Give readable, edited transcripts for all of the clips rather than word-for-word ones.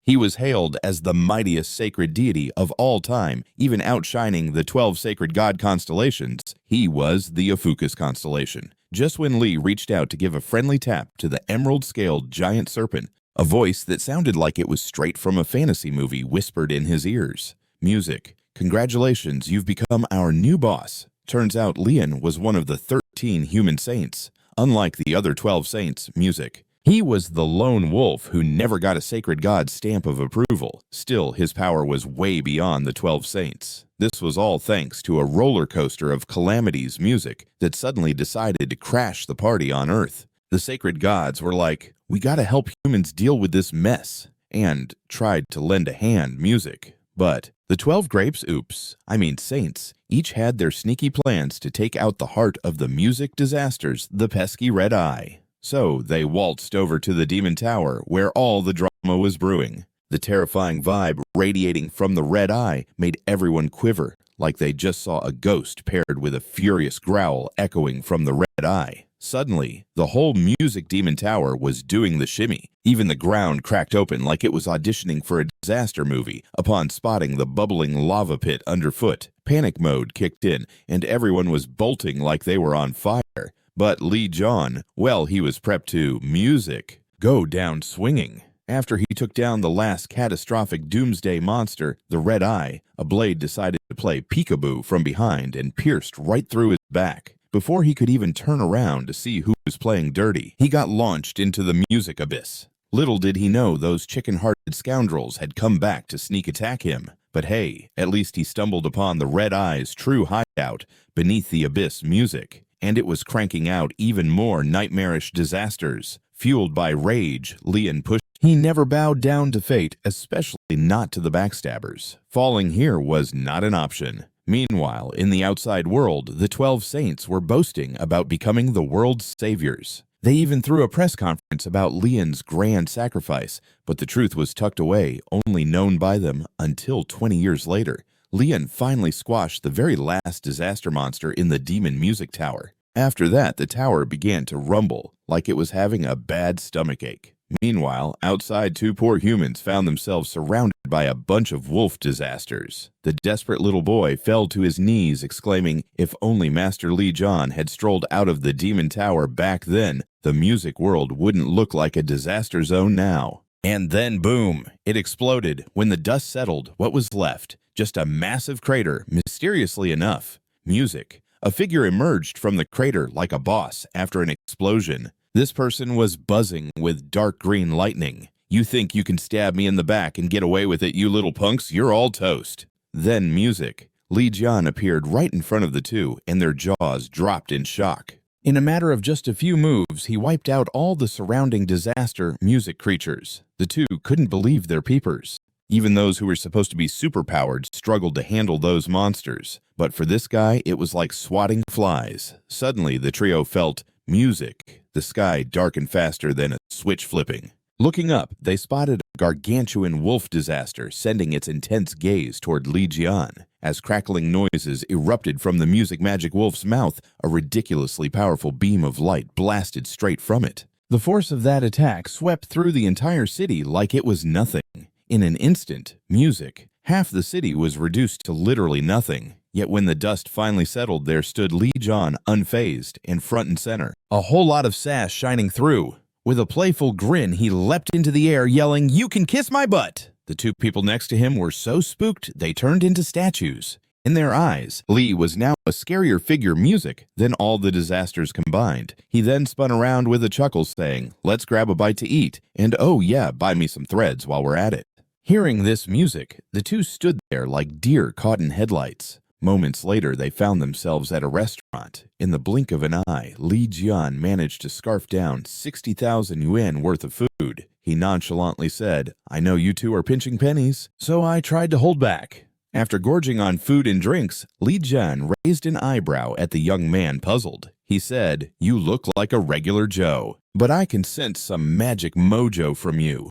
He was hailed as the mightiest sacred deity of all time, even outshining the 12 sacred god constellations. He was the OPHIUCUS constellation. Just when Li reached out to give a friendly tap to the emerald-scaled giant serpent, a voice that sounded like it was straight from a fantasy movie whispered in his ears. Music. Congratulations, you've become our new boss. Turns out Li Jian was one of the 13 human saints. Unlike the other 12 saints, Music. He was the lone wolf who never got a sacred god's stamp of approval. Still, his power was way beyond the 12 saints. This was all thanks to a roller coaster of calamities music that suddenly decided to crash the party on Earth. The sacred gods were like, we gotta help humans deal with this mess, and tried to lend a hand Music. But the 12 saints, each had their sneaky plans to take out the heart of the music disasters, the pesky Red Eye. So they waltzed over to the Demon Tower where all the drama was brewing. The terrifying vibe radiating from the Red Eye made everyone quiver, like they just saw a ghost paired with a furious growl echoing from the Red Eye. Suddenly, the whole music Demon Tower was doing the shimmy. Even the ground cracked open like it was auditioning for a disaster movie upon spotting the bubbling lava pit underfoot. Panic mode kicked in, and everyone was bolting like they were on fire. But Li Jian, well, he was prepped to Music go down swinging. After he took down the last catastrophic doomsday monster, the Red Eye, a blade decided to play peekaboo from behind and pierced right through his back. Before he could even turn around to see who was playing dirty, he got launched into the music abyss. Little did he know those chicken-hearted scoundrels had come back to sneak attack him. But hey, at least he stumbled upon the Red Eye's true hideout beneath the abyss music. And it was cranking out even more nightmarish disasters. Fueled by rage, Li Jian pushed. He never bowed down to fate, especially not to the backstabbers. Falling here was not an option. Meanwhile, in the outside world, the 12 saints were boasting about becoming the world's saviors. They even threw a press conference about Li Jian's grand sacrifice, but the truth was tucked away, only known by them until 20 years later. Li Jian finally squashed the very last disaster monster in the demon music tower. After that, the tower began to rumble, like it was having a bad stomachache. Meanwhile, outside, two poor humans found themselves surrounded by a bunch of wolf disasters. The desperate little boy fell to his knees, exclaiming, if only Master Li Jian had strolled out of the demon tower back then, the music world wouldn't look like a disaster zone now. And then boom, it exploded. When the dust settled, what was left? Just a massive crater, mysteriously enough. Music. A figure emerged from the crater like a boss after an explosion. This person was buzzing with dark green lightning. You think you can stab me in the back and get away with it, you little punks? You're all toast. Then Music. Li Jian appeared right in front of the two, and their jaws dropped in shock. In a matter of just a few moves, he wiped out all the surrounding disaster music creatures. The two couldn't believe their peepers. Even those who were supposed to be superpowered struggled to handle those monsters. But for this guy, it was like swatting flies. Suddenly, the trio felt music. The sky darkened faster than a switch flipping. Looking up, they spotted a gargantuan wolf disaster sending its intense gaze toward Li Jian. As crackling noises erupted from the music magic wolf's mouth, a ridiculously powerful beam of light blasted straight from it. The force of that attack swept through the entire city like it was nothing. In an instant, Music. Half the city was reduced to literally nothing. Yet when the dust finally settled, there stood Li Jian unfazed and front and center, a whole lot of sass shining through. With a playful grin, he leapt into the air, yelling, "You can kiss my butt!" The two people next to him were so spooked they turned into statues. In their eyes, Li was now a scarier figure Music than all the disasters combined. He then spun around with a chuckle, saying, "Let's grab a bite to eat, and oh yeah, buy me some threads while we're at it." Hearing this music, the two stood there like deer caught in headlights. Moments later, they found themselves at a restaurant. In the blink of an eye, Li Jian managed to scarf down 60,000 yuan worth of food. He nonchalantly said, "I know you two are pinching pennies, so I tried to hold back." After gorging on food and drinks, Li Jian raised an eyebrow at the young man, puzzled. He said, "You look like a regular Joe, but I can sense some magic mojo from you."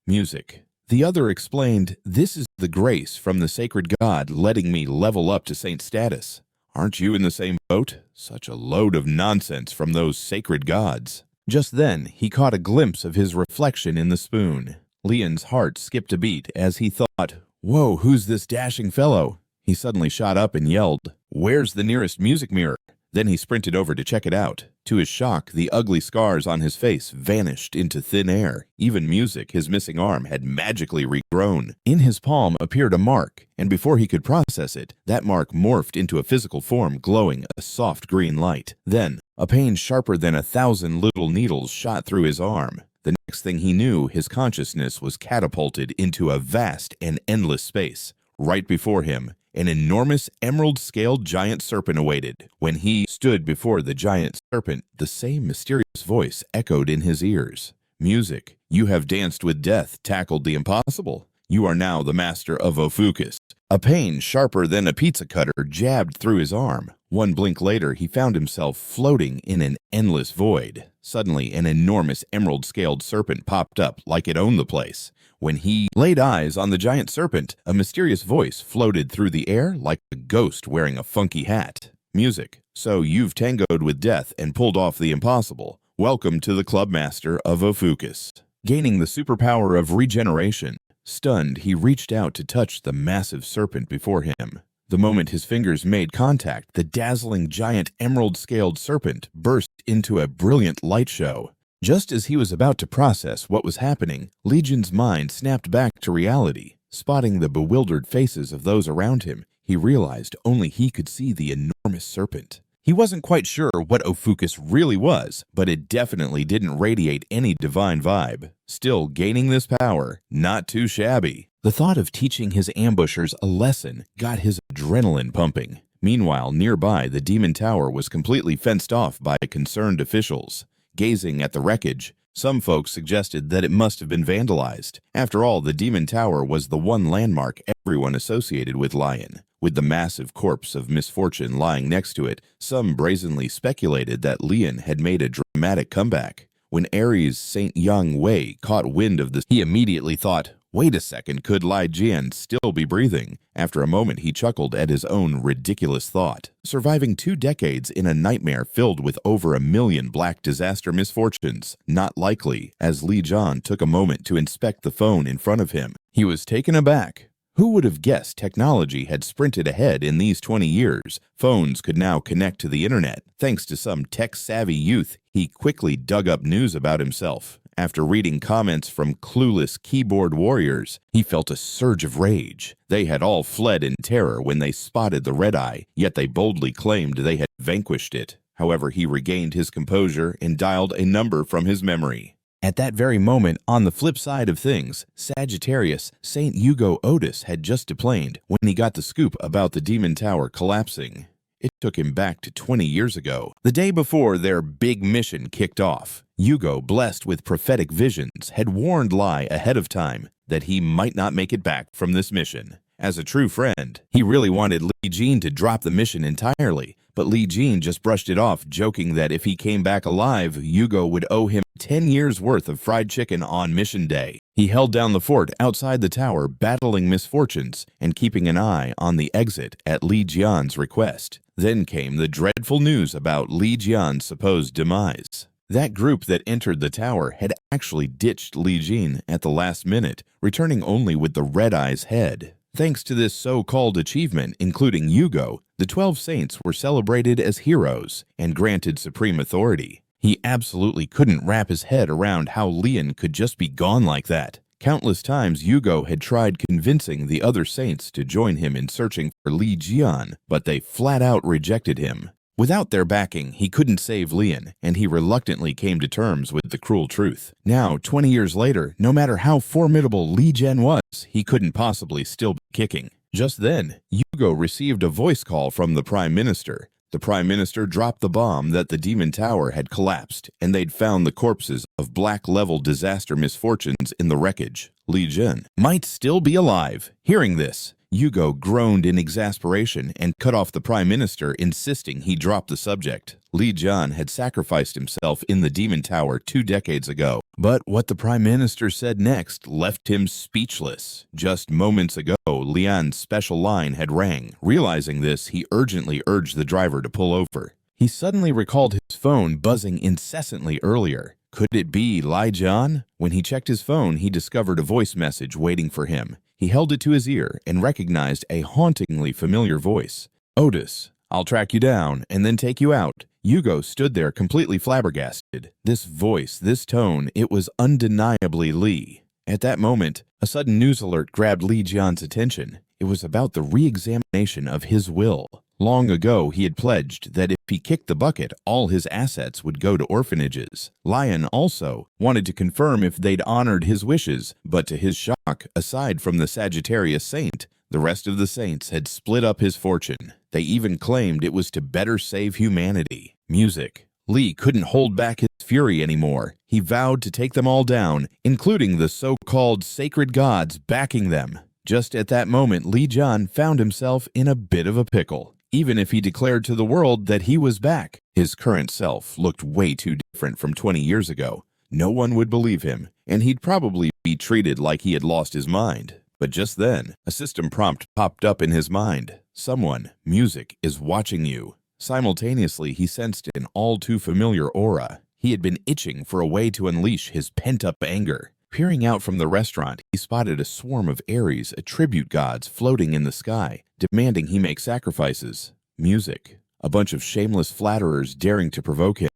Music. The other explained, "This is the grace from the sacred god letting me level up to saint status. Aren't you in the same boat? Such a load of nonsense from those sacred gods." Just then, he caught a glimpse of his reflection in the spoon. Lian's heart skipped a beat as he thought, "Whoa, who's this dashing fellow?" He suddenly shot up and yelled, "Where's the nearest music mirror?" Then he sprinted over to check it out. To his shock, the ugly scars on his face vanished into thin air. Even music, his missing arm, had magically regrown. In his palm appeared a mark, and before he could process it, that mark morphed into a physical form glowing a soft green light. Then, a pain sharper than 1,000 little needles shot through his arm. The next thing he knew, his consciousness was catapulted into a vast and endless space. Right before him, an enormous emerald-scaled giant serpent awaited. When he stood before the giant serpent, the same mysterious voice echoed in his ears. "Music, you have danced with death, tackled the impossible. You are now the master of OPHIUCUS." A pain sharper than a pizza cutter jabbed through his arm. One blink later, he found himself floating in an endless void. Suddenly, an enormous emerald-scaled serpent popped up like it owned the place. When he laid eyes on the giant serpent, a mysterious voice floated through the air like a ghost wearing a funky hat. "Music, so you've tangoed with death and pulled off the impossible. Welcome to the Club Master of OPHIUCUS." Gaining the superpower of regeneration, stunned, he reached out to touch the massive serpent before him. The moment his fingers made contact, the dazzling giant emerald-scaled serpent burst into a brilliant light show. Just as he was about to process what was happening, Li Jian's mind snapped back to reality. Spotting the bewildered faces of those around him, he realized only he could see the enormous serpent. He wasn't quite sure what OPHIUCUS really was, but it definitely didn't radiate any divine vibe. Still, gaining this power, not too shabby. The thought of teaching his ambushers a lesson got his adrenaline pumping. Meanwhile, nearby, the demon tower was completely fenced off by concerned officials. Gazing at the wreckage, some folks suggested that it must have been vandalized. After all, the demon tower was the one landmark everyone associated with Lion. With the massive corpse of misfortune lying next to it, some brazenly speculated that Lian had made a dramatic comeback. When Aries' Saint Yang Wei caught wind of this, he immediately thought, "Wait a second, could Li Jian still be breathing?" After a moment, he chuckled at his own ridiculous thought. Surviving 2 decades in a nightmare filled with over 1,000,000 black disaster misfortunes, not likely, as Li Jian took a moment to inspect the phone in front of him. He was taken aback. Who would have guessed technology had sprinted ahead in these 20 years? Phones could now connect to the internet. Thanks to some tech-savvy youth, he quickly dug up news about himself. After reading comments from clueless keyboard warriors, he felt a surge of rage. They had all fled in terror when they spotted the red eye, yet they boldly claimed they had vanquished it. However, he regained his composure and dialed a number from his memory. At that very moment, on the flip side of things, Sagittarius, Saint Yugo Otis had just deplaned when he got the scoop about the demon tower collapsing. It took him back to 20 years ago, the day before their big mission kicked off. Yugo, blessed with prophetic visions, had warned Li ahead of time that he might not make it back from this mission. As a true friend, he really wanted Li Jian to drop the mission entirely, but Li Jian just brushed it off, joking that if he came back alive, Yugo would owe him 10 years' worth of fried chicken on mission day. He held down the fort outside the tower, battling misfortunes and keeping an eye on the exit at Li Jian's request. Then came the dreadful news about Li Jian's supposed demise. That group that entered the tower had actually ditched Li Jian at the last minute, returning only with the Red Eye's head. Thanks to this so-called achievement, including Yugo, the 12 saints were celebrated as heroes and granted supreme authority. He absolutely couldn't wrap his head around how Lian could just be gone like that. Countless times Yugo had tried convincing the other saints to join him in searching for Li Jian, but they flat out rejected him. Without their backing, he couldn't save Lian, and he reluctantly came to terms with the cruel truth. Now, 20 years later, no matter how formidable Li Jian was, he couldn't possibly still be kicking. Just then, Yugo received a voice call from the Prime Minister. The Prime Minister dropped the bomb that the Demon Tower had collapsed, and they'd found the corpses of black-level disaster misfortunes in the wreckage. Li Jian might still be alive. Hearing this, Yugo groaned in exasperation and cut off the Prime Minister, insisting he drop the subject. Li Jian had sacrificed himself in the Demon Tower 2 decades ago, but what the Prime Minister said next left him speechless. Just moments ago, Lian's special line had rang. Realizing this, he urgently urged the driver to pull over. He suddenly recalled his phone buzzing incessantly earlier. Could it be Li Jian? When he checked his phone, he discovered a voice message waiting for him. He held it to his ear and recognized a hauntingly familiar voice. Otis, I'll track you down and then take you out. Yugo stood there completely flabbergasted. This voice, this tone, it was undeniably Li. At that moment, a sudden news alert grabbed Li Jian's attention. It was about the re-examination of his will. Long ago, he had pledged that if he kicked the bucket, all his assets would go to orphanages. Lion also wanted to confirm if they'd honored his wishes, but to his shock, aside from the Sagittarius saint, the rest of the saints had split up his fortune. They even claimed it was to better save humanity. Music. Li couldn't hold back his fury anymore. He vowed to take them all down, including the so-called sacred gods backing them. Just at that moment, Li Jian found himself in a bit of a pickle. Even if he declared to the world that he was back, his current self looked way too different from 20 years ago. No one would believe him, and he'd probably be treated like he had lost his mind. But just then, a system prompt popped up in his mind. Someone, music, is watching you. Simultaneously, he sensed an all-too-familiar aura. He had been itching for a way to unleash his pent-up anger. Peering out from the restaurant, he spotted a swarm of Aries, tribute gods, floating in the sky, demanding he make sacrifices. Music. A bunch of shameless flatterers daring to provoke him.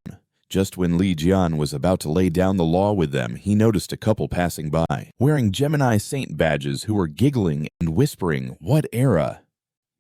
Just when Li Jian was about to lay down the law with them, he noticed a couple passing by, wearing Gemini saint badges who were giggling and whispering, "What era?"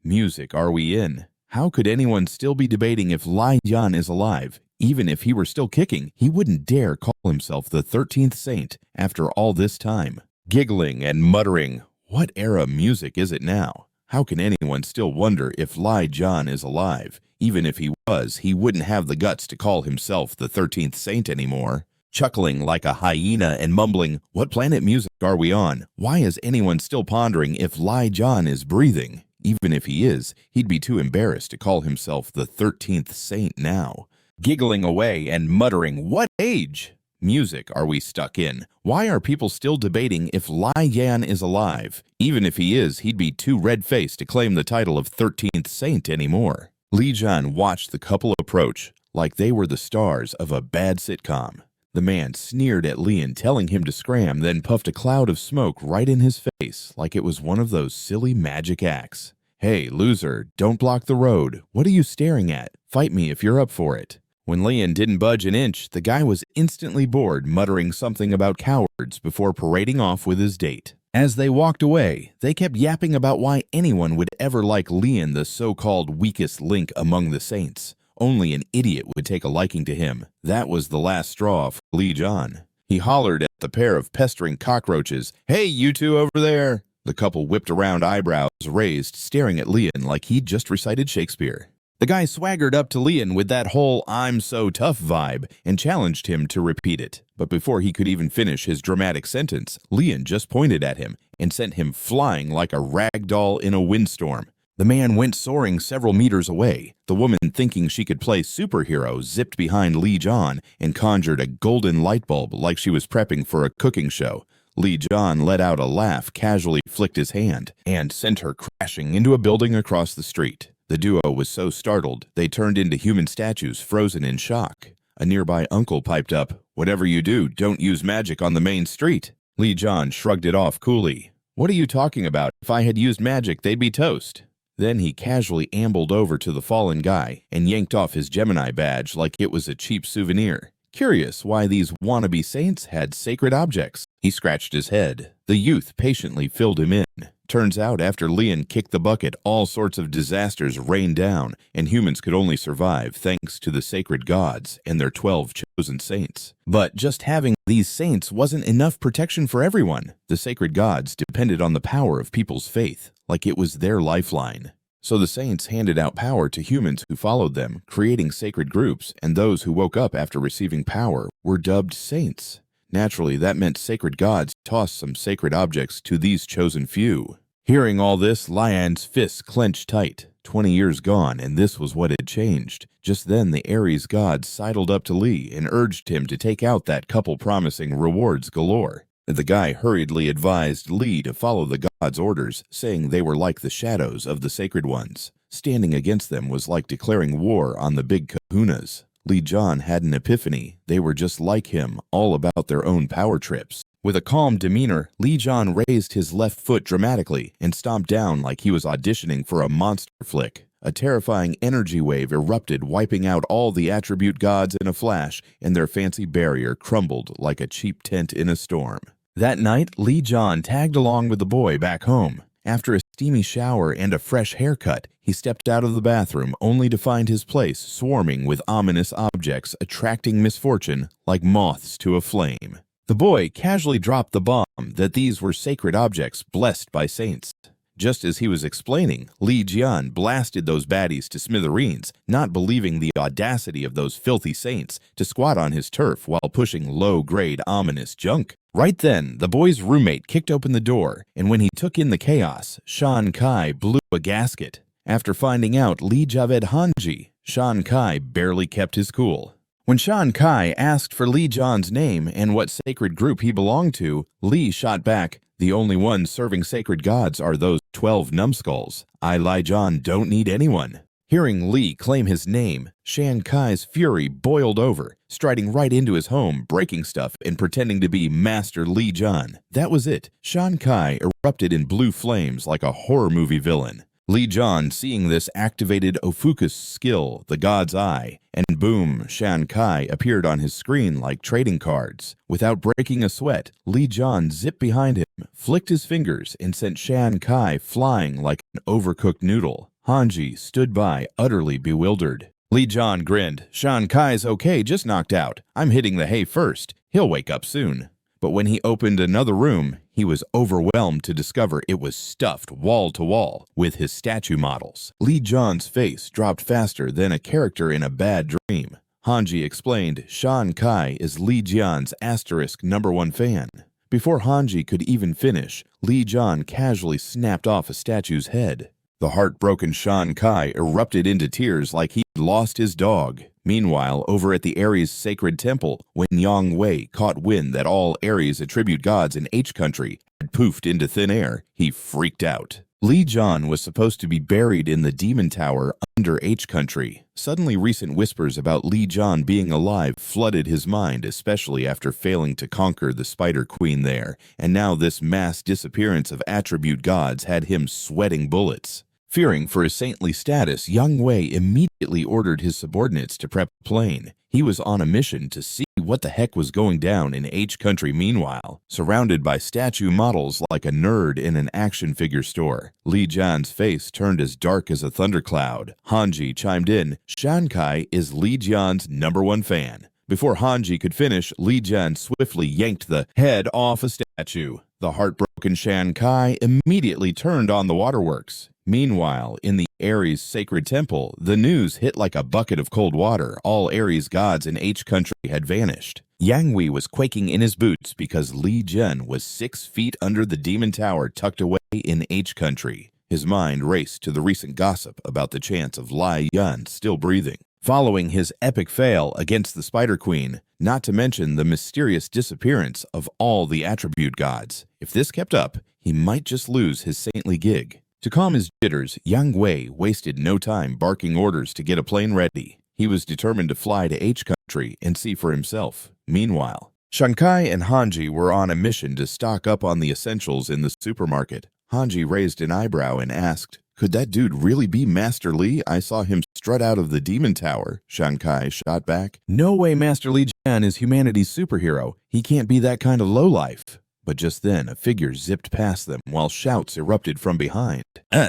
Music are we in? How could anyone still be debating if Li Jian is alive? Even if he were still kicking, he wouldn't dare call himself the 13th saint after all this time. Giggling and muttering, what era music is it now? How can anyone still wonder if Li Jian is alive? Even if he was, he wouldn't have the guts to call himself the 13th saint anymore. Chuckling like a hyena and mumbling, what planet music are we on? Why is anyone still pondering if Li Jian is breathing? Even if he is, he'd be too embarrassed to call himself the 13th saint now. Giggling away and muttering, what age? Music are we stuck in? Why are people still debating if Li Jian is alive? Even if he is, he'd be too red-faced to claim the title of 13th saint anymore. Li Jian watched the couple approach like they were the stars of a bad sitcom. The man sneered at Lian, telling him to scram, then puffed a cloud of smoke right in his face like it was one of those silly magic acts. Hey, loser, don't block the road. What are you staring at? Fight me if you're up for it. When Lian didn't budge an inch, the guy was instantly bored, muttering something about cowards before parading off with his date. As they walked away, they kept yapping about why anyone would ever like Lian, the so-called weakest link among the saints. Only an idiot would take a liking to him. That was the last straw for Li Jian. He hollered at the pair of pestering cockroaches, "Hey, you two over there!" The couple whipped around, eyebrows raised, staring at Lian like he'd just recited Shakespeare. The guy swaggered up to Lian with that whole "I'm so tough" vibe and challenged him to repeat it. But before he could even finish his dramatic sentence, Lian just pointed at him and sent him flying like a rag doll in a windstorm. The man went soaring several meters away. The woman, thinking she could play superhero, zipped behind Li Jian and conjured a golden light bulb like she was prepping for a cooking show. Li Jian let out a laugh, casually flicked his hand, and sent her crashing into a building across the street. The duo was so startled, they turned into human statues, frozen in shock. A nearby uncle piped up, "Whatever you do, don't use magic on the main street." Li Jian shrugged it off coolly. "What are you talking about? If I had used magic, they'd be toast." Then he casually ambled over to the fallen guy and yanked off his Gemini badge like it was a cheap souvenir. Curious why these wannabe saints had sacred objects. He scratched his head. The youth patiently filled him in. Turns out after Lian kicked the bucket, all sorts of disasters rained down, and humans could only survive thanks to the sacred gods and their 12 chosen saints. But just having these saints wasn't enough protection for everyone. The sacred gods depended on the power of people's faith, like it was their lifeline. So the saints handed out power to humans who followed them, creating sacred groups, and those who woke up after receiving power were dubbed saints. Naturally, that meant sacred gods tossed some sacred objects to these chosen few. Hearing all this, Lian's fists clenched tight. 20 years gone, and this was what had changed. Just then, the Aries gods sidled up to Li and urged him to take out that couple, promising rewards galore. The guy hurriedly advised Li to follow the gods' orders, saying they were like the shadows of the sacred ones. Standing against them was like declaring war on the big kahunas. Li Jian had an epiphany. They were just like him, all about their own power trips. With a calm demeanor, Li Jian raised his left foot dramatically and stomped down like he was auditioning for a monster flick. A terrifying energy wave erupted, wiping out all the attribute gods in a flash, and their fancy barrier crumbled like a cheap tent in a storm. That night, Li Jian tagged along with the boy back home. After a steamy shower and a fresh haircut, he stepped out of the bathroom only to find his place swarming with ominous objects attracting misfortune like moths to a flame. The boy casually dropped the bomb that these were sacred objects blessed by saints. Just as he was explaining, Li Jian blasted those baddies to smithereens, not believing the audacity of those filthy saints to squat on his turf while pushing low-grade ominous junk. Right then, the boy's roommate kicked open the door, and when he took in the chaos, Shan Kai blew a gasket. After finding out Li Javed Hanji, Shan Kai barely kept his cool. When Shan Kai asked for Li Jian's name and what sacred group he belonged to, Li shot back, "The only ones serving sacred gods are those 12 numbskulls. I, Li Jian, don't need anyone." Hearing Li claim his name, Shan Kai's fury boiled over, striding right into his home, breaking stuff and pretending to be Master Li Jian. That was it. Shan Kai erupted in blue flames like a horror movie villain. Li Jian, seeing this, activated OPHIUCUS skill, the God's Eye, and boom, Shan Kai appeared on his screen like trading cards. Without breaking a sweat, Li Jian zipped behind him, flicked his fingers, and sent Shan Kai flying like an overcooked noodle. Hanji stood by, utterly bewildered. Li Jian grinned. "Shan Kai's okay, just knocked out. I'm hitting the hay first. He'll wake up soon." But when he opened another room, he was overwhelmed to discover it was stuffed wall to wall with his statue models. Li Jian's face dropped faster than a character in a bad dream. Hanji explained Shan Kai is Li Jian's *1 fan. Before Hanji could even finish, Li Jian casually snapped off a statue's head. The heartbroken Shan Kai erupted into tears like he'd lost his dog. Meanwhile, over at the Aries sacred temple, when Yang Wei caught wind that all Aries attribute gods in H country had poofed into thin air, he freaked out. Li Jian was supposed to be buried in the demon tower under H country. Suddenly, recent whispers about Li Jian being alive flooded his mind, especially after failing to conquer the Spider Queen there, and now this mass disappearance of attribute gods had him sweating bullets. Fearing for his saintly status, Yang Wei immediately ordered his subordinates to prep a plane. He was on a mission to see what the heck was going down in H country meanwhile, surrounded by statue models like a nerd in an action figure store. Li Jian's face turned as dark as a thundercloud. Hanji chimed in, "Shan Kai is Li Jian's #1 fan." Before Hanji could finish, Li Jian swiftly yanked the head off a statue. The heartbroken Shan Kai immediately turned on the waterworks. Meanwhile, in the Aries sacred temple, the news hit like a bucket of cold water. All Aries gods in H country had vanished. Yang Wei was quaking in his boots because Li Jian was 6 feet under the demon tower tucked away in H country. His mind raced to the recent gossip about the chance of Li Jian still breathing. Following his epic fail against the Spider Queen, not to mention the mysterious disappearance of all the attribute gods. If this kept up, he might just lose his saintly gig. To calm his jitters, Yang Wei wasted no time barking orders to get a plane ready. He was determined to fly to H country and see for himself. Meanwhile, Shan Kai and Hanji were on a mission to stock up on the essentials in the supermarket. Hanji raised an eyebrow and asked, "Could that dude really be Master Li? I saw him strut out of the demon tower." Shan Kai shot back, "No way Master Li Jian is humanity's superhero. He can't be that kind of lowlife." But just then, a figure zipped past them while shouts erupted from behind.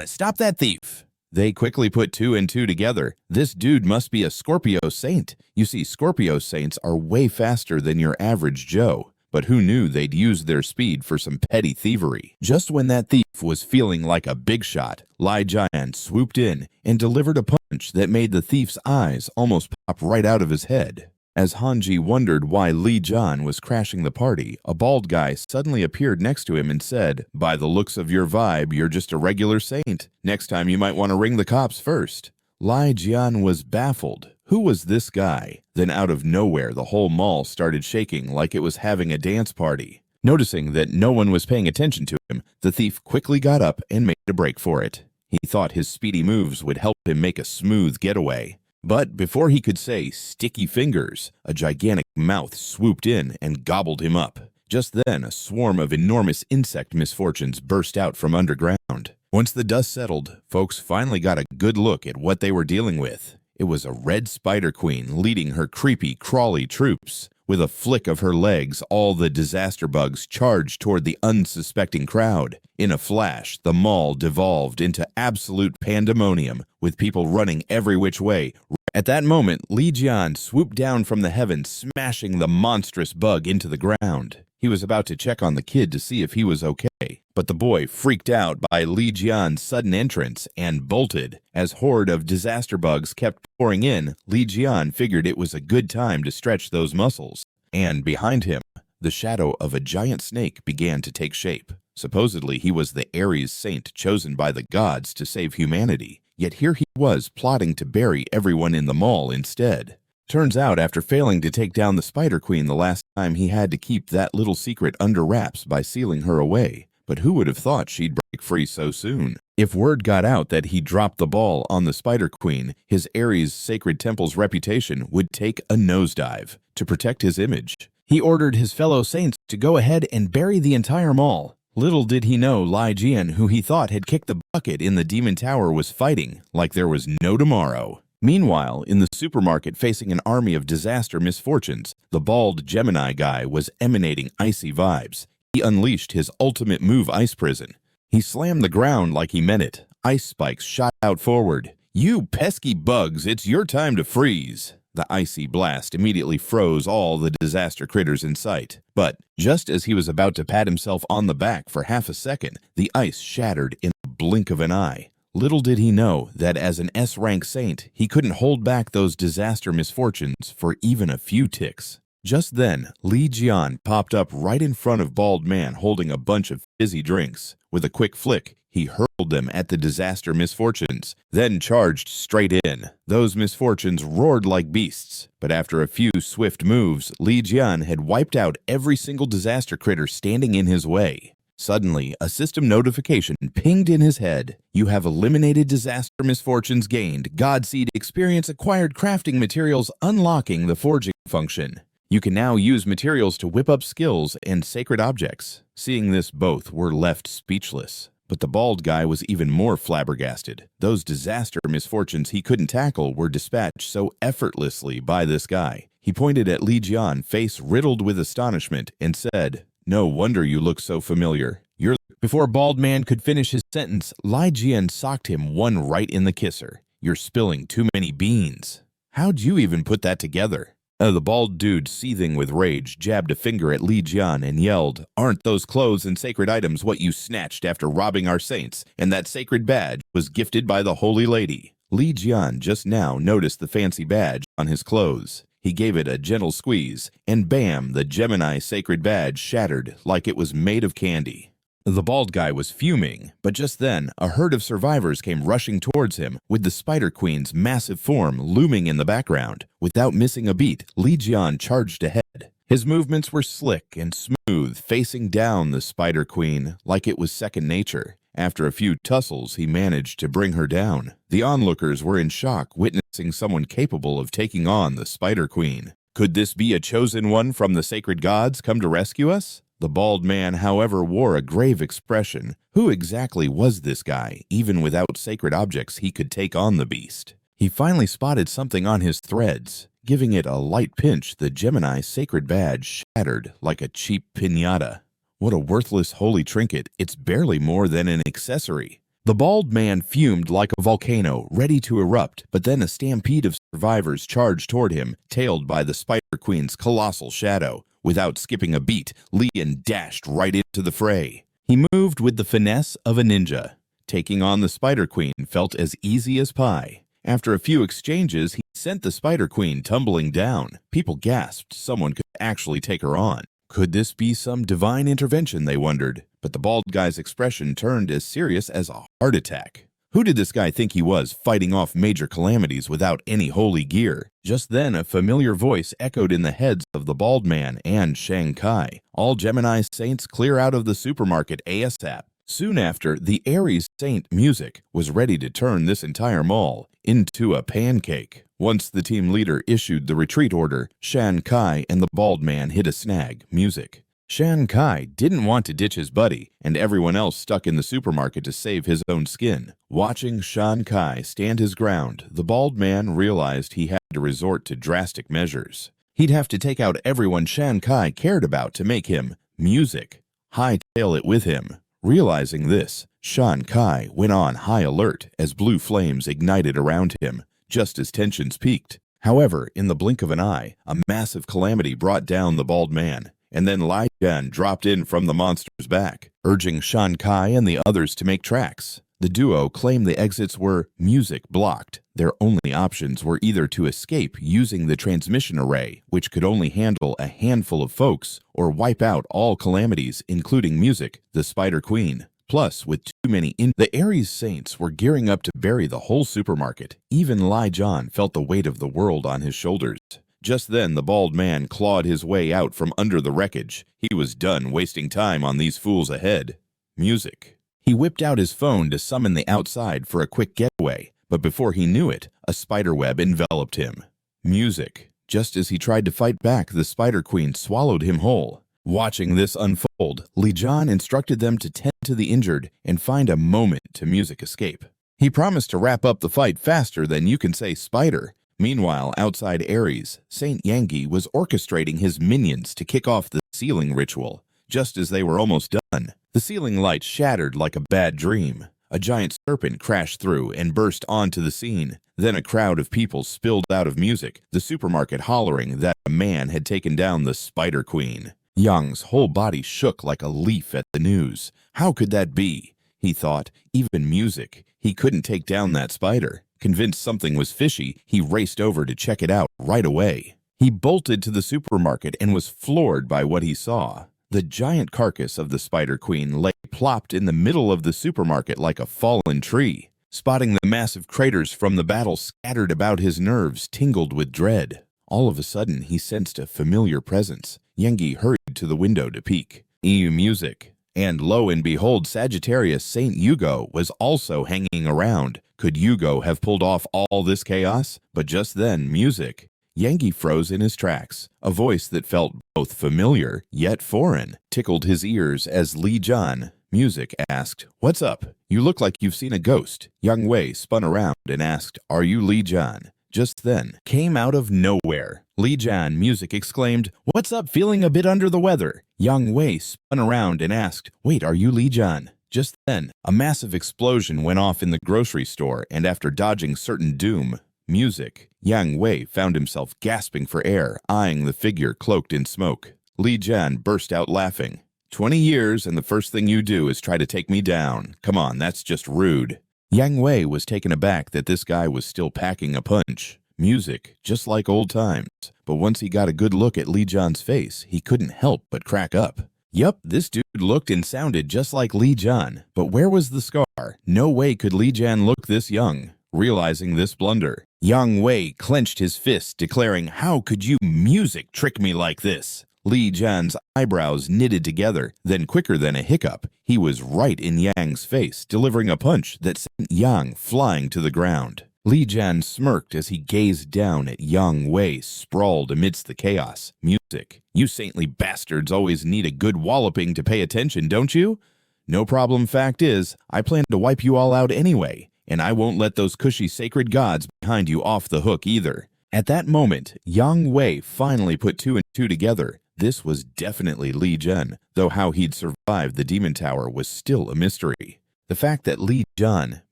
Stop that thief!" They quickly put 2 and 2 together. This dude must be a Scorpio saint. You see, Scorpio saints are way faster than your average Joe. But who knew they'd use their speed for some petty thievery? Just when that thief was feeling like a big shot, Li Jian swooped in and delivered a punch that made the thief's eyes almost pop right out of his head. As Hanji wondered why Li Jian was crashing the party, a bald guy suddenly appeared next to him and said, "By the looks of your vibe, you're just a regular saint. Next time you might want to ring the cops first." Li Jian was baffled. Who was this guy? Then out of nowhere, the whole mall started shaking like it was having a dance party. Noticing that no one was paying attention to him, the thief quickly got up and made a break for it. He thought his speedy moves would help him make a smooth getaway. But before he could say sticky fingers, a gigantic mouth swooped in and gobbled him up. Just then, a swarm of enormous insect misfortunes burst out from underground. Once the dust settled, folks finally got a good look at what they were dealing with. It was a red spider queen leading her creepy, crawly troops. With a flick of her legs, all the disaster bugs charged toward the unsuspecting crowd. In a flash, the mall devolved into absolute pandemonium, with people running every which way. At that moment, Li Jian swooped down from the heavens, smashing the monstrous bug into the ground. He was about to check on the kid to see if he was okay, but the boy freaked out by Li Jian's sudden entrance and bolted. As horde of disaster bugs kept pouring in, Li Jian figured it was a good time to stretch those muscles. And behind him, the shadow of a giant snake began to take shape. Supposedly, he was the Aries saint chosen by the gods to save humanity. Yet here he was plotting to bury everyone in the mall instead. Turns out, after failing to take down the Spider Queen the last time, he had to keep that little secret under wraps by sealing her away. But who would have thought she'd break free so soon? If word got out that he dropped the ball on the Spider Queen, his Aries sacred temple's reputation would take a nosedive. To protect his image, he ordered his fellow saints to go ahead and bury the entire mall. Little did he know Li Jian, who he thought had kicked the bucket in the Demon Tower, was fighting like there was no tomorrow. Meanwhile, in the supermarket facing an army of disaster misfortunes, the bald Gemini guy was emanating icy vibes. He unleashed his ultimate move, Ice Prison. He slammed the ground like he meant it. Ice spikes shot out forward. "You pesky bugs, it's your time to freeze." The icy blast immediately froze all the disaster critters in sight. But just as he was about to pat himself on the back for half a second, the ice shattered in a blink of an eye. Little did he know that as an S-rank saint, he couldn't hold back those disaster misfortunes for even a few ticks. Just then, Li Jian popped up right in front of Bald Man holding a bunch of fizzy drinks. With a quick flick, he hurled them at the disaster misfortunes, then charged straight in. Those misfortunes roared like beasts, but after a few swift moves, Li Jian had wiped out every single disaster critter standing in his way. Suddenly, a system notification pinged in his head. "You have eliminated disaster misfortunes gained. Godseed experience acquired crafting materials unlocking the forging function. You can now use materials to whip up skills and sacred objects." Seeing this, both were left speechless. But the bald guy was even more flabbergasted. Those disaster misfortunes he couldn't tackle were dispatched so effortlessly by this guy. He pointed at Li Jian, face riddled with astonishment, and said, "No wonder you look so familiar. You're..." Before Bald Man could finish his sentence, Li Jian socked him one right in the kisser. "You're spilling too many beans. How'd you even put that together?" The bald dude, seething with rage, jabbed a finger at Li Jian and yelled, "Aren't those clothes and sacred items what you snatched after robbing our saints? And that sacred badge was gifted by the Holy Lady." Li Jian just now noticed the fancy badge on his clothes. He gave it a gentle squeeze, and bam, the Gemini sacred badge shattered like it was made of candy. The bald guy was fuming, but just then, a herd of survivors came rushing towards him, with the Spider Queen's massive form looming in the background. Without missing a beat, Li Jian charged ahead. His movements were slick and smooth, facing down the Spider Queen like it was second nature. After a few tussles, he managed to bring her down. The onlookers were in shock, witnessing someone capable of taking on the Spider Queen. Could this be a chosen one from the sacred gods come to rescue us? The bald man, however, wore a grave expression. Who exactly was this guy? Even without sacred objects, he could take on the beast. He finally spotted something on his threads. Giving it a light pinch, the Gemini sacred badge shattered like a cheap piñata. What a worthless holy trinket. It's barely more than an accessory. The bald man fumed like a volcano, ready to erupt, but then a stampede of survivors charged toward him, tailed by the Spider Queen's colossal shadow. Without skipping a beat, Li Jian dashed right into the fray. He moved with the finesse of a ninja. Taking on the Spider Queen felt as easy as pie. After a few exchanges, he sent the Spider Queen tumbling down. People gasped someone could actually take her on. Could this be some divine intervention, they wondered, but the bald guy's expression turned as serious as a heart attack. Who did this guy think he was, fighting off major calamities without any holy gear? Just then, a familiar voice echoed in the heads of the bald man and Shanghai. "All Gemini saints clear out of the supermarket ASAP." Soon after, the Aries Saint music was ready to turn this entire mall into a pancake. Once the team leader issued the retreat order, Shan Kai and the bald man hit a snag, music. Shan Kai didn't want to ditch his buddy, and everyone else stuck in the supermarket to save his own skin. Watching Shan Kai stand his ground, the bald man realized he had to resort to drastic measures. He'd have to take out everyone Shan Kai cared about to make him, music, hightail it with him. Realizing this, Shan Kai went on high alert as blue flames ignited around him, just as tensions peaked. However, in the blink of an eye, a massive calamity brought down the bald man, and then Li Jian dropped in from the monster's back, urging Shan Kai and the others to make tracks. The duo claimed the exits were music blocked. Their only options were either to escape using the transmission array, which could only handle a handful of folks, or wipe out all calamities, including music, the Spider Queen. Plus, with too many the Aries Saints were gearing up to bury the whole supermarket. Even Li Jian felt the weight of the world on his shoulders. Just then, the bald man clawed his way out from under the wreckage. He was done wasting time on these fools ahead. Music. He whipped out his phone to summon the outside for a quick getaway, but before he knew it, a spiderweb enveloped him. Music. Just as he tried to fight back, the Spider Queen swallowed him whole. Watching this unfold, Li Jian instructed them to tend to the injured and find a moment to music escape. He promised to wrap up the fight faster than you can say spider. Meanwhile, outside Aries, Saint Yangi was orchestrating his minions to kick off the sealing ritual. Just as they were almost done, the ceiling light shattered like a bad dream. A giant serpent crashed through and burst onto the scene. Then a crowd of people spilled out of music, the supermarket hollering that a man had taken down the Spider Queen. Yang's whole body shook like a leaf at the news. How could that be? He thought. Even music. He couldn't take down that spider. Convinced something was fishy, he raced over to check it out right away. He bolted to the supermarket and was floored by what he saw. The giant carcass of the Spider Queen lay plopped in the middle of the supermarket like a fallen tree. Spotting the massive traitors from the battle scattered about, his nerves tingled with dread. All of a sudden, he sensed a familiar presence. Yangi hurried to the window to peek. Music. And lo and behold, Sagittarius Saint Yugo was also hanging around. Could Yugo have pulled off all this chaos? But just then, music. Yangi froze in his tracks. A voice that felt both familiar yet foreign tickled his ears as Li Jian, music, asked, "What's up? You look like you've seen a ghost." Yang Wei spun around and asked, "Are you Li Jian?" Just then, came out of nowhere. Li Jian, music, exclaimed, "What's up, feeling a bit under the weather?" Yang Wei spun around and asked, "Wait, are you Li Jian?" Just then, a massive explosion went off in the grocery store, and after dodging certain doom, music, Yang Wei found himself gasping for air, eyeing the figure cloaked in smoke. Li Jian burst out laughing. 20 years and the first thing you do is try to take me down. Come on, that's just rude." Yang Wei was taken aback that this guy was still packing a punch. Music, just like old times. But once he got a good look at Li Jian's face, he couldn't help but crack up. Yup, this dude looked and sounded just like Li Jian. But where was the scar? No way could Li Jian look this young. Realizing this blunder, Yang Wei clenched his fist, declaring, "How could you, music, trick me like this?" Li Jian's eyebrows knitted together. Then, quicker than a hiccup, he was right in Yang's face, delivering a punch that sent Yang flying to the ground. Li Jian smirked as he gazed down at Yang Wei sprawled amidst the chaos. Music. "You saintly bastards always need a good walloping to pay attention, don't you?" "No problem. Fact is, I plan to wipe you all out anyway. And I won't let those cushy sacred gods behind you off the hook either." At that moment, Yang Wei finally put two and two together. This was definitely Li Jian, though how he'd survived the Demon Tower was still a mystery. The fact that Li Jian,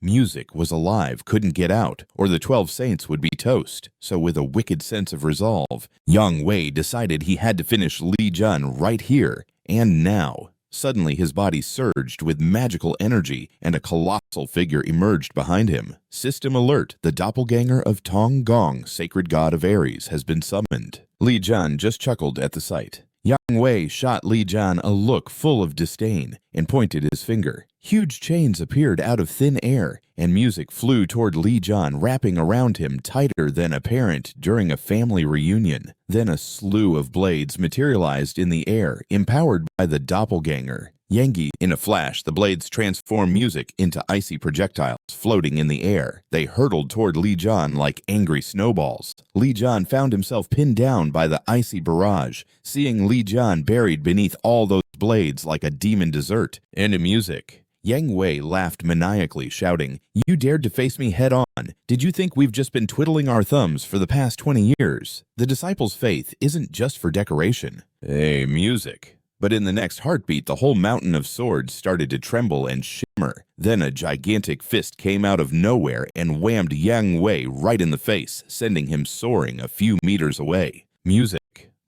music, was alive couldn't get out, or the 12 Saints would be toast. So with a wicked sense of resolve, Yang Wei decided he had to finish Li Jian right here and now. Suddenly his body surged with magical energy, and a colossal figure emerged behind him. System alert, the doppelganger of Tong Gong, sacred god of Aries, has been summoned. Li Jian just chuckled at the sight. Yang Wei shot Li Jian a look full of disdain and pointed his finger. Huge chains appeared out of thin air, and music flew toward Li Jian, wrapping around him tighter than a parent during a family reunion. Then a slew of blades materialized in the air, empowered by the doppelganger. Yangi. In a flash, the blades transform music into icy projectiles floating in the air. They hurtled toward Li Jian like angry snowballs. Li Jian found himself pinned down by the icy barrage, seeing Li Jian buried beneath all those blades like a demon dessert. And music. Yang Wei laughed maniacally, shouting, "You dared to face me head on. Did you think we've just been twiddling our thumbs for the past 20 years? The disciples' faith isn't just for decoration." Hey, music. But in the next heartbeat, the whole mountain of swords started to tremble and shimmer. Then a gigantic fist came out of nowhere and whammed Yang Wei right in the face, sending him soaring a few meters away. Music.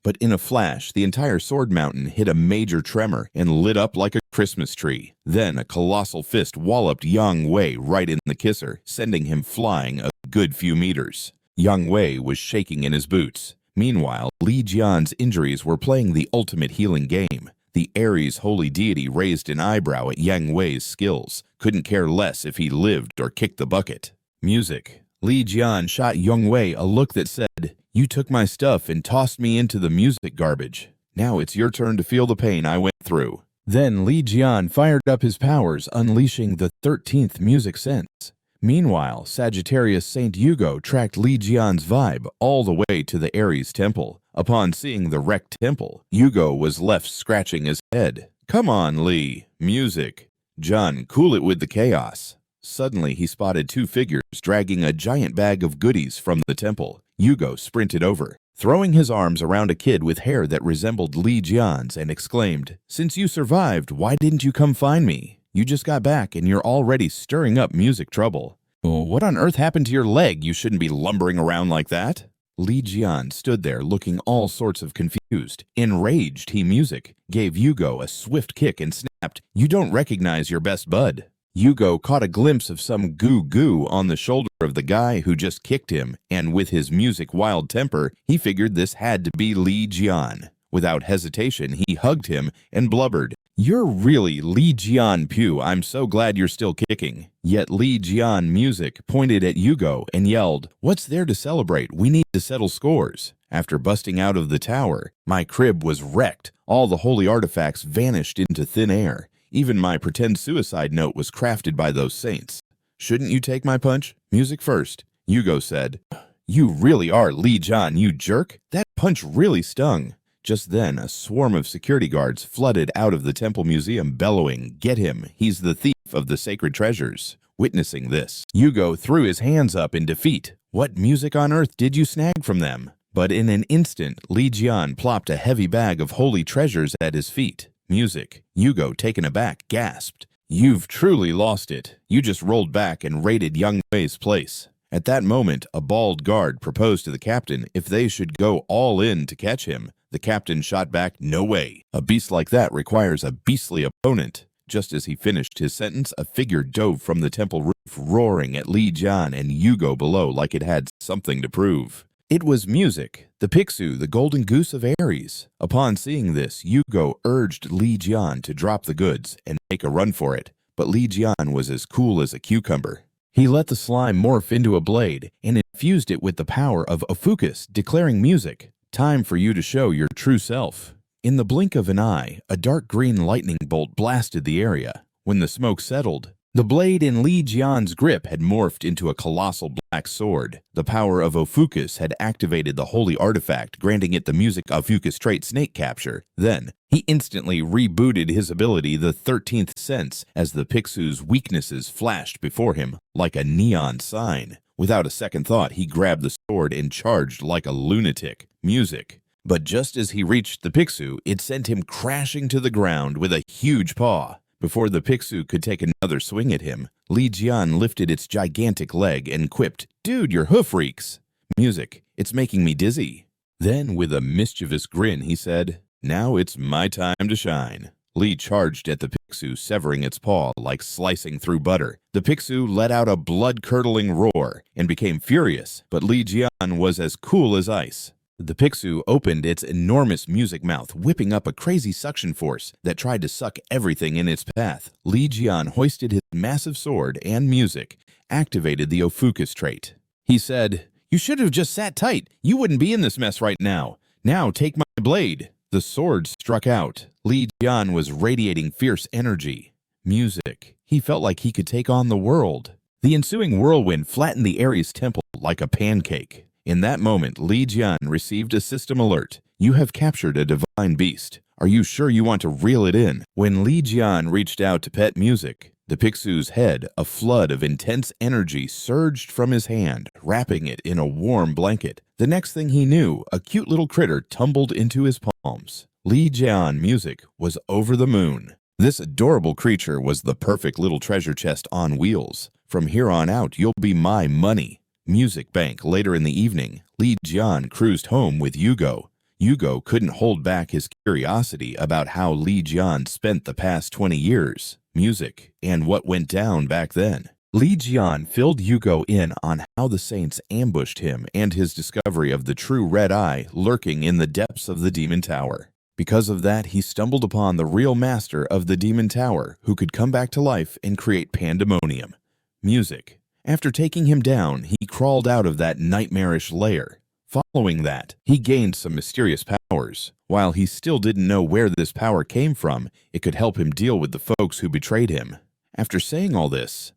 But in a flash, the entire sword mountain hit a major tremor and lit up like a Christmas tree. Then a colossal fist walloped Yang Wei right in the kisser, sending him flying a good few meters. Yang Wei was shaking in his boots. Meanwhile, Li Jian's injuries were playing the ultimate healing game. The Aries holy deity raised an eyebrow at Yang Wei's skills, couldn't care less if he lived or kicked the bucket. Music. Li Jian shot Yang Wei a look that said, "You took my stuff and tossed me into the music garbage. Now it's your turn to feel the pain I went through." Then Li Jian fired up his powers, unleashing the 13th music sense. Meanwhile, Sagittarius Saint Yugo tracked Li Jian's vibe all the way to the Aries temple. Upon seeing the wrecked temple, Yugo was left scratching his head. "Come on, Li. Music. John, cool it with the chaos." Suddenly, he spotted two figures dragging a giant bag of goodies from the temple. Yugo sprinted over, throwing his arms around a kid with hair that resembled Li Jian's, and exclaimed, "Since you survived, why didn't you come find me? You just got back and you're already stirring up music trouble." "Oh, what on earth happened to your leg? You shouldn't be lumbering around like that." Li Jian stood there looking all sorts of confused. Enraged, he music gave Yugo a swift kick and snapped, "You don't recognize your best bud." Yugo caught a glimpse of some goo-goo on the shoulder of the guy who just kicked him, and with his music wild temper, he figured this had to be Li Jian. Without hesitation, he hugged him and blubbered, "You're really Li Jian Piu. I'm so glad you're still kicking." Yet Li Jian music pointed at Yugo and yelled, "What's there to celebrate? We need to settle scores." After busting out of the tower, my crib was wrecked. All the holy artifacts vanished into thin air. Even my pretend suicide note was crafted by those saints. "Shouldn't you take my punch? Music first," Yugo said. "You really are Li Jian, you jerk. That punch really stung." Just then, a swarm of security guards flooded out of the temple museum bellowing, "Get him, he's the thief of the sacred treasures." Witnessing this, Yugo threw his hands up in defeat. "What music on earth did you snag from them?" But in an instant, Li Jian plopped a heavy bag of holy treasures at his feet. Music. Yugo, taken aback, gasped, "You've truly lost it. You just rolled back and raided Yang Wei's place." At that moment, a bald guard proposed to the captain if they should go all in to catch him. The captain shot back, "No way. A beast like that requires a beastly opponent." Just as he finished his sentence, a figure dove from the temple roof, roaring at Li Jian and Yugo below like it had something to prove. It was music, the Pixiu, the golden goose of Aries. Upon seeing this, Yugo urged Li Jian to drop the goods and make a run for it, but Li Jian was as cool as a cucumber. He let the slime morph into a blade and infused it with the power of OPHIUCUS, declaring music, "Time for you to show your true self." In the blink of an eye, a dark green lightning bolt blasted the area. When the smoke settled, the blade in Li Jian's grip had morphed into a colossal black sword. The power of OPHIUCUS had activated the holy artifact, granting it the music OPHIUCUS trait snake capture. Then, he instantly rebooted his ability, the 13th sense, as the Pixiu's weaknesses flashed before him like a neon sign. Without a second thought, he grabbed the sword and charged like a lunatic. Music. But just as he reached the Pixiu, it sent him crashing to the ground with a huge paw. Before the Pixiu could take another swing at him, Li Jian lifted its gigantic leg and quipped, "Dude, your hoof reeks." Music. "It's making me dizzy." Then, with a mischievous grin, he said, "Now it's my time to shine." Li charged at the Pixiu, severing its paw like slicing through butter. The Pixiu let out a blood-curdling roar and became furious, but Li Jian was as cool as ice. The Pixiu opened its enormous music mouth, whipping up a crazy suction force that tried to suck everything in its path. Li Jian hoisted his massive sword and music, activated the OPHIUCUS trait. He said, "You should have just sat tight. You wouldn't be in this mess right now. Now take my blade." The sword struck out. Li Jian was radiating fierce energy. Music. He felt like he could take on the world. The ensuing whirlwind flattened the Aries temple like a pancake. In that moment, Li Jian received a system alert. You have captured a divine beast. Are you sure you want to reel it in? When Li Jian reached out to pet music, the Pixiu's head, a flood of intense energy surged from his hand, wrapping it in a warm blanket. The next thing he knew, a cute little critter tumbled into his palms. Li Jian music was over the moon. This adorable creature was the perfect little treasure chest on wheels. From here on out, you'll be my money. Music bank. Later in the evening, Li Jian cruised home with Yugo. Yugo couldn't hold back his curiosity about how Li Jian spent the past 20 years, music, and what went down back then. Li Jian filled Yugo in on how the saints ambushed him and his discovery of the true red eye lurking in the depths of the Demon Tower. Because of that, he stumbled upon the real master of the Demon Tower who could come back to life and create pandemonium. Music. After taking him down, he crawled out of that nightmarish lair. Following that, he gained some mysterious powers. While he still didn't know where this power came from, it could help him deal with the folks who betrayed him. After saying all this,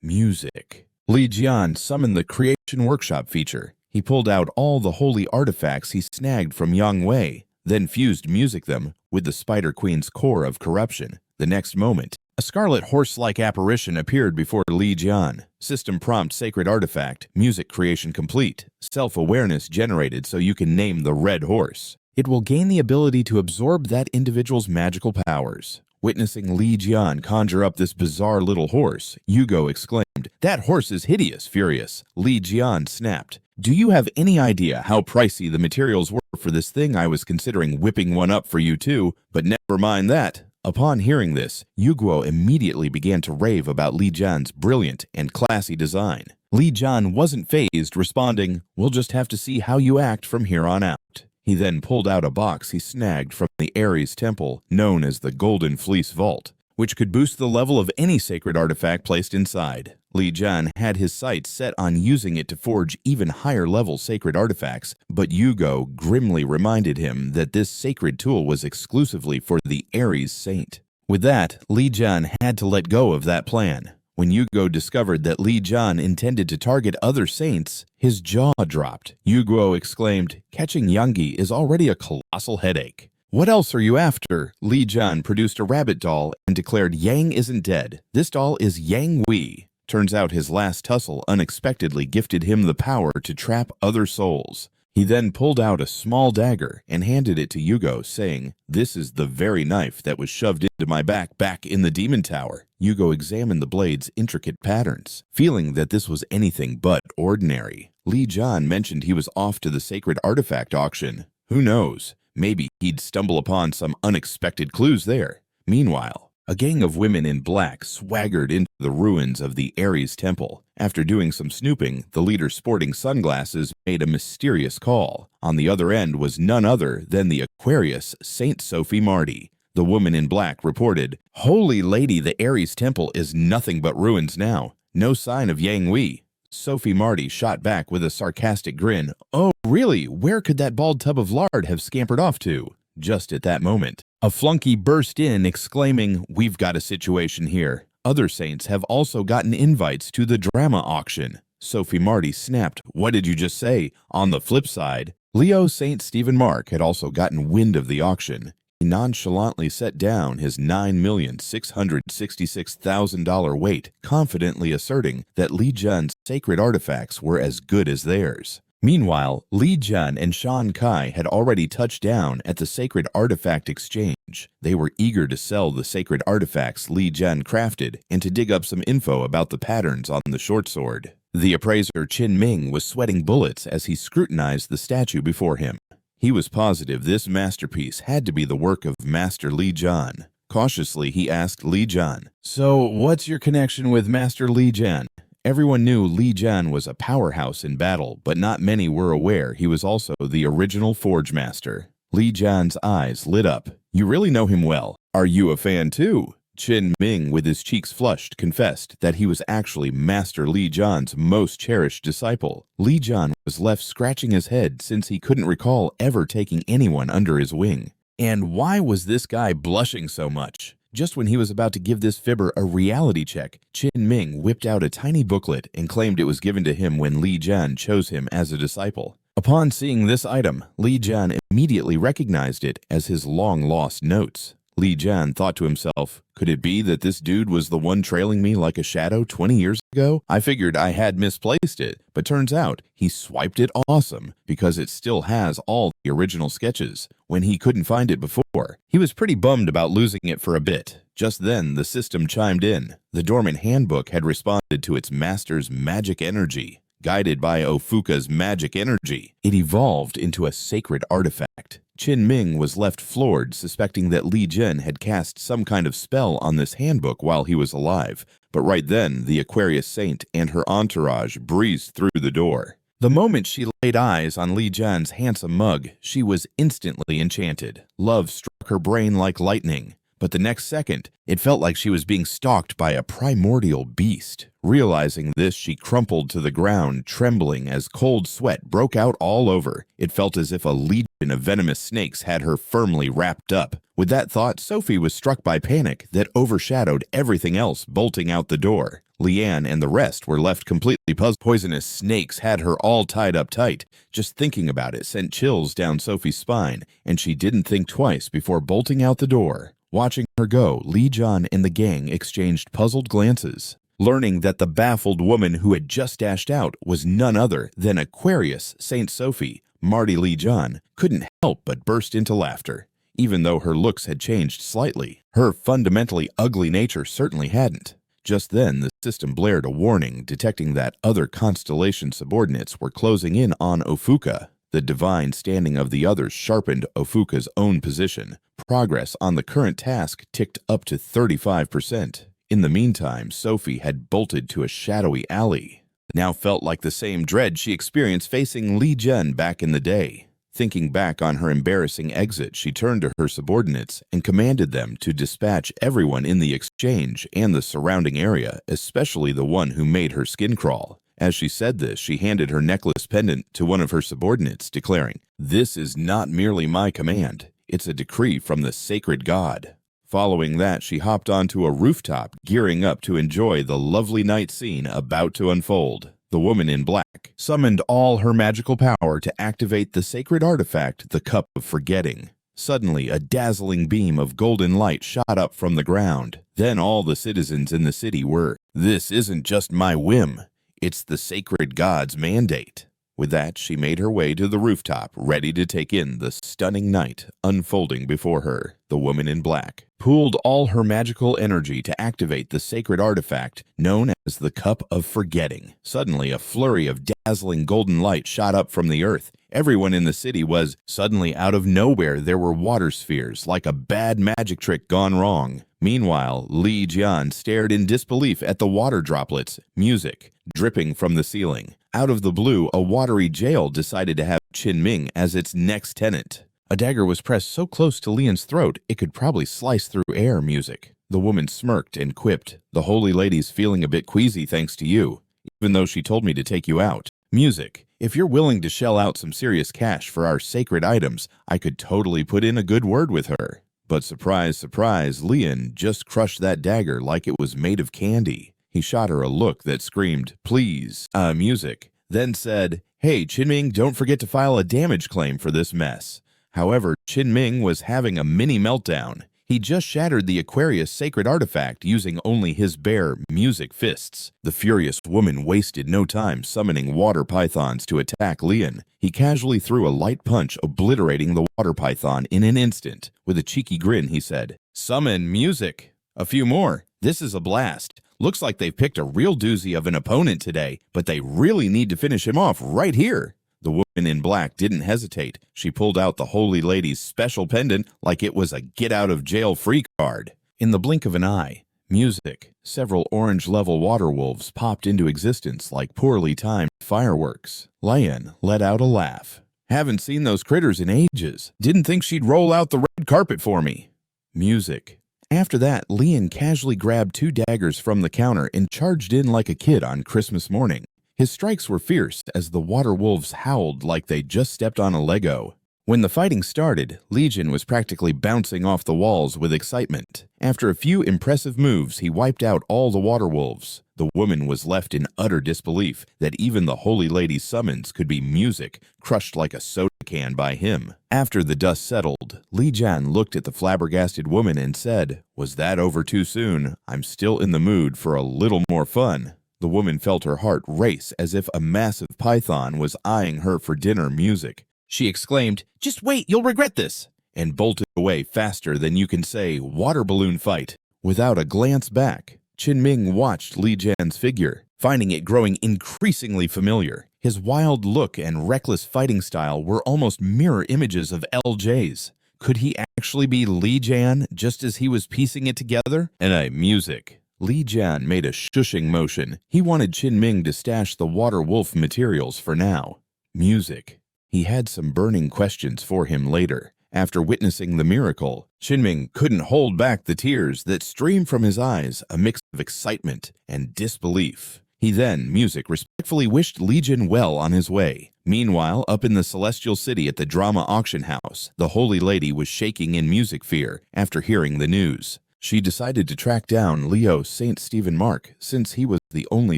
music. Li Jian summoned the Creation Workshop feature. He pulled out all the holy artifacts he snagged from Yang Wei, then fused music them with the Spider Queen's core of corruption. The next moment, a scarlet horse-like apparition appeared before Li Jian. System prompt sacred artifact, music creation complete. Self-awareness generated so you can name the red horse. It will gain the ability to absorb that individual's magical powers. Witnessing Li Jian conjure up this bizarre little horse, Yugo exclaimed, "That horse is hideous, furious." Li Jian snapped, "Do you have any idea how pricey the materials were for this thing? I was considering whipping one up for you too, but never mind that." Upon hearing this, Yugo immediately began to rave about Li Jian's brilliant and classy design. Li Jian wasn't fazed, responding, "We'll just have to see how you act from here on out." He then pulled out a box he snagged from the Aries temple, known as the Golden Fleece Vault, which could boost the level of any sacred artifact placed inside. Li Jian had his sights set on using it to forge even higher-level sacred artifacts, but Yugo grimly reminded him that this sacred tool was exclusively for the Aries saint. With that, Li Jian had to let go of that plan. When Yugo discovered that Li Jian intended to target other saints, his jaw dropped. Yugo exclaimed, "Catching Yangi is already a colossal headache." "What else are you after?" Li Jian produced a rabbit doll and declared Yang isn't dead. This doll is Yang Wei. Turns out his last tussle unexpectedly gifted him the power to trap other souls. He then pulled out a small dagger and handed it to Yugo, saying, "This is the very knife that was shoved into my back in the Demon Tower." Yugo examined the blade's intricate patterns, feeling that this was anything but ordinary. Li Jian mentioned he was off to the sacred artifact auction. Who knows? Maybe he'd stumble upon some unexpected clues there. Meanwhile, a gang of women in black swaggered into the ruins of the Aries temple. After doing some snooping, the leader sporting sunglasses made a mysterious call. On the other end was none other than the Aquarius Saint Sophie Marty. The woman in black reported, "Holy lady, the Aries temple is nothing but ruins now. No sign of Yang Wei." Sophie Marty shot back with a sarcastic grin, "Oh, really? Where could that bald tub of lard have scampered off to?" Just at that moment, a flunky burst in exclaiming, "We've got a situation here. Other saints have also gotten invites to the drama auction." Sophie Marty snapped, "What did you just say?" On the flip side, Leo Saint Stephen Mark had also gotten wind of the auction. He nonchalantly set down his $9,666,000 weight, confidently asserting that Li Jian's sacred artifacts were as good as theirs. Meanwhile, Li Jian and Shan Kai had already touched down at the Sacred Artifact Exchange. They were eager to sell the sacred artifacts Li Jian crafted and to dig up some info about the patterns on the short sword. The appraiser Qin Ming was sweating bullets as he scrutinized the statue before him. He was positive this masterpiece had to be the work of Master Li Jian. Cautiously, he asked Li Jian, "So, what's your connection with Master Li Jian?" Everyone knew Li Jian was a powerhouse in battle, but not many were aware he was also the original Forge Master. Li Jian's eyes lit up. "You really know him well. Are you a fan too?" Qin Ming, with his cheeks flushed, confessed that he was actually Master Li Jian's most cherished disciple. Li Jian was left scratching his head since he couldn't recall ever taking anyone under his wing. And why was this guy blushing so much? Just when he was about to give this fibber a reality check, Qin Ming whipped out a tiny booklet and claimed it was given to him when Li Jian chose him as a disciple. Upon seeing this item, Li Jian immediately recognized it as his long-lost notes. Li Jian thought to himself, could it be that this dude was the one trailing me like a shadow 20 years ago? I figured I had misplaced it, but turns out he swiped it awesome because it still has all the original sketches when he couldn't find it before. He was pretty bummed about losing it for a bit. Just then, the system chimed in. The dormant handbook had responded to its master's magic energy. Guided by OPHIUCUS' magic energy, it evolved into a sacred artifact. Qin Ming was left floored, suspecting that Li Jian had cast some kind of spell on this handbook while he was alive. But right then, the Aquarius saint and her entourage breezed through the door. The moment she laid eyes on Li Jian's handsome mug, she was instantly enchanted. Love struck her brain like lightning. But the next second, it felt like she was being stalked by a primordial beast. Realizing this, she crumpled to the ground, trembling as cold sweat broke out all over. It felt as if a legion of venomous snakes had her firmly wrapped up. With that thought, Sophie was struck by panic that overshadowed everything else, bolting out the door. Li Jian and the rest were left completely puzzled. Poisonous snakes had her all tied up tight. Just thinking about it sent chills down Sophie's spine, and she didn't think twice before bolting out the door. Watching her go, Li Jian and the gang exchanged puzzled glances, learning that the baffled woman who had just dashed out was none other than Aquarius Saint Sophie. Marty Li Jian couldn't help but burst into laughter. Even though her looks had changed slightly, her fundamentally ugly nature certainly hadn't. Just then, the system blared a warning, detecting that other Constellation subordinates were closing in on OPHIUCUS. The divine standing of the others sharpened OPHIUCUS' own position. Progress on the current task ticked up to 35%. In the meantime, Sophie had bolted to a shadowy alley. Now felt like the same dread she experienced facing Li Jian back in the day. Thinking back on her embarrassing exit, she turned to her subordinates and commanded them to dispatch everyone in the exchange and the surrounding area, especially the one who made her skin crawl. As she said this, she handed her necklace pendant to one of her subordinates, declaring, "This is not merely my command. It's a decree from the sacred god." Following that, she hopped onto a rooftop, gearing up to enjoy the lovely night scene about to unfold. The woman in black summoned all her magical power to activate the sacred artifact, the Cup of Forgetting. Suddenly, a dazzling beam of golden light shot up from the ground. Then all the citizens in the city were, "This isn't just my whim. It's the sacred god's mandate." With that, she made her way to the rooftop, ready to take in the stunning night unfolding before her. The woman in black pooled all her magical energy to activate the sacred artifact known as the Cup of Forgetting. Suddenly, a flurry of dazzling golden light shot up from the earth. Everyone in the city was suddenly out of nowhere. There were water spheres, like a bad magic trick gone wrong. Meanwhile, Li Jian stared in disbelief at the water droplets, music, dripping from the ceiling. Out of the blue, a watery jail decided to have Qin Ming as its next tenant. A dagger was pressed so close to Lian's throat it could probably slice through air. Music. The woman smirked and quipped, "The holy lady's feeling a bit queasy thanks to you, even though she told me to take you out." Music. If you're willing to shell out some serious cash for our sacred items, I could totally put in a good word with her. But surprise, surprise, Lian just crushed that dagger like it was made of candy. He shot her a look that screamed, "Please, music," then said, "Hey, Qin Ming, don't forget to file a damage claim for this mess." However, Qin Ming was having a mini meltdown. He just shattered the Aquarius sacred artifact using only his bare music fists. The furious woman wasted no time summoning water pythons to attack Lian. He casually threw a light punch, obliterating the water python in an instant. With a cheeky grin, he said, "Summon music. A few more. This is a blast. Looks like they've picked a real doozy of an opponent today, but they really need to finish him off right here." The woman in black didn't hesitate. She pulled out the Holy Lady's special pendant like it was a get-out-of-jail-free card. In the blink of an eye, music, several orange-level water wolves popped into existence like poorly timed fireworks. Lian let out a laugh. "Haven't seen those critters in ages. Didn't think she'd roll out the red carpet for me." Music. After that, Lian casually grabbed 2 daggers from the counter and charged in like a kid on Christmas morning. His strikes were fierce as the water wolves howled like they just stepped on a Lego. When the fighting started, Li Jian was practically bouncing off the walls with excitement. After a few impressive moves, he wiped out all the water wolves. The woman was left in utter disbelief that even the Holy Lady's summons could be music, crushed like a soda can by him. After the dust settled, Li Jian looked at the flabbergasted woman and said, "Was that over too soon? I'm still in the mood for a little more fun." The woman felt her heart race as if a massive python was eyeing her for dinner music. She exclaimed, "Just wait, you'll regret this," and bolted away faster than you can say water balloon fight. Without a glance back, Qinming watched Li Jian's figure, finding it growing increasingly familiar. His wild look and reckless fighting style were almost mirror images of LJ's. Could he actually be Li Jian just as he was piecing it together? And music. Li Jian made a shushing motion. He wanted Qinming to stash the water wolf materials for now. Music. He had some burning questions for him later. After witnessing the miracle, Qinming couldn't hold back the tears that streamed from his eyes, a mix of excitement and disbelief. He then, music, respectfully wished Li Jian well on his way. Meanwhile, up in the Celestial City at the Drama Auction House, the Holy Lady was shaking in music fear after hearing the news. She decided to track down Leo Saint Stephen Mark, since he was the only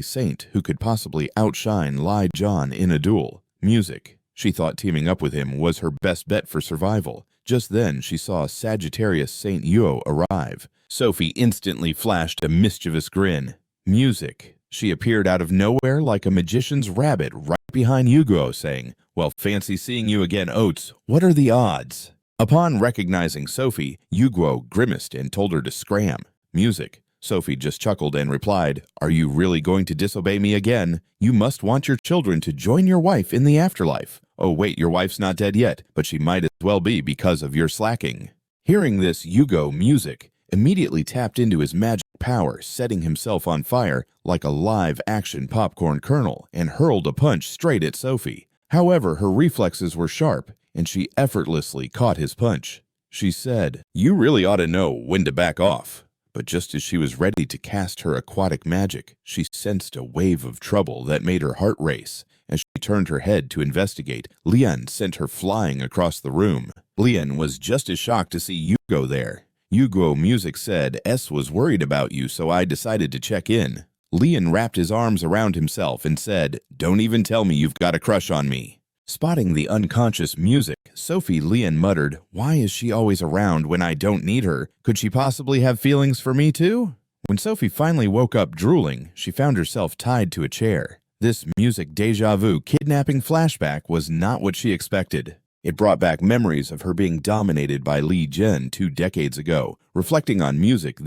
saint who could possibly outshine Li Jian in a duel. Music. She thought teaming up with him was her best bet for survival. Just then, she saw Sagittarius Saint Yugo arrive. Sophie instantly flashed a mischievous grin. Music. She appeared out of nowhere like a magician's rabbit right behind Yugo, saying, "Well, fancy seeing you again, Otis. What are the odds?" Upon recognizing Sophie, Yugo grimaced and told her to scram. Music. Sophie just chuckled and replied, "Are you really going to disobey me again? You must want your children to join your wife in the afterlife. Oh wait, your wife's not dead yet, but she might as well be because of your slacking." Hearing this, Yugo, music, immediately tapped into his magic power, setting himself on fire like a live-action popcorn kernel, and hurled a punch straight at Sophie. However, her reflexes were sharp, and she effortlessly caught his punch. She said, "You really ought to know when to back off." But just as she was ready to cast her aquatic magic, she sensed a wave of trouble that made her heart race. As she turned her head to investigate, Lian sent her flying across the room. Lian was just as shocked to see Yugo there. Yugo, music, said, "S was worried about you, so I decided to check in." Lian wrapped his arms around himself and said, "Don't even tell me you've got a crush on me." Spotting the unconscious music, Sophie Lian muttered, "Why is she always around when I don't need her? Could she possibly have feelings for me too?" When Sophie finally woke up drooling, she found herself tied to a chair. This music deja vu kidnapping flashback was not what she expected. It brought back memories of her being dominated by Li Jian 2 decades ago. Reflecting on music,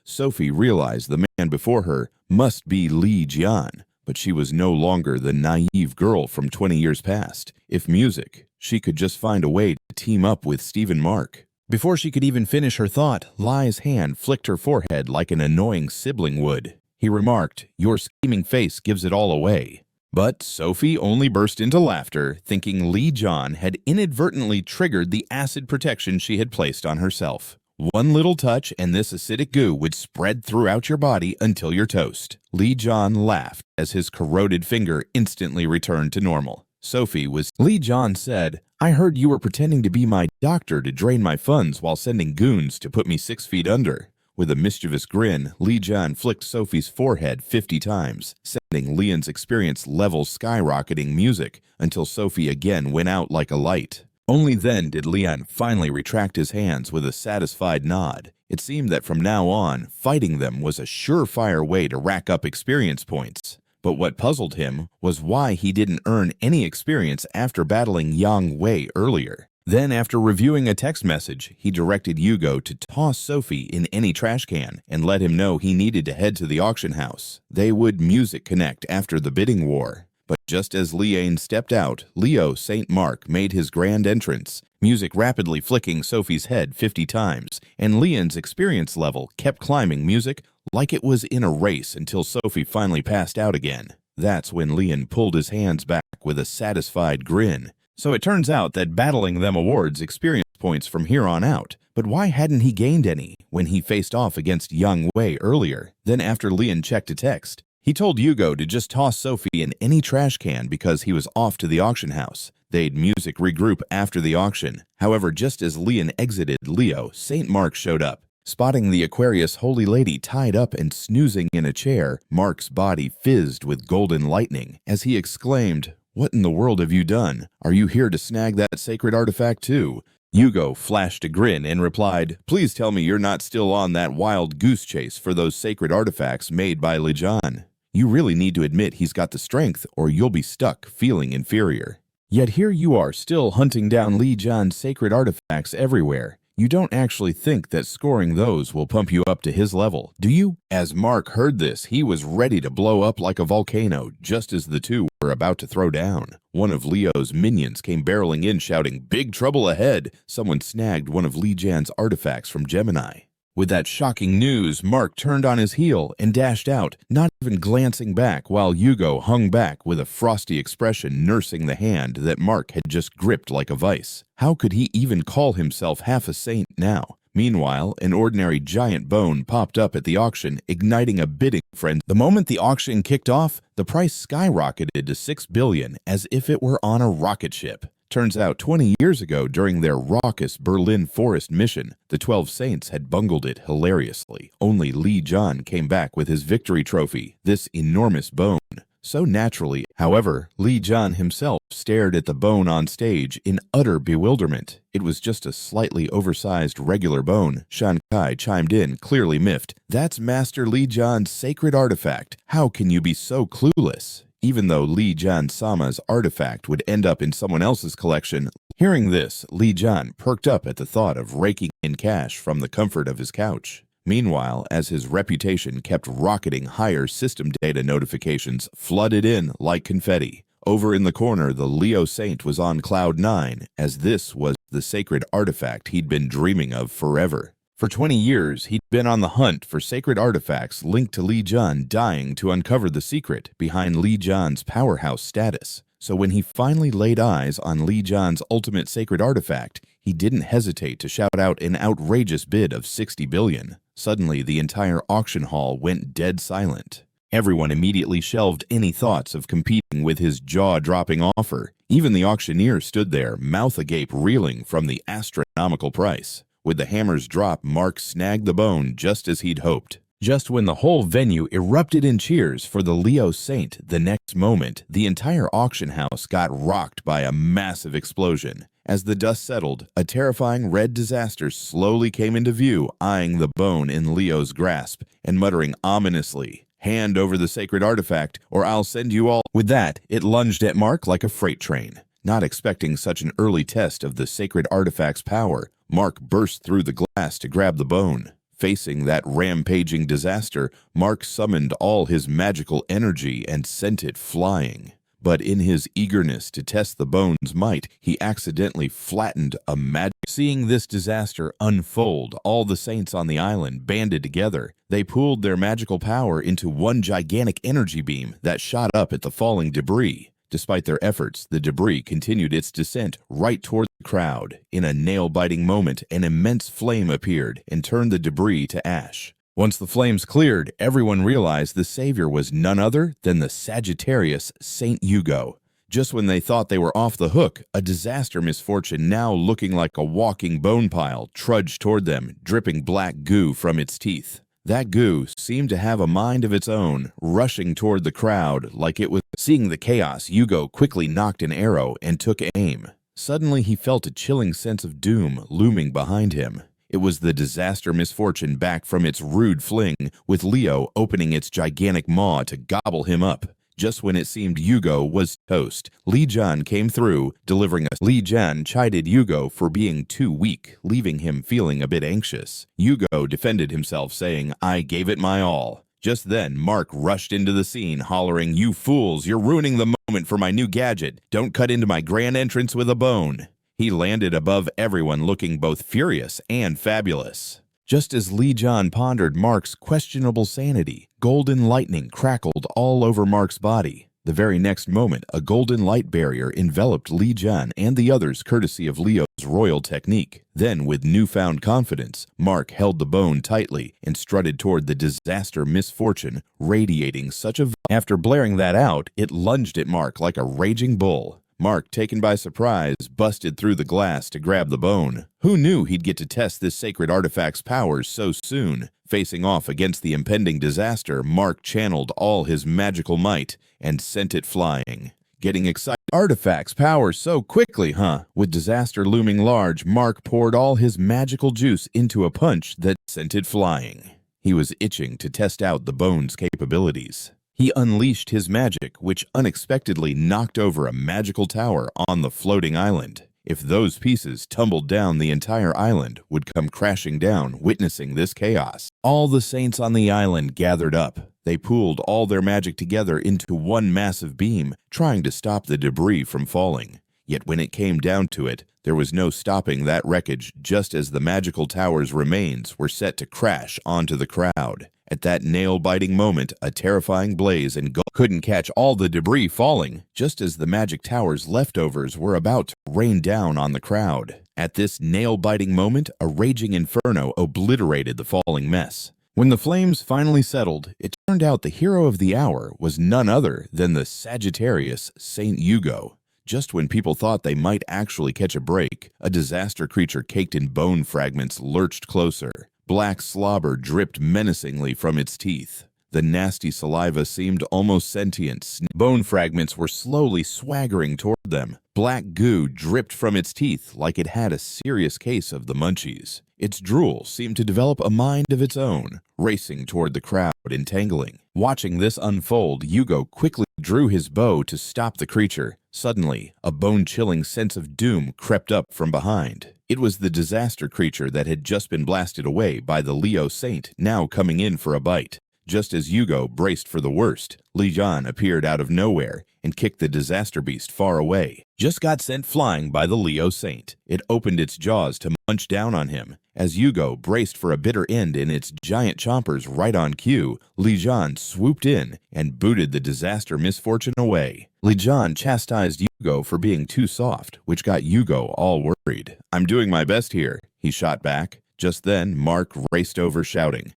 Sophie realized the man before her must be Li Jian. But she was no longer the naive girl from 20 years past. If music, she could just find a way to team up with Stephen Mark. Before she could even finish her thought, Li's hand flicked her forehead like an annoying sibling would. He remarked, "Your scheming face gives it all away." But Sophie only burst into laughter, thinking Li Jian had inadvertently triggered the acid protection she had placed on herself. One little touch and this acidic goo would spread throughout your body until you're toast. Li Jian laughed as his corroded finger instantly returned to normal. Li Jian said, "I heard you were pretending to be my doctor to drain my funds while sending goons to put me 6 feet under." With a mischievous grin, Li Jian flicked Sophie's forehead 50 times, sending Lian's experience level skyrocketing music until Sophie again went out like a light. Only then did Lian finally retract his hands with a satisfied nod. It seemed that from now on, fighting them was a surefire way to rack up experience points. But what puzzled him was why he didn't earn any experience after battling Yang Wei earlier. Then, after reviewing a text message, he directed Yugo to toss Sophie in any trash can and let him know he needed to head to the auction house. They would music connect after the bidding war. But just as Lian stepped out, Leo Saint Mark made his grand entrance, music rapidly flicking Sophie's head 50 times, and Lian's experience level kept climbing music like it was in a race until Sophie finally passed out again. That's when Lian pulled his hands back with a satisfied grin. So it turns out that battling them awards experience points from here on out. But why hadn't he gained any when he faced off against Yang Wei earlier? Then after Lian checked a text, he told Yugo to just toss Sophie in any trash can because he was off to the auction house. They'd music regroup after the auction. However, just as Li Jian exited Leo, Saint Mark showed up. Spotting the Aquarius holy lady tied up and snoozing in a chair, Mark's body fizzed with golden lightning as he exclaimed, "What in the world have you done? Are you here to snag that sacred artifact too?" Yugo flashed a grin and replied, "Please tell me you're not still on that wild goose chase for those sacred artifacts made by Li Jian. You really need to admit he's got the strength or you'll be stuck feeling inferior. Yet here you are still hunting down Li Jian's sacred artifacts everywhere. You don't actually think that scoring those will pump you up to his level, do you?" As Mark heard this, he was ready to blow up like a volcano just as the two were about to throw down. One of Leo's minions came barreling in shouting, "Big trouble ahead!" Someone snagged one of Li Jian's artifacts from Gemini. With that shocking news, Mark turned on his heel and dashed out, not even glancing back, while Yugo hung back with a frosty expression nursing the hand that Mark had just gripped like a vice. How could he even call himself half a saint now? Meanwhile, an ordinary giant bone popped up at the auction, igniting a bidding frenzy. The moment the auction kicked off, the price skyrocketed to $6 billion as if it were on a rocket ship. Turns out 20 years ago, during their raucous Berlin forest mission, the 12 Saints had bungled it hilariously. Only Li Jian came back with his victory trophy, this enormous bone. So naturally, however, Li Jian himself stared at the bone on stage in utter bewilderment. It was just a slightly oversized regular bone. Shan Kai chimed in, clearly miffed. "That's Master Li Jian's sacred artifact. How can you be so clueless?" Even though Li Jian Sama's artifact would end up in someone else's collection. Hearing this, Li Jian perked up at the thought of raking in cash from the comfort of his couch. Meanwhile, as his reputation kept rocketing higher, system data notifications flooded in like confetti. Over in the corner, the Leo Saint was on cloud 9, as this was the sacred artifact he'd been dreaming of forever. For 20 years, he'd been on the hunt for sacred artifacts linked to Li Jian dying to uncover the secret behind Li Jian's powerhouse status. So when he finally laid eyes on Li Jian's ultimate sacred artifact, he didn't hesitate to shout out an outrageous bid of $60 billion. Suddenly, the entire auction hall went dead silent. Everyone immediately shelved any thoughts of competing with his jaw-dropping offer. Even the auctioneer stood there, mouth agape, reeling from the astronomical price. With the hammer's drop, Mark snagged the bone just as he'd hoped. Just when the whole venue erupted in cheers for the Leo Saint, the next moment, the entire auction house got rocked by a massive explosion. As the dust settled, a terrifying red disaster slowly came into view, eyeing the bone in Leo's grasp and muttering ominously, "Hand over the sacred artifact, or I'll send you all." With that, it lunged at Mark like a freight train. Not expecting such an early test of the sacred artifact's power, Mark burst through the glass to grab the bone. Facing that rampaging disaster, Mark summoned all his magical energy and sent it flying. But in his eagerness to test the bone's might, he accidentally flattened a magic. Seeing this disaster unfold, all the saints on the island banded together. They pooled their magical power into one gigantic energy beam that shot up at the falling debris. Despite their efforts, the debris continued its descent right toward the crowd. In a nail-biting moment, an immense flame appeared and turned the debris to ash. Once the flames cleared, everyone realized the savior was none other than the Sagittarius Saint Yugo. Just when they thought they were off the hook, a disaster misfortune, now looking like a walking bone pile, trudged toward them, dripping black goo from its teeth. That goo seemed to have a mind of its own, rushing toward the crowd like it was. Seeing the chaos, Yugo quickly nocked an arrow and took aim. Suddenly he felt a chilling sense of doom looming behind him. It was the disaster misfortune back from its rude fling, with Leo opening its gigantic maw to gobble him up. Just when it seemed Yugo was toast, Li Jian came through, delivering a... Li Jian chided Yugo for being too weak, leaving him feeling a bit anxious. Yugo defended himself, saying, "I gave it my all." Just then, Mark rushed into the scene, hollering, "You fools, you're ruining the moment for my new gadget. Don't cut into my grand entrance with a bone." He landed above everyone, looking both furious and fabulous. Just as Li Jian pondered Mark's questionable sanity, golden lightning crackled all over Mark's body. The very next moment, a golden light barrier enveloped Li Jian and the others, courtesy of Leo's royal technique. Then, with newfound confidence, Mark held the bone tightly and strutted toward the disaster misfortune, radiating such a... After blaring that out, it lunged at Mark like a raging bull. Mark, taken by surprise, busted through the glass to grab the bone. Who knew he'd get to test this sacred artifact's powers so soon? Facing off against the impending disaster, Mark channeled all his magical might and sent it flying. Getting excited. Artifact's power so quickly, huh? With disaster looming large, Mark poured all his magical juice into a punch that sent it flying. He was itching to test out the bone's capabilities. He unleashed his magic, which unexpectedly knocked over a magical tower on the floating island. If those pieces tumbled down, the entire island would come crashing down, witnessing this chaos. All the saints on the island gathered up. They pooled all their magic together into one massive beam, trying to stop the debris from falling. Yet when it came down to it, there was no stopping that wreckage, just as the magical tower's remains were set to crash onto the crowd. At that nail-biting moment, a terrifying blaze and couldn't catch all the debris falling, just as the magic tower's leftovers were about to rain down on the crowd. At this nail-biting moment, a raging inferno obliterated the falling mess. When the flames finally settled, it turned out the hero of the hour was none other than the Sagittarius Saint Yugo. Just when people thought they might actually catch a break, a disaster creature caked in bone fragments lurched closer. Black slobber dripped menacingly from its teeth. The nasty saliva seemed almost sentient. Bone fragments were slowly swaggering toward them. Black goo dripped from its teeth like it had a serious case of the munchies. Its drool seemed to develop a mind of its own, racing toward the crowd, entangling. Watching this unfold, Yugo quickly drew his bow to stop the creature. Suddenly, a bone-chilling sense of doom crept up from behind. It was the disaster creature that had just been blasted away by the Leo Saint, now coming in for a bite. Just as Yugo braced for the worst, Li Jian appeared out of nowhere and kicked the disaster beast far away. Just got sent flying by the Leo Saint. It opened its jaws to munch down on him. As Yugo braced for a bitter end in its giant chompers right on cue, Li Jian swooped in and booted the disaster misfortune away. Li Jian chastised Yugo for being too soft, which got Yugo all worried. "I'm doing my best here," he shot back. Just then, Mark raced over shouting,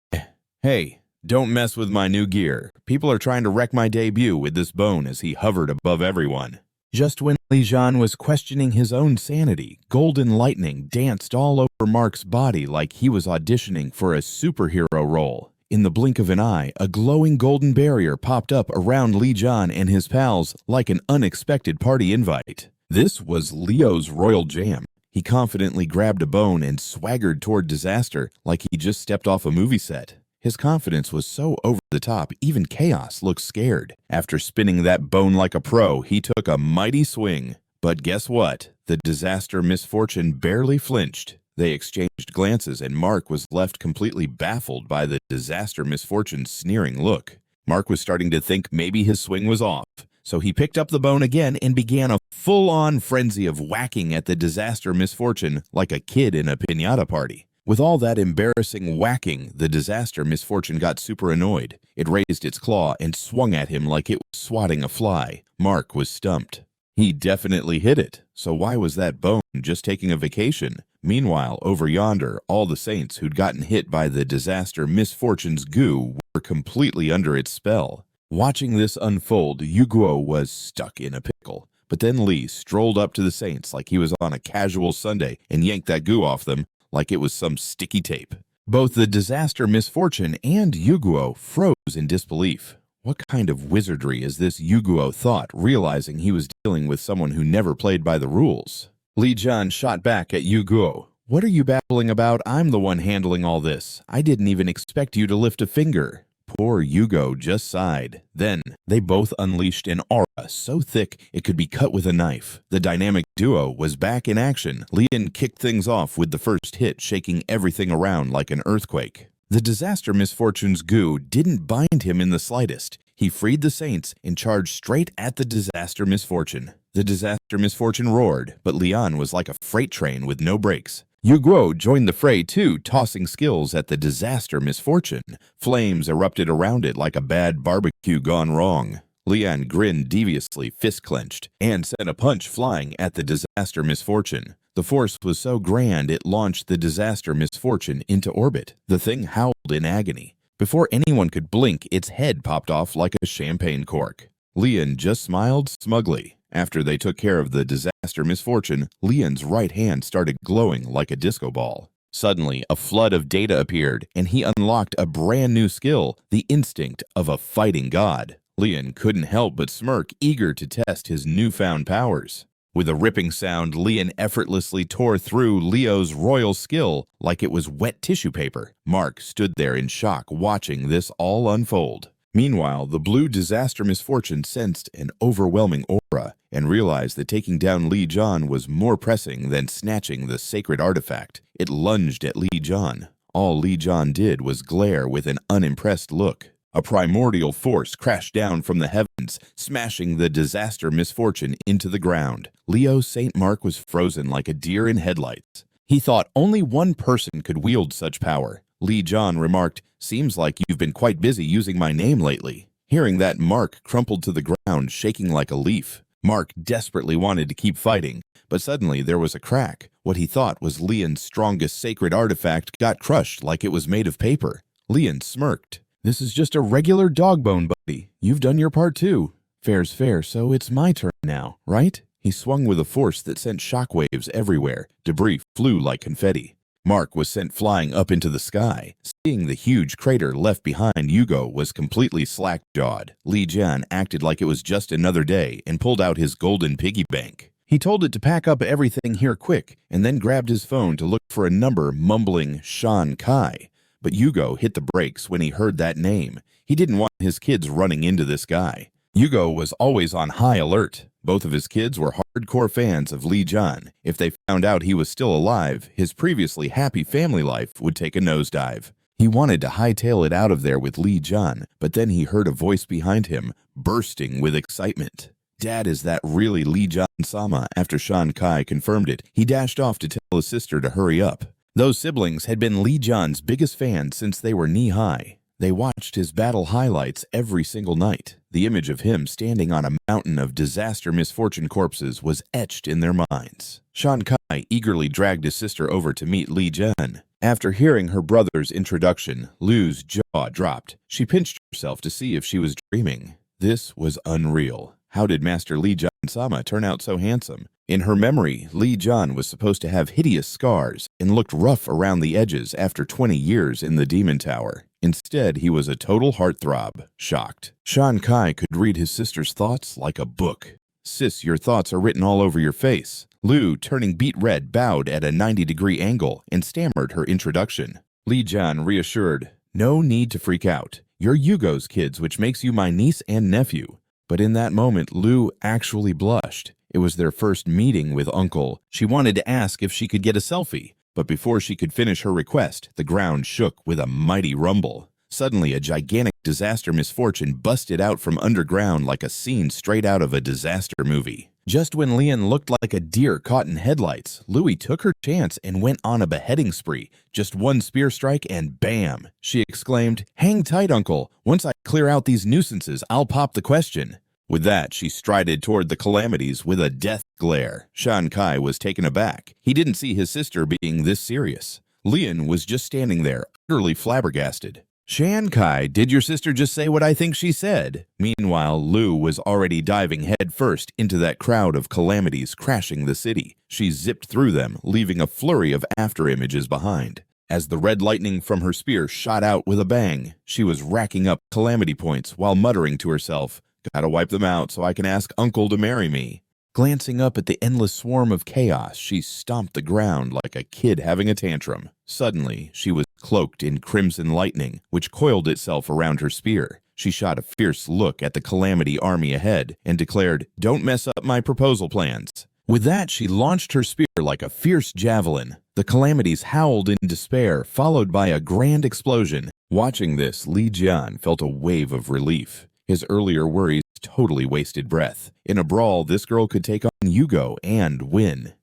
"Hey, don't mess with my new gear. People are trying to wreck my debut with this bone," as he hovered above everyone. Just when Li Jian was questioning his own sanity, golden lightning danced all over Mark's body like he was auditioning for a superhero role. In the blink of an eye, a glowing golden barrier popped up around Li Jian and his pals like an unexpected party invite. This was Leo's royal jam. He confidently grabbed a bone and swaggered toward disaster like he just stepped off a movie set. His confidence was so over the top, even Chaos looked scared. After spinning that bone like a pro, he took a mighty swing. But guess what? The disaster misfortune barely flinched. They exchanged glances, and Mark was left completely baffled by the disaster misfortune's sneering look. Mark was starting to think maybe his swing was off, so he picked up the bone again and began a full-on frenzy of whacking at the disaster misfortune like a kid in a piñata party. With all that embarrassing whacking, the disaster misfortune got super annoyed. It raised its claw and swung at him like it was swatting a fly. Mark was stumped. He definitely hit it, so why was that bone just taking a vacation? Meanwhile, over yonder, all the saints who'd gotten hit by the disaster misfortune's goo were completely under its spell. Watching this unfold, Yugo was stuck in a pickle. But then Li strolled up to the saints like he was on a casual Sunday and yanked that goo off them like it was some sticky tape. Both the disaster misfortune and Yugo froze in disbelief. What kind of wizardry is this, Yugo thought, realizing he was dealing with someone who never played by the rules. Li Jian shot back at Yugo. "What are you babbling about? I'm the one handling all this. I didn't even expect you to lift a finger." Poor Yugo just sighed. Then, they both unleashed an aura so thick it could be cut with a knife. The dynamic duo was back in action. Li Jian kicked things off with the first hit, shaking everything around like an earthquake. The disaster misfortune's goo didn't bind him in the slightest. He freed the saints and charged straight at the disaster misfortune. The disaster misfortune roared, but Li Jian was like a freight train with no brakes. Yugo joined the fray too, tossing skills at the disaster misfortune. Flames erupted around it like a bad barbecue gone wrong. Li Jian grinned deviously, fist clenched, and sent a punch flying at the disaster misfortune. The force was so grand it launched the disaster misfortune into orbit. The thing howled in agony. Before anyone could blink, its head popped off like a champagne cork. Li Jian just smiled smugly. After they took care of the disaster misfortune, Lian's right hand started glowing like a disco ball. Suddenly, a flood of data appeared, and he unlocked a brand new skill, the instinct of a fighting god. Lian couldn't help but smirk, eager to test his newfound powers. With a ripping sound, Lian effortlessly tore through Leo's royal skill like it was wet tissue paper. Mark stood there in shock, watching this all unfold. Meanwhile, the blue disaster misfortune sensed an overwhelming aura and realized that taking down Li Jian was more pressing than snatching the sacred artifact. It lunged at Li Jian. All Li Jian did was glare with an unimpressed look. A primordial force crashed down from the heavens, smashing the disaster misfortune into the ground. Leo St. Mark was frozen like a deer in headlights. He thought only one person could wield such power. Li Jian remarked, "Seems like you've been quite busy using my name lately." Hearing that, Mark crumpled to the ground, shaking like a leaf. Mark desperately wanted to keep fighting, but suddenly there was a crack. What he thought was Lian's strongest sacred artifact got crushed like it was made of paper. Lian smirked. "This is just a regular dog bone, buddy. You've done your part too. Fair's fair, so it's my turn now, right?" He swung with a force that sent shockwaves everywhere. Debris flew like confetti. Mark was sent flying up into the sky. Seeing the huge crater left behind, Yugo was completely slack-jawed. Li Jian acted like it was just another day and pulled out his golden piggy bank. He told it to pack up everything here quick and then grabbed his phone to look for a number, mumbling Shan Kai. But Yugo hit the brakes when he heard that name. He didn't want his kids running into this guy. Yugo was always on high alert. Both of his kids were hardcore fans of Li Jian. If they found out he was still alive, his previously happy family life would take a nosedive. He wanted to hightail it out of there with Li Jian, but then he heard a voice behind him, bursting with excitement. "Dad, is that really Li Jian-sama?" After Shan Kai confirmed it, he dashed off to tell his sister to hurry up. Those siblings had been Li Jian's biggest fans since they were knee-high. They watched his battle highlights every single night. The image of him standing on a mountain of disaster misfortune corpses was etched in their minds. Shan Kai eagerly dragged his sister over to meet Li Jian. After hearing her brother's introduction, Lu's jaw dropped. She pinched herself to see if she was dreaming. This was unreal. How did Master Li Jian-sama turn out so handsome? In her memory, Li Jian was supposed to have hideous scars and looked rough around the edges after 20 years in the Demon Tower. Instead, he was a total heartthrob. Shocked. Shan Kai could read his sister's thoughts like a book. "Sis, your thoughts are written all over your face." Lu, turning beet red, bowed at a 90-degree angle and stammered her introduction. Li Jian reassured, "No need to freak out. You're Yugo's kids, which makes you my niece and nephew." But in that moment, Lu actually blushed. It was their first meeting with Uncle. She wanted to ask if she could get a selfie. But before she could finish her request, the ground shook with a mighty rumble. Suddenly, a gigantic disaster misfortune busted out from underground like a scene straight out of a disaster movie. Just when Lian looked like a deer caught in headlights, Louie took her chance and went on a beheading spree. Just one spear strike and bam! She exclaimed, "Hang tight, Uncle. Once I clear out these nuisances, I'll pop the question." With that, she strided toward the calamities with a death glare. Shan Kai was taken aback. He didn't see his sister being this serious. Lian was just standing there, utterly flabbergasted. "Shan Kai, did your sister just say what I think she said?" Meanwhile, Lu was already diving headfirst into that crowd of calamities crashing the city. She zipped through them, leaving a flurry of afterimages behind. As the red lightning from her spear shot out with a bang, she was racking up calamity points while muttering to herself, "Gotta wipe them out so I can ask Uncle to marry me." Glancing up at the endless swarm of chaos, she stomped the ground like a kid having a tantrum. Suddenly, she was cloaked in crimson lightning, which coiled itself around her spear. She shot a fierce look at the calamity army ahead and declared, "Don't mess up my proposal plans." With that, she launched her spear like a fierce javelin. The calamities howled in despair, followed by a grand explosion. Watching this, Li Jian felt a wave of relief. His earlier worries totally wasted breath. In a brawl, this girl could take on Yugo and win.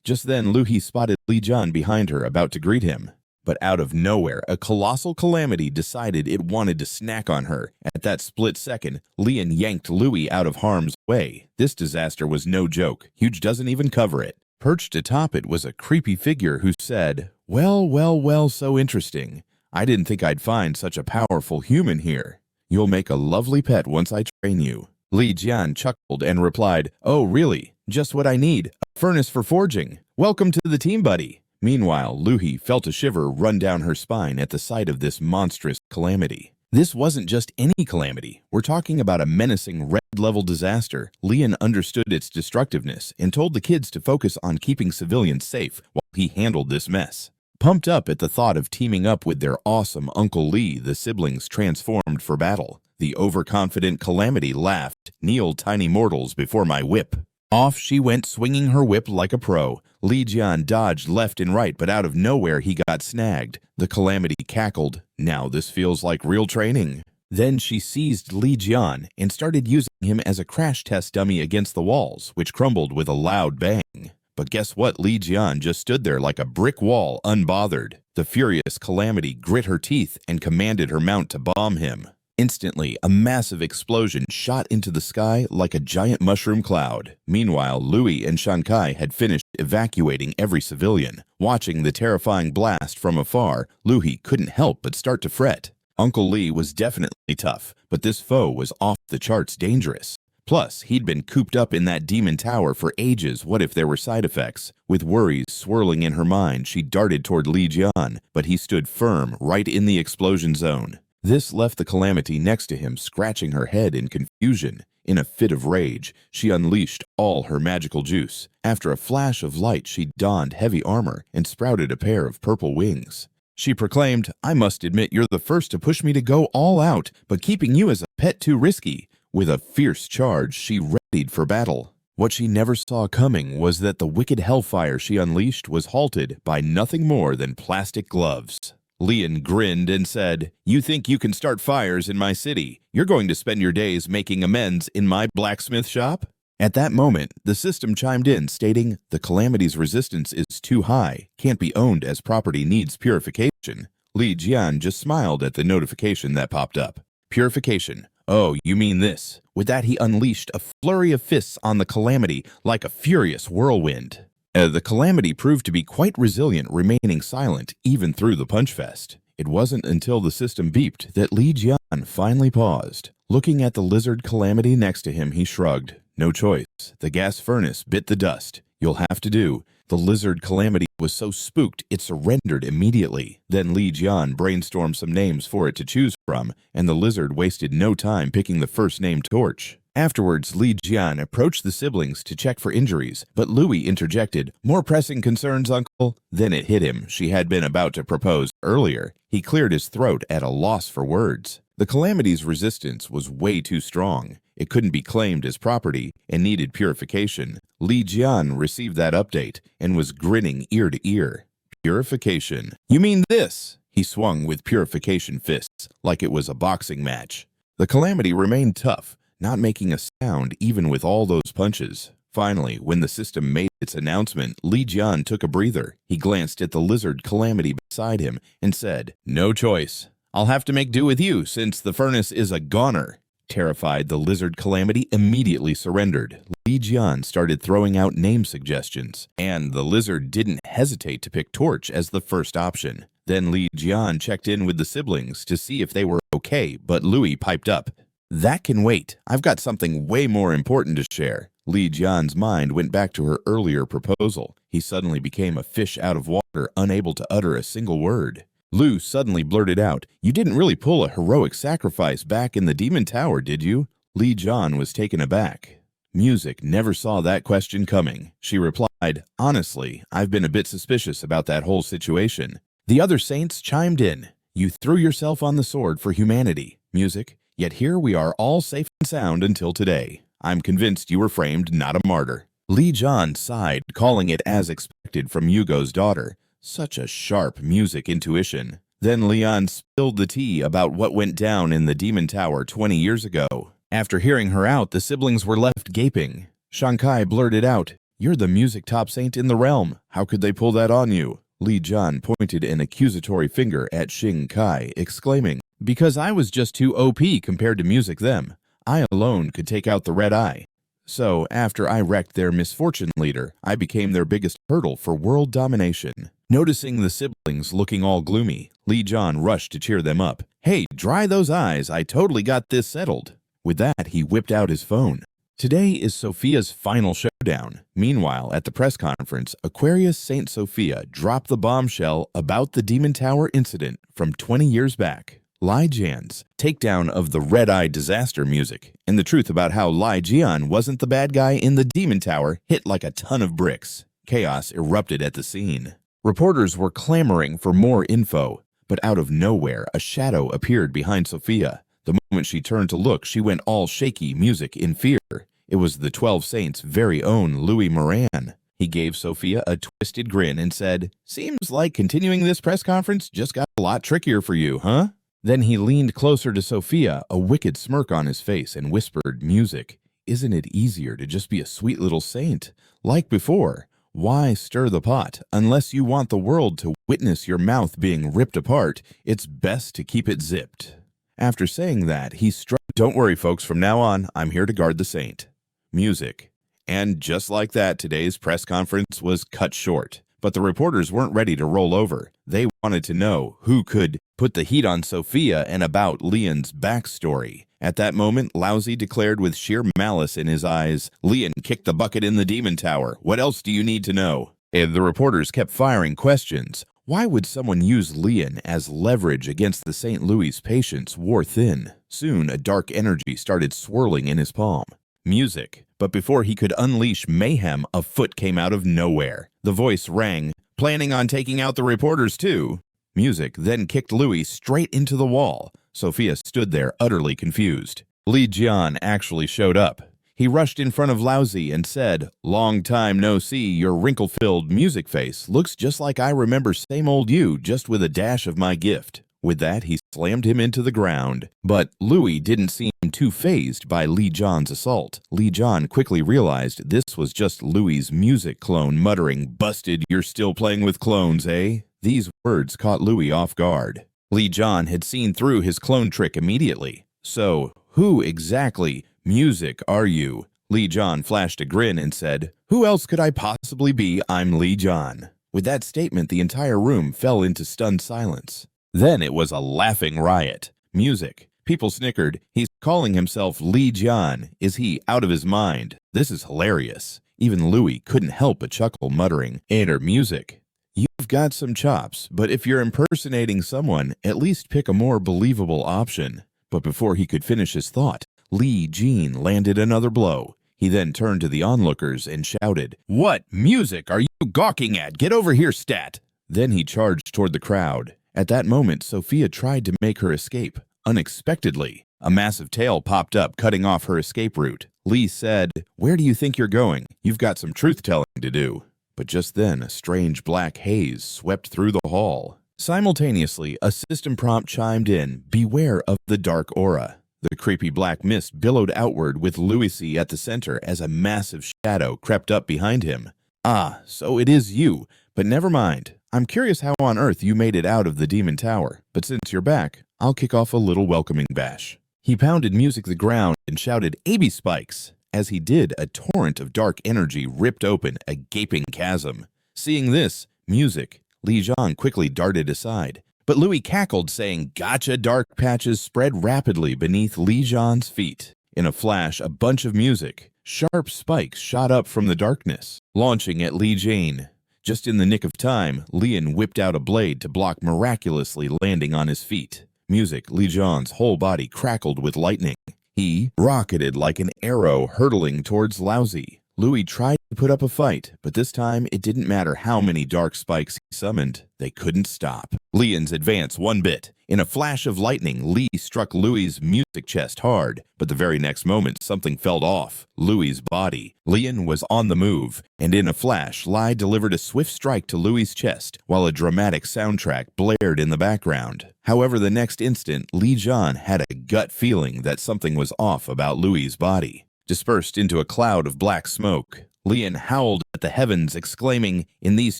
Just then, Louie spotted Li Jian behind her, about to greet him. But out of nowhere, a colossal calamity decided it wanted to snack on her. At that split second, Lian yanked Louie out of harm's way. This disaster was no joke. Huge doesn't even cover it. Perched atop it was a creepy figure who said, "Well, well, well, so interesting. I didn't think I'd find such a powerful human here. You'll make a lovely pet once I train you." Li Jian chuckled and replied, "Oh, really? Just what I need. A furnace for forging. Welcome to the team, buddy." Meanwhile, Louie felt a shiver run down her spine at the sight of this monstrous calamity. This wasn't just any calamity. We're talking about a menacing red-level disaster. Lian understood its destructiveness and told the kids to focus on keeping civilians safe while he handled this mess. Pumped up at the thought of teaming up with their awesome Uncle Li, the siblings transformed for battle. The overconfident Calamity laughed, "Kneel, tiny mortals, before my whip." Off she went, swinging her whip like a pro. Li Jian dodged left and right, but out of nowhere he got snagged. The Calamity cackled. "Now this feels like real training." Then she seized Li Jian and started using him as a crash test dummy against the walls, which crumbled with a loud bang. But guess what? Li Jian just stood there like a brick wall, unbothered. The furious Calamity grit her teeth and commanded her mount to bomb him. Instantly, a massive explosion shot into the sky like a giant mushroom cloud. Meanwhile, Louie and Shankai had finished evacuating every civilian. Watching the terrifying blast from afar, Louie couldn't help but start to fret. Uncle Li was definitely tough, but this foe was off the charts dangerous. Plus, he'd been cooped up in that demon tower for ages. What if there were side effects? With worries swirling in her mind, she darted toward Li Jian, but he stood firm right in the explosion zone. This left the Calamity next to him scratching her head in confusion. In a fit of rage, she unleashed all her magical juice. After a flash of light, she donned heavy armor and sprouted a pair of purple wings. She proclaimed, "I must admit you're the first to push me to go all out, but keeping you as a pet too risky." With a fierce charge, she readied for battle. What she never saw coming was that the wicked hellfire she unleashed was halted by nothing more than plastic gloves. Lian grinned and said, "You think you can start fires in my city? You're going to spend your days making amends in my blacksmith shop?" At that moment, the system chimed in, stating, "The Calamity's resistance is too high, can't be owned as property, needs purification." Li Jian just smiled at the notification that popped up. Purification. Oh, you mean this. With that, he unleashed a flurry of fists on the Calamity like a furious whirlwind. The Calamity proved to be quite resilient, remaining silent even through the punch fest. It wasn't until the system beeped that Li Jian finally paused. Looking at the lizard Calamity next to him, he shrugged. No choice. The gas furnace bit the dust. You'll have to do. The lizard Calamity was so spooked it surrendered immediately. Then Li Jian brainstormed some names for it to choose from, and the lizard wasted no time picking the first name Torch. Afterwards, Li Jian approached the siblings to check for injuries, but Louie interjected, "More pressing concerns, Uncle?" Then it hit him. She had been about to propose earlier. He cleared his throat at a loss for words. The Calamity's resistance was way too strong. It couldn't be claimed as property and needed purification. Li Jian received that update and was grinning ear to ear. Purification. You mean this? He swung with purification fists like it was a boxing match. The Calamity remained tough, not making a sound even with all those punches. Finally, when the system made its announcement, Li Jian took a breather. He glanced at the lizard Calamity beside him and said, "No choice. I'll have to make do with you since the furnace is a goner." Terrified, the lizard Calamity immediately surrendered. Li Jian started throwing out name suggestions, and the lizard didn't hesitate to pick Torch as the first option. Then Li Jian checked in with the siblings to see if they were okay, but Louie piped up. "That can wait. I've got something way more important to share." Li Jian's mind went back to her earlier proposal. He suddenly became a fish out of water, unable to utter a single word. Lou suddenly blurted out, "You didn't really pull a heroic sacrifice back in the Demon Tower, did you?" Li Jian was taken aback. Music never saw that question coming. She replied, "Honestly, I've been a bit suspicious about that whole situation." The other saints chimed in. "You threw yourself on the sword for humanity, Music, yet here we are all safe and sound until today. I'm convinced you were framed, not a martyr." Li Jian sighed, calling it as expected from Yugo's daughter. Such a sharp Music intuition. Then Leon spilled the tea about what went down in the Demon Tower 20 years ago. After hearing her out, the siblings were left gaping. Shankai blurted out, "You're the Music top saint in the realm. How could they pull that on you?" Li Jian pointed an accusatory finger at Xing Kai, exclaiming, "Because I was just too OP compared to Music them. I alone could take out the Red Eye. So, after I wrecked their misfortune leader, I became their biggest hurdle for world domination." Noticing the siblings looking all gloomy, Li Jian rushed to cheer them up. "Hey, dry those eyes, I totally got this settled." With that, he whipped out his phone. Today is Sophia's final showdown. Meanwhile, at the press conference, Aquarius Saint Sophia dropped the bombshell about the Demon Tower incident from 20 years back. Li Jian's takedown of the red-eye disaster music, and the truth about how Li Jian wasn't the bad guy in the Demon Tower hit like a ton of bricks. Chaos erupted at the scene. Reporters were clamoring for more info, but out of nowhere, a shadow appeared behind Sophia. The moment she turned to look, she went all shaky music in fear. It was the 12 Saints' very own Louie Moran. He gave Sophia a twisted grin and said, "Seems like continuing this press conference just got a lot trickier for you, huh?" Then he leaned closer to Sophia, a wicked smirk on his face, and whispered, "Music, isn't it easier to just be a sweet little saint? Like before, why stir the pot? Unless you want the world to witness your mouth being ripped apart, it's best to keep it zipped." After saying that, he struck, "Don't worry, folks, from now on, I'm here to guard the saint." Music. And just like that, today's press conference was cut short. But the reporters weren't ready to roll over. They wanted to know who could put the heat on Sophia and about Lian's backstory. At that moment, Louie declared with sheer malice in his eyes, "Lian kicked the bucket in the Demon Tower. What else do you need to know?" And the reporters kept firing questions. Why would someone use Lian as leverage against the St. Louis' patience wore thin? Soon, a dark energy started swirling in his palm. Music. But before he could unleash mayhem, a foot came out of nowhere. The voice rang, "Planning on taking out the reporters too?" Music then kicked Louie straight into the wall. Sophia stood there utterly confused. Li Jian actually showed up. He rushed in front of Louie and said, "Long time no see, your wrinkle-filled music face looks just like I remember same old you, just with a dash of my gift." With that, he slammed him into the ground. But Louie didn't seem too fazed by Li Jian's assault. Li Jian quickly realized this was just Louie's music clone muttering, "Busted, you're still playing with clones, eh?" These words caught Louie off guard. Li Jian had seen through his clone trick immediately. "So, who exactly, music, are you?" Li Jian flashed a grin and said, "Who else could I possibly be? I'm Li Jian." With that statement, the entire room fell into stunned silence. Then it was a laughing riot. Music. People snickered. "He's calling himself Li Jian. Is he out of his mind? This is hilarious." Even Louie couldn't help but chuckle, muttering, "Enter music. You've got some chops, but if you're impersonating someone, at least pick a more believable option." But before he could finish his thought, Li Jian landed another blow. He then turned to the onlookers and shouted, "What music are you gawking at? Get over here, stat!" Then he charged toward the crowd. At that moment, Sophia tried to make her escape. Unexpectedly, a massive tail popped up, cutting off her escape route. Li said, "Where do you think you're going? You've got some truth-telling to do." But just then, a strange black haze swept through the hall. Simultaneously, a system prompt chimed in, "Beware of the dark aura." The creepy black mist billowed outward with Louie at the center as a massive shadow crept up behind him. "Ah, so it is you, but never mind. I'm curious how on earth you made it out of the Demon Tower, but since you're back, I'll kick off a little welcoming bash." He pounded music the ground and shouted, "AB spikes!" As he did, a torrent of dark energy ripped open a gaping chasm. Seeing this, music, Li Jian quickly darted aside. But Louie cackled, saying, "Gotcha!" Dark patches spread rapidly beneath Li Jian's feet. In a flash, a bunch of music, sharp spikes shot up from the darkness, launching at Li Jian. Just in the nick of time, Lian whipped out a blade to block, miraculously landing on his feet. Music, Li Jian's whole body crackled with lightning. He rocketed like an arrow hurtling towards Louie. Louie tried to put up a fight, but this time it didn't matter how many dark spikes he summoned. They couldn't stop Lian's advance one bit. In a flash of lightning, Li struck Louie's music chest hard, but the very next moment something fell off Louie's body. Lian was on the move, and in a flash, Li delivered a swift strike to Louie's chest, while a dramatic soundtrack blared in the background. However, the next instant, Li Jian had a gut feeling that something was off about Louie's body. Dispersed into a cloud of black smoke, Lian howled at the heavens, exclaiming, "In these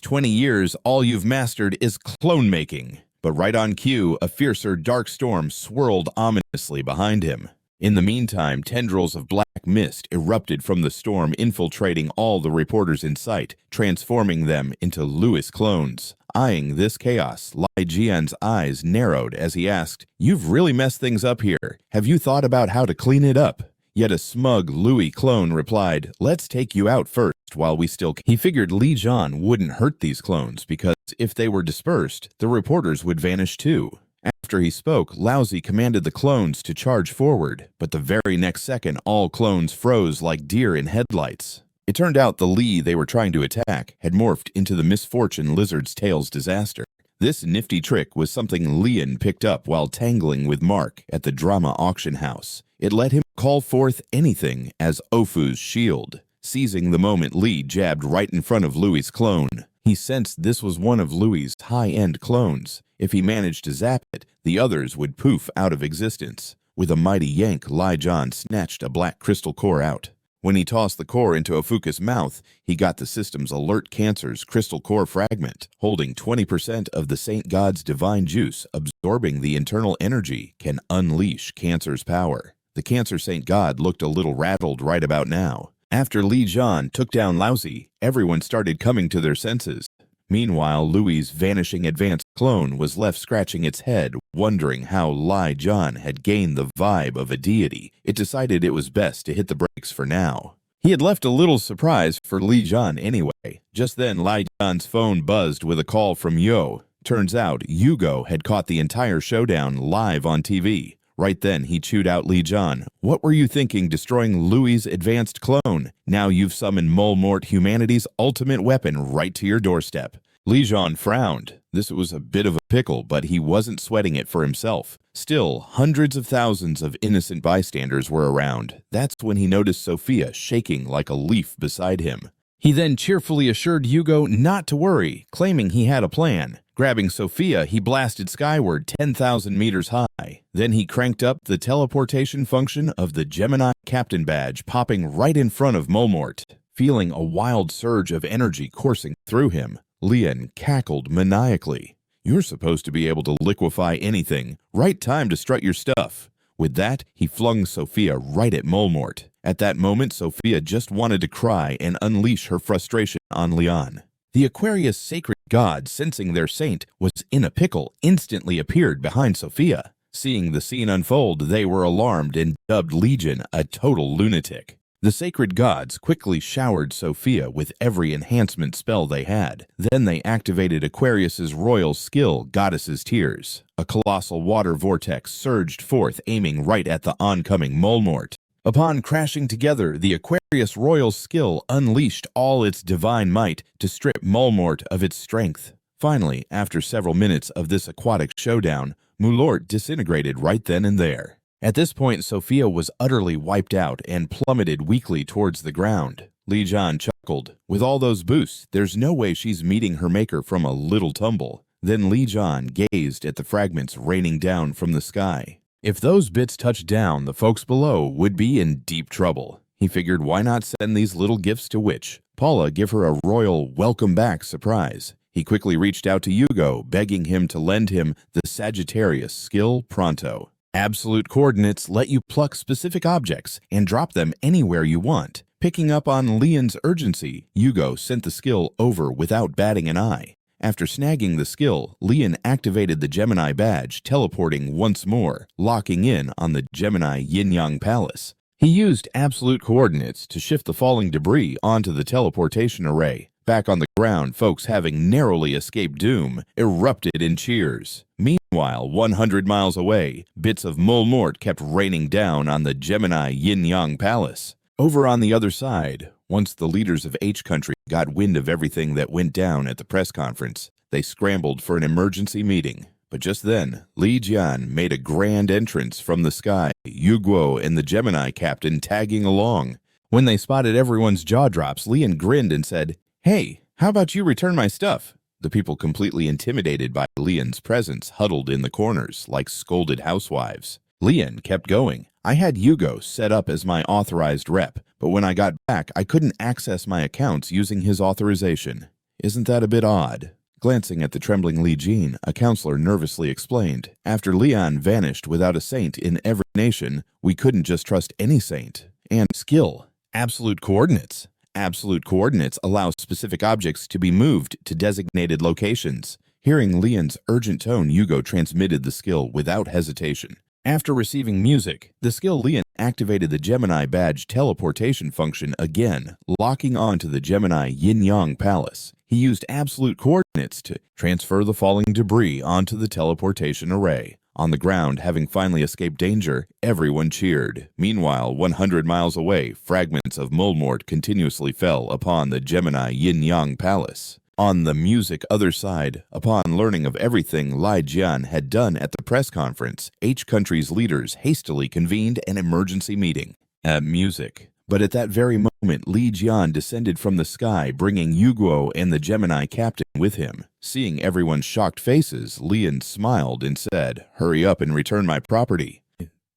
20 years, all you've mastered is clone-making." But right on cue, a fiercer dark storm swirled ominously behind him. In the meantime, tendrils of black mist erupted from the storm, infiltrating all the reporters in sight, transforming them into Louie clones. Eyeing this chaos, Li Jian's eyes narrowed as he asked, "You've really messed things up here. Have you thought about how to clean it up?" Yet a smug Louie clone replied, "Let's take you out first while we still can." He figured Li Jian wouldn't hurt these clones because if they were dispersed, the reporters would vanish too. After he spoke, Louie commanded the clones to charge forward, but the very next second all clones froze like deer in headlights. It turned out the Li they were trying to attack had morphed into the misfortune Lizard's Tail's disaster. This nifty trick was something Li Jian picked up while tangling with Mark at the drama auction house. It let him call forth anything as Ophious's shield. Seizing the moment, Li jabbed right in front of Louie's clone. He sensed this was one of Louie's high-end clones. If he managed to zap it, the others would poof out of existence. With a mighty yank, Li Jian snatched a black crystal core out. When he tossed the core into OPHIUCUS' mouth, he got the system's alert cancer's crystal core fragment, holding 20% of the Saint God's divine juice. Absorbing the internal energy can unleash cancer's power. The Cancer Saint God looked a little rattled right about now. After Li Jian took down Louie, everyone started coming to their senses. Meanwhile, Louie's vanishing advanced clone was left scratching its head, wondering how Li Jian had gained the vibe of a deity. It decided it was best to hit the brakes for now. He had left a little surprise for Li Jian anyway. Just then, Li Jian's phone buzzed with a call from Yo. Turns out, Yugo had caught the entire showdown live on TV. Right then, he chewed out Li Jian. "What were you thinking destroying Louie's advanced clone? Now you've summoned Molmort, humanity's ultimate weapon, right to your doorstep." Li Jian frowned. This was a bit of a pickle, but he wasn't sweating it for himself. Still, hundreds of thousands of innocent bystanders were around. That's when he noticed Sophia shaking like a leaf beside him. He then cheerfully assured Yugo not to worry, claiming he had a plan. Grabbing Sophia, he blasted skyward 10,000 meters high. Then he cranked up the teleportation function of the Gemini Captain badge, popping right in front of Molmort. Feeling a wild surge of energy coursing through him, Li Jian cackled maniacally. "You're supposed to be able to liquefy anything. Right time to strut your stuff." With that, he flung Sophia right at Molmort. At that moment, Sophia just wanted to cry and unleash her frustration on Li Jian. The Aquarius sacred god, sensing their saint was in a pickle, instantly appeared behind Sophia. Seeing the scene unfold, they were alarmed and dubbed Li Jian a total lunatic. The sacred gods quickly showered Sophia with every enhancement spell they had. Then they activated Aquarius's royal skill, Goddess's Tears. A colossal water vortex surged forth, aiming right at the oncoming Molmort. Upon crashing together, the Aquarius royal skill unleashed all its divine might to strip Molmort of its strength. Finally, after several minutes of this aquatic showdown, Molmort disintegrated right then and there. At this point, Sophia was utterly wiped out and plummeted weakly towards the ground. Li Jian chuckled. "With all those boosts, there's no way she's meeting her maker from a little tumble." Then Li Jian gazed at the fragments raining down from the sky. If those bits touched down, the folks below would be in deep trouble. He figured, why not send these little gifts to Witch? Paula give her a royal welcome back surprise. He quickly reached out to Yugo, begging him to lend him the Sagittarius skill pronto. Absolute coordinates let you pluck specific objects and drop them anywhere you want. Picking up on Li Jian's urgency, Yugo sent the skill over without batting an eye. After snagging the skill, Li Jian activated the Gemini badge, teleporting once more, locking in on the Gemini Yin-Yang Palace. He used absolute coordinates to shift the falling debris onto the teleportation array. Back on the ground, folks having narrowly escaped doom erupted in cheers. Meanwhile, 100 miles away, bits of Molmort kept raining down on the Gemini Yin-Yang Palace. Over on the other side, once the leaders of H country got wind of everything that went down at the press conference, they scrambled for an emergency meeting. But just then, Li Jian made a grand entrance from the sky, Yugo and the Gemini captain tagging along. When they spotted everyone's jaw drops, Li Jian grinned and said, "Hey, how about you return my stuff?" The people, completely intimidated by Li Jian's presence, huddled in the corners like scolded housewives. Li Jian kept going. "I had Yugo set up as my authorized rep, but when I got back, I couldn't access my accounts using his authorization. Isn't that a bit odd?" Glancing at the trembling Li Jian, a counselor nervously explained, "After Lian vanished without a saint in every nation, we couldn't just trust any saint. And skill. Absolute coordinates. Absolute coordinates allow specific objects to be moved to designated locations." Hearing Lian's urgent tone, Yugo transmitted the skill without hesitation. After receiving music, the skill Lian activated the Gemini badge teleportation function again, locking onto the Gemini Yin-Yang Palace. He used absolute coordinates to transfer the falling debris onto the teleportation array. On the ground, having finally escaped danger, everyone cheered. Meanwhile, 100 miles away, fragments of Mulmort continuously fell upon the Gemini Yin-Yang Palace. On the music other side, upon learning of everything Li Jian had done at the press conference, each country's leaders hastily convened an emergency meeting. At music. But at that very moment, Li Jian descended from the sky, bringing Yugo and the Gemini captain with him. Seeing everyone's shocked faces, Lian smiled and said, "Hurry up and return my property."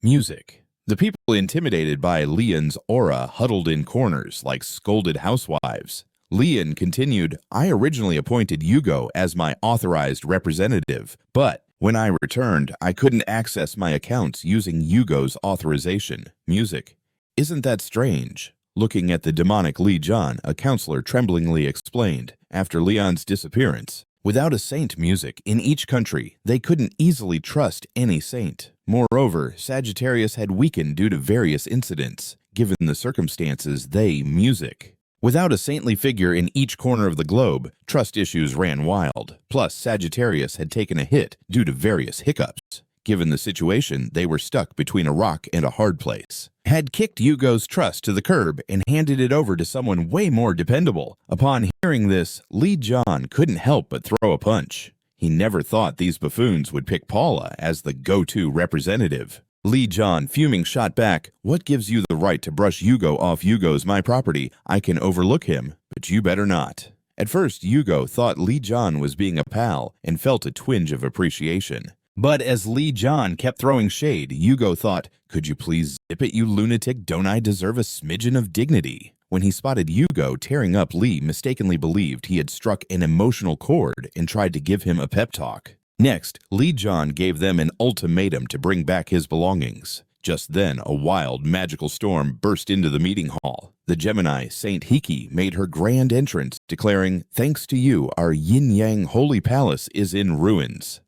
Music. The people intimidated by Lian's aura huddled in corners like scolded housewives. Lian continued, "I originally appointed Yugo as my authorized representative, but when I returned, I couldn't access my accounts using Yugo's authorization." Music. "Isn't that strange?" Looking at the demonic Li Jian, a counselor tremblingly explained, after Lian's disappearance, without a saint music in each country, they couldn't easily trust any saint. Moreover, Sagittarius had weakened due to various incidents. Given the circumstances, music. Without a saintly figure in each corner of the globe, trust issues ran wild. Plus, Sagittarius had taken a hit due to various hiccups. Given the situation, they were stuck between a rock and a hard place. Had kicked Yugo's trust to the curb and handed it over to someone way more dependable. Upon hearing this, Li Jian couldn't help but throw a punch. He never thought these buffoons would pick Paula as the go-to representative. Li Jian, fuming, shot back, "What gives you the right to brush Yugo off? Yugo's my property. I can overlook him, but you better not." At first, Yugo thought Li Jian was being a pal and felt a twinge of appreciation. But as Li Jian kept throwing shade, Yugo thought, "Could you please zip it, you lunatic? Don't I deserve a smidgen of dignity?" When he spotted Yugo tearing up, Li mistakenly believed he had struck an emotional chord and tried to give him a pep talk. Next, Li Jian gave them an ultimatum to bring back his belongings. Just then, a wild, magical storm burst into the meeting hall. The Gemini, Saint Hiki, made her grand entrance, declaring, "Thanks to you, our yin-yang holy palace is in ruins."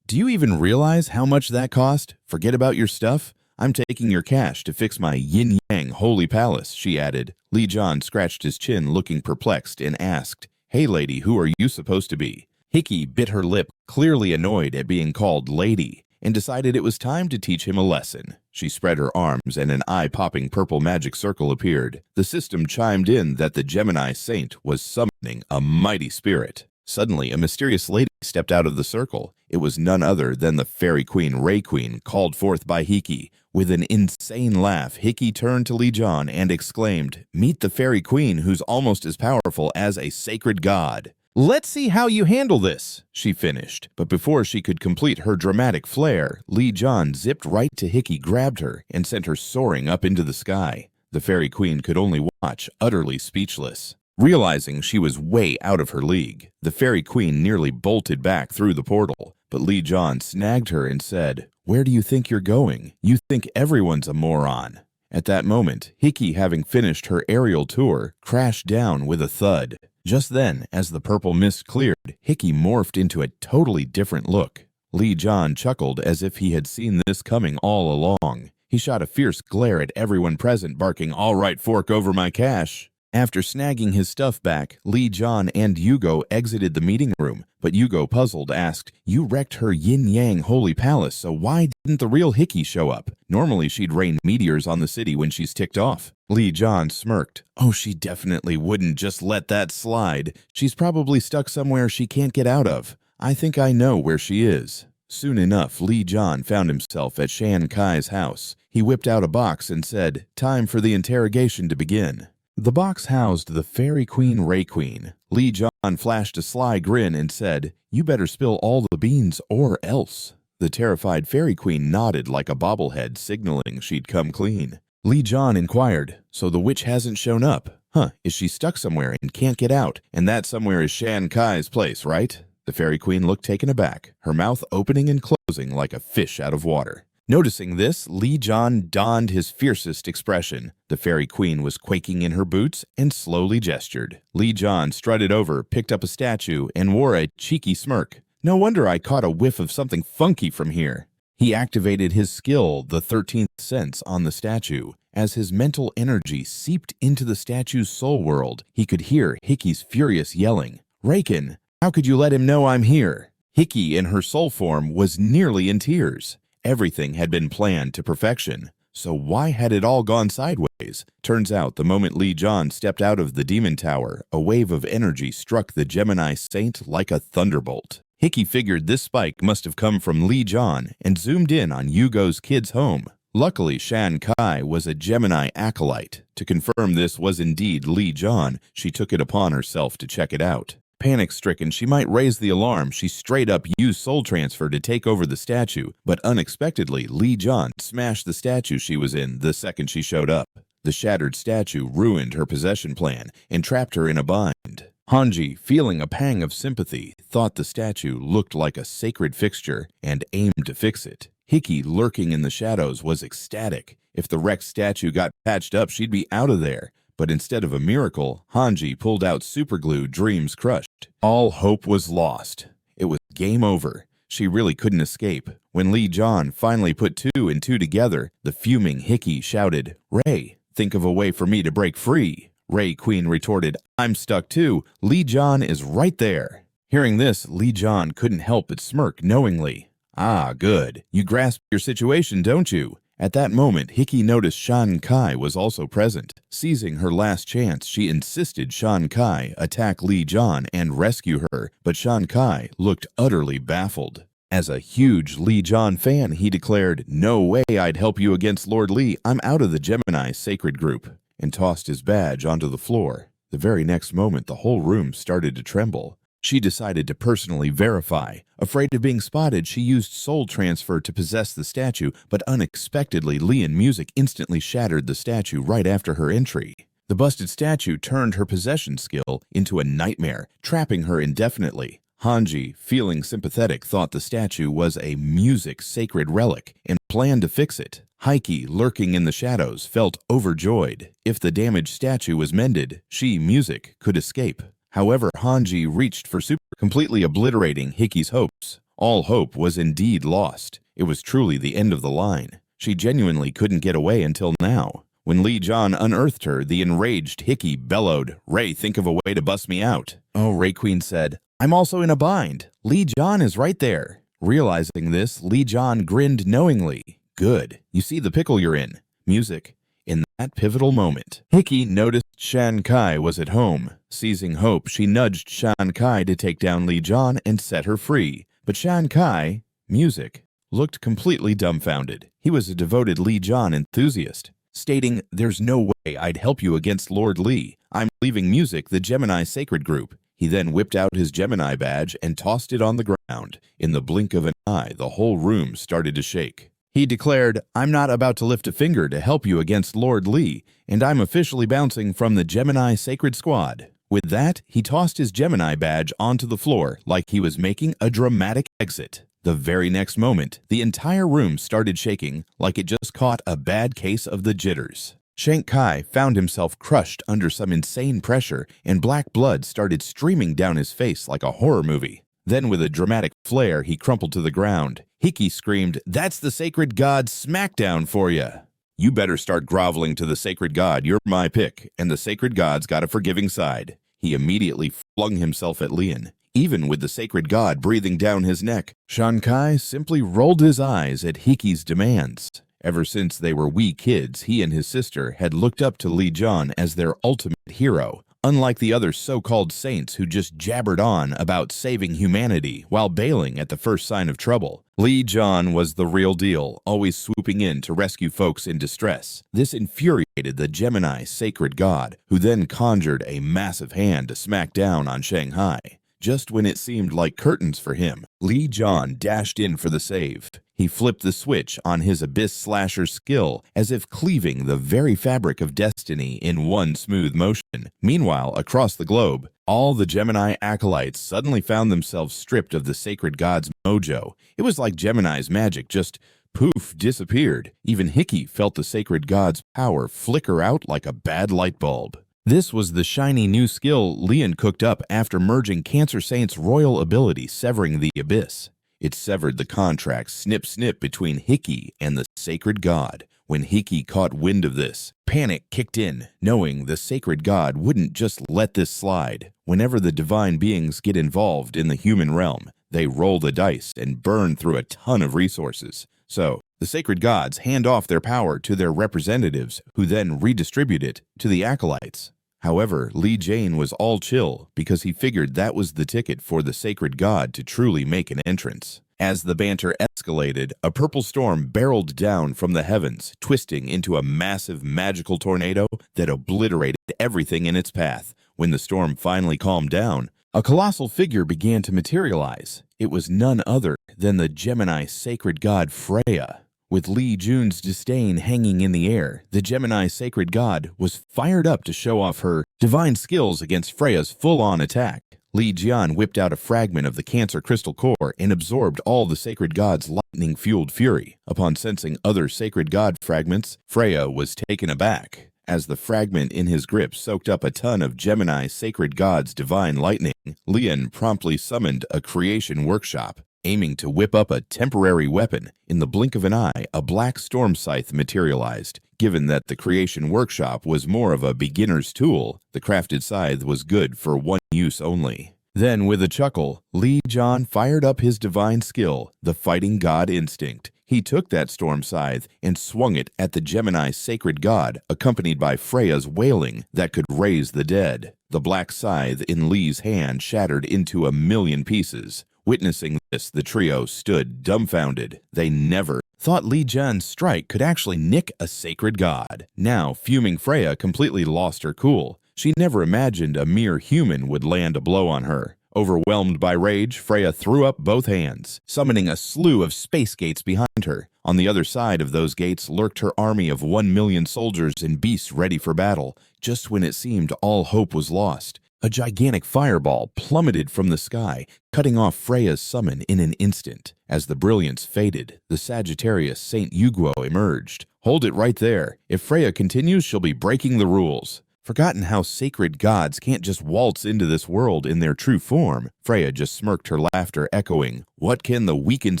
"Do you even realize how much that cost? Forget about your stuff. I'm taking your cash to fix my yin-yang holy palace," she added. Li Jian scratched his chin, looking perplexed, and asked, "Hey lady, who are you supposed to be?" Hiki bit her lip, clearly annoyed at being called lady, and decided it was time to teach him a lesson. She spread her arms and an eye-popping purple magic circle appeared. The system chimed in that the Gemini saint was summoning a mighty spirit. Suddenly, a mysterious lady stepped out of the circle. It was none other than the fairy queen Ray Queen, called forth by Hiki. With an insane laugh, Hiki turned to Li Jian and exclaimed, "Meet the fairy queen who's almost as powerful as a sacred god." "Let's see how you handle this," she finished. But before she could complete her dramatic flair, Li Jian zipped right to Hiki, grabbed her, and sent her soaring up into the sky. The fairy queen could only watch, utterly speechless. Realizing she was way out of her league, the fairy queen nearly bolted back through the portal. But Li Jian snagged her and said, "Where do you think you're going? You think everyone's a moron." At that moment, Hiki, having finished her aerial tour, crashed down with a thud. Just then, as the purple mist cleared, Hiki morphed into a totally different look. Li Jian chuckled as if he had seen this coming all along. He shot a fierce glare at everyone present, barking, "All right, fork over my cash." After snagging his stuff back, Li Jian and Yugo exited the meeting room, but Yugo, puzzled, asked, "You wrecked her yin-yang holy palace, so why didn't the real Hiki show up? Normally she'd rain meteors on the city when she's ticked off." Li Jian smirked. "Oh, she definitely wouldn't just let that slide. She's probably stuck somewhere she can't get out of. I think I know where she is." Soon enough, Li Jian found himself at Shan Kai's house. He whipped out a box and said, "Time for the interrogation to begin." The box housed the fairy queen Ray Queen. Li Jian flashed a sly grin and said, "You better spill all the beans or else." The terrified fairy queen nodded like a bobblehead, signaling she'd come clean. Li Jian inquired, "So the witch hasn't shown up? Is she stuck somewhere and can't get out? And that somewhere is Shan Kai's place, right?" The fairy queen looked taken aback, her mouth opening and closing like a fish out of water. Noticing this, Li Jian donned his fiercest expression. The fairy queen was quaking in her boots and slowly gestured. Li Jian strutted over, picked up a statue, and wore a cheeky smirk. No wonder I caught a whiff of something funky from here. He activated his skill, the 13th sense, on the statue. As his mental energy seeped into the statue's soul world, he could hear Hickey's furious yelling. "Raken, how could you let him know I'm here?" Hickey, in her soul form, was nearly in tears. Everything had been planned to perfection. So why had it all gone sideways? Turns out the moment Li Jian stepped out of the demon tower, a wave of energy struck the Gemini saint like a thunderbolt. Hickey figured this spike must have come from Li Jian and zoomed in on Yugo's kid's home. Luckily, Shan Kai was a Gemini acolyte. To confirm this was indeed Li Jian, she took it upon herself to check it out. Panic-stricken, she might raise the alarm. She straight up used soul transfer to take over the statue, but unexpectedly, Li Jian smashed the statue she was in the second she showed up. The shattered statue ruined her possession plan and trapped her in a bind. Hanji, feeling a pang of sympathy, thought the statue looked like a sacred fixture and aimed to fix it. Hickey, lurking in the shadows, was ecstatic. If the wrecked statue got patched up, she'd be out of there. But instead of a miracle, Hanji pulled out superglue, dreams crushed. All hope was lost. It was game over. She really couldn't escape. When Li Jian finally put 2 and 2 together, the fuming Hickey shouted, "Ray, think of a way for me to break free." Ray Queen retorted, "I'm stuck too. Li Jian is right there." Hearing this, Li Jian couldn't help but smirk knowingly. "Ah, good. You grasp your situation, don't you?" At that moment, Hickey noticed Shan Kai was also present. Seizing her last chance, she insisted Shan Kai attack Li Jian and rescue her, but Shan Kai looked utterly baffled. As a huge Li Jian fan, he declared, "No way I'd help you against Lord Li. I'm out of the Gemini sacred group," and tossed his badge onto the floor. The very next moment, the whole room started to tremble. She decided to personally verify. Afraid of being spotted, she used soul transfer to possess the statue, but unexpectedly, Lian music instantly shattered the statue right after her entry. The busted statue turned her possession skill into a nightmare, trapping her indefinitely. Hanji, feeling sympathetic, thought the statue was a music sacred relic and planned to fix it. Heike, lurking in the shadows, felt overjoyed. If the damaged statue was mended, she, music, could escape. However, Hanji reached for super, completely obliterating Hickey's hopes. All hope was indeed lost. It was truly the end of the line. She genuinely couldn't get away until now. When Li Jian unearthed her, the enraged Hickey bellowed, "Ray, think of a way to bust me out." "Oh," Ray Queen said, "I'm also in a bind. Li Jian is right there." Realizing this, Li Jian grinned knowingly. "Good. You see the pickle you're in." Music. In that pivotal moment, Hickey noticed Shan Kai was at home. Seizing hope, she nudged Shan Kai to take down Li Jian and set her free. But Shan Kai, music, looked completely dumbfounded. He was a devoted Li Jian enthusiast, stating, "There's no way I'd help you against Lord Li. I'm leaving music, the Gemini sacred group." He then whipped out his Gemini badge and tossed it on the ground. In the blink of an eye, the whole room started to shake. He declared, "I'm not about to lift a finger to help you against Lord Li, and I'm officially bouncing from the Gemini Sacred Squad." With that, he tossed his Gemini badge onto the floor like he was making a dramatic exit. The very next moment, the entire room started shaking like it just caught a bad case of the jitters. Shan Kai found himself crushed under some insane pressure, and black blood started streaming down his face like a horror movie. Then with a dramatic flare, he crumpled to the ground. Hickey screamed, "That's the sacred god's smackdown for ya. You better start groveling to the sacred god. You're my pick, and the sacred god's got a forgiving side." He immediately flung himself at Lian. Even with the sacred god breathing down his neck, Shan Kai simply rolled his eyes at Hickey's demands. Ever since they were wee kids, he and his sister had looked up to Li Jian as their ultimate hero. Unlike the other so-called saints who just jabbered on about saving humanity while bailing at the first sign of trouble, Li Jian was the real deal, always swooping in to rescue folks in distress. This infuriated the Gemini sacred god, who then conjured a massive hand to smack down on Shanghai. Just when it seemed like curtains for him, Li Jian dashed in for the save. He flipped the switch on his Abyss Slasher skill as if cleaving the very fabric of destiny in one smooth motion. Meanwhile, across the globe, all the Gemini acolytes suddenly found themselves stripped of the sacred god's mojo. It was like Gemini's magic just poof disappeared. Even Hickey felt the sacred god's power flicker out like a bad light bulb. This was the shiny new skill Lian cooked up after merging Cancer Saint's royal ability severing the abyss. It severed the contract snip-snip between Hickey and the sacred god. When Hickey caught wind of this, panic kicked in, knowing the sacred god wouldn't just let this slide. Whenever the divine beings get involved in the human realm, they roll the dice and burn through a ton of resources. So, the sacred gods hand off their power to their representatives, who then redistribute it to the acolytes. However, Li Jian was all chill because he figured that was the ticket for the sacred god to truly make an entrance. As the banter escalated, a purple storm barreled down from the heavens, twisting into a massive magical tornado that obliterated everything in its path. When the storm finally calmed down, a colossal figure began to materialize. It was none other than the Gemini sacred god Freya. With Li Jun's disdain hanging in the air, the Gemini sacred god was fired up to show off her divine skills against Freya's full-on attack. Li Jian whipped out a fragment of the Cancer Crystal Core and absorbed all the sacred god's lightning-fueled fury. Upon sensing other sacred god fragments, Freya was taken aback. As the fragment in his grip soaked up a ton of Gemini sacred god's divine lightning, Lian promptly summoned a creation workshop. Aiming to whip up a temporary weapon, in the blink of an eye, a black storm scythe materialized. Given that the creation workshop was more of a beginner's tool, the crafted scythe was good for one use only. Then, with a chuckle, Li Jian fired up his divine skill, the fighting god instinct. He took that storm scythe and swung it at the Gemini sacred god, accompanied by Freya's wailing that could raise the dead. The black scythe in Li's hand shattered into a million pieces. Witnessing this, the trio stood dumbfounded. They never thought Li Jian's strike could actually nick a sacred god. Now, fuming Freya completely lost her cool. She never imagined a mere human would land a blow on her. Overwhelmed by rage, Freya threw up both hands, summoning a slew of space gates behind her. On the other side of those gates lurked her army of 1 million soldiers and beasts ready for battle. Just when it seemed all hope was lost, a gigantic fireball plummeted from the sky, cutting off Freya's summon in an instant. As the brilliance faded, the Sagittarius Saint Yugo emerged. Hold it right there. If Freya continues, she'll be breaking the rules. Forgotten how sacred gods can't just waltz into this world in their true form, Freya just smirked her laughter, echoing, "What can the weakened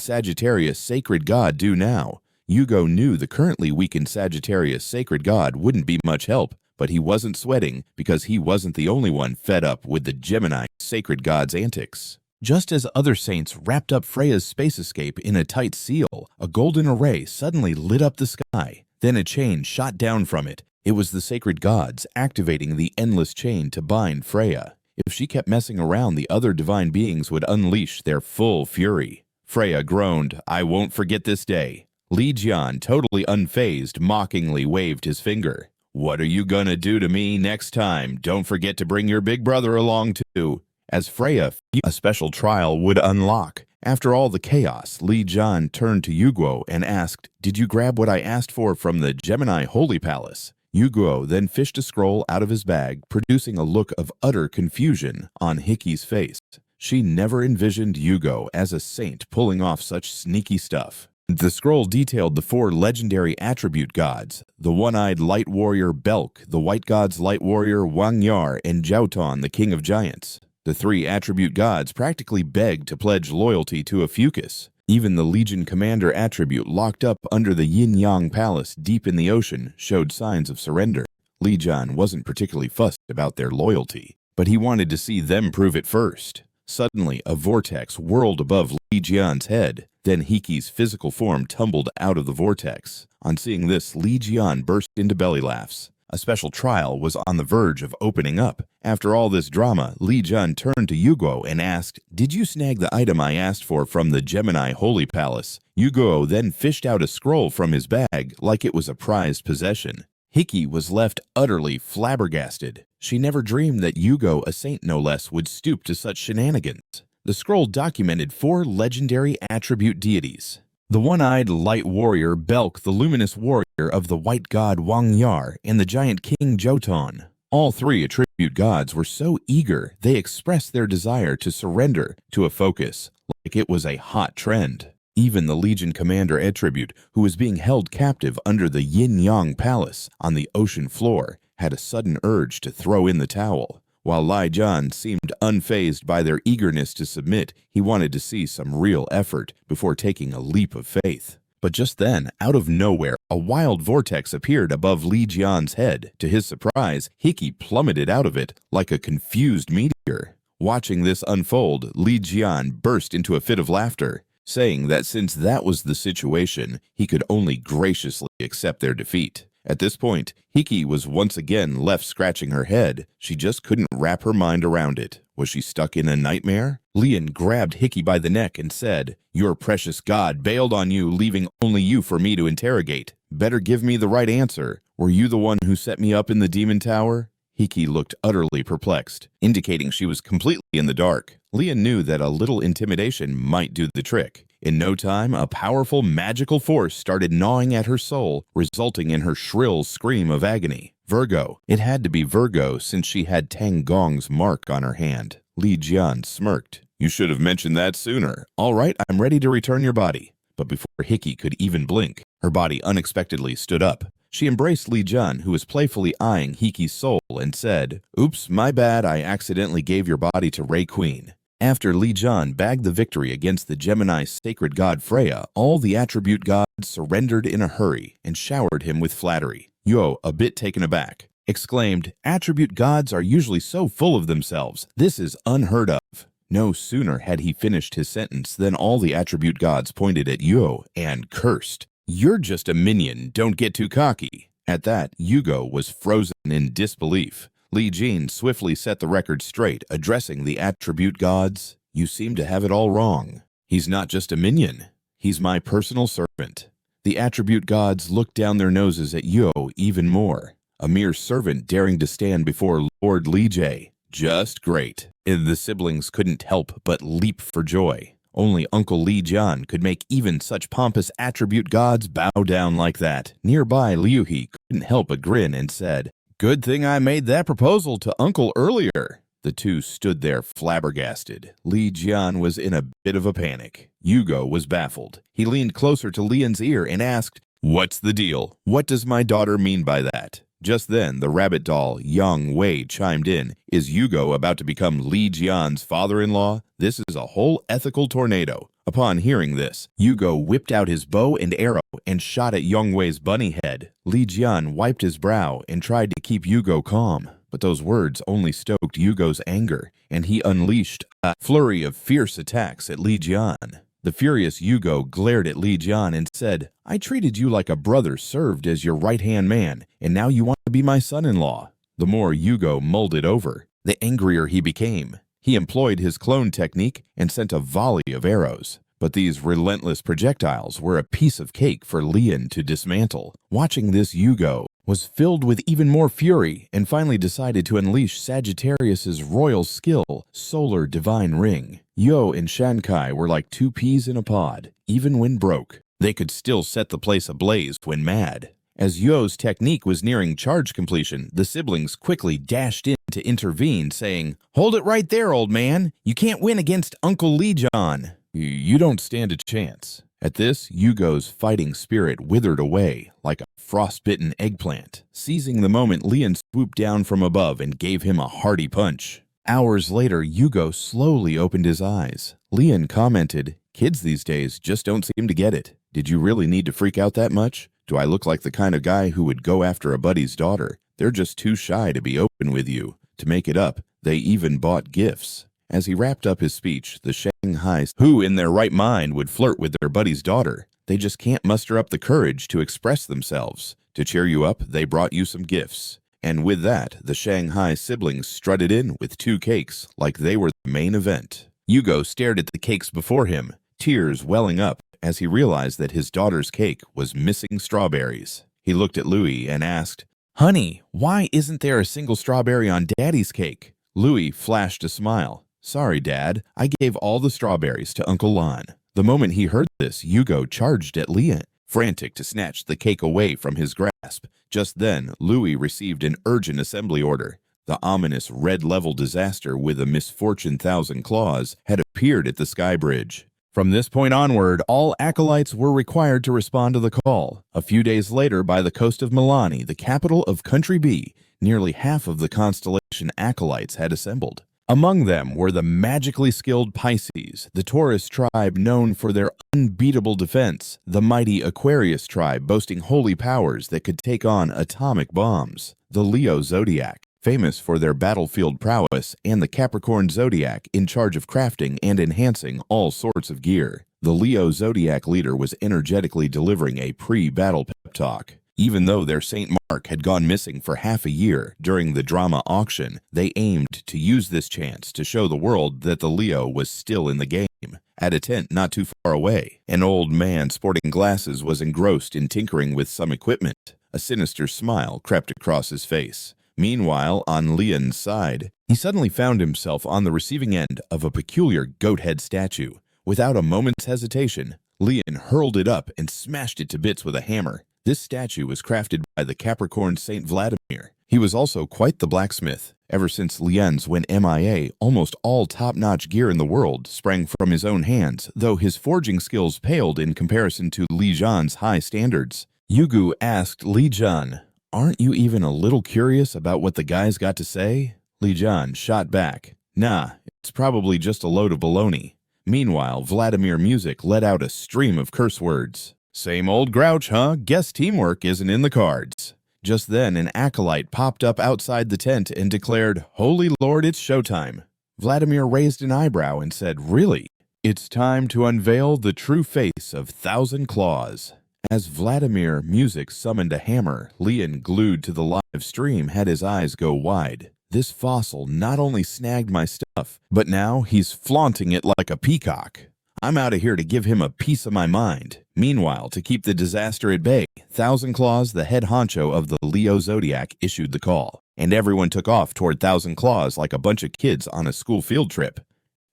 Sagittarius sacred god do now?" Yugo knew the currently weakened Sagittarius sacred god wouldn't be much help, but he wasn't sweating because he wasn't the only one fed up with the Gemini sacred god's antics. Just as other saints wrapped up Freya's space escape in a tight seal, a golden array suddenly lit up the sky. Then a chain shot down from it. It was the sacred gods activating the endless chain to bind Freya. If she kept messing around, the other divine beings would unleash their full fury. Freya groaned, "I won't forget this day." Li Jian, totally unfazed, mockingly waved his finger. "What are you gonna do to me next time? Don't forget to bring your big brother along too." As Freya, a special trial would unlock. After all the chaos, Li Jian turned to Yugo and asked, "Did you grab what I asked for from the Gemini Holy Palace?" Yugo then fished a scroll out of his bag, producing a look of utter confusion on Hickey's face. She never envisioned Yugo as a saint pulling off such sneaky stuff. The scroll detailed the 4 legendary attribute gods, the one-eyed light warrior Belk, the white god's light warrior Wang Yar, and Jiaotan, the king of giants. The 3 attribute gods practically begged to pledge loyalty to Ophiucus. Even the Legion commander attribute locked up under the Yin Yang Palace deep in the ocean showed signs of surrender. Li Jian wasn't particularly fussed about their loyalty, but he wanted to see them prove it first. Suddenly, a vortex whirled above Li Jian's head. Then Hickey's physical form tumbled out of the vortex. On seeing this, Li Jian burst into belly laughs. A special trial was on the verge of opening up. After all this drama, Li Jian turned to Yugo and asked, "Did you snag the item I asked for from the Gemini Holy Palace?" Yugo then fished out a scroll from his bag like it was a prized possession. Hickey was left utterly flabbergasted. She never dreamed that Yugo, a saint no less, would stoop to such shenanigans. The scroll documented 4 legendary attribute deities. The one-eyed light warrior Belk, the luminous warrior of the white god Wang Yar, and the giant king Joton. All three attribute gods were so eager they expressed their desire to surrender to OPHIUCUS like it was a hot trend. Even the Legion commander attribute, who was being held captive under the Yin Yang Palace on the ocean floor, had a sudden urge to throw in the towel. While Li Jian seemed unfazed by their eagerness to submit, he wanted to see some real effort before taking a leap of faith. But just then, out of nowhere, a wild vortex appeared above Li Jian's head. To his surprise, Hickey plummeted out of it like a confused meteor. Watching this unfold, Li Jian burst into a fit of laughter, saying that since that was the situation, he could only graciously accept their defeat. At this point, Hickey was once again left scratching her head. She just couldn't wrap her mind around it. Was she stuck in a nightmare? Lian grabbed Hickey by the neck and said, "Your precious god bailed on you, leaving only you for me to interrogate. Better give me the right answer. Were you the one who set me up in the demon tower?" Hickey looked utterly perplexed, indicating she was completely in the dark. Lian knew that a little intimidation might do the trick. In no time, a powerful magical force started gnawing at her soul, resulting in her shrill scream of agony. Virgo. It had to be Virgo since she had Tang Gong's mark on her hand. Li Jian smirked. "You should have mentioned that sooner. All right, I'm ready to return your body." But before Hickey could even blink, her body unexpectedly stood up. She embraced Li Jian, who was playfully eyeing Hickey's soul, and said, "Oops, my bad, I accidentally gave your body to Ray Queen." After Li Jian bagged the victory against the Gemini sacred god Freya, all the attribute gods surrendered in a hurry and showered him with flattery. Yo, a bit taken aback, exclaimed, "Attribute gods are usually so full of themselves. This is unheard of." No sooner had he finished his sentence than all the attribute gods pointed at Yugo and cursed. "You're just a minion, don't get too cocky." At that, Yugo was frozen in disbelief. Li Jian swiftly set the record straight, addressing the attribute gods. "You seem to have it all wrong. He's not just a minion. He's my personal servant." The attribute gods looked down their noses at Yo even more. A mere servant daring to stand before Lord Li Jie. Just great. And the siblings couldn't help but leap for joy. Only Uncle Li Jian could make even such pompous attribute gods bow down like that. Nearby, Louie couldn't help but grin and said, "Good thing I made that proposal to Uncle earlier." The two stood there flabbergasted. Li Jian was in a bit of a panic. Yugo was baffled. He leaned closer to Lian's ear and asked, "What's the deal? What does my daughter mean by that?" Just then, the rabbit doll, Yang Wei, chimed in. "Is Yugo about to become Li Jian's father-in-law? This is a whole ethical tornado." Upon hearing this, Yugo whipped out his bow and arrow and shot at Yang Wei's bunny head. Li Jian wiped his brow and tried to keep Yugo calm, but those words only stoked Yugo's anger, and he unleashed a flurry of fierce attacks at Li Jian. The furious Yugo glared at Li Jian and said, "I treated you like a brother served as your right-hand man, and now you want to be my son-in-law." The more Yugo mulled it over, the angrier he became. He employed his clone technique and sent a volley of arrows. But these relentless projectiles were a piece of cake for Lian to dismantle. Watching this, Yugo was filled with even more fury and finally decided to unleash Sagittarius's royal skill, Solar Divine Ring. Yo and Shankai were like two peas in a pod. Even when broke, they could still set the place ablaze when mad. As Yo's technique was nearing charge completion, the siblings quickly dashed in to intervene, saying, "Hold it right there, old man. You can't win against Uncle Li Jian. You don't stand a chance." At this, Yugo's fighting spirit withered away like a frostbitten eggplant. Seizing the moment, Lian swooped down from above and gave him a hearty punch. Hours later, Yugo slowly opened his eyes. Lian commented, "Kids these days just don't seem to get it. Did you really need to freak out that much? Do I look like the kind of guy who would go after a buddy's daughter? They're just too shy to be open with you. To make it up, they even bought gifts." As he wrapped up his speech, the Shanghai, who in their right mind would flirt with their buddy's daughter, they just can't muster up the courage to express themselves. To cheer you up, they brought you some gifts. And with that, the Shanghai siblings strutted in with 2 cakes like they were the main event. Yugo stared at the cakes before him, tears welling up as he realized that his daughter's cake was missing strawberries. He looked at Louie and asked, "Honey, why isn't there a single strawberry on Daddy's cake?" Louie flashed a smile. "Sorry, Dad, I gave all the strawberries to Uncle Lon." The The moment he heard this, Yugo charged at Li Jian, frantic to snatch the cake away from his grasp. Just then, Louie received an urgent assembly order. The ominous red-level disaster with a misfortune thousand claws had appeared at the sky bridge. From this point onward, all acolytes were required to respond to the call. A few days later, by the coast of Milani, the capital of Country B, nearly half of the Constellation acolytes had assembled. Among them were the magically skilled Pisces, the Taurus tribe known for their unbeatable defense, the mighty Aquarius tribe boasting holy powers that could take on atomic bombs, the Leo zodiac, famous for their battlefield prowess, and the Capricorn zodiac in charge of crafting and enhancing all sorts of gear. The Leo zodiac leader was energetically delivering a pre-battle pep talk. Even though their Saint Mark had gone missing for half a year during the drama auction, they aimed to use this chance to show the world that the Leo was still in the game. At a tent not too far away, an old man sporting glasses was engrossed in tinkering with some equipment. A sinister smile crept across his face. Meanwhile, on Li Jian's side, he suddenly found himself on the receiving end of a peculiar goat-head statue. Without a moment's hesitation, Li Jian hurled it up and smashed it to bits with a hammer. This statue was crafted by the Capricorn Saint Vladimir. He was also quite the blacksmith. Ever since Li Jian's went MIA, almost all top-notch gear in the world sprang from his own hands, though his forging skills paled in comparison to Li Jian's high standards. Yugo asked Li Jian, "Aren't you even a little curious about what the guy's got to say?" Li Jian shot back, "Nah, it's probably just a load of baloney." Meanwhile, Vladimir Music let out a stream of curse words. "Same old grouch, huh? Guess teamwork isn't in the cards." Just then, an acolyte popped up outside the tent and declared, "Holy Lord, it's showtime." Vladimir raised an eyebrow and said, "Really? It's time to unveil the true face of Thousand Claws." As Vladimir Music summoned a hammer, Li Jian, glued to the live stream, had his eyes go wide. This fossil not only snagged my stuff, but now he's flaunting it like a peacock. I'm out of here to give him a piece of my mind. Meanwhile, to keep the disaster at bay, Thousand Claws, the head honcho of the Leo Zodiac, issued the call, and everyone took off toward Thousand Claws like a bunch of kids on a school field trip.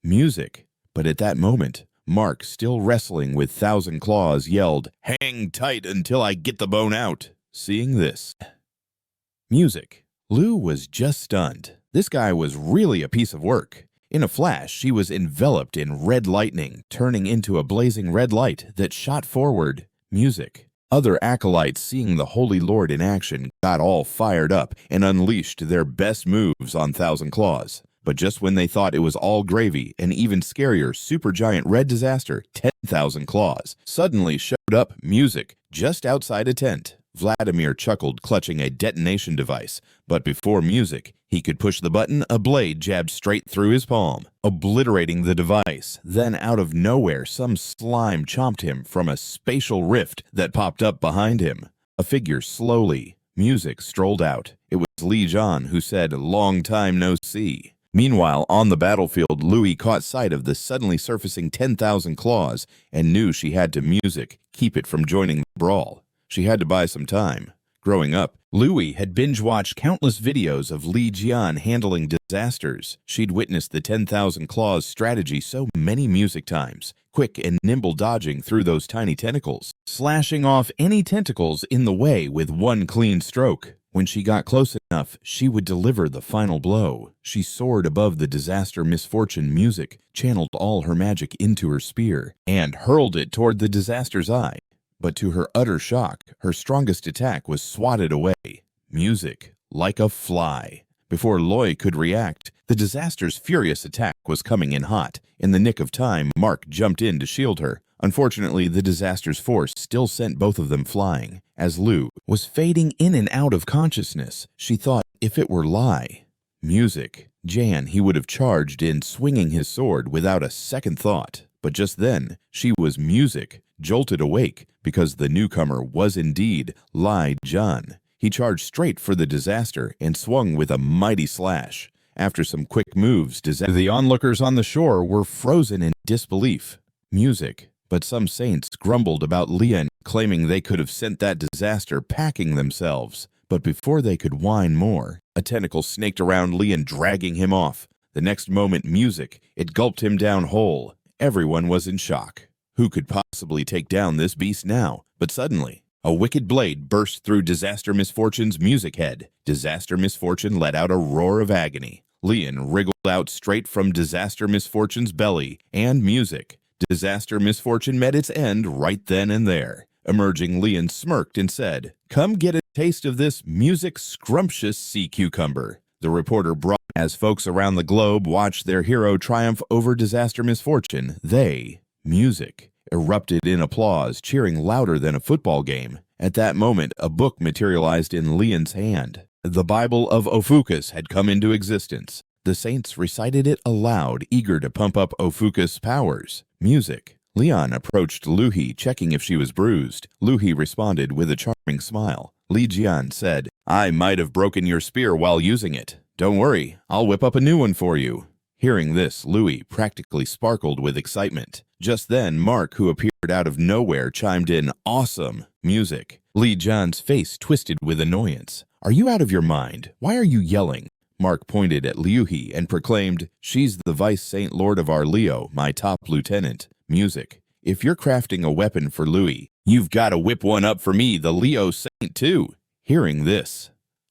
Music. But at that moment, Mark, still wrestling with Thousand Claws, yelled, "Hang tight until I get the bone out." Seeing this, music. Lou was just stunned. This guy was really a piece of work. In a flash, she was enveloped in red lightning, turning into a blazing red light that shot forward. Music. Other acolytes, seeing the Holy Lord in action, got all fired up and unleashed their best moves on Thousand Claws. But just when they thought it was all gravy, an even scarier supergiant red disaster, 10,000 Claws, suddenly showed up. Music just outside a tent. Vladimir chuckled, clutching a detonation device. But before Music, he could push the button, a blade jabbed straight through his palm, obliterating the device. Then, out of nowhere, some slime chomped him from a spatial rift that popped up behind him. A figure slowly. Music strolled out. It was Li Jian, who said, "Long time no see." Meanwhile, on the battlefield, Louie caught sight of the suddenly surfacing 10,000 Claws and knew she had to Music keep it from joining the brawl. She had to buy some time. Growing up, Louie had binge-watched countless videos of Li Jian handling disasters. She'd witnessed the 10,000 Claws strategy so many Music times, quick and nimble dodging through those tiny tentacles, slashing off any tentacles in the way with one clean stroke. When she got close enough, she would deliver the final blow. She soared above the disaster misfortune Music, channeled all her magic into her spear, and hurled it toward the disaster's eye. But to her utter shock, her strongest attack was swatted away. Music, like a fly. Before Louie could react, the disaster's furious attack was coming in hot. In the nick of time, Mark jumped in to shield her. Unfortunately, the disaster's force still sent both of them flying. As Lou was fading in and out of consciousness, she thought if it were Li, Music, Jan, he would have charged in, swinging his sword without a second thought. But just then, she was Music, jolted awake, because the newcomer was indeed Li Jian. He charged straight for the disaster and swung with a mighty slash. After some quick moves, the onlookers on the shore were frozen in disbelief. Music. But some saints grumbled about Li Jian, claiming they could have sent that disaster packing themselves. But before they could whine more, a tentacle snaked around Li Jian, dragging him off. The next moment, Music. It gulped him down whole. Everyone was in shock. Who could possibly take down this beast now? But suddenly, a wicked blade burst through Disaster Misfortune's music head. Disaster Misfortune let out a roar of agony. Lian wriggled out straight from Disaster Misfortune's belly and music. Disaster Misfortune met its end right then and there. Emerging, Lian smirked and said, "Come get a taste of this music scrumptious sea cucumber." The reporter brought as folks around the globe watched their hero triumph over Disaster Misfortune. They, music, erupted in applause, cheering louder than a football game. At that moment, a book materialized in Lian's hand. The Bible of OPHIUCUS had come into existence. The saints recited it aloud, eager to pump up OPHIUCUS' powers. Music. Leon approached Louie, checking if she was bruised. Louie responded with a charming smile. Li Jian said, "I might have broken your spear while using it. Don't worry, I'll whip up a new one for you." Hearing this, Louie practically sparkled with excitement. Just then, Mark, who appeared out of nowhere, chimed in, "Awesome!" Music. Li Jian's face twisted with annoyance. "Are you out of your mind? Why are you yelling?" Mark pointed at Louie and proclaimed, "She's the Vice Saint Lord of our Leo, my top lieutenant." Music. "If you're crafting a weapon for Louie, you've got to whip one up for me, the Leo Saint, too." Hearing this,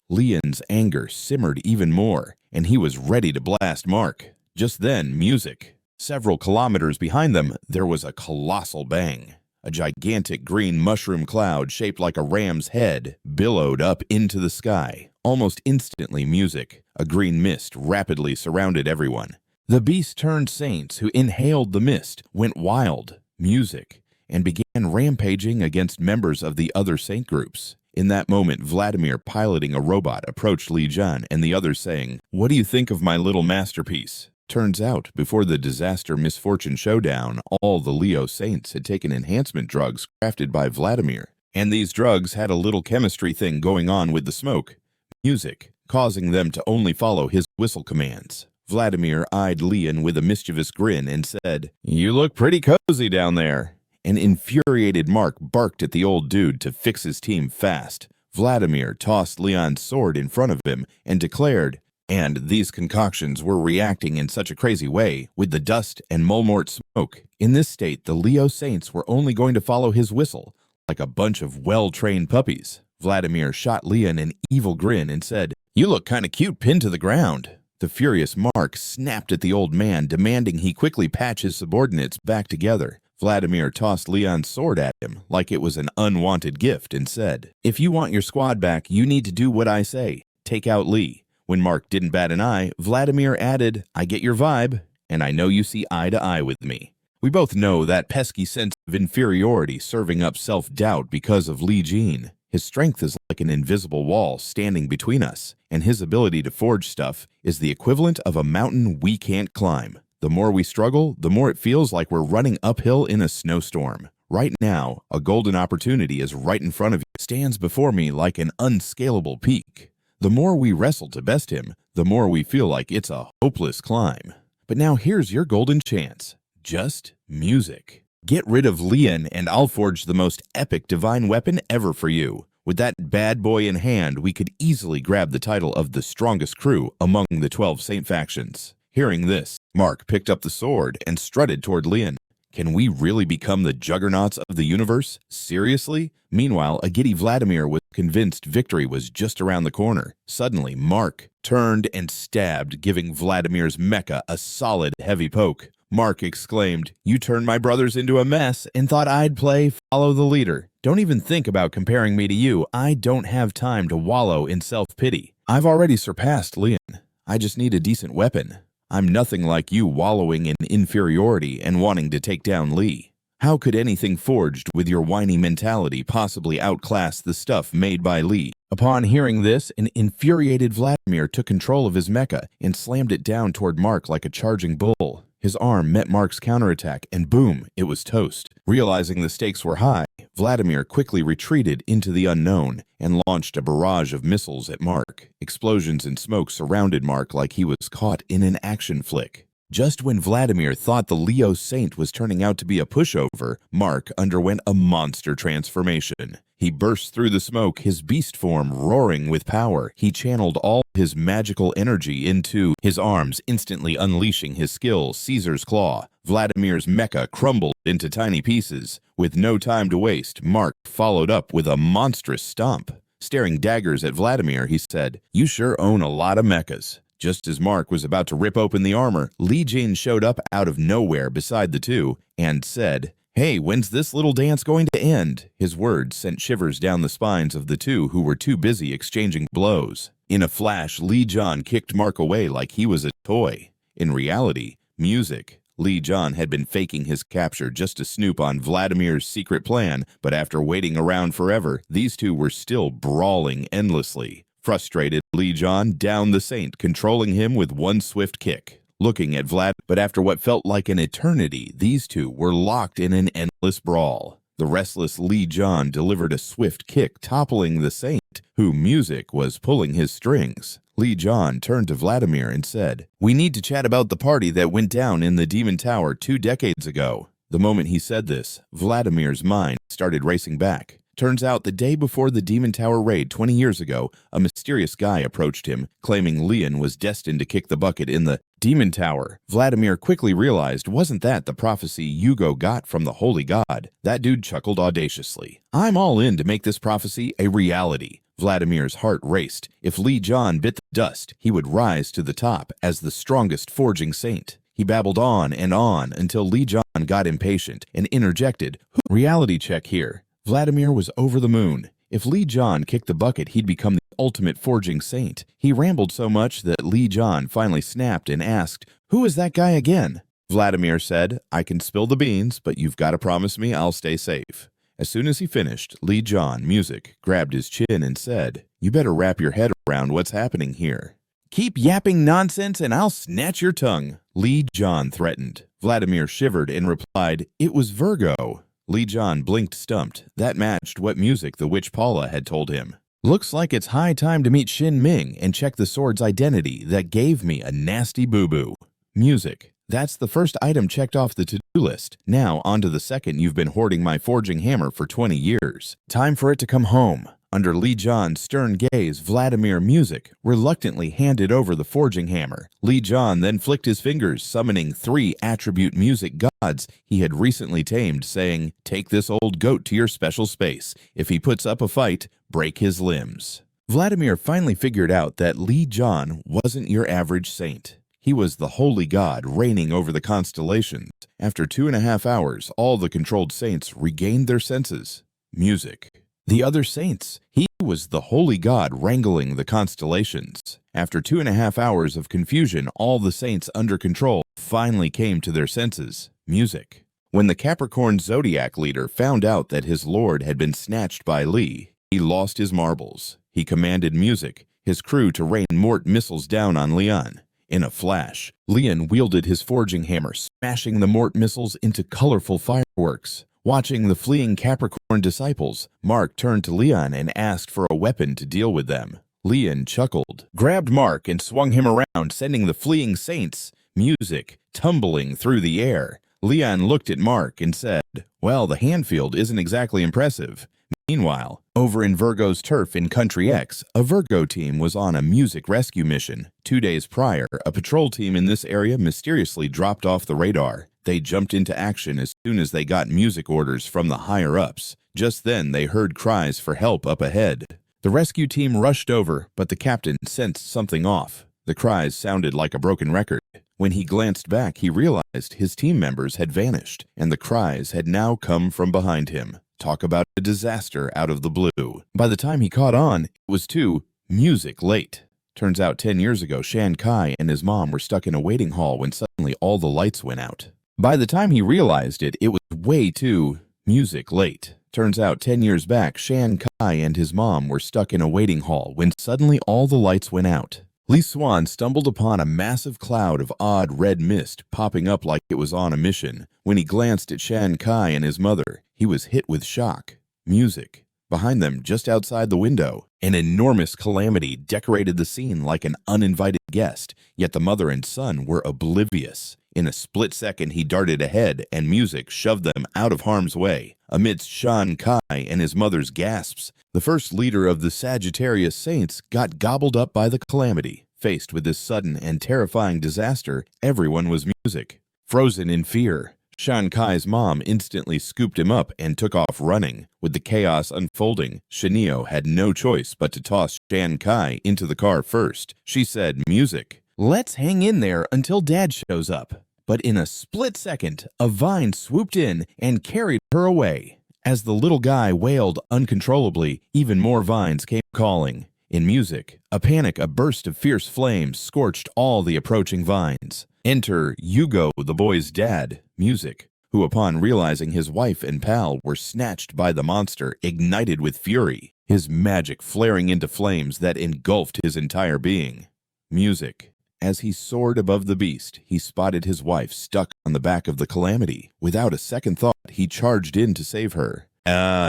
Lian's anger simmered even more, and he was ready to blast Mark. Just then, music. Several kilometers behind them, there was a colossal bang. A gigantic green mushroom cloud shaped like a ram's head billowed up into the sky. Almost instantly, music. A green mist rapidly surrounded everyone. The beast-turned saints who inhaled the mist went wild, music, and began rampaging against members of the other saint groups. In that moment, Vladimir, piloting a robot, approached Li Jian and the others saying, "What do you think of my little masterpiece?" Turns out, before the Disaster Misfortune showdown, all the Leo saints had taken enhancement drugs crafted by Vladimir. And these drugs had a little chemistry thing going on with the smoke, music, causing them to only follow his whistle commands. Vladimir eyed Lian with a mischievous grin and said, "You look pretty cozy down there." An infuriated Mark barked at the old dude to fix his team fast. Vladimir tossed Leon's sword in front of him and declared, and these concoctions were reacting in such a crazy way with the dust and mulmort smoke. In this state, the Leo saints were only going to follow his whistle, like a bunch of well-trained puppies. Vladimir shot Lian an evil grin and said, "You look kinda cute pinned to the ground." The furious Mark snapped at the old man, demanding he quickly patch his subordinates back together. Vladimir tossed Leon's sword at him like it was an unwanted gift and said, "If you want your squad back, you need to do what I say. Take out Li." When Mark didn't bat an eye, Vladimir added, "I get your vibe, and I know you see eye to eye with me." We both know that pesky sense of inferiority serving up self-doubt because of Li Jian. His strength is like an invisible wall standing between us, and his ability to forge stuff is the equivalent of a mountain we can't climb. The more we struggle, the more it feels like we're running uphill in a snowstorm. Right now, a golden opportunity is right in front of you, stands before me like an unscalable peak. The more we wrestle to best him, the more we feel like it's a hopeless climb. But now here's your golden chance. Just music. Get rid of Lian and I'll forge the most epic divine weapon ever for you. With that bad boy in hand, we could easily grab the title of the strongest crew among the 12 saint factions. Hearing this, Mark picked up the sword and strutted toward Lian. Can we really become the juggernauts of the universe? Seriously? Meanwhile, a giddy Vladimir was convinced victory was just around the corner. Suddenly, Mark turned and stabbed, giving Vladimir's mecha a solid, heavy poke. Mark exclaimed, "You turned my brothers into a mess and thought I'd play follow the leader. Don't even think about comparing me to you. I don't have time to wallow in self-pity. I've already surpassed Lian. I just need a decent weapon. I'm nothing like you wallowing in inferiority and wanting to take down Li. How could anything forged with your whiny mentality possibly outclass the stuff made by Li?" Upon hearing this, an infuriated Vladimir took control of his mecha and slammed it down toward Mark like a charging bull. His arm met Mark's counterattack, and boom, it was toast. Realizing the stakes were high, Vladimir quickly retreated into the unknown and launched a barrage of missiles at Mark. Explosions and smoke surrounded Mark like he was caught in an action flick. Just when Vladimir thought the Leo Saint was turning out to be a pushover, Mark underwent a monster transformation. He burst through the smoke, his beast form roaring with power. He channeled all his magical energy into his arms, instantly unleashing his skill, Caesar's Claw. Vladimir's mecha crumbled into tiny pieces. With no time to waste, Mark followed up with a monstrous stomp. Staring daggers at Vladimir, he said, "You sure own a lot of mechas." Just as Mark was about to rip open the armor, Li Jian showed up out of nowhere beside the two and said, "Hey, when's this little dance going to end?" His words sent shivers down the spines of the two who were too busy exchanging blows. In a flash, Li Jian kicked Mark away like he was a toy. In reality, music. Li Jian had been faking his capture just to snoop on Vladimir's secret plan, but after waiting around forever, these two were still brawling endlessly. Frustrated, Li Jian downed the saint, controlling him with one swift kick. Looking at Vlad, but after what felt like an eternity, these two were locked in an endless brawl. The restless Li Jian delivered a swift kick, toppling the saint, who music was pulling his strings. Li Jian turned to Vladimir and said, "We need to chat about the party that went down in the Demon Tower 2 decades ago." The moment he said this, Vladimir's mind started racing back. Turns out the day before the Demon Tower raid 20 years ago, a mysterious guy approached him, claiming Lian was destined to kick the bucket in the Demon Tower. Vladimir quickly realized wasn't that the prophecy Yugo got from the Holy God. That dude chuckled audaciously. "I'm all in to make this prophecy a reality." Vladimir's heart raced. If Li Jian bit the dust, he would rise to the top as the strongest forging saint. He babbled on until Li Jian got impatient and interjected, "Reality check here." Vladimir was over the moon. If Li Jian kicked the bucket, he'd become the ultimate forging saint. He rambled so much that Li Jian finally snapped and asked, "Who is that guy again?" Vladimir said, "I can spill the beans, but you've got to promise me I'll stay safe." As soon as he finished, Li Jian, music, grabbed his chin and said, "You better wrap your head around what's happening here. Keep yapping nonsense and I'll snatch your tongue," Li Jian threatened. Vladimir shivered and replied, "It was Virgo." Li Jian blinked stumped. That matched what music the witch Paula had told him. "Looks like it's high time to meet Xin Ming and check the sword's identity that gave me a nasty boo-boo." Music. "That's the first item checked off the to-do list. Now on to the second. You've been hoarding my forging hammer for 20 years. Time for it to come home." Under Li Jian's stern gaze, Vladimir, music, reluctantly handed over the forging hammer. Li Jian then flicked his fingers, summoning 3 attribute music gods he had recently tamed, saying, "Take this old goat to your special space. If he puts up a fight, break his limbs." Vladimir finally figured out that Li Jian wasn't your average saint. He was the holy god reigning over the constellations. After 2.5 hours, all the controlled saints regained their senses. Music. The other saints. He was the holy god wrangling the constellations. After 2.5 hours of confusion, all the saints under control finally came to their senses. Music. When the Capricorn zodiac leader found out that his lord had been snatched by Li, he lost his marbles. He commanded music, his crew, to rain mort missiles down on Lian. In a flash, Lian wielded his forging hammer, smashing the mort missiles into colorful fireworks. Watching the fleeing Capricorn disciples, Mark turned to Lian and asked for a weapon to deal with them. Lian chuckled, grabbed Mark and swung him around, sending the fleeing saints, music, tumbling through the air. Lian looked at Mark and said, "Well, the handfield isn't exactly impressive." Meanwhile, over in Virgo's turf in Country X, a Virgo team was on a music rescue mission. 2 days prior, a patrol team in this area mysteriously dropped off the radar. They jumped into action as soon as they got music orders from the higher-ups. Just then, they heard cries for help up ahead. The rescue team rushed over, but the captain sensed something off. The cries sounded like a broken record. When he glanced back, he realized his team members had vanished, and the cries had now come from behind him. Talk about a disaster out of the blue. By the time he caught on, it was too music late. Turns out 10 years ago, Shan Kai and his mom were stuck in a waiting hall when suddenly all the lights went out. By the time he realized it, it was way too music late. Turns out 10 years back, Shan Kai and his mom were stuck in a waiting hall when suddenly all the lights went out. Li Swan stumbled upon a massive cloud of odd red mist popping up like it was on a mission. When he glanced at Shan Kai and his mother, he was hit with shock. Music. Behind them, just outside the window, an enormous calamity decorated the scene like an uninvited guest, yet the mother and son were oblivious. In a split second, he darted ahead, and music shoved them out of harm's way. Amidst Shan Kai and his mother's gasps, the first leader of the Sagittarius Saints got gobbled up by the calamity. Faced with this sudden and terrifying disaster, everyone was music. Frozen in fear, Shan Kai's mom instantly scooped him up and took off running. With the chaos unfolding, Shanio had no choice but to toss Shan Kai into the car first. She said, "Music. Let's hang in there until Dad shows up." But in a split second, a vine swooped in and carried her away. As the little guy wailed uncontrollably, even more vines came calling. In music, a burst of fierce flames scorched all the approaching vines. Enter Yugo, the boy's dad, music, who upon realizing his wife and pal were snatched by the monster, ignited with fury, his magic flaring into flames that engulfed his entire being. Music. As he soared above the beast, he spotted his wife stuck on the back of the calamity. Without a second thought, he charged in to save her.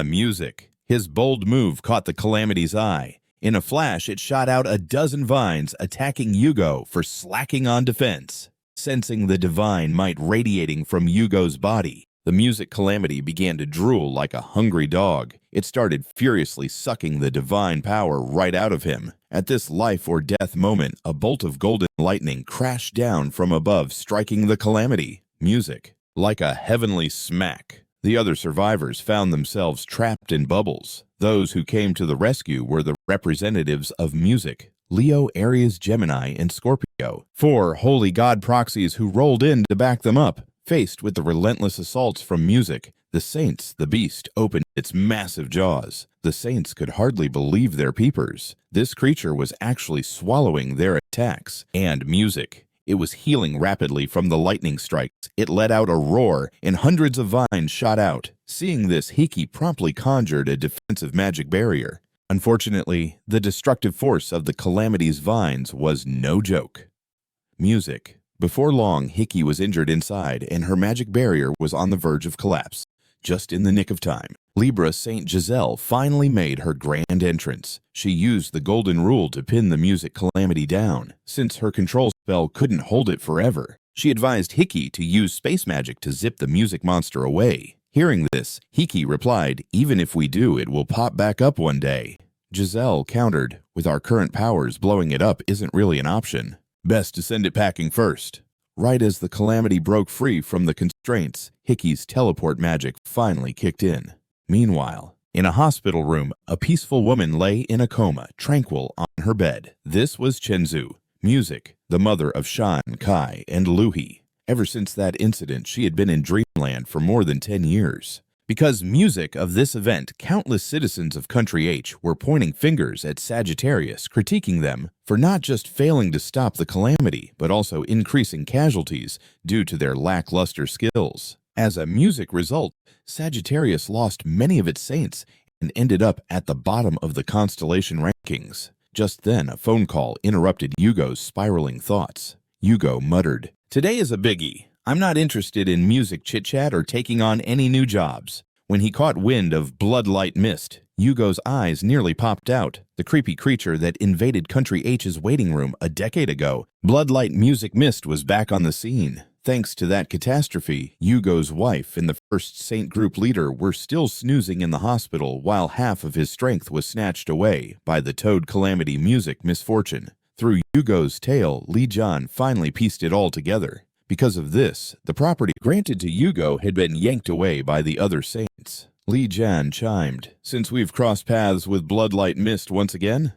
Music. His bold move caught the calamity's eye. In a flash, it shot out a dozen vines, attacking Yugo for slacking on defense. Sensing the divine might radiating from Yugo's body, the music calamity began to drool like a hungry dog. It started furiously sucking the divine power right out of him. At this life or death moment, a bolt of golden lightning crashed down from above, striking the calamity. Music. Like a heavenly smack. The other survivors found themselves trapped in bubbles. Those who came to the rescue were the representatives of music: Leo, Aries, Gemini, and Scorpio. 4 holy god proxies who rolled in to back them up. Faced with the relentless assaults from music, the Saints, the beast, opened its massive jaws. The Saints could hardly believe their peepers. This creature was actually swallowing their attacks. And music. It was healing rapidly from the lightning strikes. It let out a roar, and hundreds of vines shot out. Seeing this, Hiki promptly conjured a defensive magic barrier. Unfortunately, the destructive force of the calamity's vines was no joke. Music. Before long, Hiki was injured inside, and her magic barrier was on the verge of collapse. Just in the nick of time, Libra Saint Giselle finally made her grand entrance. She used the golden rule to pin the music calamity down. Since her control spell couldn't hold it forever, she advised Hiki to use space magic to zip the music monster away. Hearing this, Hiki replied, "Even if we do, it will pop back up one day." Giselle countered, "With our current powers, blowing it up isn't really an option. Best to send it packing first." Right as the calamity broke free from the constraints, Hiki's teleport magic finally kicked in. Meanwhile, in a hospital room, a peaceful woman lay in a coma, tranquil on her bed. This was Chenzu, music, the mother of Shan Kai and Louie. Ever since that incident, she had been in dreamland for more than 10 years. Because music of this event, countless citizens of Country H were pointing fingers at Sagittarius, critiquing them for not just failing to stop the calamity, but also increasing casualties due to their lackluster skills. As a music result, Sagittarius lost many of its saints and ended up at the bottom of the Constellation rankings. Just then, a phone call interrupted Yugo's spiraling thoughts. Yugo muttered, "Today is a biggie. I'm not interested in music chit-chat or taking on any new jobs." When he caught wind of Bloodlight Mist, Yugo's eyes nearly popped out. The creepy creature that invaded Country H's waiting room a decade ago, Bloodlight Music Mist, was back on the scene. Thanks to that catastrophe, Yugo's wife and the first Saint Group leader were still snoozing in the hospital while half of his strength was snatched away by the Toad Calamity music misfortune. Through Yugo's tale, Li Jian finally pieced it all together. Because of this, the property granted to Yugo had been yanked away by the other saints. Li Jian chimed, "Since we've crossed paths with Bloodlight Mist once again,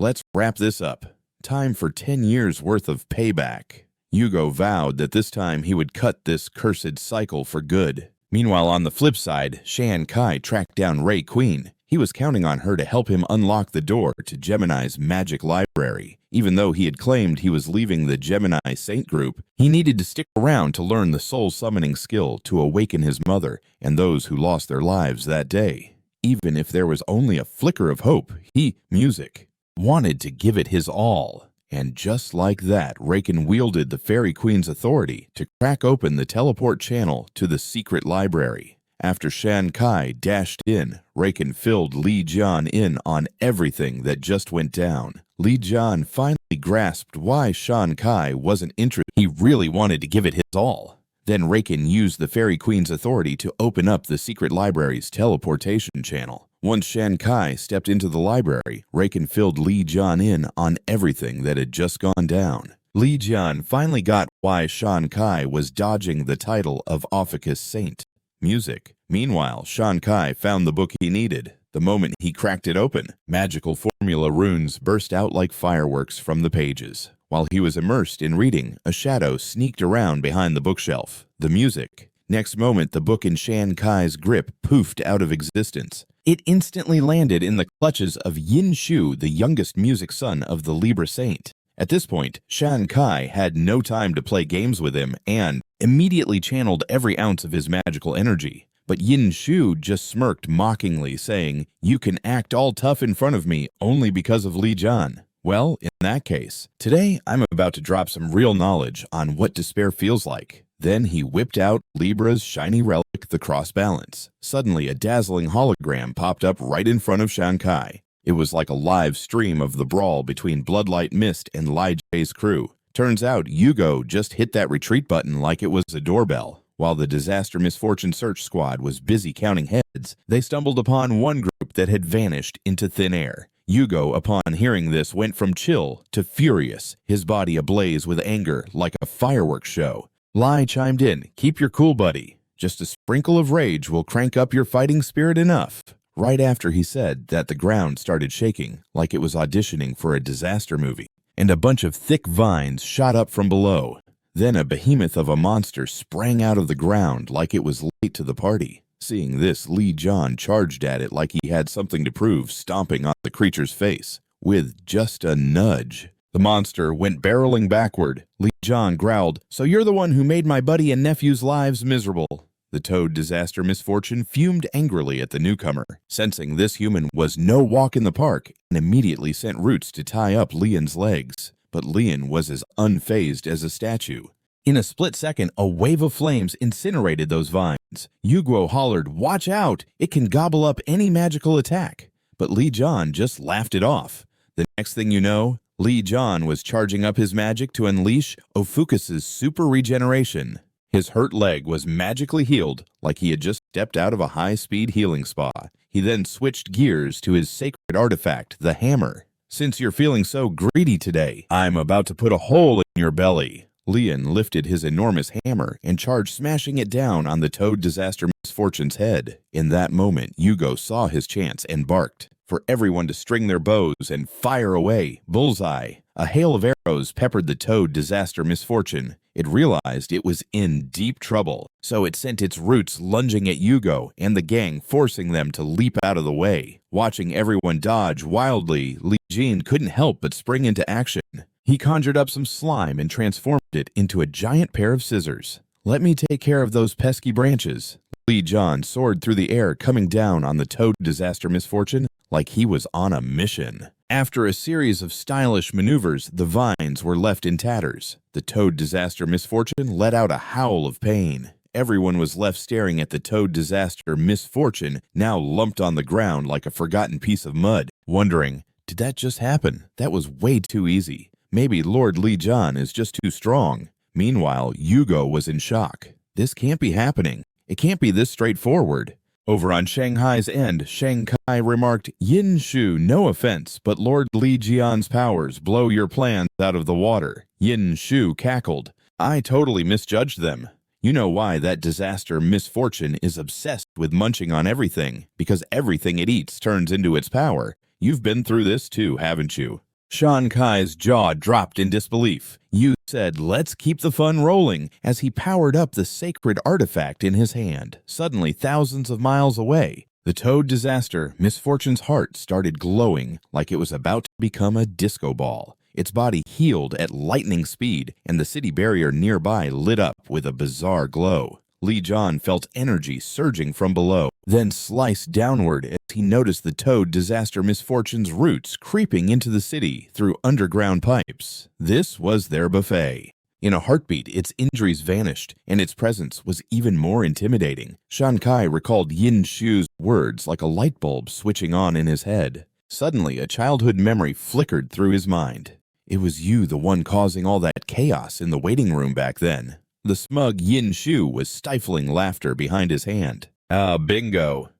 let's wrap this up. Time for 10 years' worth of payback." Yugo vowed that this time he would cut this cursed cycle for good. Meanwhile, on the flip side, Shan Kai tracked down Ray Queen. He was counting on her to help him unlock the door to Gemini's magic library. Even though he had claimed he was leaving the Gemini Saint Group, he needed to stick around to learn the soul summoning skill to awaken his mother and those who lost their lives that day. Even if there was only a flicker of hope, he, music, wanted to give it his all. And just like that, Raken wielded the Fairy Queen's authority to crack open the teleport channel to the secret library. After Shan Kai dashed in, Raken filled Li Jian in on everything that just went down. Li Jian finally grasped why Shan Kai wasn't interested. He really wanted to give it his all. Then Raken used the Fairy Queen's authority to open up the secret library's teleportation channel. Once Shan Kai stepped into the library, Raken filled Li Jian in on everything that had just gone down. Li Jian finally got why Shan Kai was dodging the title of OPHIUCUS Saint. Music. Meanwhile, Shan Kai found the book he needed. The moment he cracked it open, magical formula runes burst out like fireworks from the pages. While he was immersed in reading, a shadow sneaked around behind the bookshelf. The music. Next moment, the book in Shan Kai's grip poofed out of existence. It instantly landed in the clutches of Yin Shu, the youngest music son of the Libra Saint. At this point, Shan Kai had no time to play games with him and immediately channeled every ounce of his magical energy. But Yin Shu just smirked mockingly, saying, "You can act all tough in front of me only because of Li Jian." Well, in that case, today I'm about to drop some real knowledge on what despair feels like. Then he whipped out Libra's shiny relic, the cross balance. Suddenly, a dazzling hologram popped up right in front of Shan Kai. It was like a live stream of the brawl between Bloodlight Mist and Li Jian's crew. Turns out, Yugo just hit that retreat button like it was a doorbell. While the Disaster Misfortune Search Squad was busy counting heads, they stumbled upon one group that had vanished into thin air. Yugo, upon hearing this, went from chill to furious, his body ablaze with anger like a fireworks show. Li chimed in, "Keep your cool, buddy. Just a sprinkle of rage will crank up your fighting spirit enough." Right after he said that, the ground started shaking like it was auditioning for a disaster movie, and a bunch of thick vines shot up from below. Then a behemoth of a monster sprang out of the ground like it was late to the party. Seeing this, Li Jian charged at it like he had something to prove, stomping on the creature's face. With just a nudge, the monster went barreling backward. Li Jian growled, "So you're the one who made my buddy and nephew's lives miserable." The Toad Disaster Misfortune fumed angrily at the newcomer, sensing this human was no walk in the park, and immediately sent roots to tie up Lian's legs. But Lian was as unfazed as a statue. In a split second, a wave of flames incinerated those vines. Yugo hollered, "Watch out! It can gobble up any magical attack." But Li Jian just laughed it off. The next thing you know, Li Jian was charging up his magic to unleash OPHIUCUS' super regeneration. His hurt leg was magically healed like he had just stepped out of a high-speed healing spa. He then switched gears to his sacred artifact, the hammer. "Since you're feeling so greedy today, I'm about to put a hole in your belly." Lian lifted his enormous hammer and charged, smashing it down on the Toad Disaster Misfortune's head. In that moment, Yugo saw his chance and barked for everyone to string their bows and fire away. Bullseye! A hail of arrows peppered the Toad Disaster Misfortune. It realized it was in deep trouble, so it sent its roots lunging at Yugo and the gang, forcing them to leap out of the way. Watching everyone dodge wildly, Li Jian couldn't help but spring into action. He conjured up some slime and transformed it into a giant pair of scissors. "Let me take care of those pesky branches." Li Jian soared through the air, coming down on the Toad Disaster Misfortune like he was on a mission. After a series of stylish maneuvers, the vines were left in tatters. The Toad Disaster Misfortune let out a howl of pain. Everyone was left staring at the Toad Disaster Misfortune, now lumped on the ground like a forgotten piece of mud, wondering, did that just happen? That was way too easy. Maybe Lord Li Jian is just too strong. Meanwhile, Yugo was in shock. This can't be happening. It can't be this straightforward. Over on Shanghai's end, Shan Kai remarked, "Yin Shu, no offense, but Lord Li Jian's powers blow your plans out of the water." Yin Shu cackled, "I totally misjudged them. You know why that disaster misfortune is obsessed with munching on everything, because everything it eats turns into its power. You've been through this too, haven't you?" Shan Kai's jaw dropped in disbelief. Yu said, "Let's keep the fun rolling," as he powered up the sacred artifact in his hand. Suddenly, thousands of miles away, the Toad Disaster Misfortune's heart started glowing like it was about to become a disco ball. Its body healed at lightning speed, and the city barrier nearby lit up with a bizarre glow. Li Jian felt energy surging from below, then sliced downward as he noticed the Toad Disaster Misfortune's roots creeping into the city through underground pipes. This was their buffet. In a heartbeat, its injuries vanished, and its presence was even more intimidating. Shan Kai recalled Yin Shu's words like a light bulb switching on in his head. Suddenly, a childhood memory flickered through his mind. It was you the one causing all that chaos in the waiting room back then." The smug Yin Shu was stifling laughter behind his hand. "Ah, bingo.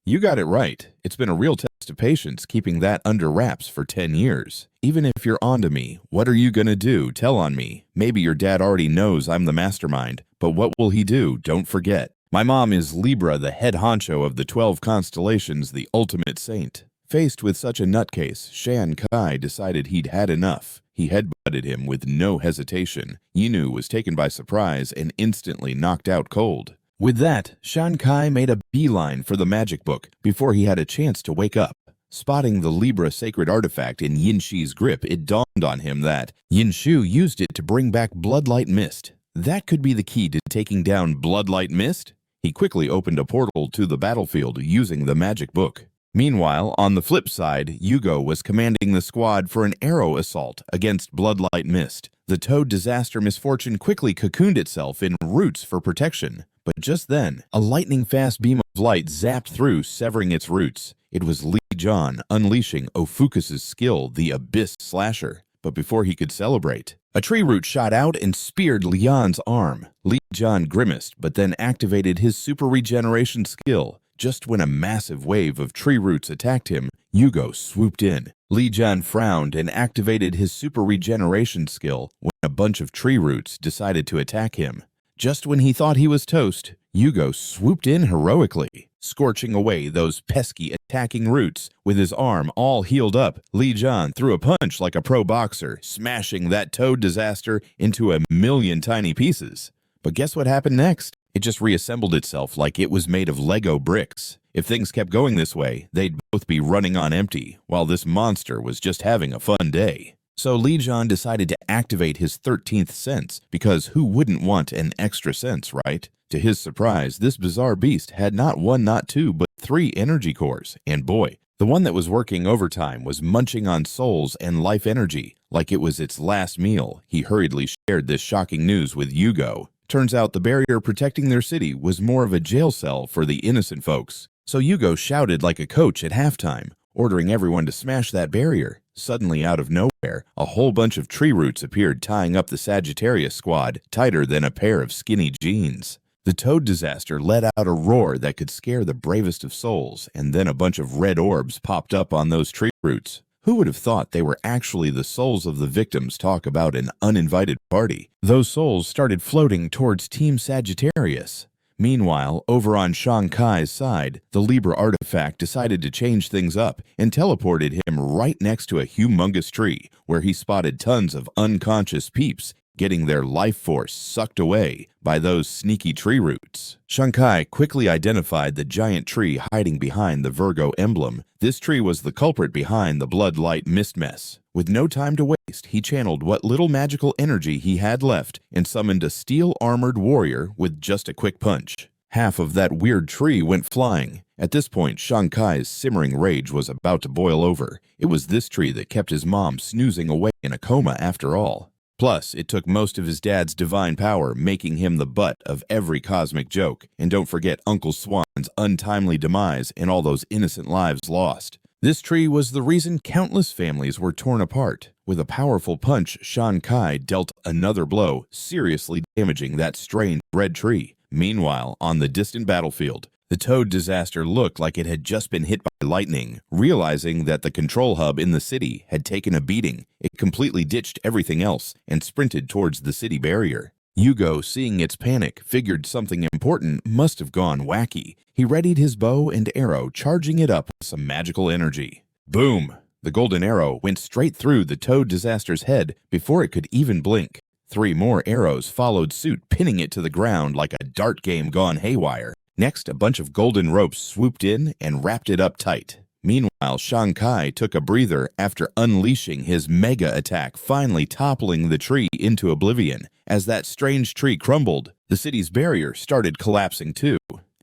You got it right. It's been a real test of patience keeping that under wraps for 10 years. Even if you're onto me, what are you gonna do? Tell on me. Maybe your dad already knows I'm the mastermind, but what will he do? Don't forget. My mom is Libra, the head honcho of the 12 constellations, the ultimate saint." Faced with such a nutcase, Shan Kai decided he'd had enough. He headbutted him with no hesitation. Yinu was taken by surprise and instantly knocked out cold. With that, Shan Kai made a beeline for the magic book before he had a chance to wake up. Spotting the Libra sacred artifact in Yin Shi's grip, it dawned on him that Yin Shu used it to bring back Bloodlight Mist. That could be the key to taking down Bloodlight Mist? He quickly opened a portal to the battlefield using the magic book. Meanwhile, on the flip side, Yugo was commanding the squad for an arrow assault against Bloodlight Mist. The Toad Disaster Misfortune quickly cocooned itself in roots for protection. But just then, a lightning-fast beam of light zapped through, severing its roots. It was Li Jian unleashing OPHIUCUS' skill, the Abyss Slasher. But before he could celebrate, a tree root shot out and speared Li Jian's arm. Li Jian grimaced, but then activated his super regeneration skill. Just when a massive wave of tree roots attacked him, Yugo swooped in. Li Jian frowned and activated his super regeneration skill when a bunch of tree roots decided to attack him. Just when he thought he was toast, Yugo swooped in heroically, scorching away those pesky attacking roots. With his arm all healed up, Li Jian threw a punch like a pro boxer, smashing that Toad Disaster into a million tiny pieces. But guess what happened next? It just reassembled itself like it was made of Lego bricks. If things kept going this way, they'd both be running on empty, while this monster was just having a fun day. So Li Jian decided to activate his 13th sense, because who wouldn't want an extra sense, right? To his surprise, this bizarre beast had not one, not two, but 3 energy cores, and boy, the one that was working overtime was munching on souls and life energy, like it was its last meal. He hurriedly shared this shocking news with Yugo. Turns out the barrier protecting their city was more of a jail cell for the innocent folks. So Yugo shouted like a coach at halftime, ordering everyone to smash that barrier. Suddenly, out of nowhere, a whole bunch of tree roots appeared, tying up the Sagittarius squad tighter than a pair of skinny jeans. The Toad Disaster let out a roar that could scare the bravest of souls, and then a bunch of red orbs popped up on those tree roots. Who would have thought they were actually the souls of the victims? Talk about an uninvited party. Those souls started floating towards Team Sagittarius. Meanwhile, over on Shan Kai's side, the Libra artifact decided to change things up and teleported him right next to a humongous tree, where he spotted tons of unconscious peeps getting their life force sucked away by those sneaky tree roots. Shan Kai quickly identified the giant tree hiding behind the Virgo emblem. This tree was the culprit behind the Bloodlight Mist mess. With no time to waste, he channeled what little magical energy he had left and summoned a steel-armored warrior with just a quick punch. Half of that weird tree went flying. At this point, Shan Kai's simmering rage was about to boil over. It was this tree that kept his mom snoozing away in a coma after all. Plus, it took most of his dad's divine power, making him the butt of every cosmic joke. And don't forget Uncle Swan's untimely demise and all those innocent lives lost. This tree was the reason countless families were torn apart. With a powerful punch, Shan Kai dealt another blow, seriously damaging that strange red tree. Meanwhile, on the distant battlefield, the Toad Disaster looked like it had just been hit by lightning. Realizing that the control hub in the city had taken a beating, it completely ditched everything else and sprinted towards the city barrier. Yugo, seeing its panic, figured something important must have gone wacky. He readied his bow and arrow, charging it up with some magical energy. Boom! The golden arrow went straight through the Toad Disaster's head before it could even blink. 3 more arrows followed suit, pinning it to the ground like a dart game gone haywire. Next, a bunch of golden ropes swooped in and wrapped it up tight. Meanwhile, Shan Kai took a breather after unleashing his mega attack, finally toppling the tree into oblivion. As that strange tree crumbled, the city's barrier started collapsing too.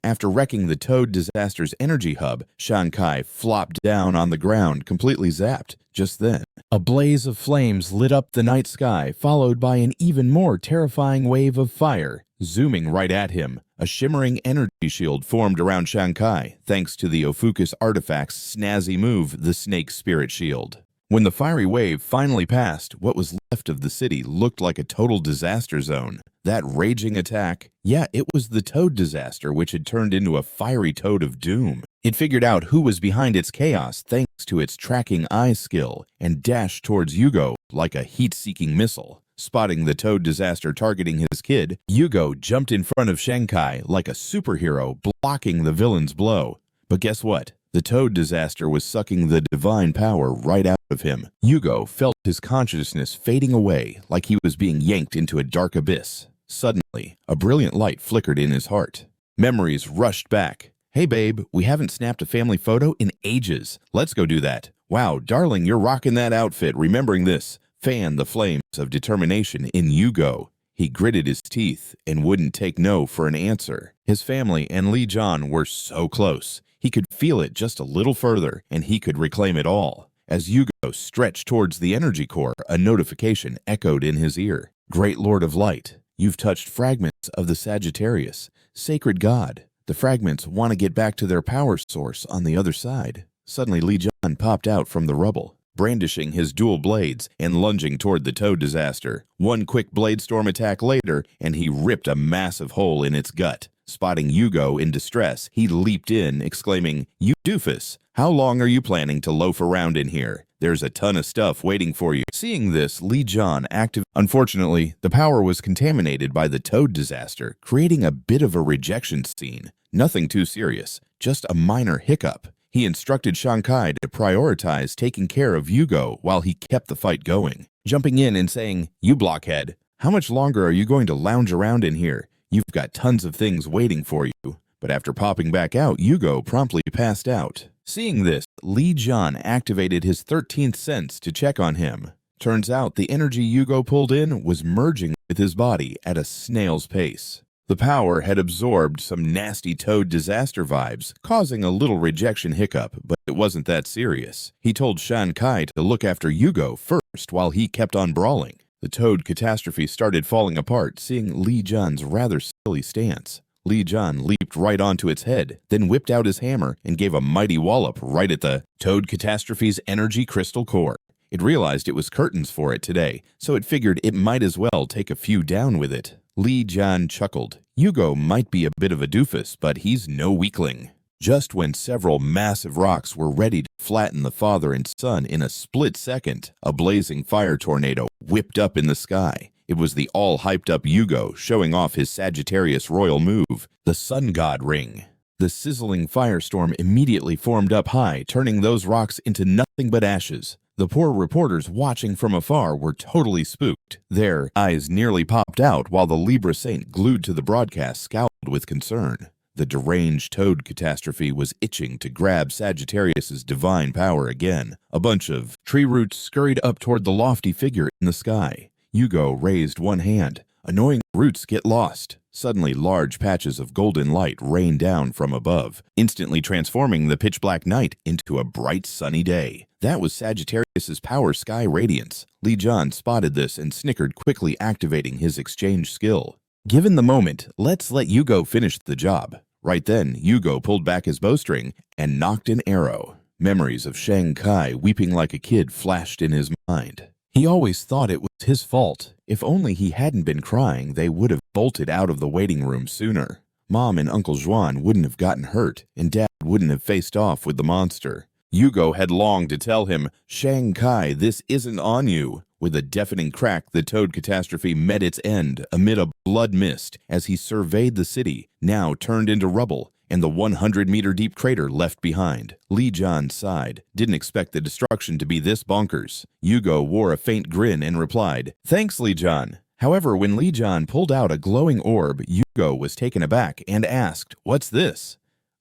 After wrecking the Toad Disaster's energy hub, Shan Kai flopped down on the ground, completely zapped. Just then, a blaze of flames lit up the night sky, followed by an even more terrifying wave of fire. Zooming right at him, a shimmering energy shield formed around Shan Kai, thanks to the OPHIUCUS artifact's snazzy move, the Snake Spirit Shield. When the fiery wave finally passed, what was left of the city looked like a total disaster zone. That raging attack, yeah, it was the toad disaster which had turned into a fiery toad of doom. It figured out who was behind its chaos thanks to its tracking eye skill and dashed towards Yugo like a heat-seeking missile. Spotting the toad disaster targeting his kid, Yugo jumped in front of Shankai like a superhero, blocking the villain's blow. But guess what? The toad disaster was sucking the divine power right out of him. Yugo felt his consciousness fading away like he was being yanked into a dark abyss. Suddenly, a brilliant light flickered in his heart. Memories rushed back. Hey babe, we haven't snapped a family photo in ages. Let's go do that. Wow, darling, you're rocking that outfit. Remembering this fanned the flames of determination in Yugo. He gritted his teeth and wouldn't take no for an answer. His family and Li Jian were so close. He could feel it just a little further, and he could reclaim it all. As Yugo stretched towards the energy core, a notification echoed in his ear. Great Lord of Light, you've touched fragments of the Sagittarius. Sacred God, the fragments want to get back to their power source on the other side. Suddenly Li Jian popped out from the rubble, brandishing his dual blades and lunging toward the toad disaster. One quick blade storm attack later, and he ripped a massive hole in its gut. Spotting Yugo in distress, he leaped in, exclaiming, "You doofus, how long are you planning to loaf around in here? There's a ton of stuff waiting for you." Seeing this, Li Jian activated. Unfortunately, the power was contaminated by the toad disaster, creating a bit of a rejection scene. Nothing too serious, just a minor hiccup. He instructed Shankai to prioritize taking care of Yugo while he kept the fight going, jumping in and saying, "You blockhead, how much longer are you going to lounge around in here? You've got tons of things waiting for you." But after popping back out, Yugo promptly passed out. Seeing this, Li Jian activated his 13th sense to check on him. Turns out the energy Yugo pulled in was merging with his body at a snail's pace. The power had absorbed some nasty toad disaster vibes, causing a little rejection hiccup, but it wasn't that serious. He told Shankai to look after Yugo first while he kept on brawling. The toad catastrophe started falling apart, seeing Li Jian's rather silly stance. Li Jian leaped right onto its head, then whipped out his hammer and gave a mighty wallop right at the toad catastrophe's energy crystal core. It realized it was curtains for it today, so it figured it might as well take a few down with it. Li Jian chuckled. Yugo might be a bit of a doofus, but he's no weakling. Just when several massive rocks were ready to flatten the father and son in a split second, a blazing fire tornado whipped up in the sky. It was the all-hyped-up Yugo showing off his Sagittarius royal move, the Sun God Ring. The sizzling firestorm immediately formed up high, turning those rocks into nothing but ashes. The poor reporters watching from afar were totally spooked. Their eyes nearly popped out while the Libra Saint glued to the broadcast scowled with concern. The deranged toad catastrophe was itching to grab Sagittarius's divine power again. A bunch of tree roots scurried up toward the lofty figure in the sky. Yugo raised one hand. Annoying roots get lost. Suddenly, large patches of golden light rained down from above, instantly transforming the pitch-black night into a bright sunny day. That was Sagittarius's power sky radiance. Li Jian spotted this and snickered, quickly activating his exchange skill. Given the moment, let's let Yugo finish the job. Right then, Yugo pulled back his bowstring and knocked an arrow. Memories of Shankai weeping like a kid flashed in his mind. He always thought it was his fault. If only he hadn't been crying, they would have bolted out of the waiting room sooner. Mom and Uncle Juan wouldn't have gotten hurt, and Dad wouldn't have faced off with the monster. Yugo had longed to tell him, "Shankai, this isn't on you." With a deafening crack, the toad catastrophe met its end amid a blood mist as he surveyed the city, now turned into rubble, and the 100-meter-deep crater left behind. Li Jian sighed, didn't expect the destruction to be this bonkers. Yugo wore a faint grin and replied, "Thanks, Li Jian." However, when Li Jian pulled out a glowing orb, Yugo was taken aback and asked, "What's this?"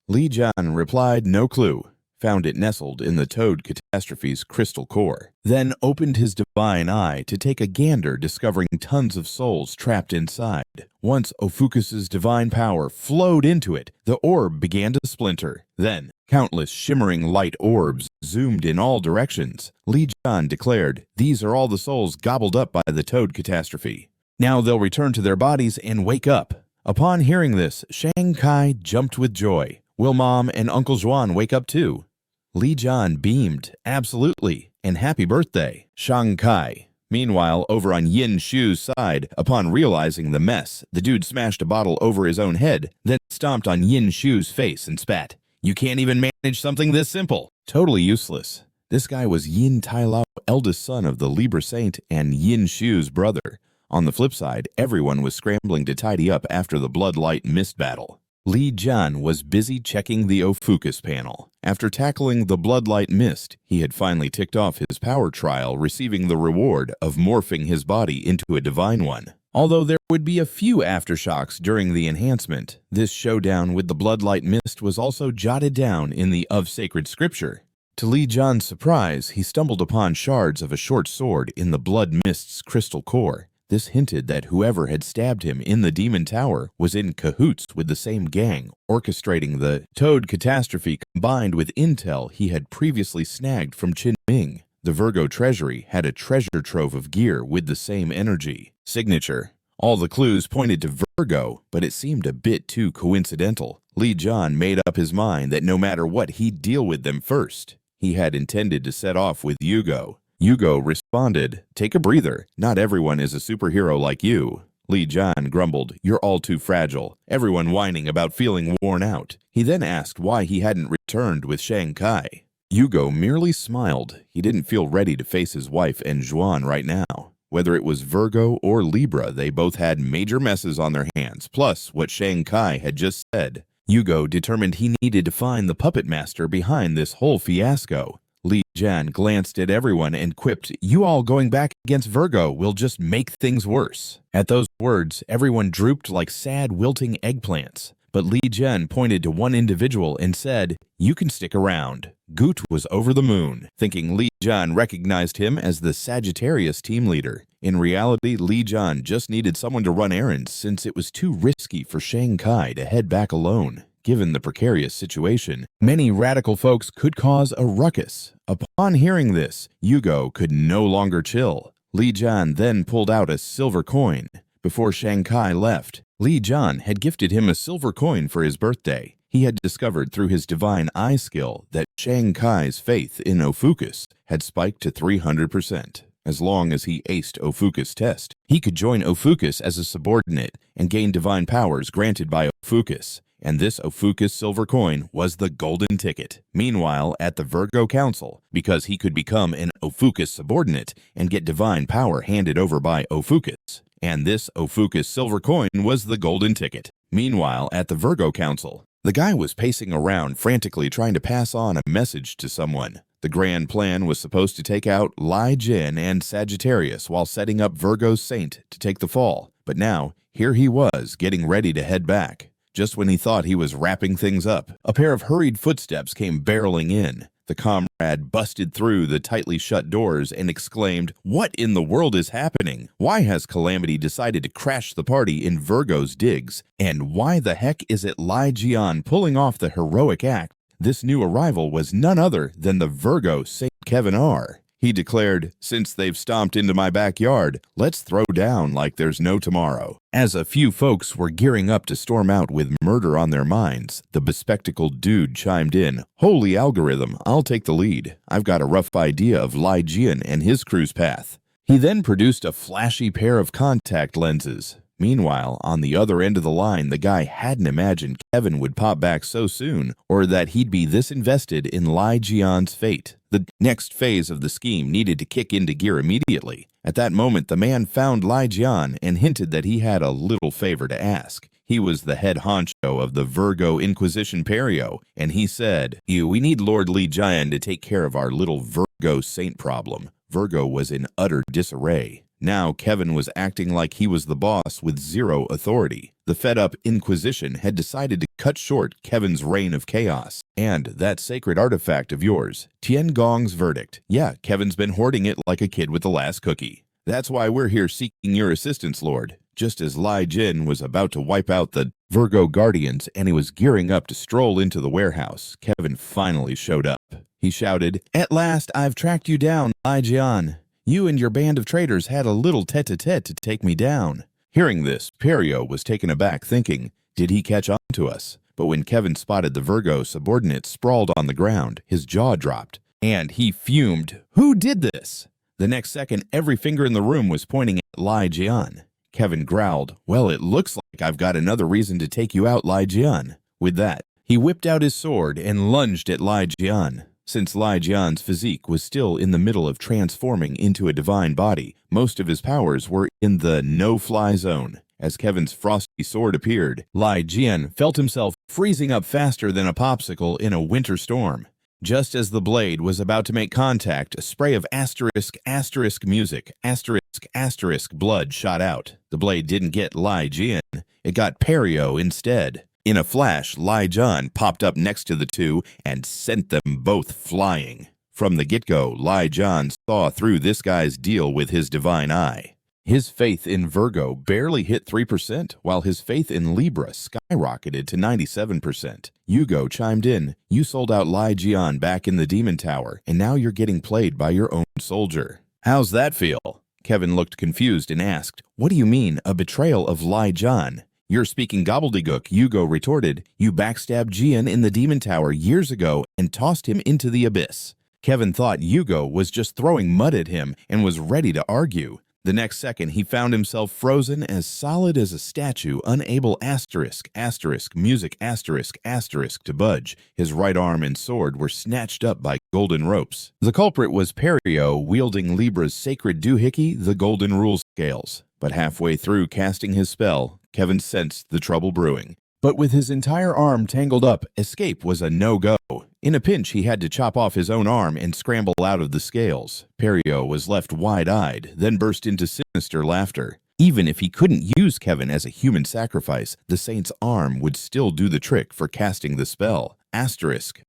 Li Jian replied, "No clue." Found it nestled in the toad catastrophe's crystal core. Then opened his divine eye to take a gander, discovering tons of souls trapped inside. Once OPHIUCUS's divine power flowed into it, the orb began to splinter. Then, countless shimmering light orbs zoomed in all directions. Li Jian declared, "These are all the souls gobbled up by the toad catastrophe. Now they'll return to their bodies and wake up." Upon hearing this, Shankai jumped with joy. "Will Mom and Uncle Juan wake up too?" Li Jian beamed, "Absolutely, and happy birthday, Shanghai. Meanwhile, over on Yin Shu's side, upon realizing the mess, the dude smashed a bottle over his own head, then stomped on Yin Shu's face and spat. You can't even manage something this simple. Totally useless. This guy was Yin Tailao, eldest son of the Libra Saint and Yin Shu's brother. On the flip side, everyone was scrambling to tidy up after the Bloodlight Mist battle. Li Jian was busy checking the OPHIUCUS panel. After tackling the Bloodlight Mist, he had finally ticked off his power trial, receiving the reward of morphing his body into a divine one. Although there would be a few aftershocks during the enhancement, this showdown with the Bloodlight Mist was also jotted down in the Of Sacred Scripture. To Li Jian's surprise, he stumbled upon shards of a short sword in the Blood Mist's crystal core. This hinted that whoever had stabbed him in the Demon Tower was in cahoots with the same gang, orchestrating the Toad catastrophe combined with intel he had previously snagged from Qin Ming. The Virgo treasury had a treasure trove of gear with the same energy. Signature. All the clues pointed to Virgo, but it seemed a bit too coincidental. Li Jian made up his mind that no matter what, he'd deal with them first. He had intended to set off with Yugo. Yugo responded, "Take a breather. Not everyone is a superhero like you." Li Jian grumbled, "You're all too fragile." Everyone whining about feeling worn out. He then asked why he hadn't returned with Shanghai. Yugo merely smiled. He didn't feel ready to face his wife and Zhuan right now. Whether it was Virgo or Libra, they both had major messes on their hands, plus what Shanghai had just said. Yugo determined he needed to find the puppet master behind this whole fiasco. Li Jian glanced at everyone and quipped, "You all going back against Virgo will just make things worse." At those words, everyone drooped like sad, wilting eggplants. But Li Jian pointed to one individual and said, "You can stick around." Gut was over the moon, thinking Li Jian recognized him as the Sagittarius team leader. In reality, Li Jian just needed someone to run errands since it was too risky for Shanghai to head back alone. Given the precarious situation, many radical folks could cause a ruckus. Upon hearing this, Yugo could no longer chill. Li Jian then pulled out a silver coin. Before Shanghai left, Li Jian had gifted him a silver coin for his birthday. He had discovered through his divine eye skill that Shanghai's faith in OPHIUCUS had spiked to 300%. As long as he aced OPHIUCUS test, he could join OPHIUCUS as a subordinate and gain divine powers granted by OPHIUCUS. And this OPHIUCUS silver coin was the golden ticket. Meanwhile, at the Virgo Council, because he could become an OPHIUCUS subordinate and get divine power handed over by OPHIUCUS. And this OPHIUCUS silver coin was the golden ticket. Meanwhile, at the Virgo Council, the guy was pacing around frantically trying to pass on a message to someone. The grand plan was supposed to take out Li Jian and Sagittarius while setting up Virgo's Saint to take the fall. But now, here he was, getting ready to head back. Just when he thought he was wrapping things up, a pair of hurried footsteps came barreling in. The comrade busted through the tightly shut doors and exclaimed, "What in the world is happening? Why has Calamity decided to crash the party in Virgo's digs? And why the heck is it Li Jian pulling off the heroic act?" This new arrival was none other than the Virgo Saint Kevin R. He declared, "Since they've stomped into my backyard, let's throw down like there's no tomorrow." As a few folks were gearing up to storm out with murder on their minds, the bespectacled dude chimed in, "Holy algorithm, I'll take the lead. I've got a rough idea of Li Jian and his crew's path." He then produced a flashy pair of contact lenses. Meanwhile, on the other end of the line, the guy hadn't imagined Kevin would pop back so soon, or that he'd be this invested in Li Jian's fate. The next phase of the scheme needed to kick into gear immediately. At that moment, the man found Li Jian and hinted that he had a little favor to ask. He was the head honcho of the Virgo Inquisition Perio, and he said, "We need Lord Li Jian to take care of our little Virgo Saint problem." Virgo was in utter disarray. Now Kevin was acting like he was the boss with zero authority. The fed-up Inquisition had decided to cut short Kevin's reign of chaos. And that sacred artifact of yours, Tiangong's verdict. Yeah, Kevin's been hoarding it like a kid with the last cookie. That's why we're here seeking your assistance, Lord. Just as Li Jian was about to wipe out the Virgo Guardians and he was gearing up to stroll into the warehouse, Kevin finally showed up. He shouted, "At last, I've tracked you down, Li Jian. You and your band of traitors had a little tete-a-tete to take me down." Hearing this, Perio was taken aback, thinking, did he catch on to us? But when Kevin spotted the Virgo subordinate sprawled on the ground, his jaw dropped. and he fumed. Who did this? The next second, every finger in the room was pointing at Li Jian. Kevin growled, well, it looks like I've got another reason to take you out, Li Jian. With that, he whipped out his sword and lunged at Li Jian. Since Li Jian's physique was still in the middle of transforming into a divine body, most of his powers were in the no-fly zone. As Kevin's frosty sword appeared, Li Jian felt himself freezing up faster than a popsicle in a winter storm. Just as the blade was about to make contact, a spray of asterisk music, asterisk blood shot out. The blade didn't get Li Jian, it got Pixiu instead. In a flash, Li Jian popped up next to the two and sent them both flying. From the get-go, Li Jian saw through this guy's deal with his divine eye. His faith in Virgo barely hit 3%, while his faith in Libra skyrocketed to 97%. Yugo chimed in, you sold out Li Jian back in the Demon Tower, and now you're getting played by your own soldier. How's that feel? Kevin looked confused and asked, what do you mean, a betrayal of Li Jian? You're speaking gobbledygook, Yugo retorted. You backstabbed Jian in the Demon Tower years ago and tossed him into the abyss. Kevin thought Yugo was just throwing mud at him and was ready to argue. The next second, he found himself frozen as solid as a statue, unable music to budge. His right arm and sword were snatched up by golden ropes. The culprit was Pixiu, wielding Libra's sacred doohickey, the golden rule scales. But halfway through casting his spell, Kevin sensed the trouble brewing. But with his entire arm tangled up, escape was a no-go. In a pinch, he had to chop off his own arm and scramble out of the scales. Pixiu was left wide-eyed, then burst into sinister laughter. Even if he couldn't use Kevin as a human sacrifice, the saint's arm would still do the trick for casting the spell. Music,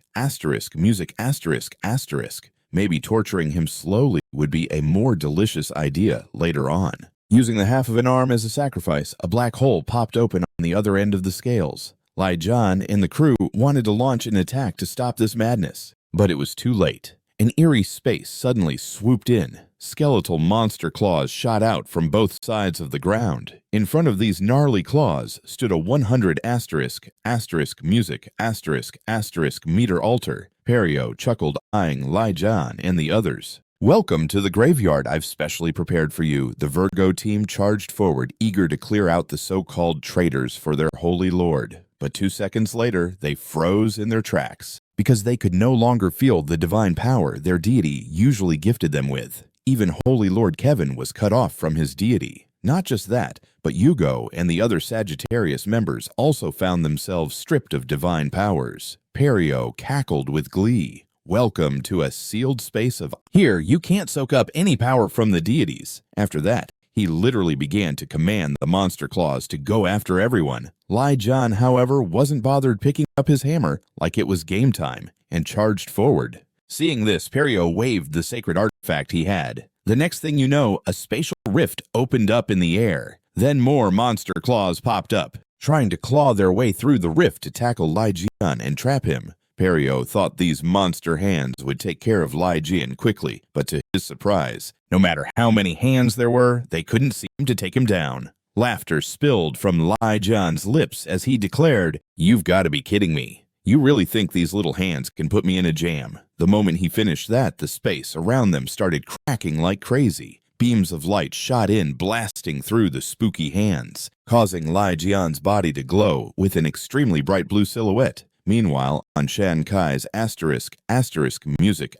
Maybe torturing him slowly would be a more delicious idea later on. Using the half of an arm as a sacrifice, a black hole popped open on the other end of the scales. Li Jian and the crew wanted to launch an attack to stop this madness, but it was too late. An eerie space suddenly swooped in. Skeletal monster claws shot out from both sides of the ground. In front of these gnarly claws stood a 100 music meter altar. Pixiu chuckled, eyeing Li Jian and the others. Welcome to the graveyard I've specially prepared for you. The Virgo team charged forward, eager to clear out the so-called traitors for their holy lord. But 2 seconds later, they froze in their tracks, because they could no longer feel the divine power their deity usually gifted them with. Even Holy Lord Kevin was cut off from his deity. Not just that, but Yugo and the other Sagittarius members also found themselves stripped of divine powers. Pixiu cackled with glee. Welcome to a sealed space of... Here, you can't soak up any power from the deities. After that, he literally began to command the monster claws to go after everyone. Li Jian, however, wasn't bothered picking up his hammer like it was game time and charged forward. Seeing this, Pixiu waved the sacred artifact he had. The next thing you know, a spatial rift opened up in the air. Then more monster claws popped up, trying to claw their way through the rift to tackle Li Jian and trap him. Pixiu thought these monster hands would take care of Li Jian quickly, but to his surprise, no matter how many hands there were, they couldn't seem to take him down. Laughter spilled from Li Jian's lips as he declared, "You've got to be kidding me. You really think these little hands can put me in a jam?" The moment he finished that, the space around them started cracking like crazy. Beams of light shot in, blasting through the spooky hands, causing Li Jian's body to glow with an extremely bright blue silhouette. Meanwhile, on Shan Kai's music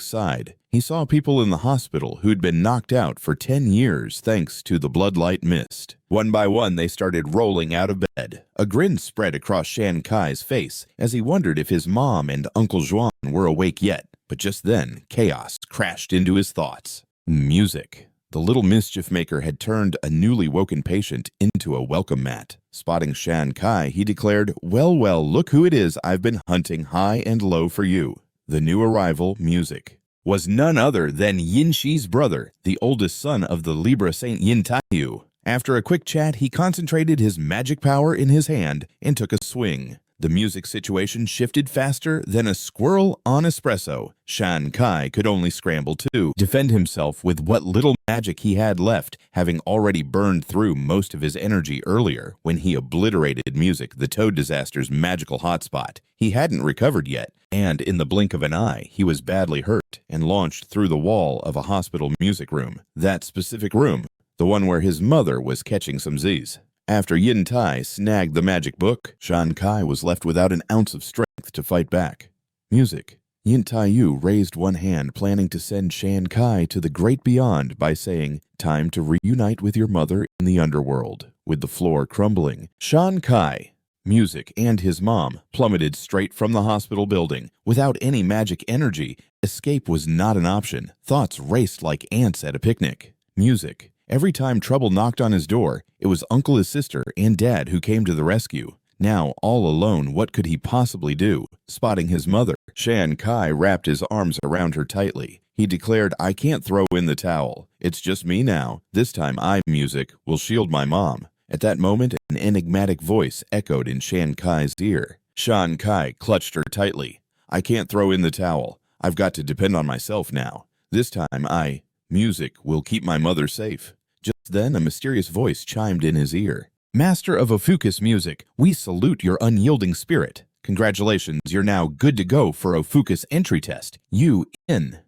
side, he saw people in the hospital who'd been knocked out for 10 years thanks to the bloodlight mist. One by one, they started rolling out of bed. A grin spread across Shan Kai's face as he wondered if his mom and Uncle Zhuan were awake yet. But just then, chaos crashed into his thoughts. Music. The little mischief maker had turned a newly woken patient into a welcome mat. Spotting Shan Kai, he declared, well, look who it is I've been hunting high and low for you. The new arrival, Music, was none other than Yin Shi's brother, the oldest son of the Libra Saint Yin Taiyu. After a quick chat, he concentrated his magic power in his hand and took a swing. The music situation shifted faster than a squirrel on espresso. Shan Kai could only scramble to defend himself with what little magic he had left, having already burned through most of his energy earlier when he obliterated Music, the Toad Disaster's magical hotspot. He hadn't recovered yet, and in the blink of an eye, he was badly hurt and launched through the wall of a hospital music room. That specific room, the one where his mother was catching some Z's. After Yin Tai snagged the magic book, Shan Kai was left without an ounce of strength to fight back. Music. Yin Tai Yu raised one hand, planning to send Shan Kai to the great beyond by saying, "Time to reunite with your mother in the underworld." With the floor crumbling, Shan Kai, Music, and his mom plummeted straight from the hospital building. Without any magic energy, escape was not an option. Thoughts raced like ants at a picnic. Music. Every time trouble knocked on his door, it was uncle, his sister, and dad who came to the rescue. Now, all alone, what could he possibly do? Spotting his mother, Shan Kai wrapped his arms around her tightly. He declared, "I can't throw in the towel. It's just me now. This time I, Music, will shield my mom." At that moment, an enigmatic voice echoed in Shan Kai's ear. Shan Kai clutched her tightly. "I can't throw in the towel. I've got to depend on myself now. This time I, Music, will keep my mother safe." Just then, a mysterious voice chimed in his ear. "Master of OPHIUCUS Music, we salute your unyielding spirit. Congratulations, you're now good to go for OPHIUCUS entry test. You in."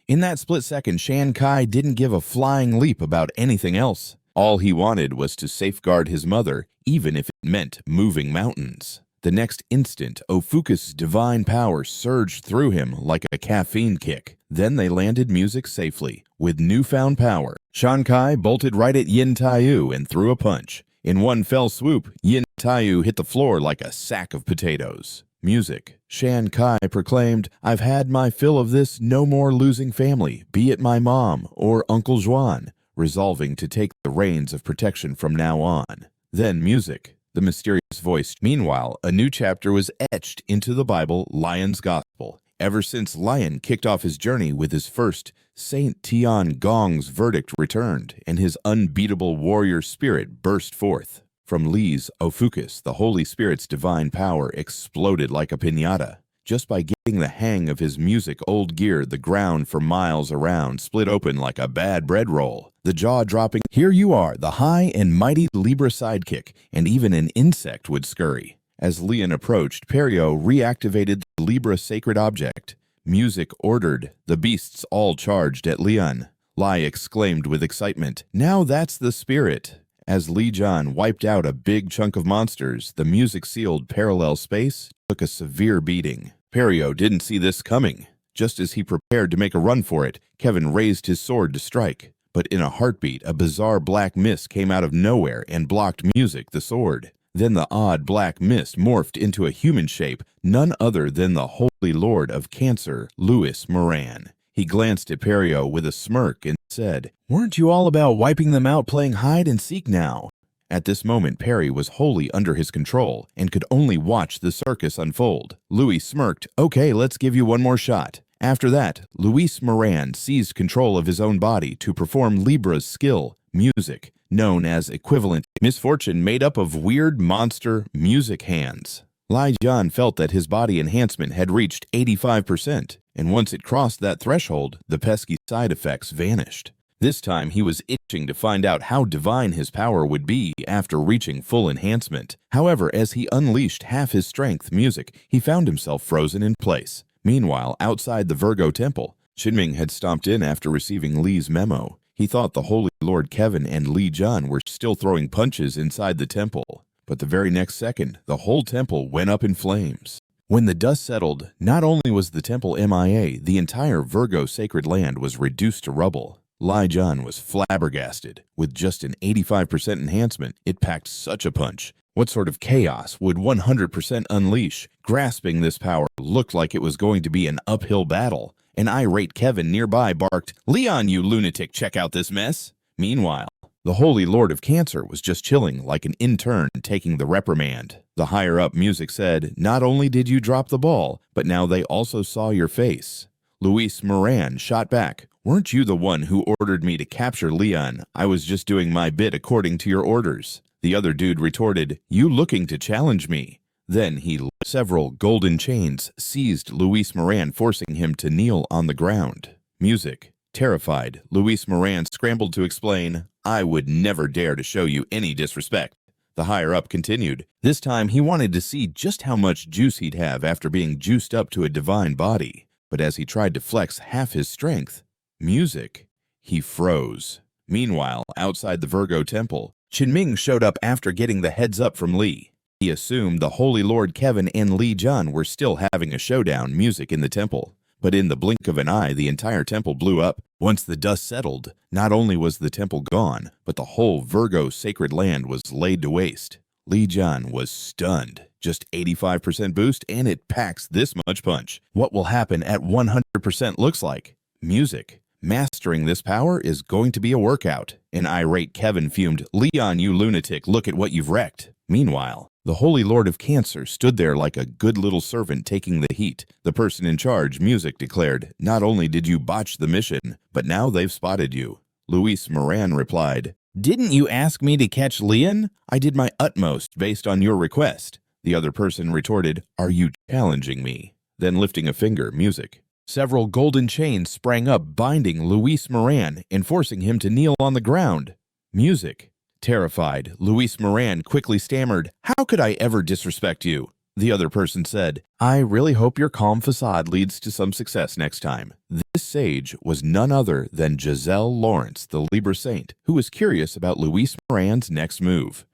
In that split second, Shan Kai didn't give a flying leap about anything else. All he wanted was to safeguard his mother, even if it meant moving mountains. The next instant, OPHIUCUS' divine power surged through him like a caffeine kick. Then they landed Music safely. With newfound power, Shan Kai bolted right at Yin Tai Yu and threw a punch. In one fell swoop, Yin Tai Yu hit the floor like a sack of potatoes. Music. Shan Kai proclaimed, "I've had my fill of this no more losing family, be it my mom or Uncle Zhuan," resolving to take the reins of protection from now on. Then Music. The mysterious voice. Meanwhile, a new chapter was etched into the Bible, Lion's Gospel. Ever since Lion kicked off his journey with his first, Saint Tian Gong's verdict returned, and his unbeatable warrior spirit burst forth. From Li's OPHIUCUS, the Holy Spirit's divine power exploded like a piñata. Just by getting the hang of his music old gear, the ground for miles around split open like a bad bread roll. The jaw-dropping, "Here you are, the high and mighty Libra sidekick," and even an insect would scurry. As Lian approached, Perio reactivated the Libra sacred object. Music ordered. The beasts all charged at Lian. Li exclaimed with excitement, "Now that's the spirit." As Li Jian wiped out a big chunk of monsters, the music-sealed parallel space took a severe beating. Perio didn't see this coming. Just as he prepared to make a run for it, Kevin raised his sword to strike. But in a heartbeat, a bizarre black mist came out of nowhere and blocked Music, the sword. Then the odd black mist morphed into a human shape, none other than the Holy Lord of Cancer, Louis Moran. He glanced at Perio with a smirk and said, "Weren't you all about wiping them out playing hide and seek now?" At this moment, Perry was wholly under his control and could only watch the circus unfold. Louis smirked, "Okay, let's give you one more shot." After that, Louis Moran seized control of his own body to perform Libra's skill, Music, known as equivalent misfortune made up of weird monster music hands. Li Jian felt that his body enhancement had reached 85%, and once it crossed that threshold, the pesky side effects vanished. This time he was itching to find out how divine his power would be after reaching full enhancement. However, as he unleashed half his strength Music, he found himself frozen in place. Meanwhile, outside the Virgo temple, Xinming had stomped in after receiving Li's memo. He thought the Holy Lord Kevin and Li Jian were still throwing punches inside the temple. But the very next second, the whole temple went up in flames. When the dust settled, not only was the temple MIA, the entire Virgo sacred land was reduced to rubble. Li Jian was flabbergasted. With just an 85% enhancement, it packed such a punch. What sort of chaos would 100% unleash? Grasping this power looked like it was going to be an uphill battle. An irate Kevin nearby barked, "Leon, you lunatic, check out this mess." Meanwhile, the Holy Lord of Cancer was just chilling like an intern taking the reprimand. The higher-up Music said, "Not only did you drop the ball, but now they also saw your face." Louis Moran shot back, "Weren't you the one who ordered me to capture Leon? I was just doing my bit according to your orders." The other dude retorted, "You looking to challenge me?" Then several golden chains seized Louis Moran, forcing him to kneel on the ground. Music. Terrified, Louis Moran scrambled to explain, "I would never dare to show you any disrespect." The higher-up continued. This time he wanted to see just how much juice he'd have after being juiced up to a divine body. But as he tried to flex half his strength, music, he froze. Meanwhile, outside the Virgo temple, Qinming showed up after getting the heads up from Li. He assumed the Holy Lord Kevin and Li Jian were still having a showdown music in the temple. But in the blink of an eye, the entire temple blew up. Once the dust settled, not only was the temple gone, but the whole Virgo sacred land was laid to waste. Li Jian was stunned. Just 85% boost, and it packs this much punch. What will happen at 100% looks like music. Mastering this power is going to be a workout. An irate Kevin fumed, "Leon, you lunatic, look at what you've wrecked." Meanwhile, the Holy Lord of Cancer stood there like a good little servant taking the heat. The person in charge, Music, declared, "Not only did you botch the mission, but now they've spotted you." Luis Moran replied, "Didn't you ask me to catch Leon? I did my utmost based on your request." The other person retorted, "Are you challenging me?" Then lifting a finger, Music. Several golden chains sprang up, binding Luis Moran and forcing him to kneel on the ground. Music. Terrified, Luis Moran quickly stammered, "How could I ever disrespect you?" The other person said, "I really hope your calm facade leads to some success next time." This sage was none other than Giselle Lawrence, the Libra saint, who was curious about Luis Moran's next move.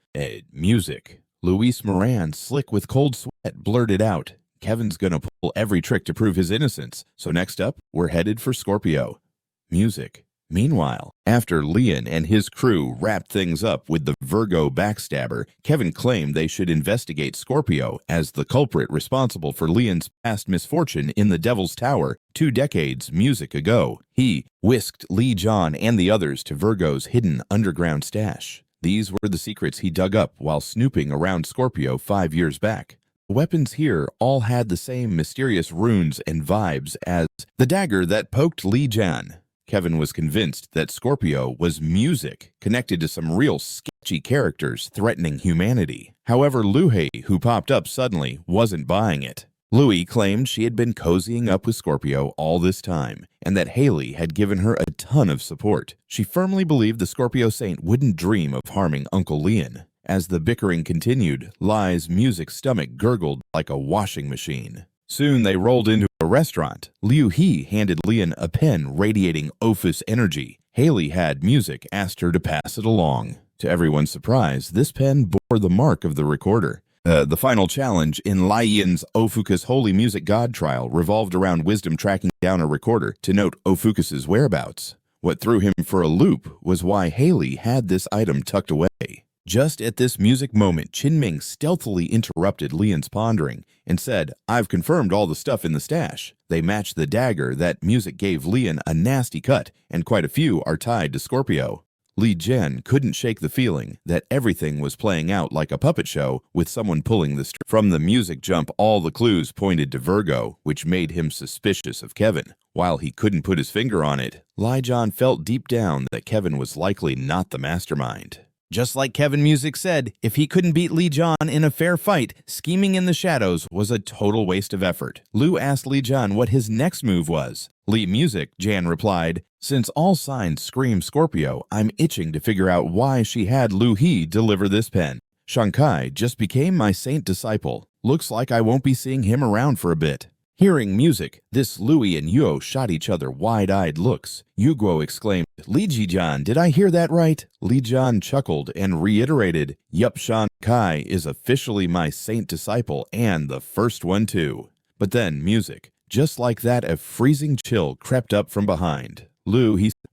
Music. Luis Moran, slick with cold sweat, blurted out, "Kevin's gonna pull every trick to prove his innocence, so next up, we're headed for Scorpio." Music. Meanwhile, after Leon and his crew wrapped things up with the Virgo backstabber, Kevin claimed they should investigate Scorpio as the culprit responsible for Leon's past misfortune in the Devil's Tower 2 decades music ago. He whisked Li Jian and the others to Virgo's hidden underground stash. These were the secrets he dug up while snooping around Scorpio 5 years back. The weapons here all had the same mysterious runes and vibes as the dagger that poked Li Jian. Kevin was convinced that Scorpio was music connected to some real sketchy characters threatening humanity. However, Louie, who popped up suddenly, wasn't buying it. Louie claimed she had been cozying up with Scorpio all this time, and that Haley had given her a ton of support. She firmly believed the Scorpio saint wouldn't dream of harming Uncle Leon. As the bickering continued, Li's music stomach gurgled like a washing machine. Soon they rolled into a restaurant. Liu He handed Leon a pen radiating Ophis energy. Haley had music, asked her to pass it along. To everyone's surprise, this pen bore the mark of the recorder. The final challenge in Li Jian's OPHIUCUS Holy Music God trial revolved around Wisdom tracking down a recorder to note OPHIUCUS's whereabouts. What threw him for a loop was why Haley had this item tucked away. Just at this music moment, Qinming stealthily interrupted Leon's pondering and said, "I've confirmed all the stuff in the stash. They match the dagger that music gave Leon a nasty cut, and quite a few are tied to Scorpio." Li Jian couldn't shake the feeling that everything was playing out like a puppet show with someone pulling the string. From the music jump, all the clues pointed to Virgo, which made him suspicious of Kevin. While he couldn't put his finger on it, Li Jian felt deep down that Kevin was likely not the mastermind. Just like Kevin Music said, if he couldn't beat Li Jian in a fair fight, scheming in the shadows was a total waste of effort. Liu asked Li Jian what his next move was. Li Music, Jian replied, "Since all signs scream Scorpio, I'm itching to figure out why she had Liu He deliver this pen. Shankai just became my saint disciple. Looks like I won't be seeing him around for a bit." Hearing music, this Louie and Yugo shot each other wide-eyed looks. Yugo exclaimed, "Li Jian, did I hear that right?" Li Jian chuckled and reiterated, "Yup, Shan Kai is officially my saint disciple and the first one too." But then music, just like that, a freezing chill crept up from behind.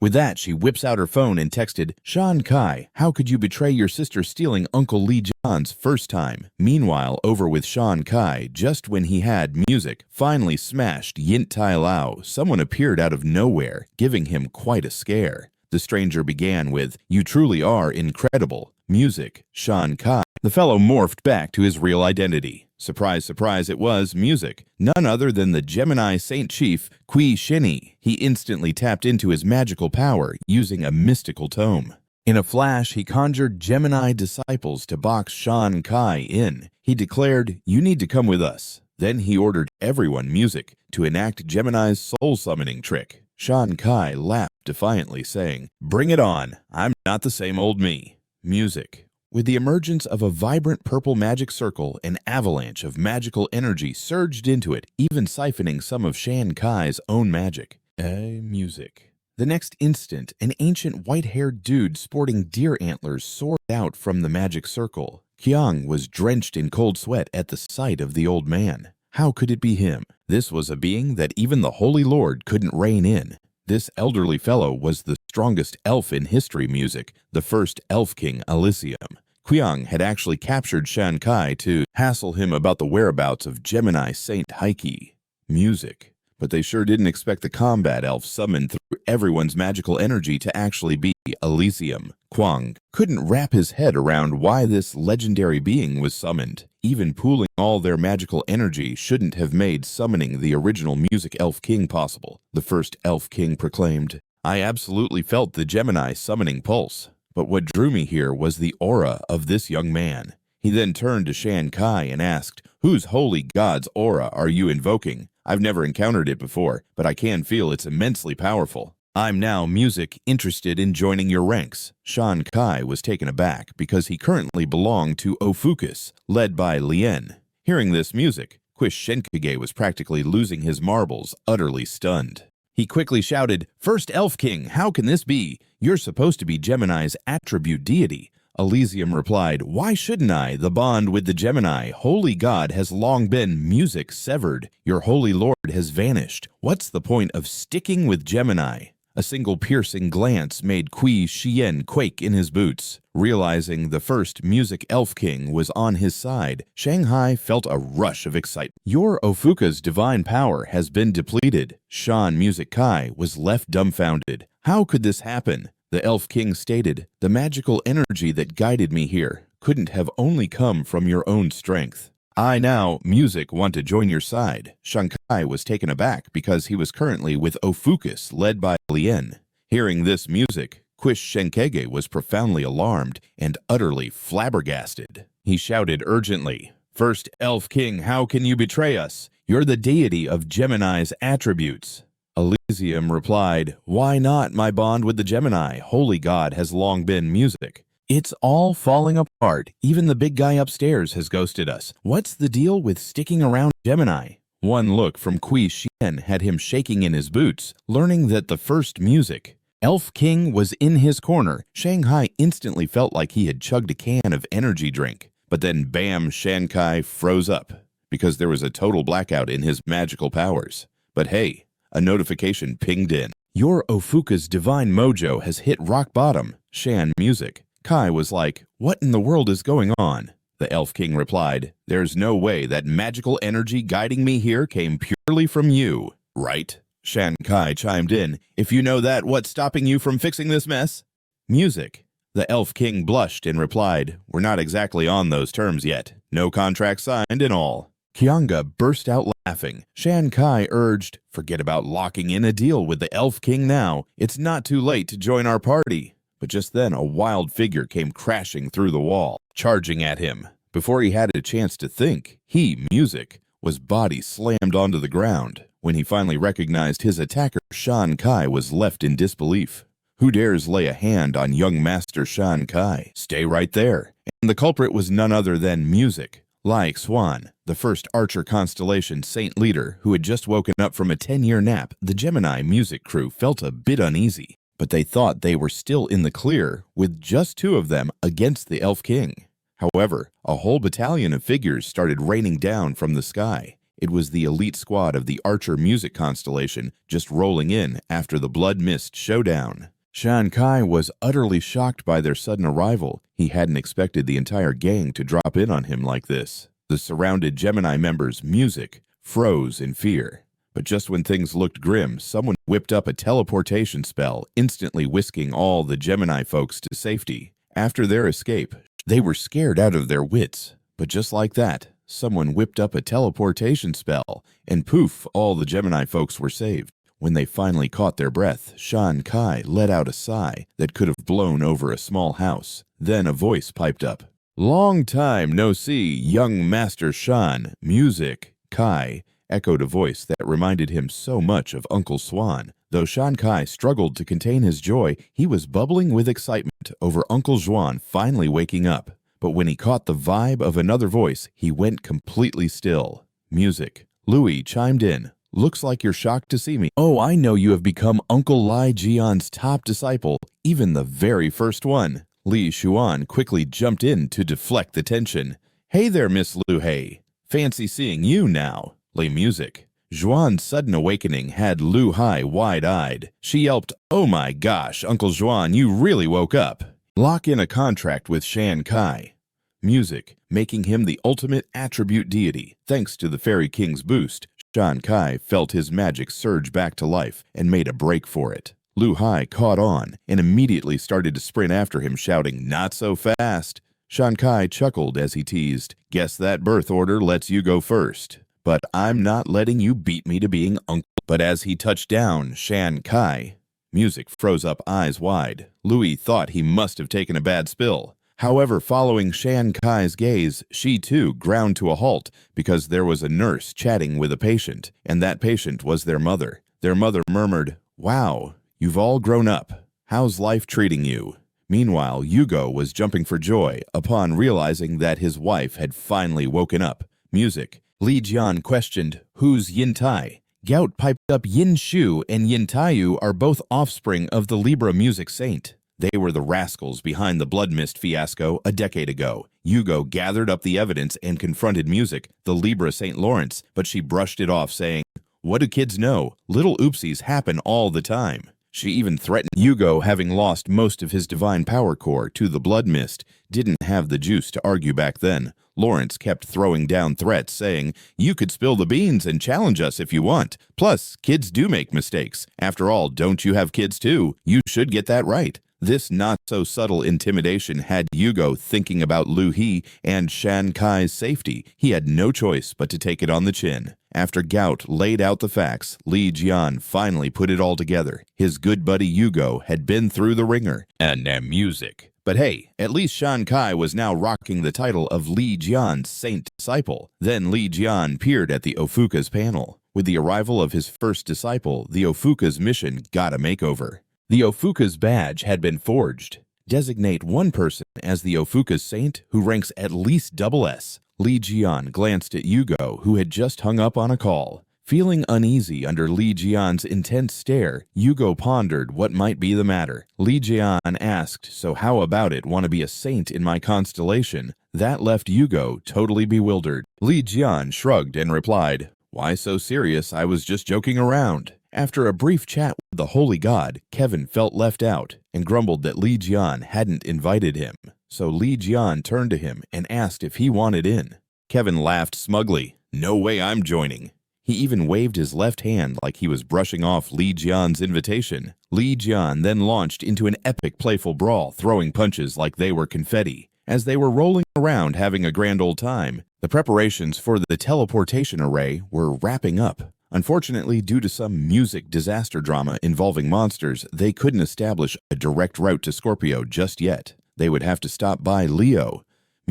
With that, she whips out her phone and texted, "Shan Kai, how could you betray your sister stealing Uncle Li Jian's first time?" Meanwhile, over with Shan Kai, just when he had music finally smashed Yin Tai Lao, someone appeared out of nowhere, giving him quite a scare. The stranger began with, "You truly are incredible." Music, Shan Kai. The fellow morphed back to his real identity. Surprise, surprise, it was music. None other than the Gemini Saint Chief, Qui Shini. He instantly tapped into his magical power using a mystical tome. In a flash, he conjured Gemini disciples to box Shan Kai in. He declared, "You need to come with us." Then he ordered everyone music to enact Gemini's soul summoning trick. Shan Kai laughed defiantly, saying, "Bring it on. I'm not the same old me." Music. With the emergence of a vibrant purple magic circle, an avalanche of magical energy surged into it, even siphoning some of Shan Kai's own magic. Music. The next instant, an ancient white-haired dude sporting deer antlers soared out from the magic circle. Qiang was drenched in cold sweat at the sight of the old man. How could it be him? This was a being that even the Holy Lord couldn't rein in. This elderly fellow was the strongest elf in history music, the first Elf King Elysium. Qiang had actually captured Shan Kai to hassle him about the whereabouts of Gemini Saint Heike. Music. But they sure didn't expect the combat elf summoned through everyone's magical energy to actually be Elysium. Qiang couldn't wrap his head around why this legendary being was summoned. Even pooling all their magical energy shouldn't have made summoning the original music elf king possible. The first elf king proclaimed, "I absolutely felt the Gemini summoning pulse, but what drew me here was the aura of this young man." He then turned to Shan Kai and asked, "Whose holy god's aura are you invoking? I've never encountered it before, but I can feel it's immensely powerful. I'm now music interested in joining your ranks." Shan Kai was taken aback because he currently belonged to OPHIUCUS, led by Li Jian. Hearing this music, Quish Shenkage was practically losing his marbles, utterly stunned. He quickly shouted, "First Elf King, how can this be? You're supposed to be Gemini's attribute deity." Elysium replied, "Why shouldn't I? The bond with the Gemini, holy god, has long been music severed. Your holy lord has vanished. What's the point of sticking with Gemini?" A single piercing glance made Qui Xian quake in his boots. Realizing the first music elf king was on his side, Shanghai felt a rush of excitement. "Your OPHIUCUS divine power has been depleted." Shan Music Kai was left dumbfounded. How could this happen? The Elf King stated, "The magical energy that guided me here couldn't have only come from your own strength. I now, music, want to join your side." Shankai was taken aback because he was currently with OPHIUCUS, led by Li Jian. Hearing this music, Quish Shenkage was profoundly alarmed and utterly flabbergasted. He shouted urgently, "First Elf King, how can you betray us? You're the deity of Gemini's attributes." Elysium replied, "Why not? My bond with the Gemini, holy god, has long been music. It's all falling apart. Even the big guy upstairs has ghosted us. What's the deal with sticking around Gemini?" One look from Qui Xian had him shaking in his boots, learning that the first music Elf King was in his corner. Shanghai instantly felt like he had chugged a can of energy drink. But then bam, Shankai froze up because there was a total blackout in his magical powers. But hey, a notification pinged in. "Your OPHIUCUS divine mojo has hit rock bottom." Shan Music Kai was like, "What in the world is going on?" The Elf King replied, "There's no way that magical energy guiding me here came purely from you, right?" Shan Kai chimed in, "If you know that, what's stopping you from fixing this mess?" Music. The Elf King blushed and replied, "We're not exactly on those terms yet. No contract signed and all." Qianga burst out laughing. Shan Kai urged, "Forget about locking in a deal with the Elf King now. It's not too late to join our party." But just then a wild figure came crashing through the wall, charging at him. Before he had a chance to think, he, Music, was body slammed onto the ground. When he finally recognized his attacker, Shan Kai was left in disbelief. Who dares lay a hand on young Master Shan Kai? Stay right there. And the culprit was none other than Music. Like Swan, the first Archer Constellation Saint leader who had just woken up from a 10-year nap, the Gemini music crew felt a bit uneasy, but they thought they were still in the clear with just two of them against the Elf King. However, a whole battalion of figures started raining down from the sky. It was the elite squad of the Archer music constellation just rolling in after the Blood Mist showdown. Shan Kai was utterly shocked by their sudden arrival. He hadn't expected the entire gang to drop in on him like this. The surrounded Gemini members, Music, froze in fear. But just when things looked grim, someone whipped up a teleportation spell, instantly whisking all the Gemini folks to safety. After their escape, they were scared out of their wits. But just like that, someone whipped up a teleportation spell, and poof, all the Gemini folks were saved. When they finally caught their breath, Shan Kai let out a sigh that could have blown over a small house. Then a voice piped up. "Long time no see, young Master Shan." Music, Kai, echoed a voice that reminded him so much of Uncle Swan. Though Shan Kai struggled to contain his joy, he was bubbling with excitement over Uncle Zhuan finally waking up. but when he caught the vibe of another voice, he went completely still. Music. Louie chimed in. Looks like you're shocked to see me. Oh, I know you have become Uncle Li Jian's top disciple, even the very first one. Li Xuan quickly jumped in to deflect the tension. Hey there, Miss Lu Hei. Fancy seeing you now. Play music. Zhuan's sudden awakening had Lu Hai wide-eyed. She yelped, "Oh my gosh, Uncle Zhuan, you really woke up." Lock in a contract with Shan Kai. Music, making him the ultimate attribute deity. Thanks to the Fairy King's boost, Shan Kai felt his magic surge back to life and made a break for it. Lu Hai caught on and immediately started to sprint after him, shouting, "Not so fast." Shan Kai chuckled as he teased, "Guess that birth order lets you go first. But I'm not letting you beat me to being uncle." But as he touched down, Shan Kai, music froze up eyes wide. Louie thought he must have taken a bad spill. However, following Shan Kai's gaze, she too ground to a halt because there was a nurse chatting with a patient, and that patient was their mother. Their mother murmured, "Wow, you've all grown up. How's life treating you?" Meanwhile, Yugo was jumping for joy upon realizing that his wife had finally woken up. Music. Li Jian questioned, "Who's Yin Tai?" Gout piped up, "Yin Shu and Yin Taiyu are both offspring of the Libra music saint. They were the rascals behind the blood mist fiasco a decade ago." Yugo gathered up the evidence and confronted Music, the Libra St. Lawrence, but she brushed it off, saying, "What do kids know? Little oopsies happen all the time." She even threatened Yugo, having lost most of his divine power core to the blood mist, didn't have the juice to argue back then. Lawrence kept throwing down threats, saying, "You could spill the beans and challenge us if you want. Plus, kids do make mistakes. After all, don't you have kids too? You should get that right." This not-so-subtle intimidation had Yugo thinking about Lu He and Shan Kai's safety. He had no choice but to take it on the chin. After Gout laid out the facts, Li Jian finally put it all together. His good buddy Yugo had been through the ringer. And now music. But hey, at least Shan Kai was now rocking the title of Li Jian's saint disciple. Then Li Jian peered at the OPHIUCUS panel. With the arrival of his first disciple, the OPHIUCUS mission got a makeover. The OPHIUCUS badge had been forged. Designate one person as the OPHIUCUS saint who ranks at least SS. Li Jian glanced at Yugo, who had just hung up on a call. Feeling uneasy under Li Jian's intense stare, Yugo pondered what might be the matter. Li Jian asked, "So how about it, want to be a saint in my constellation?" That left Yugo totally bewildered. Li Jian shrugged and replied, "Why so serious? I was just joking around." After a brief chat with the holy god, Kevin felt left out and grumbled that Li Jian hadn't invited him. So Li Jian turned to him and asked if he wanted in. Kevin laughed smugly. "No way I'm joining." He even waved his left hand like he was brushing off Li Jian's invitation. Li Jian then launched into an epic playful brawl, throwing punches like they were confetti. As they were rolling around having a grand old time, the preparations for the teleportation array were wrapping up. Unfortunately, due to some music disaster drama involving monsters, they couldn't establish a direct route to Scorpio just yet. They would have to stop by Leo,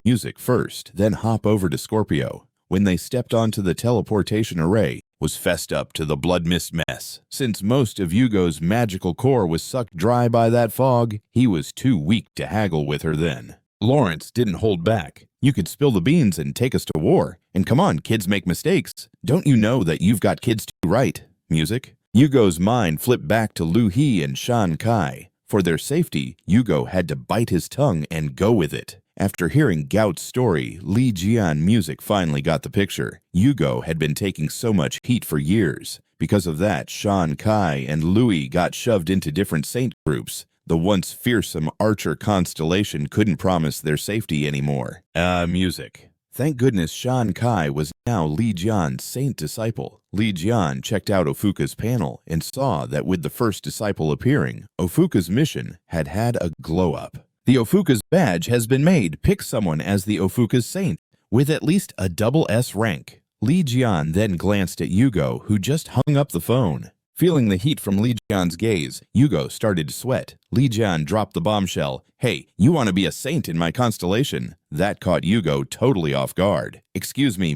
music first, then hop over to Scorpio. When they stepped onto the teleportation array, was fessed up to the blood mist mess. Since most of Yugo's magical core was sucked dry by that fog, he was too weak to haggle with her then. Lawrence didn't hold back. "You could spill the beans and take us to war. And come on, kids make mistakes. Don't you know that you've got kids too, right?" Music. Yugo's mind flipped back to Lu He and Shan Kai. For their safety, Yugo had to bite his tongue and go with it. After hearing Gout's story, Li Jian music finally got the picture. Yugo had been taking so much heat for years. Because of that, Shan Kai and Louie got shoved into different saint groups. The once fearsome archer Constellation couldn't promise their safety anymore. Music. Thank goodness Shan Kai was now Li Jian's saint disciple. Li Jian checked out OPHIUCUS' panel and saw that with the first disciple appearing, OPHIUCUS' mission had had a glow-up. The OPHIUCUS badge has been made. Pick someone as the OPHIUCUS saint with at least a SS rank. Li Jian then glanced at Yugo, who just hung up the phone. Feeling the heat from Li Jian's gaze, Yugo started to sweat. Li Jian dropped the bombshell. "Hey, you want to be a saint in my constellation?" That caught Yugo totally off guard. "Excuse me,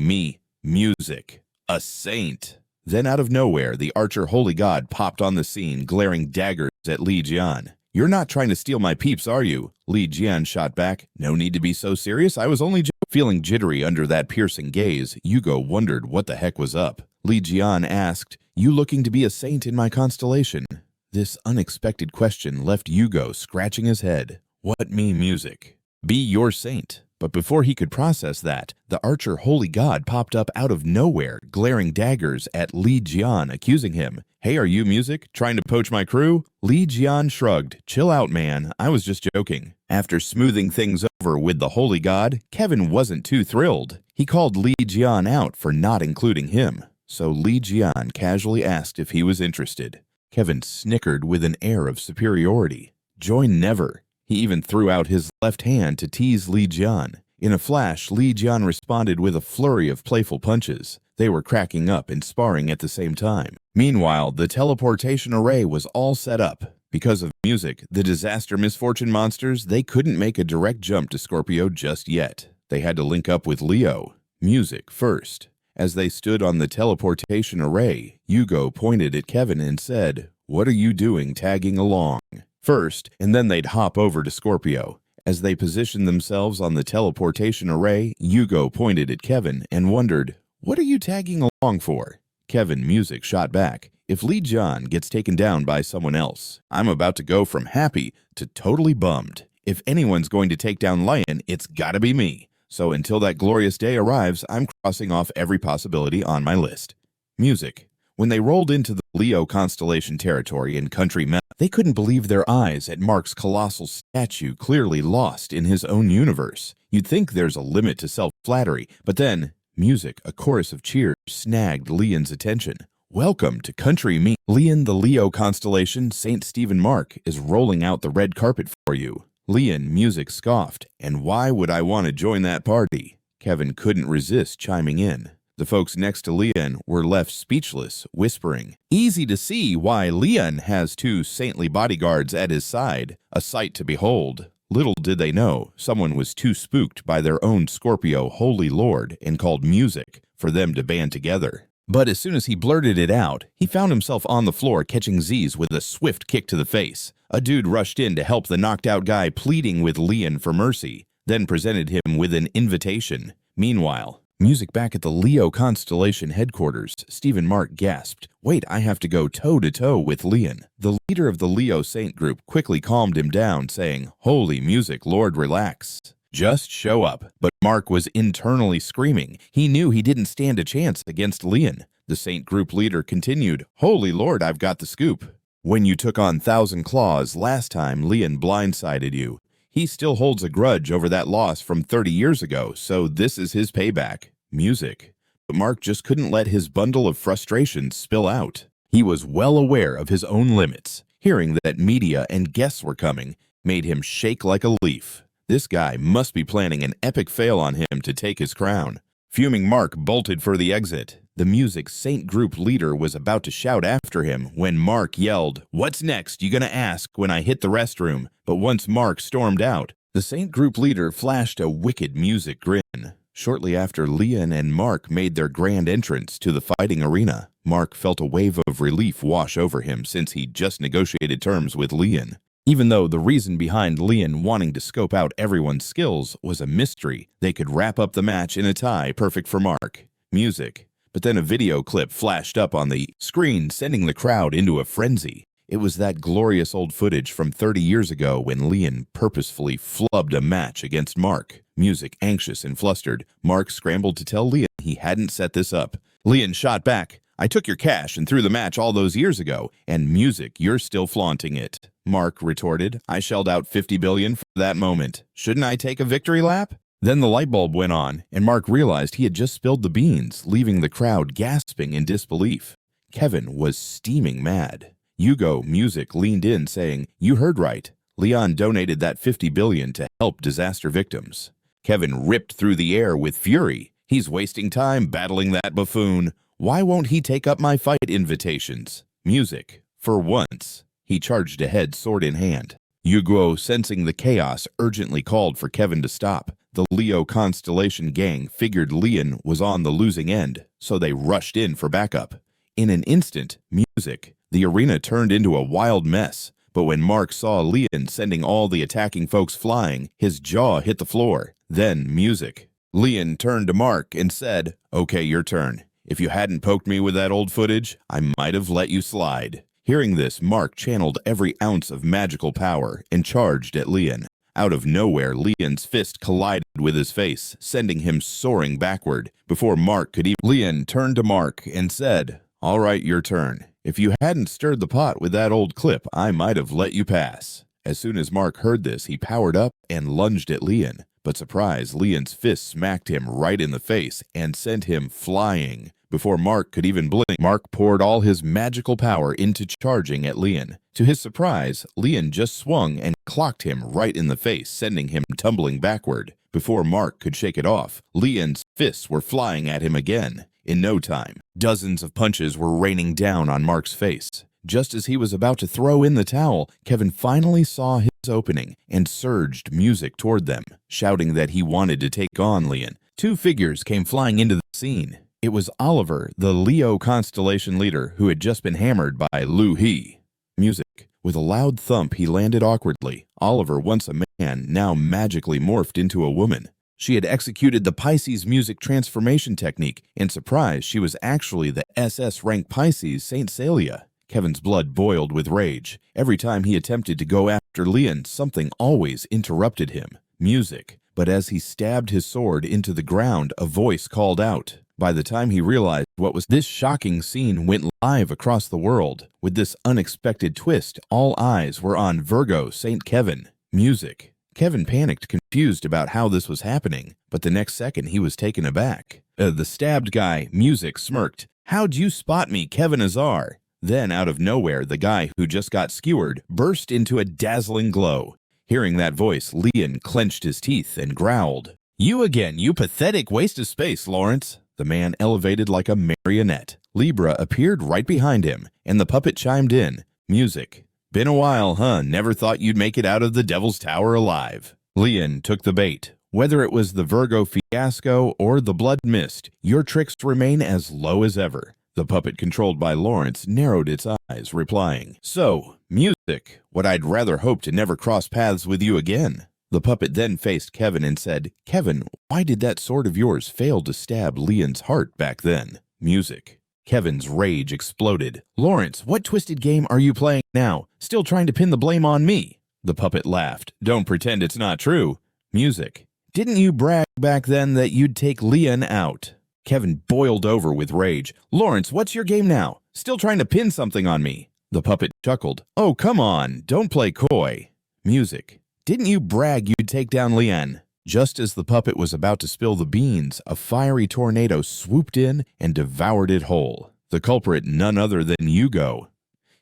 music. A saint." Then out of nowhere, the archer holy god popped on the scene, glaring daggers at Li Jian. You're not trying to steal my peeps, are you? Li Jian shot back. No need to be so serious, I was only Feeling jittery under that piercing gaze, Yugo wondered what the heck was up. Li Jian asked, "You looking to be a saint in my constellation?" This unexpected question left Yugo scratching his head. What music? Be your saint. But before he could process that, the archer holy god popped up out of nowhere, glaring daggers at Li Jian, accusing him. "Hey, are you music? Trying to poach my crew?" Li Jian shrugged. "Chill out, man. I was just joking." After smoothing things over with the holy god, Kevin wasn't too thrilled. He called Li Jian out for not including him. So Li Jian casually asked if he was interested. Kevin snickered with an air of superiority. "Join never." He even threw out his left hand to tease Li Jian. In a flash, Li Jian responded with a flurry of playful punches. They were cracking up and sparring at the same time. Meanwhile, the teleportation array was all set up. Because of music, the disaster misfortune monsters, they couldn't make a direct jump to Scorpio just yet. They had to link up with Leo. Music first. As they stood on the teleportation array, Yugo pointed at Kevin and said, "What are you doing tagging along?" First, and then they'd hop over to Scorpio. As they positioned themselves on the teleportation array, Yugo pointed at Kevin and wondered, "What are you tagging along for?" Kevin music shot back, "If Li Jian gets taken down by someone else, I'm about to go from happy to totally bummed. If anyone's going to take down Lion, it's gotta be me. So until that glorious day arrives, I'm crossing off every possibility on my list." Music. When they rolled into the Leo constellation territory in country map, they couldn't believe their eyes at Mark's colossal statue clearly lost in his own universe. You'd think there's a limit to self-flattery, but then, music, a chorus of cheers, snagged Lian's attention. "Welcome to Country Me. Lian, the Leo constellation, St. Stephen Mark, is rolling out the red carpet for you." Lian, music scoffed, "And why would I want to join that party?" Kevin couldn't resist chiming in. The folks next to Lian were left speechless, whispering, "Easy to see why Lian has two saintly bodyguards at his side, a sight to behold." Little did they know, someone was too spooked by their own Scorpio holy lord and called music for them to band together. But as soon as he blurted it out, he found himself on the floor catching Z's with a swift kick to the face. A dude rushed in to help the knocked-out guy, pleading with Lian for mercy, then presented him with an invitation. Meanwhile, music back at the Leo constellation headquarters, Stephen Mark gasped, "Wait, I have to go toe-to-toe with Lian." The leader of the Leo Saint group quickly calmed him down, saying, "Holy music, Lord, relax. Just show up." But Mark was internally screaming. He knew he didn't stand a chance against Lian. The Saint group leader continued, "Holy Lord, I've got the scoop. When you took on Thousand Claws last time, Lian blindsided you. He still holds a grudge over that loss from 30 years ago, so this is his payback." Music. But Mark just couldn't let his bundle of frustrations spill out. He was well aware of his own limits. Hearing that media and guests were coming made him shake like a leaf. This guy must be planning an epic fail on him to take his crown. Fuming Mark bolted for the exit. The music Saint group leader was about to shout after him when Mark yelled, "What's next? You gonna ask when I hit the restroom?" But once Mark stormed out, the Saint group leader flashed a wicked music grin. Shortly after Lian and Mark made their grand entrance to the fighting arena, Mark felt a wave of relief wash over him since he'd just negotiated terms with Lian. Even though the reason behind Lian wanting to scope out everyone's skills was a mystery, they could wrap up the match in a tie perfect for Mark. Music. But then a video clip flashed up on the screen, sending the crowd into a frenzy. It was that glorious old footage from 30 years ago when Lian purposefully flubbed a match against Mark. Music anxious and flustered, Mark scrambled to tell Lian he hadn't set this up. Lian shot back, "I took your cash and threw the match all those years ago, and music, you're still flaunting it." Mark retorted, "I shelled out 50 billion for that moment. Shouldn't I take a victory lap?" Then the light bulb went on, and Mark realized he had just spilled the beans, leaving the crowd gasping in disbelief. Kevin was steaming mad. Yugo, music, leaned in, saying, "You heard right. Leon donated that 50 billion to help disaster victims." Kevin ripped through the air with fury. "He's wasting time battling that buffoon. Why won't he take up my fight invitations?" Music. For once. He charged ahead, sword in hand. Yugo, sensing the chaos, urgently called for Kevin to stop. The Leo Constellation gang figured Lian was on the losing end, so they rushed in for backup. In an instant, music. The arena turned into a wild mess, But when Mark saw Li Jian sending all the attacking folks flying, his jaw hit the floor. Then music. Li Jian turned to Mark and said, "Okay, your turn. If you hadn't poked me with that old footage, I might have let you slide." Hearing this, Mark channeled every ounce of magical power and charged at Li Jian. Out of nowhere, Li Jian's fist collided with his face, sending him soaring backward. Before Mark could even... Li Jian turned to Mark and said, "All right, your turn. If you hadn't stirred the pot with that old clip, I might have let you pass." As soon as Mark heard this, he powered up and lunged at Li Jian. But surprise, Li Jian's fist smacked him right in the face and sent him flying. Before Mark could even blink, Mark poured all his magical power into charging at Li Jian. To his surprise, Li Jian just swung and clocked him right in the face, sending him tumbling backward. Before Mark could shake it off, Li Jian's fists were flying at him again. In no time, dozens of punches were raining down on Mark's face. Just as he was about to throw in the towel, Kevin finally saw his opening and surged music toward them, shouting that he wanted to take on Li Jian. Two figures came flying into the scene. It was Oliver, the Leo constellation leader, who had just been hammered by Louie. Music. With a loud thump, he landed awkwardly. Oliver, once a man, now magically morphed into a woman. She had executed the Pisces music transformation technique. In surprise, she was actually the SS rank Pisces Saint Celia. Kevin's blood boiled with rage. Every time he attempted to go after Li Jian, something always interrupted him. Music. But as he stabbed his sword into the ground, a voice called out. By the time he realized what was this shocking scene went live across the world. With this unexpected twist, all eyes were on Virgo Saint Kevin. Music. Kevin panicked, confused about how this was happening, but the next second he was taken aback. The stabbed guy, Music, smirked. "How'd you spot me, Kevin Azar?" Then, out of nowhere, the guy who just got skewered burst into a dazzling glow. Hearing that voice, Li Jian clenched his teeth and growled. "You again, you pathetic waste of space, Lawrence." The man elevated like a marionette. Libra appeared right behind him, and the puppet chimed in. Music. "Been a while, huh? Never thought you'd make it out of the Devil's Tower alive." Li Jian took the bait. "Whether it was the Virgo fiasco or the blood mist, your tricks remain as low as ever." The puppet controlled by Lawrence narrowed its eyes, replying, "So, Music, what I'd rather hope to never cross paths with you again." The puppet then faced Kevin and said, "Kevin, why did that sword of yours fail to stab Li Jian's heart back then?" Music. Kevin's rage exploded. "Lawrence, what twisted game are you playing now? Still trying to pin the blame on me?" The puppet laughed. "Don't pretend it's not true." Music. "Didn't you brag back then that you'd take Li Jian out?" Kevin boiled over with rage. "Lawrence, what's your game now? Still trying to pin something on me?" The puppet chuckled. "Oh, come on, don't play coy." Music. "Didn't you brag you'd take down Li Jian?" Just as the puppet was about to spill the beans, a fiery tornado swooped in and devoured it whole. The culprit, none other than Yugo.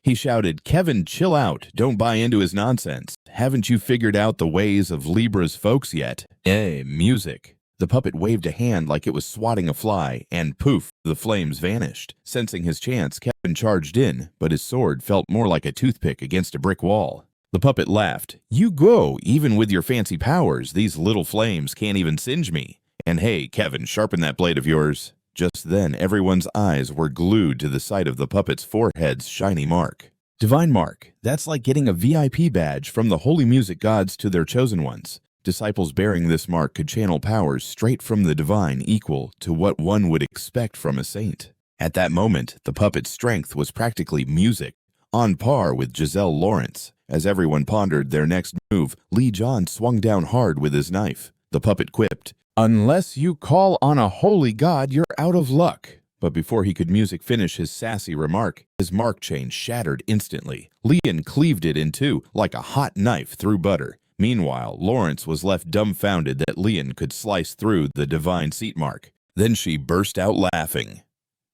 He shouted, "Kevin, chill out. Don't buy into his nonsense. Haven't you figured out the ways of Libra's folks yet?" Music. The puppet waved a hand like it was swatting a fly, and poof, the flames vanished. Sensing his chance, Kevin charged in, but his sword felt more like a toothpick against a brick wall. The puppet laughed. "You go, even with your fancy powers, these little flames can't even singe me. And hey, Kevin, sharpen that blade of yours." Just then, everyone's eyes were glued to the sight of the puppet's forehead's shiny mark. Divine mark. That's like getting a VIP badge from the holy music gods to their chosen ones. Disciples bearing this mark could channel powers straight from the divine equal to what one would expect from a saint. At that moment, the puppet's strength was practically music, on par with Giselle Lawrence. As everyone pondered their next move, Li Jian swung down hard with his knife. The puppet quipped, "Unless you call on a holy god, you're out of luck." But before he could finish his sassy remark, his mark chain shattered instantly. Li Jian cleaved it in two like a hot knife through butter. Meanwhile, Lawrence was left dumbfounded that Li Jian could slice through the divine seat mark. Then she burst out laughing.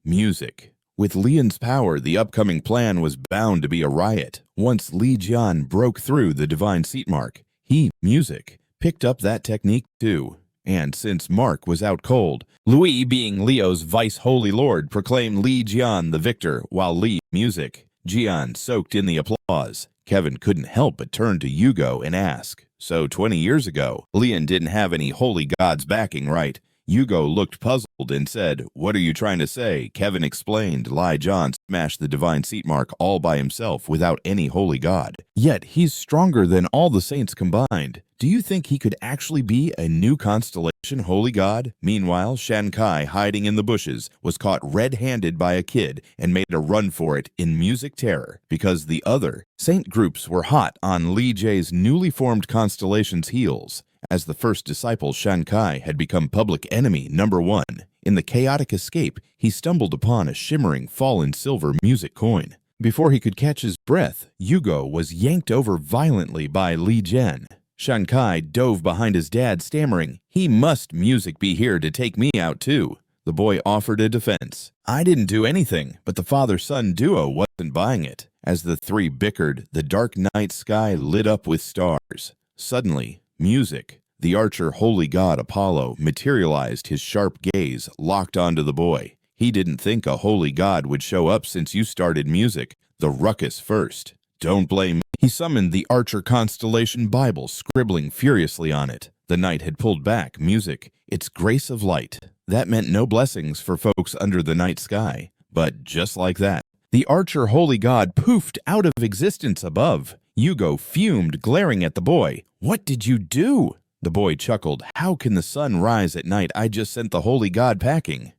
Music. With Li Jian's power, the upcoming plan was bound to be a riot. Once Li Jian broke through the divine seat mark, he, Music, picked up that technique too. And since Mark was out cold, Louie, being Leo's vice-holy lord, proclaimed Li Jian the victor, while Li, Music, Jian soaked in the applause. Kevin couldn't help but turn to Yugo and ask, "So 20 years ago, Li Jian didn't have any holy gods backing, right? Yugo looked puzzled and said, "What are you trying to say?" Kevin explained, Li Jian smashed the divine seat mark all by himself without any holy god. Yet he's stronger than all the saints combined. Do you think he could actually be a new constellation holy god? Meanwhile, Shankai, hiding in the bushes, was caught red-handed by a kid and made a run for it in music terror because the other saint groups were hot on Li Jian's newly formed constellation's heels. As the first disciple, Shankai had become public enemy #1. In the chaotic escape, he stumbled upon a shimmering fallen silver music coin. Before he could catch his breath, Yugo was yanked over violently by Li Jian. Shankai dove behind his dad, stammering, "He must music be here to take me out too." The boy offered a defense. "I didn't do anything," but the father-son duo wasn't buying it. As the three bickered, the dark night sky lit up with stars. Suddenly, music. The archer holy god Apollo materialized, his sharp gaze locked onto the boy. He didn't think a holy god would show up since you started music. The ruckus first. "Don't blame me." He summoned the Archer Constellation Bible, scribbling furiously on it. The knight had pulled back music, its grace of light. That meant no blessings for folks under the night sky. But just like that, the Archer Holy God poofed out of existence above. Yugo fumed, glaring at the boy. "What did you do?" The boy chuckled. "How can the sun rise at night? I just sent the Holy God packing."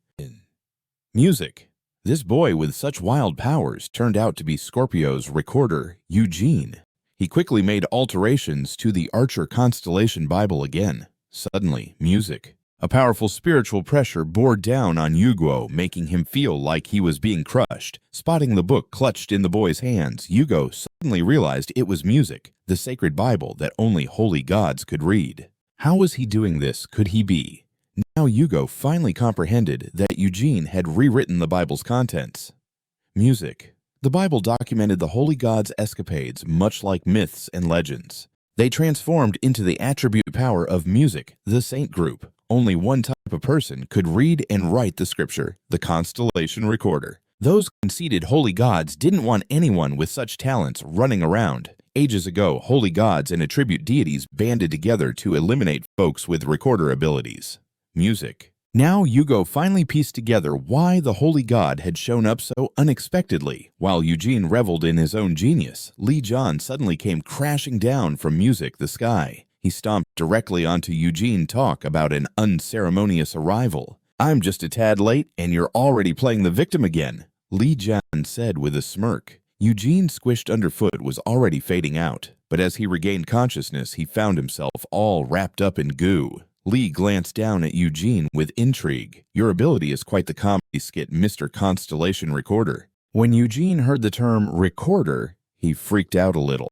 Music. This boy with such wild powers turned out to be Scorpio's recorder, Eugene. He quickly made alterations to the Archer Constellation Bible again. Suddenly, music. A powerful spiritual pressure bore down on Yugo, making him feel like he was being crushed. Spotting the book clutched in the boy's hands, Yugo suddenly realized it was music, the sacred Bible that only holy gods could read. How was he doing this? Could he be? Now Yugo finally comprehended that Eugene had rewritten the Bible's contents. Music. The Bible documented the holy gods' escapades, much like myths and legends. They transformed into the attribute power of music, the saint group. Only one type of person could read and write the scripture, the constellation recorder. Those conceited holy gods didn't want anyone with such talents running around. Ages ago, holy gods and attribute deities banded together to eliminate folks with recorder abilities. Music. Now Yugo finally pieced together why the holy god had shown up so unexpectedly. While Eugene reveled in his own genius, Li Jian suddenly came crashing down from music the sky. He stomped directly onto Eugene talk about an unceremonious arrival. "I'm just a tad late, and you're already playing the victim again," Li Jian said with a smirk. Eugene, squished underfoot, was already fading out, but as he regained consciousness, he found himself all wrapped up in goo. Li glanced down at Eugene with intrigue. "Your ability is quite the comedy skit, Mr. Constellation Recorder." When Eugene heard the term recorder, he freaked out a little.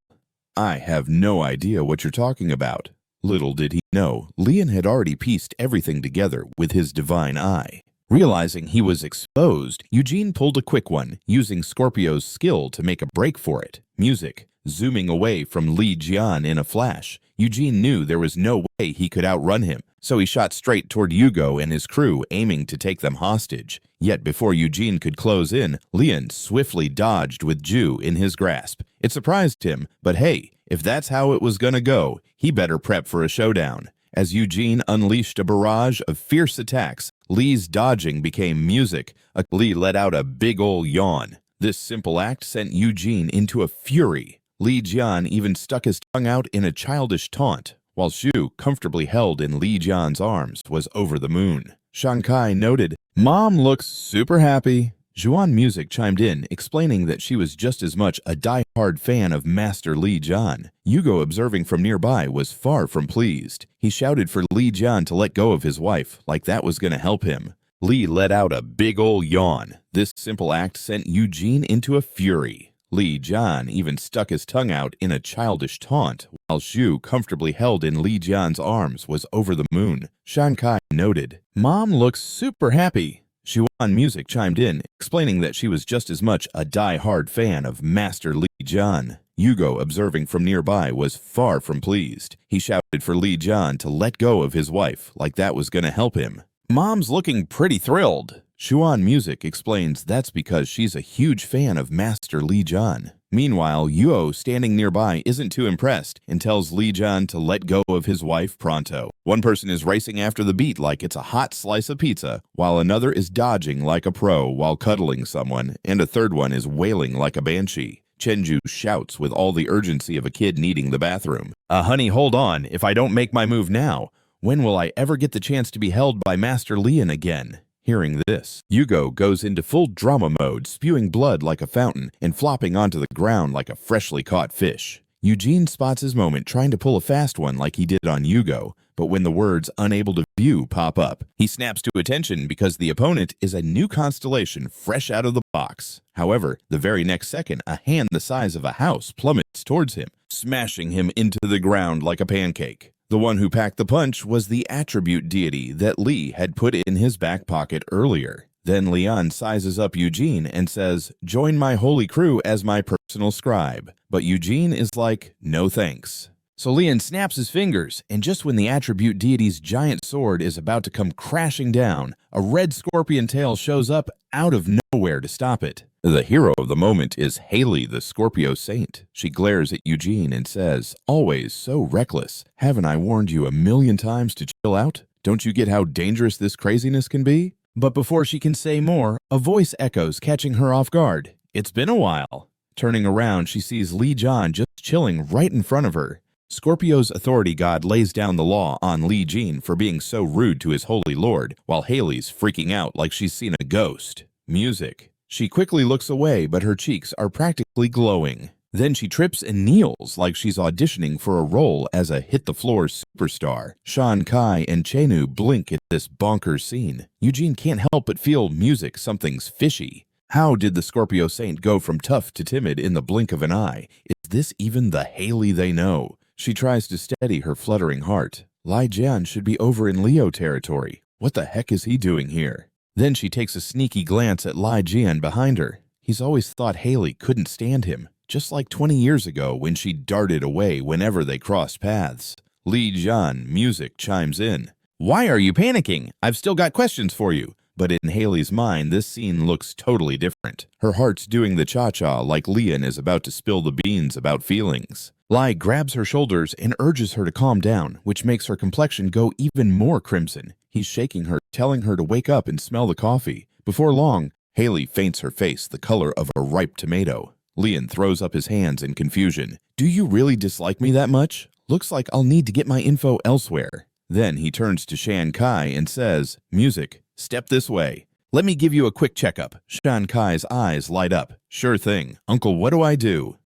"I have no idea what you're talking about." Little did he know, Lian had already pieced everything together with his divine eye. Realizing he was exposed, Eugene pulled a quick one, using Scorpio's skill to make a break for it. Music. Zooming away from Li Jian in a flash, Eugene knew there was no way he could outrun him, so he shot straight toward Yugo and his crew, aiming to take them hostage. Yet before Eugene could close in, Lian swiftly dodged with Ju in his grasp. It surprised him, but hey, if that's how it was gonna go, he better prep for a showdown. As Eugene unleashed a barrage of fierce attacks, Li's dodging became music. Li let out a big ol' yawn. This simple act sent Eugene into a fury. Li Jian even stuck his tongue out in a childish taunt, while Shu, comfortably held in Li Jian's arms, was over the moon. Shankai noted, "Mom looks super happy." Zhuan Music chimed in, explaining that she was just as much a die-hard fan of Master Li Jian. Yugo, observing from nearby, was far from pleased. He shouted for Li Jian to let go of his wife, like that was going to help him. Li let out a big ol' yawn. This simple act sent Eugene into a fury. Li Jian even stuck his tongue out in a childish taunt, while Shu, comfortably held in Li Jian's arms, was over the moon. Shankai noted, "Mom looks super happy." Zhuan Music chimed in, explaining that she was just as much a die-hard fan of Master Li Jian. Yugo, observing from nearby, was far from pleased. He shouted for Li Jian to let go of his wife, like that was going to help him. "Mom's looking pretty thrilled." Zhuan Music explains that's because she's a huge fan of Master Li Jian. Meanwhile, Yugo, standing nearby, isn't too impressed and tells Li Jian to let go of his wife pronto. One person is racing after the beat like it's a hot slice of pizza, while another is dodging like a pro while cuddling someone, and a third one is wailing like a banshee. Chenju shouts with all the urgency of a kid needing the bathroom. Honey, hold on. If I don't make my move now, when will I ever get the chance to be held by Master Lian again? Hearing this, Yugo goes into full drama mode, spewing blood like a fountain and flopping onto the ground like a freshly caught fish. Eugene spots his moment, trying to pull a fast one like he did on Yugo, but when the words "unable to view" pop up, he snaps to attention because the opponent is a new constellation fresh out of the box. However, the very next second, a hand the size of a house plummets towards him, smashing him into the ground like a pancake. The one who packed the punch was the attribute deity that Li had put in his back pocket earlier. Then Lian sizes up Eugene and says, "Join my holy crew as my personal scribe." But Eugene is like, "No thanks." So Lian snaps his fingers, and just when the attribute deity's giant sword is about to come crashing down, a red scorpion tail shows up out of nowhere to stop it. The hero of the moment is Haley, the Scorpio Saint. She glares at Eugene and says, "Always so reckless. Haven't I warned you a million times to chill out? Don't you get how dangerous this craziness can be?" But before she can say more, a voice echoes, catching her off guard. "It's been a while." Turning around, she sees Li Jian just chilling right in front of her. Scorpio's authority god lays down the law on Li Jian for being so rude to his holy lord, while Haley's freaking out like she's seen a ghost. Music. She quickly looks away, but her cheeks are practically glowing. Then she trips and kneels like she's auditioning for a role as a hit-the-floor superstar. Shan Kai and Chenu blink at this bonkers scene. Eugene can't help but feel music, something's fishy. How did the Scorpio Saint go from tough to timid in the blink of an eye? Is this even the Haley they know? She tries to steady her fluttering heart. Li Jian should be over in Leo territory. What the heck is he doing here? Then she takes a sneaky glance at Li Jian behind her. He's always thought Haley couldn't stand him, just like 20 years ago when she darted away whenever they crossed paths. Li Jian, music, chimes in. "Why are you panicking? I've still got questions for you." But in Haley's mind, this scene looks totally different. Her heart's doing the cha-cha like Lian is about to spill the beans about feelings. Li grabs her shoulders and urges her to calm down, which makes her complexion go even more crimson. He's shaking her, telling her to wake up and smell the coffee. Before long, Haley faints, her face the color of a ripe tomato. Lian throws up his hands in confusion. "Do you really dislike me that much? Looks like I'll need to get my info elsewhere." Then he turns to Shan Kai and says, "Music, step this way. Let me give you a quick checkup." Shan Kai's eyes light up. "Sure thing. Uncle, what do I do?"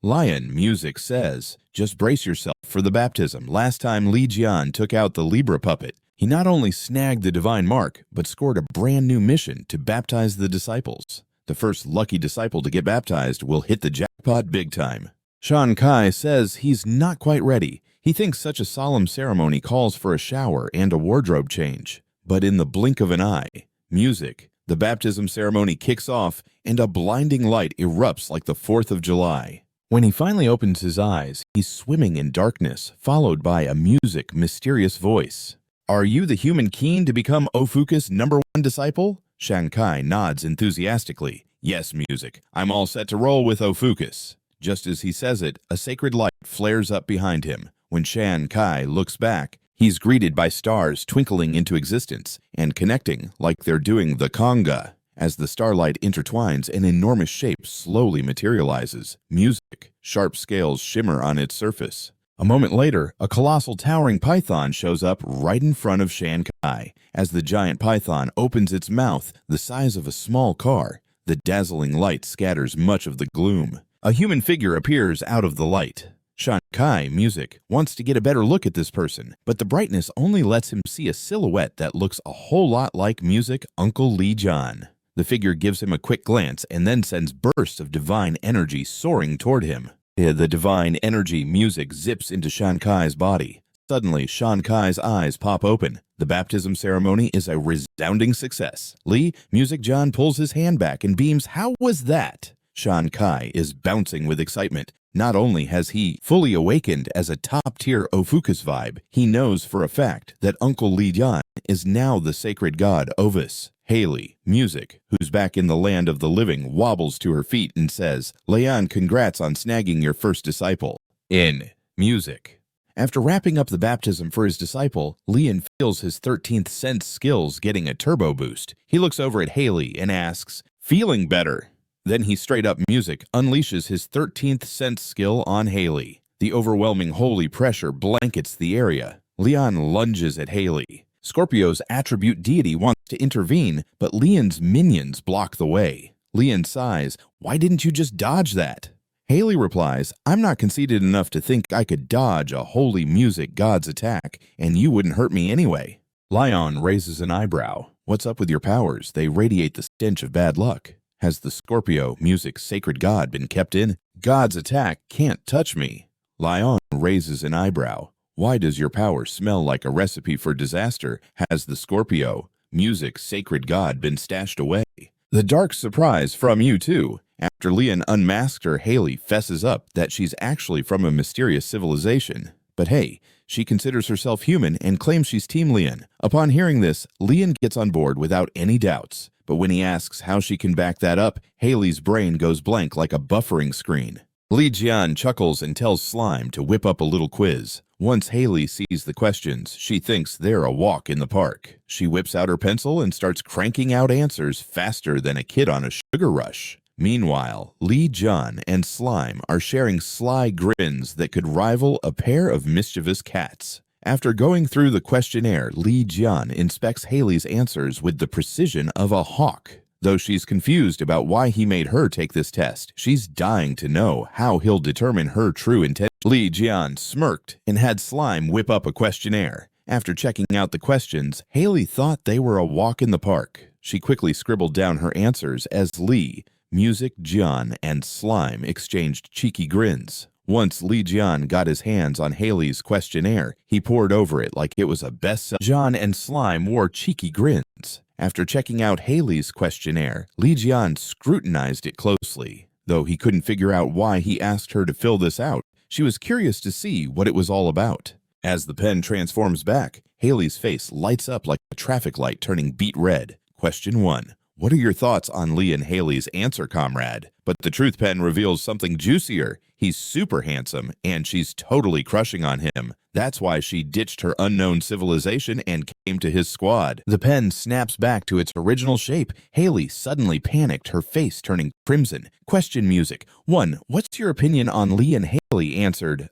Lion, music, says, "Just brace yourself for the baptism. Last time Li Jian took out the Libra puppet, he not only snagged the divine mark, but scored a brand new mission to baptize the disciples. The first lucky disciple to get baptized will hit the jackpot big time." Shan Kai says he's not quite ready. He thinks such a solemn ceremony calls for a shower and a wardrobe change. But in the blink of an eye, music, the baptism ceremony kicks off and a blinding light erupts like the 4th of July. When he finally opens his eyes, he's swimming in darkness, followed by a music, mysterious voice. "Are you the human keen to become OPHIUCUS #1 disciple?" Shan Kai nods enthusiastically. "Yes, music. I'm all set to roll with OPHIUCUS." Just as he says it, a sacred light flares up behind him. When Shan Kai looks back, he's greeted by stars twinkling into existence and connecting like they're doing the conga. As the starlight intertwines, an enormous shape slowly materializes. Music, sharp scales shimmer on its surface. A moment later, a colossal towering python shows up right in front of Shan Kai. As the giant python opens its mouth, the size of a small car, the dazzling light scatters much of the gloom. A human figure appears out of the light. Shan Kai, music, wants to get a better look at this person, but the brightness only lets him see a silhouette that looks a whole lot like music Uncle Li Jian. The figure gives him a quick glance and then sends bursts of divine energy soaring toward him. The divine energy music zips into Shan Kai's body. Suddenly, Shan Kai's eyes pop open. The baptism ceremony is a resounding success. Li, music John pulls his hand back and beams, "How was that?" Shan Kai is bouncing with excitement. Not only has he fully awakened as a top-tier OPHIUCUS vibe, he knows for a fact that Uncle Li Jian is now the sacred god Otis. Haley, music, who's back in the land of the living, wobbles to her feet and says, Lian, congrats on snagging your first disciple. In music. After wrapping up the baptism for his disciple, Lian feels his 13th sense skills getting a turbo boost. He looks over at Haley and asks, feeling better. Then he straight up music unleashes his 13th sense skill on Haley. The overwhelming holy pressure blankets the area. Lian lunges at Haley. Scorpio's attribute deity wants to intervene, but Lian's minions block the way. Lian sighs, why didn't you just dodge that? Haley replies, I'm not conceited enough to think I could dodge a holy music god's attack, and you wouldn't hurt me anyway. Lian raises an eyebrow. What's up with your powers? They radiate the stench of bad luck. Has the Scorpio music sacred god been kept in? God's attack can't touch me. Lian raises an eyebrow. Why does your power smell like a recipe for disaster? Has the Scorpio music sacred god been stashed away? The dark surprise from you too. After Lian unmasked her, Haley fesses up that she's actually from a mysterious civilization. But hey, she considers herself human and claims she's Team Lian. Upon hearing this, Lian gets on board without any doubts. But when he asks how she can back that up, Haley's brain goes blank like a buffering screen. Li Jian chuckles and tells Slime to whip up a little quiz. Once Haley sees the questions, she thinks they're a walk in the park. She whips out her pencil and starts cranking out answers faster than a kid on a sugar rush. Meanwhile, Li Jian and Slime are sharing sly grins that could rival a pair of mischievous cats. After going through the questionnaire, Li Jian inspects Haley's answers with the precision of a hawk. Though she's confused about why he made her take this test, she's dying to know how he'll determine her true intent. Li Jian smirked and had Slime whip up a questionnaire. After checking out the questions, Haley thought they were a walk in the park. She quickly scribbled down her answers as Li, Music, Jian, and Slime exchanged cheeky grins. Once Li Jian got his hands on Haley's questionnaire, he pored over it like it was a bestseller. Jian and Slime wore cheeky grins. After checking out Haley's questionnaire, Li Jian scrutinized it closely. Though he couldn't figure out why he asked her to fill this out, she was curious to see what it was all about. As the pen transforms back, Haley's face lights up like a traffic light turning beet red. Question 1. What are your thoughts on Li and Haley's answer, comrade? But the truth pen reveals something juicier. He's super handsome, and she's totally crushing on him. That's why she ditched her unknown civilization and came to his squad. The pen snaps back to its original shape. Haley suddenly panicked, her face turning crimson. Question music. 1. What's your opinion on Li and Haley? Answered,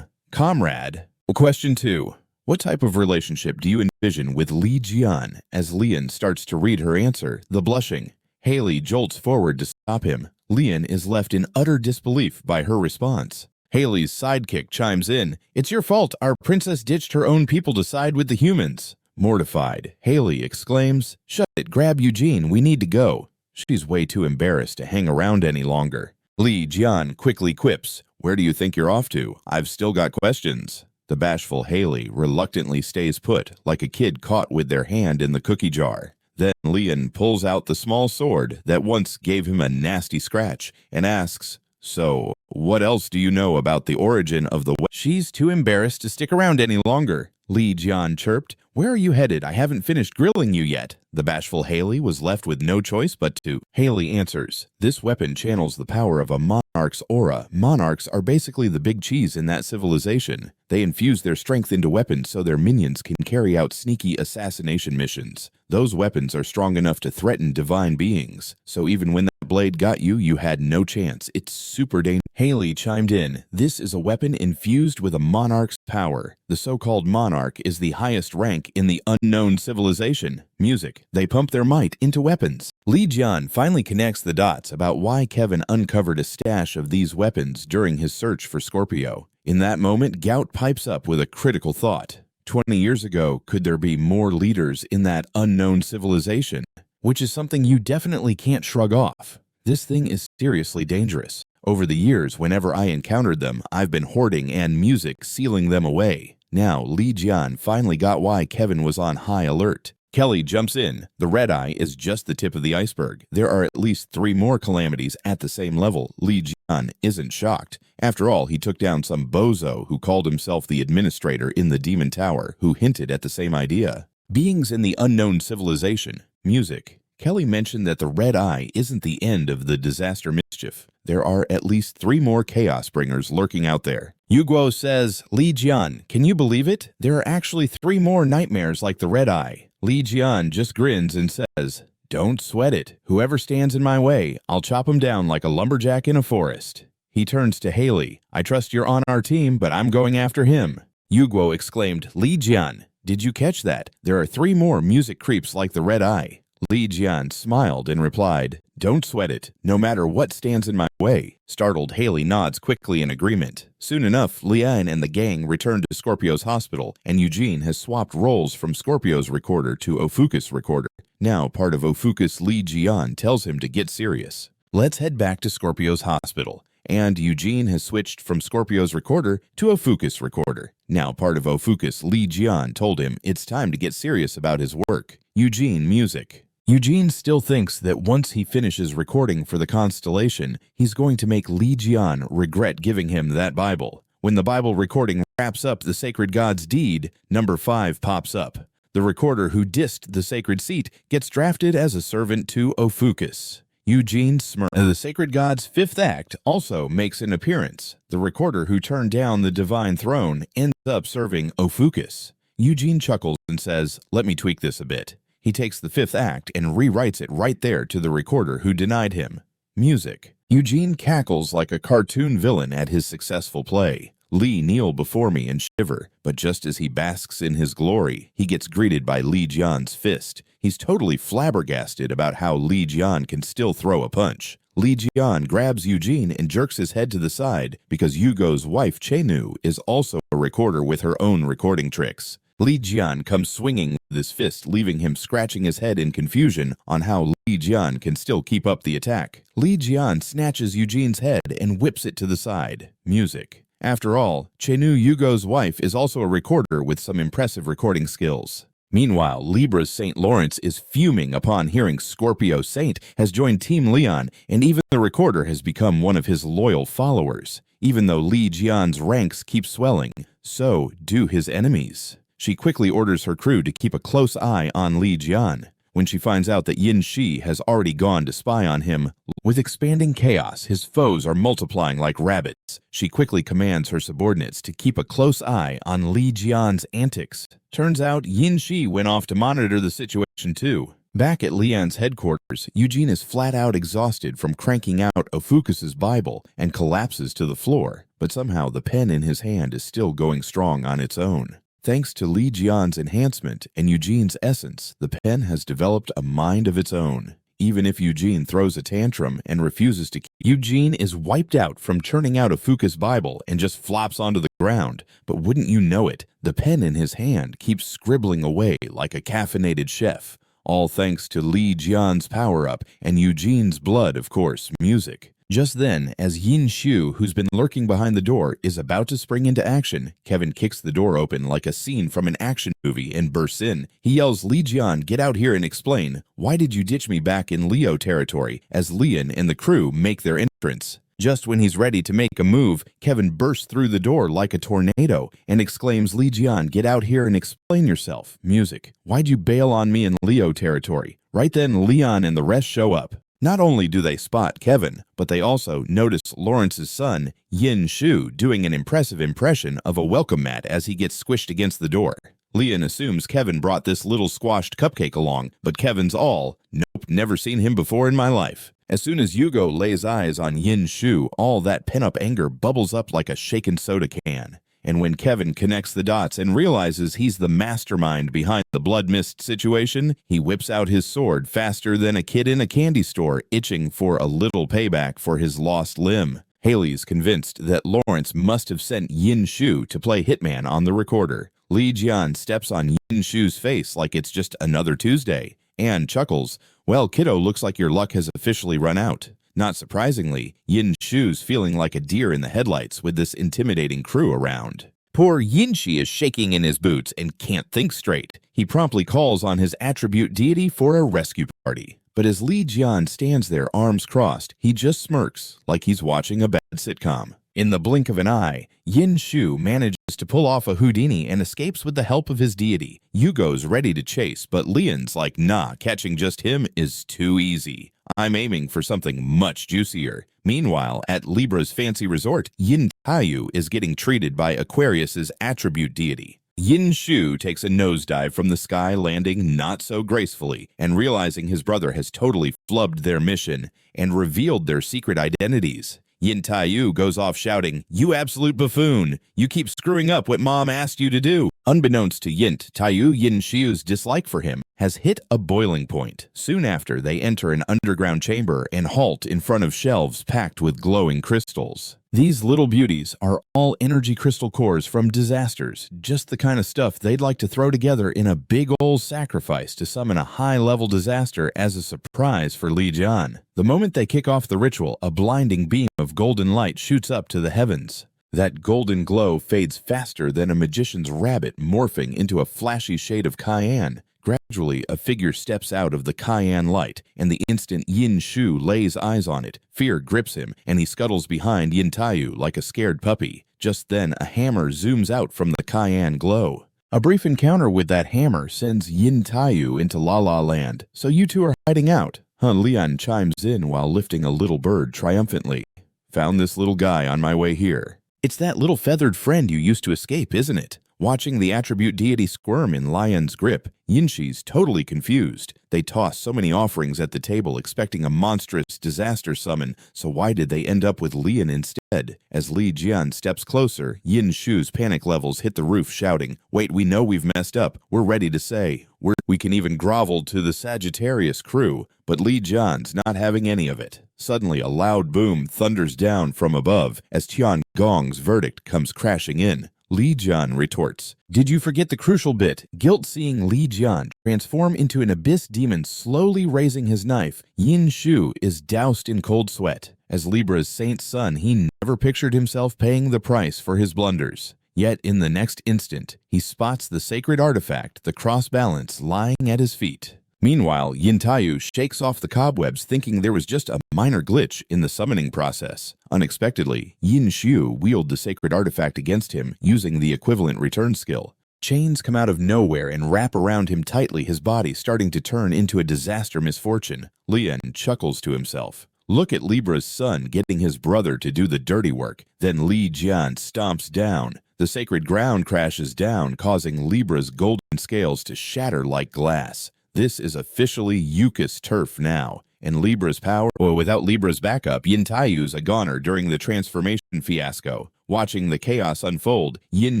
comrade. Question 2. What type of relationship do you envision with Li Jian? As Lian starts to read her answer, the blushing. Haley jolts forward to stop him. Lian is left in utter disbelief by her response. Haley's sidekick chimes in. It's your fault. Our princess ditched her own people to side with the humans. Mortified, Haley exclaims, Shut it, grab Eugene, we need to go. She's way too embarrassed to hang around any longer. Li Jian quickly quips, Where do you think you're off to? I've still got questions. The bashful Haley reluctantly stays put, like a kid caught with their hand in the cookie jar. Then Lian pulls out the small sword that once gave him a nasty scratch and asks, So, what else do you know about the origin of the She's too embarrassed to stick around any longer. Li Jian chirped, Where are you headed? I haven't finished grilling you yet. The bashful Haley was left with no choice but to. Haley answers, This weapon channels the power of a monarch's aura. Monarchs are basically the big cheese in that civilization. They infuse their strength into weapons so their minions can carry out sneaky assassination missions. Those weapons are strong enough to threaten divine beings. So even when that blade got you, you had no chance. It's super dangerous. Haley chimed in, This is a weapon infused with a monarch's power. The so-called monarch is the highest rank in the unknown civilization. Music. They pump their might into weapons. Li Jian finally connects the dots about why Kevin uncovered a stash of these weapons during his search for Scorpio. In that moment, Gout pipes up with a critical thought. 20 years ago, could there be more leaders in that unknown civilization? Which is something you definitely can't shrug off. This thing is seriously dangerous. Over the years, whenever I encountered them, I've been hoarding and music sealing them away. Now, Li Jian finally got why Kevin was on high alert. Kelly jumps in. The red eye is just the tip of the iceberg. There are at least 3 more calamities at the same level. Li Jian isn't shocked. After all, he took down some bozo who called himself the administrator in the Demon Tower, who hinted at the same idea. Beings in the unknown civilization. Music. Kelly mentioned that the red eye isn't the end of the disaster mischief. There are at least 3 more chaos bringers lurking out there. Yugo says, Li Jian, can you believe it? There are actually 3 more nightmares like the red eye. Li Jian just grins and says, don't sweat it. Whoever stands in my way, I'll chop him down like a lumberjack in a forest. He turns to Haley. I trust you're on our team, but I'm going after him. Yugo exclaimed, Li Jian, did you catch that? There are 3 more music creeps like the red eye. Li Jian smiled and replied, don't sweat it, no matter what stands in my way. Startled, Haley nods quickly in agreement. Soon enough, Lian and the gang return to Scorpio's hospital, and Eugene has swapped roles from Scorpio's recorder to OPHIUCUS recorder. Now part of OPHIUCUS, Li Jian tells him to get serious. Let's head back to Scorpio's hospital. And Eugene has switched from Scorpio's recorder to OPHIUCUS recorder. Now part of OPHIUCUS, Li Jian told him it's time to get serious about his work. Eugene music. Eugene still thinks that once he finishes recording for the Constellation, he's going to make Li Jian regret giving him that Bible. When the Bible recording wraps up the sacred god's deed, number 5 pops up. The recorder who dissed the sacred seat gets drafted as a servant to OPHIUCUS. Eugene smirks. The sacred god's 5th act also makes an appearance. The recorder who turned down the divine throne ends up serving OPHIUCUS. Eugene chuckles and says, let me tweak this a bit. He takes the 5th act and rewrites it right there to the recorder who denied him. Music. Eugene cackles like a cartoon villain at his successful play. Li kneel before me and shiver, but just as he basks in his glory, he gets greeted by Li Jian's fist. He's totally flabbergasted about how Li Jian can still throw a punch. Li Jian grabs Eugene and jerks his head to the side because Yugo's wife Chenu is also a recorder with her own recording tricks. Li Jian comes swinging with his fist, leaving him scratching his head in confusion on how Li Jian can still keep up the attack. Li Jian snatches Eugene's head and whips it to the side. Music. After all, Chenu, Yugo's wife, is also a recorder with some impressive recording skills. Meanwhile, Libra's St. Lawrence is fuming upon hearing Scorpio Saint has joined Team Leon, and even the recorder has become one of his loyal followers. Even though Li Jian's ranks keep swelling, so do his enemies. She quickly orders her crew to keep a close eye on Li Jian. When she finds out that Yin Shu has already gone to spy on him, with expanding chaos, his foes are multiplying like rabbits. She quickly commands her subordinates to keep a close eye on Li Jian's antics. Turns out Yin Shu went off to monitor the situation too. Back at Lian's headquarters, Eugene is flat out exhausted from cranking out OPHIUCUS's Bible and collapses to the floor, but somehow the pen in his hand is still going strong on its own. Thanks to Li Jian's enhancement and Eugene's essence, the pen has developed a mind of its own. Even if Eugene throws a tantrum and refuses to, Eugene is wiped out from churning out OPHIUCUS Bible and just flops onto the ground. But wouldn't you know it, the pen in his hand keeps scribbling away like a caffeinated chef. All thanks to Li Jian's power-up and Eugene's blood, of course, music. Just then, as Yin Shu, who's been lurking behind the door, is about to spring into action, Kevin kicks the door open like a scene from an action movie and bursts in. He yells, Li Jian, get out here and explain. Why did you ditch me back in Leo territory as Lian and the crew make their entrance? Just when he's ready to make a move, Kevin bursts through the door like a tornado and exclaims, Li Jian, get out here and explain yourself. Music. Why'd you bail on me in Leo territory? Right then, Leon and the rest show up. Not only do they spot Kevin, but they also notice Lawrence's son, Yin Shu, doing an impressive impression of a welcome mat as he gets squished against the door. Leon assumes Kevin brought this little squashed cupcake along, but Kevin's all, nope, never seen him before in my life. As soon as Yugo lays eyes on Yin Shu, all that pent-up anger bubbles up like a shaken soda can. And when Kevin connects the dots and realizes he's the mastermind behind the blood mist situation, he whips out his sword faster than a kid in a candy store itching for a little payback for his lost limb. Haley's convinced that Lawrence must have sent Yin Shu to play hitman on the recorder. Li Jian steps on Yin Shu's face like it's just another Tuesday, and chuckles, well, kiddo, looks like your luck has officially run out. Not surprisingly, Yin Shu's feeling like a deer in the headlights with this intimidating crew around. Poor Yin Shu is shaking in his boots and can't think straight. He promptly calls on his attribute deity for a rescue party. But as Li Jian stands there arms crossed, he just smirks like he's watching a bad sitcom. In the blink of an eye, Yin Shu manages to pull off a Houdini and escapes with the help of his deity. Yugo's ready to chase, but Lian's like, nah, catching just him is too easy. I'm aiming for something much juicier. Meanwhile, at Libra's fancy resort, Yin Taiyu is getting treated by Aquarius's attribute deity. Yin Shu takes a nosedive from the sky, landing not so gracefully, and realizing his brother has totally flubbed their mission and revealed their secret identities. Yin Taiyu goes off shouting, "You absolute buffoon! You keep screwing up what Mom asked you to do!" Unbeknownst to Yin Taiyu, Yin Shu's dislike for him has hit a boiling point. Soon after, they enter an underground chamber and halt in front of shelves packed with glowing crystals. These little beauties are all energy crystal cores from disasters, just the kind of stuff they'd like to throw together in a big ol' sacrifice to summon a high-level disaster as a surprise for Li Jian. The moment they kick off the ritual, a blinding beam of golden light shoots up to the heavens. That golden glow fades faster than a magician's rabbit morphing into a flashy shade of cayenne. Gradually, a figure steps out of the cayenne light, and the instant Yin Shu lays eyes on it, fear grips him, and he scuttles behind Yin Taiyu like a scared puppy. Just then, a hammer zooms out from the cayenne glow. A brief encounter with that hammer sends Yin Taiyu into La La Land, so you two are hiding out. Lian chimes in while lifting a little bird triumphantly. Found this little guy on my way here. It's that little feathered friend you used to escape, isn't it? Watching the attribute deity squirm in Lian's grip, Yinshi's totally confused. They toss so many offerings at the table expecting a monstrous disaster summon, so why did they end up with Lian instead? As Li Jian steps closer, Yin Shu's panic levels hit the roof shouting, "Wait, we know we've messed up. We're ready to say. We can even grovel to the Sagittarius crew." But Li Jian's not having any of it. Suddenly, a loud boom thunders down from above as Tian Gong's verdict comes crashing in. Li Jian retorts, "Did you forget the crucial bit?" Guilt seeing Li Jian transform into an abyss demon slowly raising his knife, Yin Shu is doused in cold sweat. As Libra's saint's son, he never pictured himself paying the price for his blunders. Yet in the next instant, he spots the sacred artifact, the cross balance, lying at his feet. Meanwhile, Yin Taiyu shakes off the cobwebs thinking there was just a minor glitch in the summoning process. Unexpectedly, Yin Shu wields the sacred artifact against him using the equivalent return skill. Chains come out of nowhere and wrap around him tightly, his body starting to turn into a disaster misfortune. Lian chuckles to himself. Look at Libra's son getting his brother to do the dirty work. Then Li Jian stomps down. The sacred ground crashes down, causing Libra's golden scales to shatter like glass. This is officially OPHIUCUS turf now, and Libra's power, or without Libra's backup, Yin Taiyu's a goner during the transformation fiasco. Watching the chaos unfold, Yin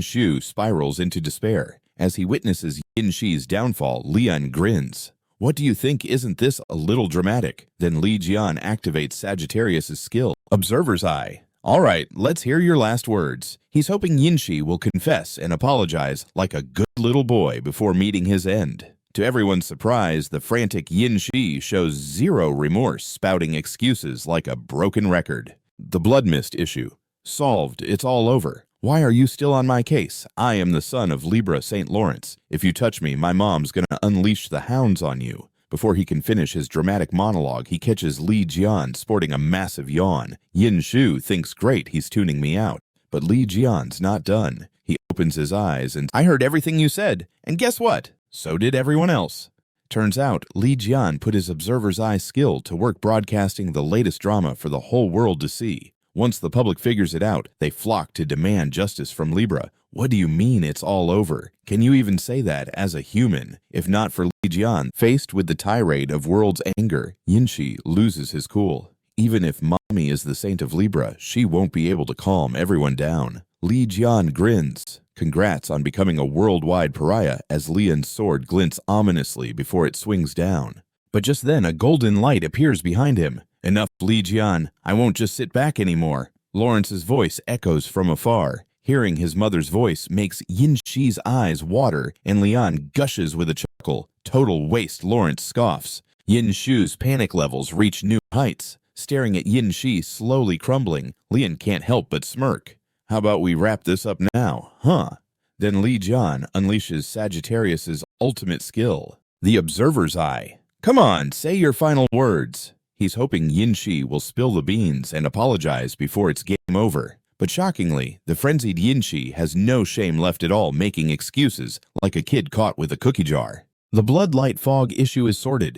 Shu spirals into despair. As he witnesses Yin Shi's downfall, Lian grins. What do you think? Isn't this a little dramatic? Then Li Jian activates Sagittarius's skill, Observer's Eye. All right, let's hear your last words. He's hoping Yin Shi will confess and apologize like a good little boy before meeting his end. To everyone's surprise, the frantic Yin Shi shows zero remorse, spouting excuses like a broken record. The blood mist issue. Solved. It's all over. Why are you still on my case? I am the son of Libra St. Lawrence. If you touch me, my mom's gonna unleash the hounds on you. Before he can finish his dramatic monologue, he catches Li Jian sporting a massive yawn. Yin Shu thinks great, he's tuning me out. But Li Jian's not done. He opens his eyes and, "I heard everything you said. And guess what? So did everyone else." Turns out, Li Jian put his Observer's Eye skill to work broadcasting the latest drama for the whole world to see. Once the public figures it out, they flock to demand justice from Libra. What do you mean it's all over? Can you even say that as a human? If not for Li Jian, faced with the tirade of world's anger, Yinshi loses his cool. Even if Mommy is the saint of Libra, she won't be able to calm everyone down. Li Jian grins. Congrats on becoming a worldwide pariah as Lian's sword glints ominously before it swings down. But just then a golden light appears behind him. "Enough, Li Jian. I won't just sit back anymore." Lawrence's voice echoes from afar. Hearing his mother's voice makes Yin Shi's eyes water, and Lian gushes with a chuckle. Total waste, Lawrence scoffs. Yin Shu's panic levels reach new heights. Staring at Yin Shi slowly crumbling, Lian can't help but smirk. "How about we wrap this up now, huh?" Then Li Jian unleashes Sagittarius's ultimate skill, the Observer's Eye. "Come on, say your final words." He's hoping Yin Shi will spill the beans and apologize before it's game over. But shockingly, the frenzied Yin Shu has no shame left at all, making excuses like a kid caught with a cookie jar. The bloodlight fog issue is sorted.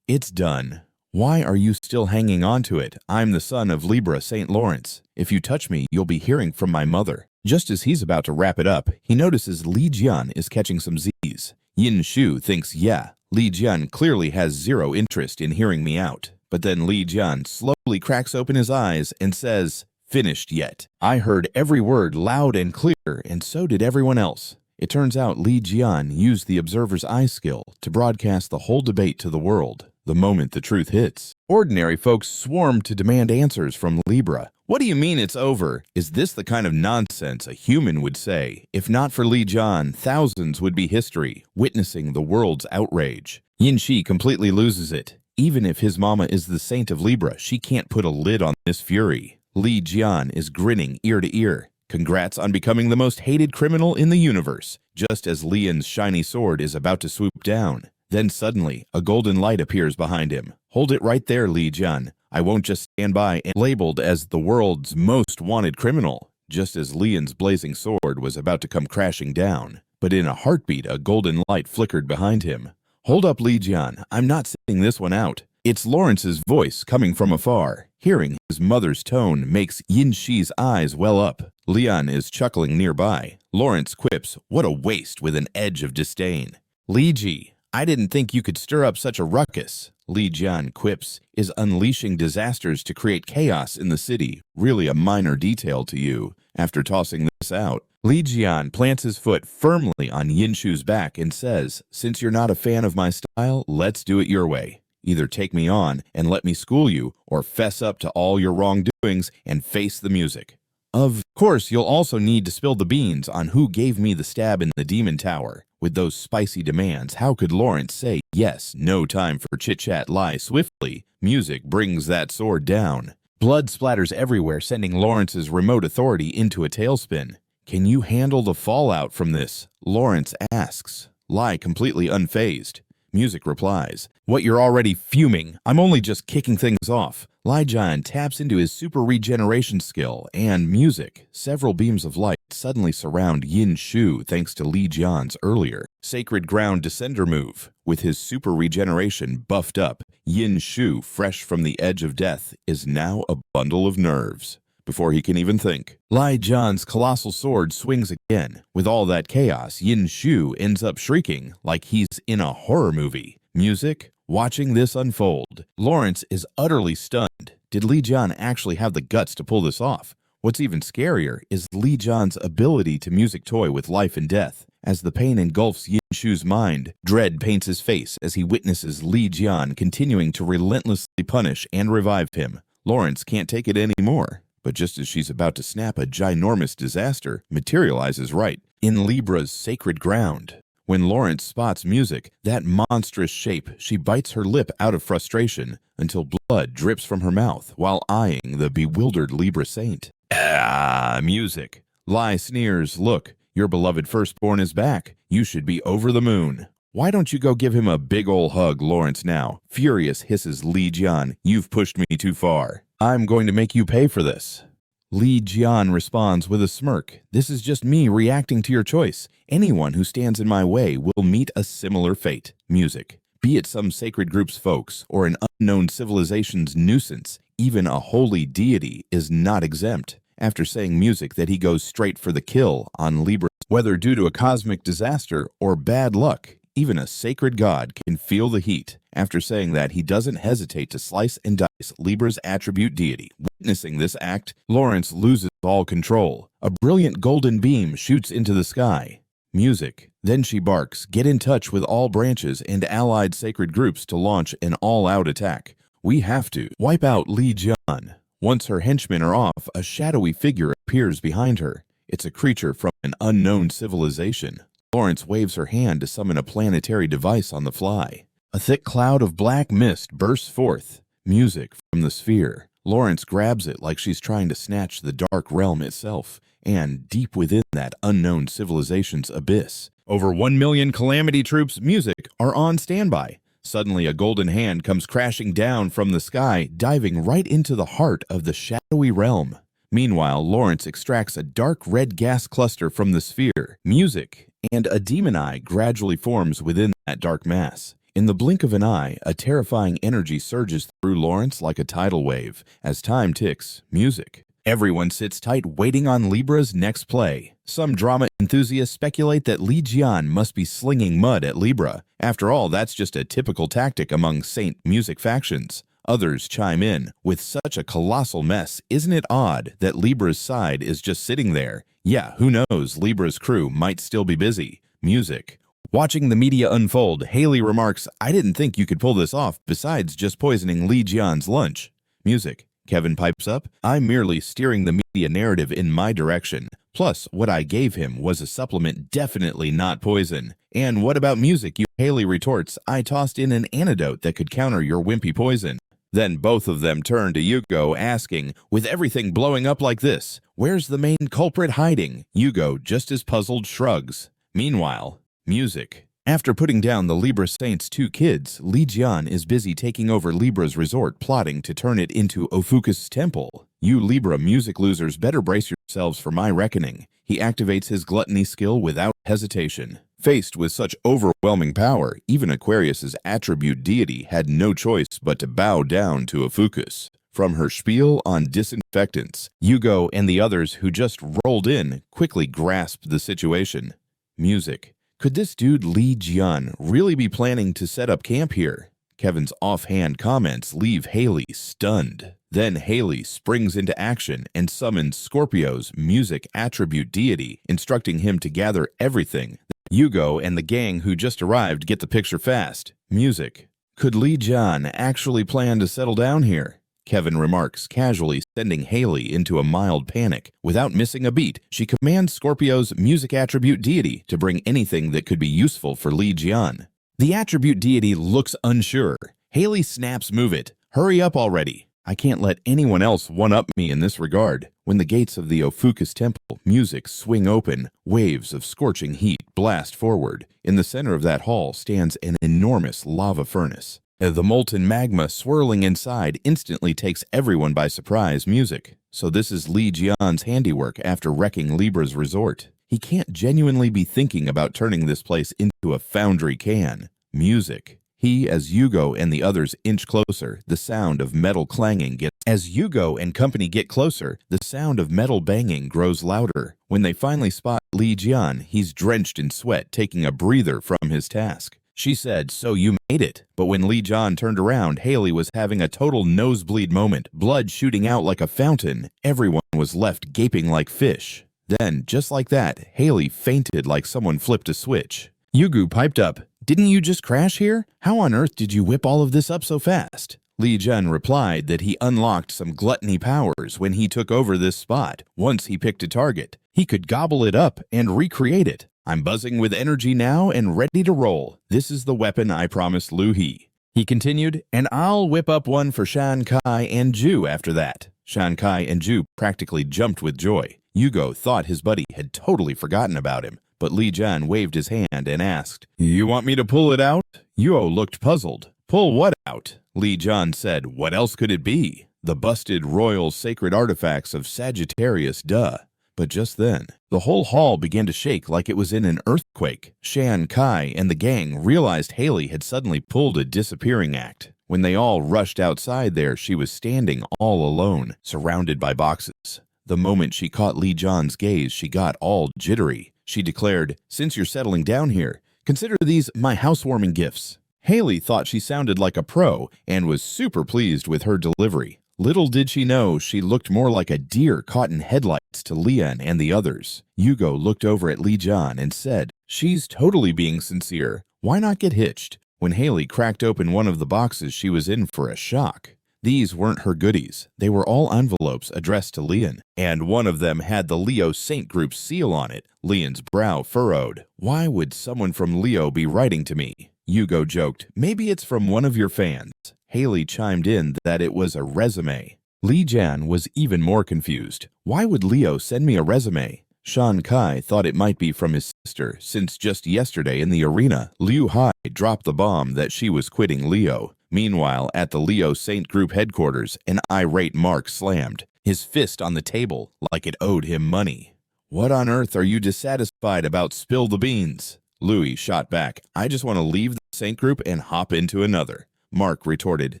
It's done. Why are you still hanging on to it? I'm the son of Libra St. Lawrence. If you touch me, you'll be hearing from my mother. Just as he's about to wrap it up, he notices Li Jian is catching some Z's. Yin Shu thinks, yeah, Li Jian clearly has zero interest in hearing me out. But then Li Jian slowly cracks open his eyes and says, finished yet. I heard every word loud and clear, and so did everyone else. It turns out Li Jian used the observer's eye skill to broadcast the whole debate to the world. The moment the truth hits, ordinary folks swarm to demand answers from Libra. What do you mean it's over? Is this the kind of nonsense a human would say? If not for Li Jian, thousands would be history, witnessing the world's outrage. Yin Shu completely loses it. Even if his mama is the saint of Libra, she can't put a lid on this fury. Li Jian is grinning ear to ear. Congrats on becoming the most hated criminal in the universe, just as Lian's shiny sword is about to swoop down. Then suddenly, a golden light appears behind him. Hold it right there, Li Jian. I won't just stand by and labeled as the world's most wanted criminal, just as Lian's blazing sword was about to come crashing down. But in a heartbeat, a golden light flickered behind him. Hold up, Li Jian. I'm not sitting this one out. It's Lawrence's voice coming from afar. Hearing his mother's tone makes Yin Shu's eyes well up. Lian is chuckling nearby. Lawrence quips, what a waste, with an edge of disdain. Li Ji, I didn't think you could stir up such a ruckus. Li Jian quips, is unleashing disasters to create chaos in the city really a minor detail to you? After tossing this out, Li Jian plants his foot firmly on Yin Shu's back and says, since you're not a fan of my style, let's do it your way. Either take me on and let me school you, or fess up to all your wrongdoings and face the music. Of course, you'll also need to spill the beans on who gave me the stab in the Demon Tower. With those spicy demands, how could Lawrence say yes? No time for chit-chat. Lie swiftly. Music brings that sword down. Blood splatters everywhere, sending Lawrence's remote authority into a tailspin. Can you handle the fallout from this? Lawrence asks. Lie completely unfazed. Music replies, what, you're already fuming? I'm only just kicking things off. Li Jian taps into his super regeneration skill, and music. Several beams of light suddenly surround Yin Shu thanks to Li Jian's earlier Sacred Ground Descender move. With his super regeneration buffed up, Yin Shu, fresh from the edge of death, is now a bundle of nerves. Before he can even think, Li Jian's colossal sword swings again. With all that chaos, Yin Shu ends up shrieking like he's in a horror movie. Music? Watching this unfold, Lawrence is utterly stunned. Did Li Jian actually have the guts to pull this off? What's even scarier is Li Jian's ability to music toy with life and death. As the pain engulfs Yin Shu's mind, dread paints his face as he witnesses Li Jian continuing to relentlessly punish and revive him. Lawrence can't take it anymore. But just as she's about to snap, a ginormous disaster materializes right in Libra's sacred ground. When Lawrence spots music, that monstrous shape, she bites her lip out of frustration until blood drips from her mouth while eyeing the bewildered Libra saint. Ah, music. Li sneers, look, your beloved firstborn is back. You should be over the moon. Why don't you go give him a big ol' hug, Lawrence now? Furious hisses Li Jian, you've pushed me too far. I'm going to make you pay for this. Li Jian responds with a smirk. This is just me reacting to your choice. Anyone who stands in my way will meet a similar fate. Music. Be it some sacred group's folks or an unknown civilization's nuisance, even a holy deity is not exempt. After saying music that he goes straight for the kill on Libra, whether due to a cosmic disaster or bad luck, even a sacred god can feel the heat. After saying that, he doesn't hesitate to slice and dice Libra's attribute deity. Witnessing this act, Lawrence loses all control. A brilliant golden beam shoots into the sky. Music. Then she barks, get in touch with all branches and allied sacred groups to launch an all-out attack. We have to wipe out Li Jian. Once her henchmen are off, a shadowy figure appears behind her. It's a creature from an unknown civilization. Lawrence waves her hand to summon a planetary device on the fly. A thick cloud of black mist bursts forth. Music from the sphere. Lawrence grabs it like she's trying to snatch the dark realm itself, and deep within that unknown civilization's abyss, over 1 million calamity troops music are on standby. Suddenly a golden hand comes crashing down from the sky, diving right into the heart of the shadowy realm. Meanwhile, Lawrence extracts a dark red gas cluster from the sphere, music, and a demon eye gradually forms within that dark mass. In the blink of an eye, a terrifying energy surges through Lawrence like a tidal wave. As time ticks, music. Everyone sits tight waiting on Libra's next play. Some drama enthusiasts speculate that Li Jian must be slinging mud at Libra. After all, that's just a typical tactic among Saint music factions. Others chime in, with such a colossal mess, isn't it odd that Libra's side is just sitting there? Yeah, who knows, Libra's crew might still be busy. Music. Watching the media unfold, Haley remarks, I didn't think you could pull this off besides just poisoning Li Jian's lunch. Music. Kevin pipes up, I'm merely steering the media narrative in my direction. Plus, what I gave him was a supplement, definitely not poison. And what about music? Haley retorts, I tossed in an antidote that could counter your wimpy poison. Then both of them turn to Yugo, asking, with everything blowing up like this, where's the main culprit hiding? Yugo, just as puzzled, shrugs. Meanwhile, music. After putting down the Libra Saints' 2 kids, Li Jian is busy taking over Libra's resort, plotting to turn it into OPHIUCUS' temple. You Libra music losers better brace yourselves for my reckoning. He activates his gluttony skill without hesitation. Faced with such overwhelming power, even Aquarius's attribute deity had no choice but to bow down to OPHIUCUS. From her spiel on disinfectants, Yugo and the others who just rolled in quickly grasped the situation. Music. Could this dude Li Jian really be planning to set up camp here? Kevin's offhand comments leave Haley stunned. Then Haley springs into action and summons Scorpio's music attribute deity, instructing him to gather everything. Yugo and the gang who just arrived get the picture fast. Music. Could Li Jian actually plan to settle down here? Kevin remarks, casually sending Haley into a mild panic. Without missing a beat, she commands Scorpio's music attribute deity to bring anything that could be useful for Li Jian. The attribute deity looks unsure. Haley snaps, move it. Hurry up already. I can't let anyone else one-up me in this regard. When the gates of the OPHIUCUS temple, music swing open, waves of scorching heat blast forward. In the center of that hall stands an enormous lava furnace. The molten magma swirling inside instantly takes everyone by surprise. Music. So this is Li Jian's handiwork after wrecking Libra's resort. He can't genuinely be thinking about turning this place into a foundry can. Music. He, as Yugo and the others inch closer, the sound of metal clanging gets... As Yugo and company get closer, the sound of metal banging grows louder. When they finally spot Li Jian, he's drenched in sweat, taking a breather from his task. She said, so you made it. But when Li Jian turned around, Haley was having a total nosebleed moment, blood shooting out like a fountain. Everyone was left gaping like fish. Then, just like that, Haley fainted like someone flipped a switch. Yugo piped up, didn't you just crash here? How on earth did you whip all of this up so fast? Li Jian replied that he unlocked some gluttony powers when he took over this spot. Once he picked a target, he could gobble it up and recreate it. I'm buzzing with energy now and ready to roll. This is the weapon I promised Louie. He continued, and I'll whip up one for Shan Kai and Ju after that. Shan Kai and Ju practically jumped with joy. Yugo thought his buddy had totally forgotten about him, but Li Jian waved his hand and asked, you want me to pull it out? Yugo looked puzzled. Pull what out? Li Jian said, what else could it be? The busted royal sacred artifacts of Sagittarius, duh. But just then, the whole hall began to shake like it was in an earthquake. Shan Kai and the gang realized Haley had suddenly pulled a disappearing act. When they all rushed outside there, she was standing all alone, surrounded by boxes. The moment she caught Li Jian's gaze, she got all jittery. She declared, since you're settling down here, consider these my housewarming gifts. Haley thought she sounded like a pro and was super pleased with her delivery. Little did she know she looked more like a deer caught in headlights to Lian and the others. Yugo looked over at Li Jian and said, she's totally being sincere. Why not get hitched? When Haley cracked open one of the boxes, she was in for a shock. These weren't her goodies. They were all envelopes addressed to Lian, and one of them had the Leo Saint Group's seal on it. Lian's brow furrowed. Why would someone from Leo be writing to me? Yugo joked, maybe it's from one of your fans. Haley chimed in that it was a resume. Li Jian was even more confused. Why would Leo send me a resume? Shan Kai thought it might be from his sister, since just yesterday in the arena, Liu Hai dropped the bomb that she was quitting Leo. Meanwhile, at the Leo Saint Group headquarters, an irate Mark slammed. his fist on the table like it owed him money. "What on earth are you dissatisfied about? Spill the beans." Louie shot back, "I just want to leave the Saint group and hop into another." Mark retorted,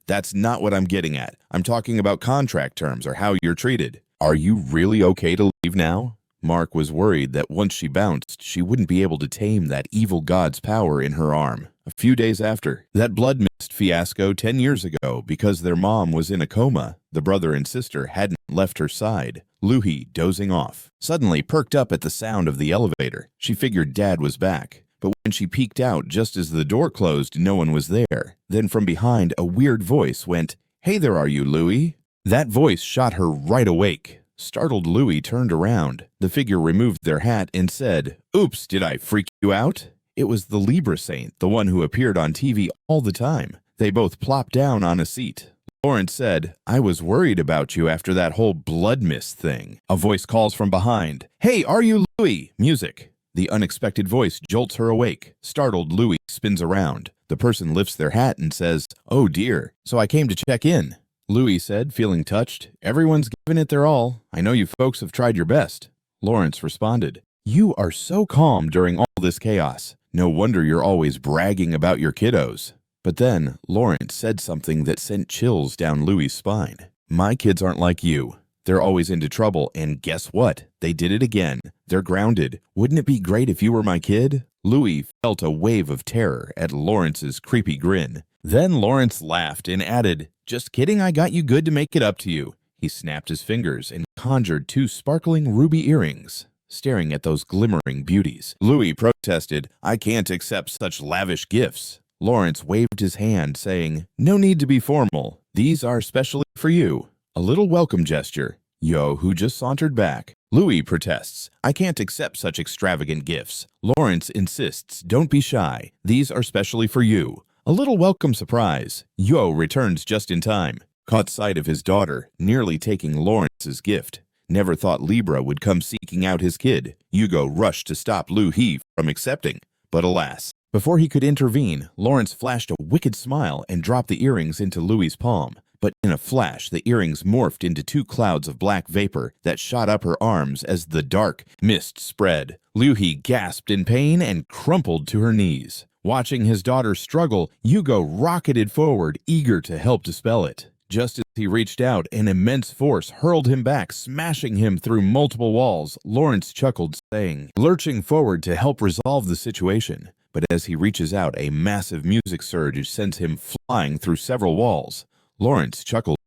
"That's not what I'm getting at. I'm talking about contract terms or how you're treated. Are you really okay to leave now?" Mark was worried that once she bounced, she wouldn't be able to tame that evil god's power in her arm. A few days after that blood mist fiasco 10 years ago, because their mom was in a coma, the brother and sister hadn't left her side. Louie, dozing off, suddenly perked up at the sound of the elevator. She figured Dad was back. But when she peeked out just as the door closed, no one was there. Then from behind, a weird voice went, "Hey there, are you, Louie?" That voice shot her right awake. Startled, Louie turned around. The figure removed their hat and said, "Oops, did I freak you out?" It was the Libra Saint, the one who appeared on TV all the time. They both plopped down on a seat. Lawrence said, "I was worried about you after that whole blood mist thing." A voice calls from behind, "Hey, are you Louie?" Music. The unexpected voice jolts her awake. Startled, Louie spins around. The person lifts their hat and says, "Oh dear, so I came to check in." Louie said, feeling touched, "Everyone's given it their all. I know you folks have tried your best." Lawrence responded, "You are so calm during all this chaos. No wonder you're always bragging about your kiddos." But then, Lawrence said something that sent chills down Louie's spine. "My kids aren't like you. They're always into trouble, and guess what? They did it again. They're grounded. Wouldn't it be great if you were my kid?" Louie felt a wave of terror at Lawrence's creepy grin. Then Lawrence laughed and added, "Just kidding, I got you good to make it up to you." He snapped his fingers and conjured 2 sparkling ruby earrings. Staring at those glimmering beauties, Louie protested, "I can't accept such lavish gifts." Lawrence waved his hand, saying, "No need to be formal. These are specially for you." A little welcome gesture. Yo, who just sauntered back. Louie protests, "I can't accept such extravagant gifts." Lawrence insists, "Don't be shy. These are specially for you." A little welcome surprise. Yo returns just in time. Caught sight of his daughter, nearly taking Lawrence's gift. Never thought Libra would come seeking out his kid. Yugo rushed to stop Louie from accepting. But alas, before he could intervene, Lawrence flashed a wicked smile and dropped the earrings into Louie's palm. But in a flash, the earrings morphed into 2 clouds of black vapor that shot up her arms as the dark mist spread. Louie gasped in pain and crumpled to her knees. Watching his daughter struggle, Yugo rocketed forward, eager to help dispel it. Just as he reached out, an immense force hurled him back, smashing him through multiple walls. Lawrence chuckled, saying, lurching forward to help resolve the situation. But as he reaches out, a massive music surge sends him flying through several walls. Lawrence chuckles,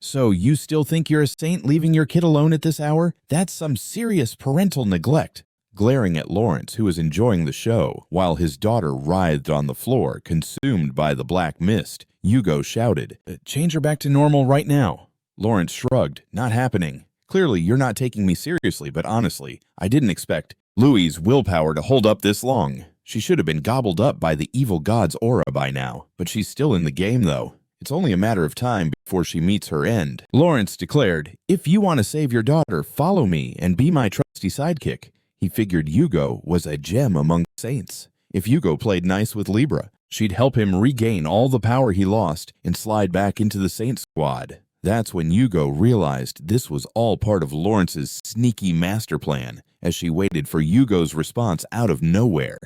"So you still think you're a saint leaving your kid alone at this hour? That's some serious parental neglect." Glaring at Lawrence, who was enjoying the show, while his daughter writhed on the floor, consumed by the black mist, Yugo shouted, "Change her back to normal right now." Lawrence shrugged, "Not happening. Clearly, you're not taking me seriously, but honestly, I didn't expect Louie's willpower to hold up this long. She should have been gobbled up by the evil god's aura by now, but she's still in the game, though. It's only a matter of time before she meets her end." Lawrence declared, "If you want to save your daughter, follow me and be my trusty sidekick." He figured Yugo was a gem among saints. If Yugo played nice with Libra, she'd help him regain all the power he lost and slide back into the saint squad. That's when Yugo realized this was all part of Lawrence's sneaky master plan, as she waited for Yugo's response out of nowhere.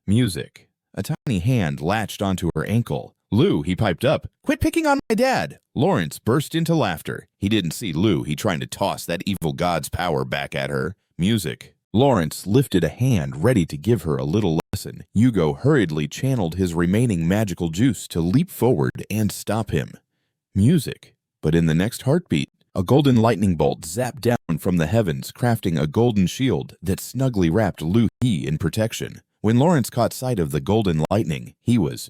Music. A tiny hand latched onto her ankle. "Lou," he piped up, "quit picking on my dad." Lawrence burst into laughter. He didn't see Lou, he trying to toss that evil god's power back at her. Music. Lawrence lifted a hand, ready to give her a little lesson. Yugo hurriedly channeled his remaining magical juice to leap forward and stop him. Music. But in the next heartbeat, a golden lightning bolt zapped down from the heavens, crafting a golden shield that snugly wrapped Louie in protection. When Lawrence caught sight of the golden lightning, he was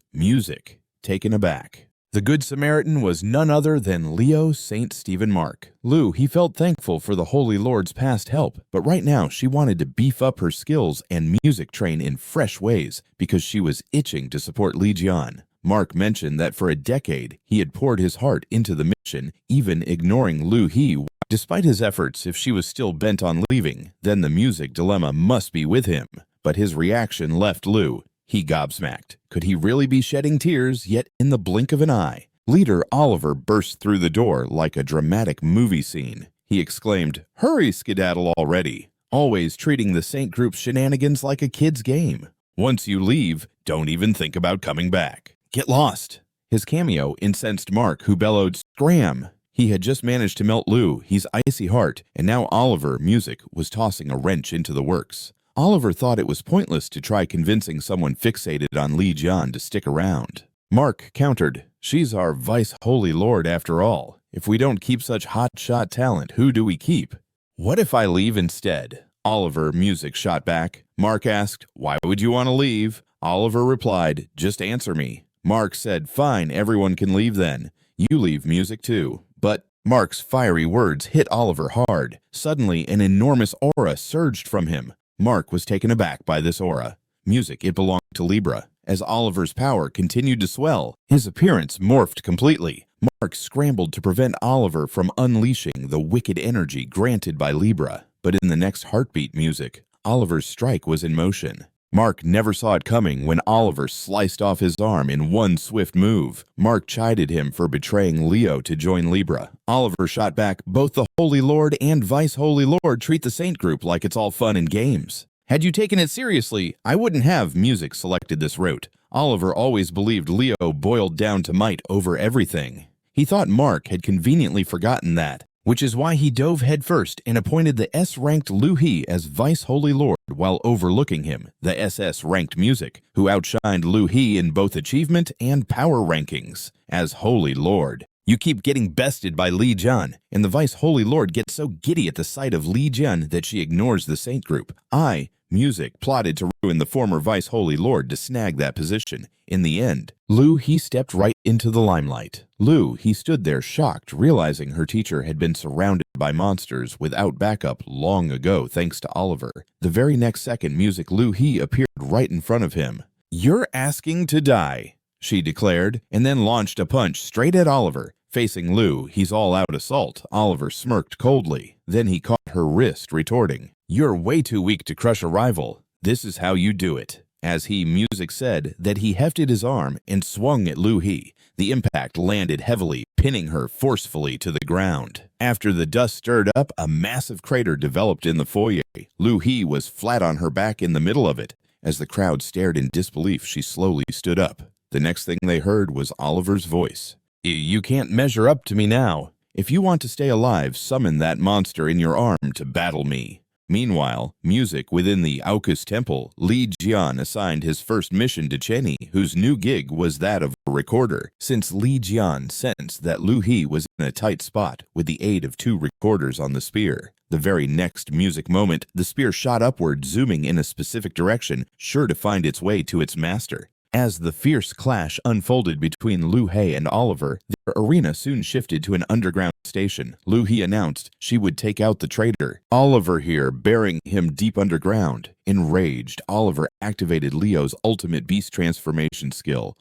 taken aback. The Good Samaritan was none other than Leo St. Stephen Mark. Lou, he felt thankful for the Holy Lord's past help, but right now she wanted to beef up her skills and music train in fresh ways because she was itching to support Li Jian. Mark mentioned that for a decade he had poured his heart into the mission, even ignoring Louie. Despite his efforts, if she was still bent on leaving, then the music dilemma must be with him. But his reaction left Lou. He gobsmacked. Could he really be shedding tears, yet in the blink of an eye? Leader Oliver burst through the door like a dramatic movie scene. he exclaimed. "Hurry, skedaddle already. Always treating the Saint Group's shenanigans like a kid's game. Once you leave, don't even think about coming back. Get lost." His cameo incensed Mark, who bellowed, "Scram!" He had just managed to melt Louie's icy heart, and now Oliver, music, was tossing a wrench into the works. Oliver thought it was pointless to try convincing someone fixated on Li Jian to stick around. Mark countered, "She's our vice holy lord after all. If we don't keep such hotshot talent, who do we keep?" "What if I leave instead?" Oliver, music, shot back. Mark asked, "Why would you want to leave?" Oliver replied, "Just answer me." Mark said, "Fine, everyone can leave then. You leave, music, too." But Mark's fiery words hit Oliver hard. Suddenly, an enormous aura surged from him. Mark was taken aback by this aura. Music, it belonged to Libra. As Oliver's power continued to swell, his appearance morphed completely. Mark scrambled to prevent Oliver from unleashing the wicked energy granted by Libra. But in the next heartbeat, music, Oliver's strike was in motion. Mark never saw it coming when Oliver sliced off his arm in one swift move. Mark chided him for betraying Leo to join Libra. Oliver shot back, "Both the Holy Lord and Vice Holy Lord treat the Saint Group like it's all fun and games. Had you taken it seriously, I wouldn't have music selected this route." Oliver always believed Leo boiled down to might over everything. He thought Mark had conveniently forgotten that, which is why he dove headfirst and appointed the S-ranked Louie as Vice Holy Lord while overlooking him, the SS-ranked music, who outshined Louie in both achievement and power rankings. As Holy Lord, you keep getting bested by Li Jian, and the Vice Holy Lord gets so giddy at the sight of Li Jian that she ignores the Saint Group. Music, plotted to ruin the former Vice Holy Lord to snag that position. In the end, he stepped right into the limelight. He stood there shocked, realizing her teacher had been surrounded by monsters without backup long ago thanks to Oliver. The very next second, music, Louie appeared right in front of him. "You're asking to die," she declared, and then launched a punch straight at Oliver. Facing Louie's all-out assault, Oliver smirked coldly. Then he caught her wrist, retorting, "You're way too weak to crush a rival. This is how you do it." As he, music, said that he hefted his arm and swung at Louie. The impact landed heavily, pinning her forcefully to the ground. After the dust stirred up, a massive crater developed in the foyer. Louie was flat on her back in the middle of it. As the crowd stared in disbelief, she slowly stood up. The next thing they heard was Oliver's voice. "You can't measure up to me now. If you want to stay alive, summon that monster in your arm to battle me." Meanwhile, music within the OPHIUCUS temple, Li Jian assigned his first mission to Chenny, whose new gig was that of a recorder. Since Li Jian sensed that Louie was in a tight spot with the aid of 2 recorders on the spear, the very next music moment, the spear shot upward, zooming in a specific direction, sure to find its way to its master. As the fierce clash unfolded between Louie and Oliver, their arena soon shifted to an underground station. Louie announced she would take out the traitor, Oliver here, burying him deep underground. Enraged, Oliver activated Leo's ultimate beast transformation skill.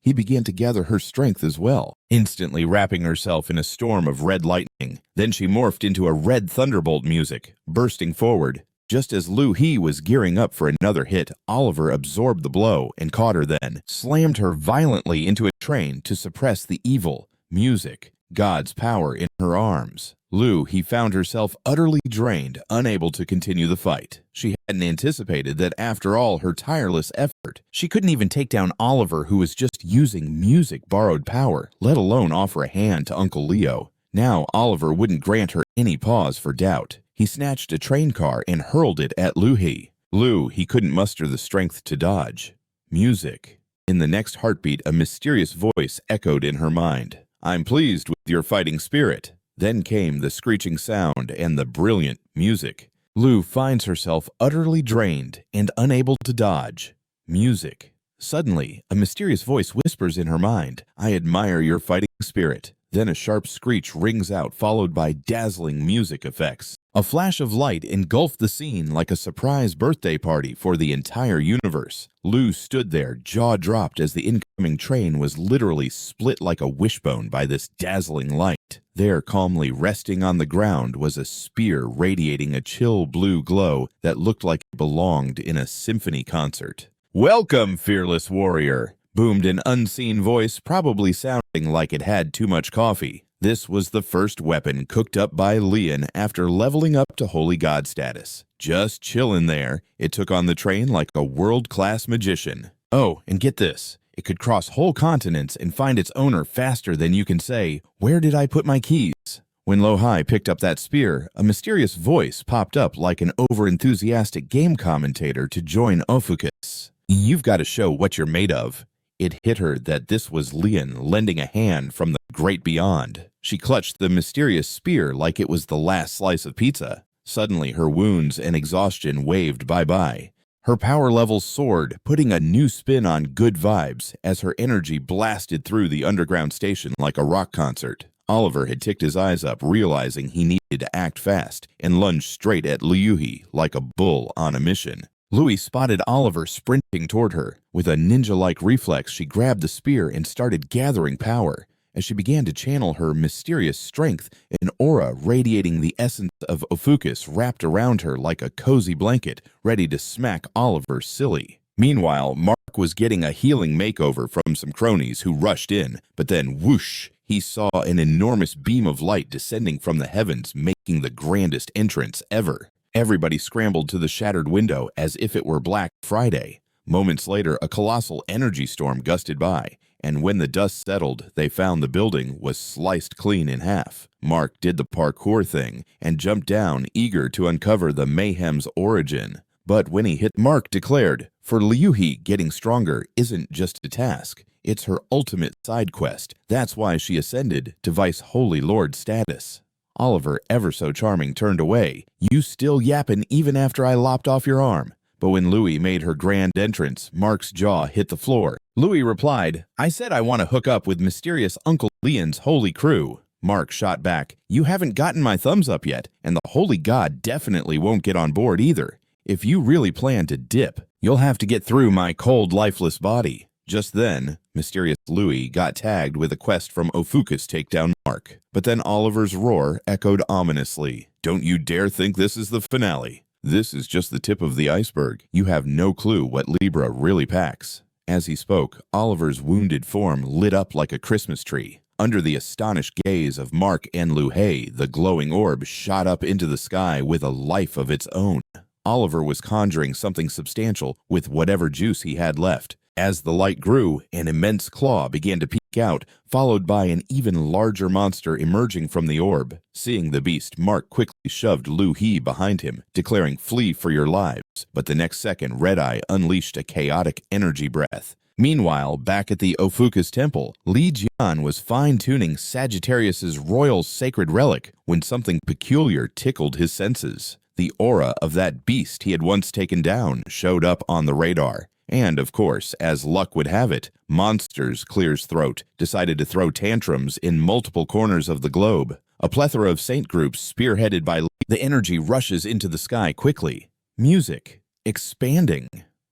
He began to gather her strength as well, instantly wrapping herself in a storm of red lightning. Then she morphed into a red thunderbolt, music, bursting forward. Just as Louie was gearing up for another hit, Oliver absorbed the blow and caught her, then slammed her violently into a train to suppress the evil, music, God's power in her arms. Louie found herself utterly drained, unable to continue the fight. She hadn't anticipated that after all her tireless effort, she couldn't even take down Oliver, who was just using music-borrowed power, let alone offer a hand to Uncle Leo. Now Oliver wouldn't grant her any pause for doubt. He snatched a train car and hurled it at Louie. He couldn't muster the strength to dodge. Music. In the next heartbeat, a mysterious voice echoed in her mind. "I'm pleased with your fighting spirit." Then came the screeching sound and the brilliant music. Lou finds herself utterly drained and unable to dodge. Music. Suddenly, a mysterious voice whispers in her mind, "I admire your fighting spirit." Then a sharp screech rings out, followed by dazzling music effects. A flash of light engulfed the scene like a surprise birthday party for the entire universe. Lou stood there, jaw dropped, as the incoming train was literally split like a wishbone by this dazzling light. There, calmly resting on the ground, was a spear radiating a chill blue glow that looked like it belonged in a symphony concert. "Welcome, fearless warrior," boomed an unseen voice, probably sounding like it had too much coffee. This was the first weapon cooked up by Li Jian after leveling up to Holy God status. Just chillin' there, it took on the train like a world-class magician. Oh, and get this. It could cross whole continents and find its owner faster than you can say, "Where did I put my keys?" When Louie picked up that spear, a mysterious voice popped up like an over-enthusiastic game commentator to join OPHIUCUS. "You've got to show what you're made of." It hit her that this was Li Jian lending a hand from the great beyond. She clutched the mysterious spear like it was the last slice of pizza. Suddenly, her wounds and exhaustion waved bye-bye. Her power levels soared, putting a new spin on good vibes as her energy blasted through the underground station like a rock concert. Oliver had ticked his eyes up, realizing he needed to act fast, and lunged straight at Louie like a bull on a mission. Louie spotted Oliver sprinting toward her. With a ninja-like reflex, she grabbed the spear and started gathering power. As she began to channel her mysterious strength, an aura radiating the essence of OPHIUCUS wrapped around her like a cozy blanket, ready to smack Oliver silly. Meanwhile, Mark was getting a healing makeover from some cronies who rushed in, but then whoosh! He saw an enormous beam of light descending from the heavens, making the grandest entrance ever. Everybody scrambled to the shattered window as if it were Black Friday. Moments later, a colossal energy storm gusted by, and when the dust settled, they found the building was sliced clean in half. Mark did the parkour thing and jumped down, eager to uncover the mayhem's origin. But when he hit, Mark declared, "For Louie, getting stronger isn't just a task. It's her ultimate side quest. That's why she ascended to Vice Holy Lord status." Oliver, ever so charming, turned away. "You still yappin' even after I lopped off your arm." But when Louie made her grand entrance, Mark's jaw hit the floor. Louie replied, "I said I want to hook up with mysterious Uncle Li Jian's holy crew." Mark shot back, "You haven't gotten my thumbs up yet, and the holy god definitely won't get on board either. If you really plan to dip, you'll have to get through my cold, lifeless body." Just then, mysterious Louie got tagged with a quest from OPHIUCUS take down Mark. But then Oliver's roar echoed ominously, "Don't you dare think this is the finale. This is just the tip of the iceberg. You have no clue what Libra really packs." As he spoke, Oliver's wounded form lit up like a Christmas tree. Under the astonished gaze of Mark and Louie, the glowing orb shot up into the sky with a life of its own. Oliver was conjuring something substantial with whatever juice he had left. As the light grew, an immense claw began to peek out, followed by an even larger monster emerging from the orb. Seeing the beast, Mark quickly shoved Louie behind him, declaring, "Flee for your lives." But the next second, Red-Eye unleashed a chaotic energy breath. Meanwhile, back at the OPHIUCUS temple, Li Jian was fine-tuning Sagittarius's royal sacred relic when something peculiar tickled his senses. The aura of that beast he had once taken down showed up on the radar. And, of course, as luck would have it, Monsters Clear's Throat decided to throw tantrums in multiple corners of the globe. A plethora of saint groups spearheaded by Li. The energy rushes into the sky quickly. Music. Expanding.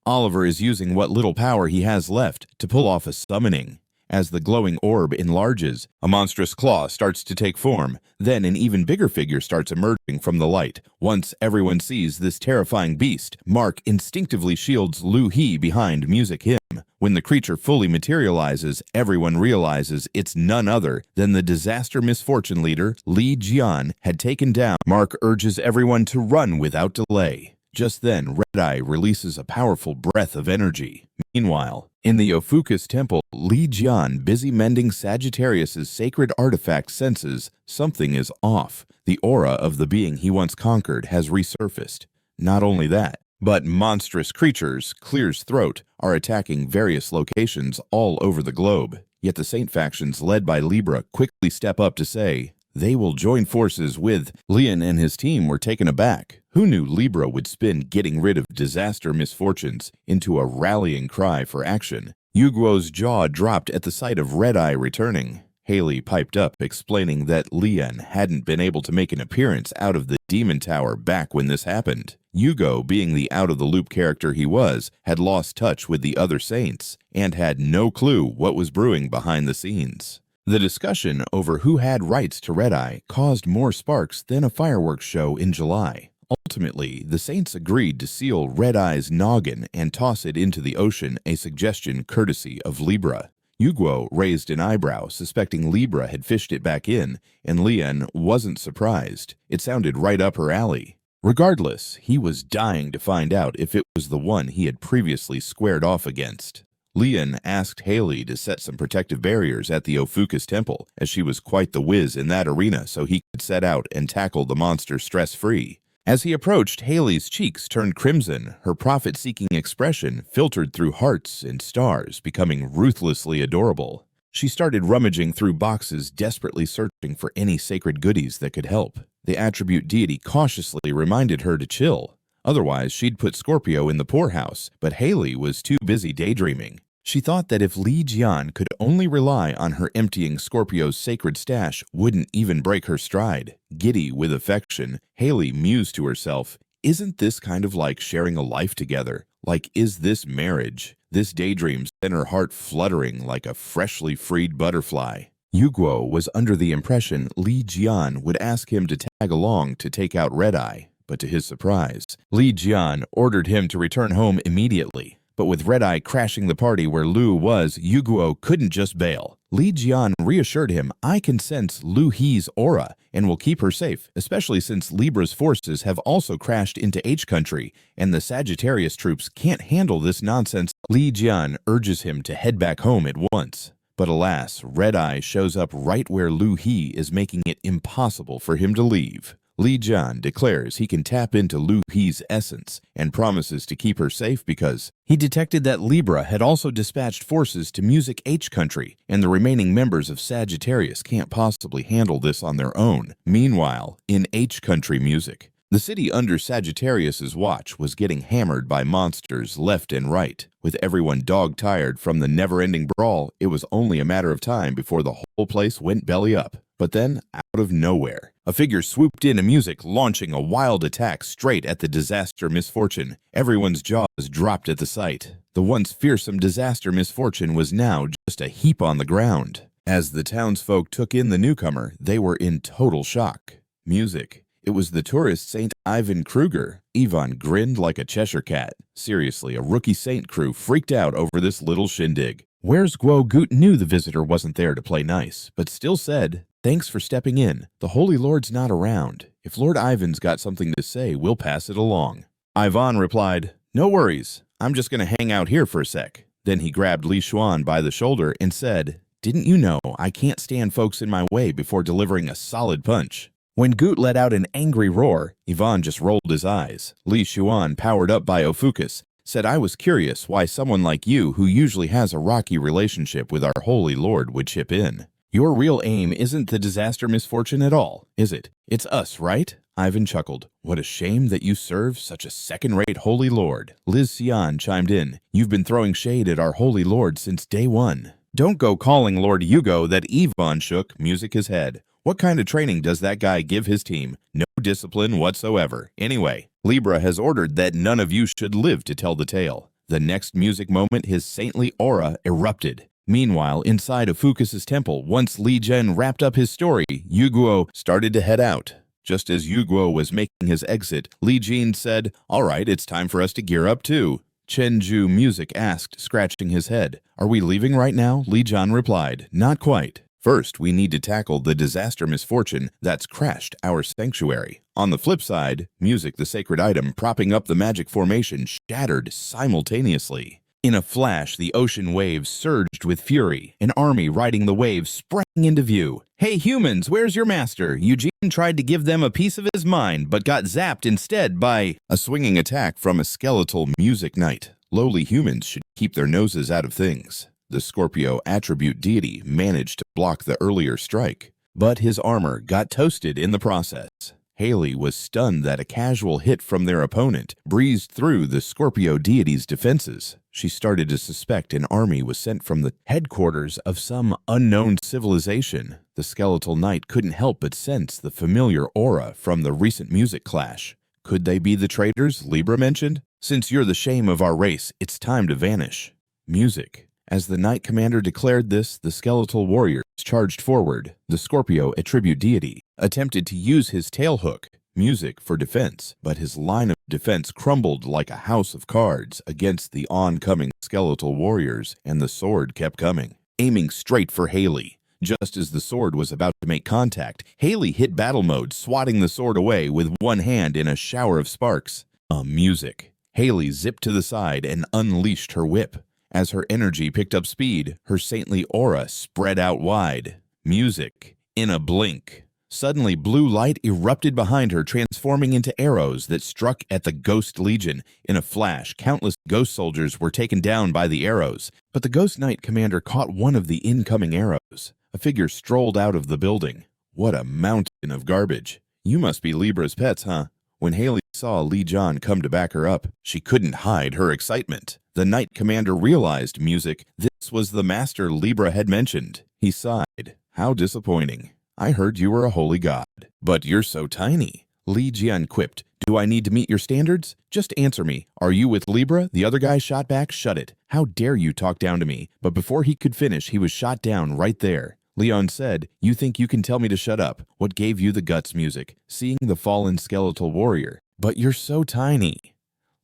Oliver is using what little power he has left to pull off a summoning. As the glowing orb enlarges, a monstrous claw starts to take form. Then an even bigger figure starts emerging from the light. Once everyone sees this terrifying beast, Mark instinctively shields Louie behind Music Hymn. When the creature fully materializes, everyone realizes it's none other than the disaster misfortune leader Li Jian had taken down. Mark urges everyone to run without delay. Just then, Red-Eye releases a powerful breath of energy. Meanwhile, in the OPHIUCUS temple, Li Jian, busy mending Sagittarius's sacred artifact, senses something is off. The aura of the being he once conquered has resurfaced. Not only that, but monstrous creatures, Clear's Throat, are attacking various locations all over the globe. Yet the Saint factions led by Libra quickly step up to say they will join forces with Li Jian, and his team were taken aback. Who knew Libra would spin getting rid of disaster misfortunes into a rallying cry for action? Yugo's jaw dropped at the sight of Red-Eye returning. Haley piped up, explaining that Li Jian hadn't been able to make an appearance out of the Demon Tower back when this happened. Yugo, being the out-of-the-loop character he was, had lost touch with the other saints and had no clue what was brewing behind the scenes. The discussion over who had rights to Red-Eye caused more sparks than a fireworks show in July. Ultimately, the Saints agreed to seal Red-Eye's noggin and toss it into the ocean, a suggestion courtesy of Libra. Yugo raised an eyebrow, suspecting Libra had fished it back in, and Li Jian wasn't surprised. It sounded right up her alley. Regardless, he was dying to find out if it was the one he had previously squared off against. Li Jian asked Haley to set some protective barriers at the OPHIUCUS temple, as she was quite the whiz in that arena, so he could set out and tackle the monster stress-free. As he approached, Haley's cheeks turned crimson, her profit-seeking expression filtered through hearts and stars, becoming ruthlessly adorable. She started rummaging through boxes, desperately searching for any sacred goodies that could help. The attribute deity cautiously reminded her to chill. Otherwise, she'd put Scorpio in the poorhouse, but Haley was too busy daydreaming. She thought that if Li Jian could only rely on her emptying Scorpio's sacred stash, wouldn't even break her stride. Giddy with affection, Haley mused to herself, isn't this kind of like sharing a life together? Like, is this marriage? This daydream sent her heart fluttering like a freshly freed butterfly. Yugo was under the impression Li Jian would ask him to tag along to take out Red Eye, but to his surprise, Li Jian ordered him to return home immediately. But with Red Eye crashing the party where Lu was, Yugo couldn't just bail. Li Jian reassured him, I can sense Lu He's aura and will keep her safe, especially since Libra's forces have also crashed into H country, and the Sagittarius troops can't handle this nonsense. Li Jian urges him to head back home at once. But alas, Red Eye shows up right where Lu He is, making it impossible for him to leave. Li Jian declares he can tap into Lu He's essence and promises to keep her safe because he detected that Libra had also dispatched forces to Music H country, and the remaining members of Sagittarius can't possibly handle this on their own. Meanwhile, in H country music, the city under Sagittarius's watch was getting hammered by monsters left and right. With everyone dog-tired from the never-ending brawl, it was only a matter of time before the whole place went belly up. But then, out of nowhere, a figure swooped into music, launching a wild attack straight at the disaster misfortune. Everyone's jaws dropped at the sight. The once fearsome disaster misfortune was now just a heap on the ground. As the townsfolk took in the newcomer, they were in total shock. Music. It was the tourist Saint Ivan Kruger. Ivan grinned like a Cheshire cat. Seriously, a rookie saint crew freaked out over this little shindig. Where's Guo Goot knew the visitor wasn't there to play nice, but still said, thanks for stepping in. The Holy Lord's not around. If Lord Ivan's got something to say, we'll pass it along. Ivan replied, no worries. I'm just going to hang out here for a sec. Then he grabbed Li Xuan by the shoulder and said, didn't you know I can't stand folks in my way before delivering a solid punch? When Goot let out an angry roar, Ivan just rolled his eyes. Li Xuan, powered up by OPHIUCUS, said I was curious why someone like you, who usually has a rocky relationship with our Holy Lord, would chip in. Your real aim isn't the disaster misfortune at all, is it? It's us, right? Ivan chuckled. What a shame that you serve such a second-rate Holy Lord. Liz Xian chimed in. You've been throwing shade at our Holy Lord since day one. Don't go calling Lord Yugo that. Ivan shook, music his head. What kind of training does that guy give his team? No discipline whatsoever. Anyway, Libra has ordered that none of you should live to tell the tale. The next music moment, his saintly aura erupted. Meanwhile, inside of OPHIUCUS's temple, once Li Jian wrapped up his story, Yugo started to head out. Just as Yugo was making his exit, Li Jian said, all right, it's time for us to gear up too. Chenju Music asked, scratching his head. Are we leaving right now? Li Jian replied, not quite. First, we need to tackle the disaster misfortune that's crashed our sanctuary. On the flip side, music, the sacred item propping up the magic formation, shattered simultaneously. In a flash, the ocean waves surged with fury. An army riding the waves sprang into view. Hey humans, where's your master? Eugene tried to give them a piece of his mind, but got zapped instead by a swinging attack from a skeletal music knight. Lowly humans should keep their noses out of things. The Scorpio attribute deity managed to block the earlier strike, but his armor got toasted in the process. Haley was stunned that a casual hit from their opponent breezed through the Scorpio deity's defenses. She started to suspect an army was sent from the headquarters of some unknown civilization. The skeletal knight couldn't help but sense the familiar aura from the recent music clash. Could they be the traitors Libra mentioned? Since you're the shame of our race, it's time to vanish. Music. As the Knight Commander declared this, the skeletal warriors charged forward. The Scorpio attribute deity attempted to use his tailhook, music, for defense, but his line of defense crumbled like a house of cards against the oncoming skeletal warriors, and the sword kept coming. aiming straight for Haley. Just as the sword was about to make contact, Haley hit battle mode, swatting the sword away with one hand in a shower of sparks. Music. Haley zipped to the side and unleashed her whip. As her energy picked up speed, her saintly aura spread out wide. Music. In a blink. Suddenly, blue light erupted behind her, transforming into arrows that struck at the Ghost Legion. In a flash, countless ghost soldiers were taken down by the arrows, but the Ghost Knight commander caught one of the incoming arrows. A figure strolled out of the building. What a mountain of garbage. You must be Libra's pets, huh? When Haley saw Li Jian come to back her up, she couldn't hide her excitement. The Knight commander realized music. This was the master Libra had mentioned. He sighed. How disappointing. I heard you were a holy god. But you're so tiny. Li Jian quipped. Do I need to meet your standards? Just answer me. Are you with Libra? The other guy shot back. Shut it. How dare you talk down to me? But before he could finish, he was shot down right there. Leon said, you think you can tell me to shut up? What gave you the guts, music? Seeing the fallen skeletal warrior. But you're so tiny.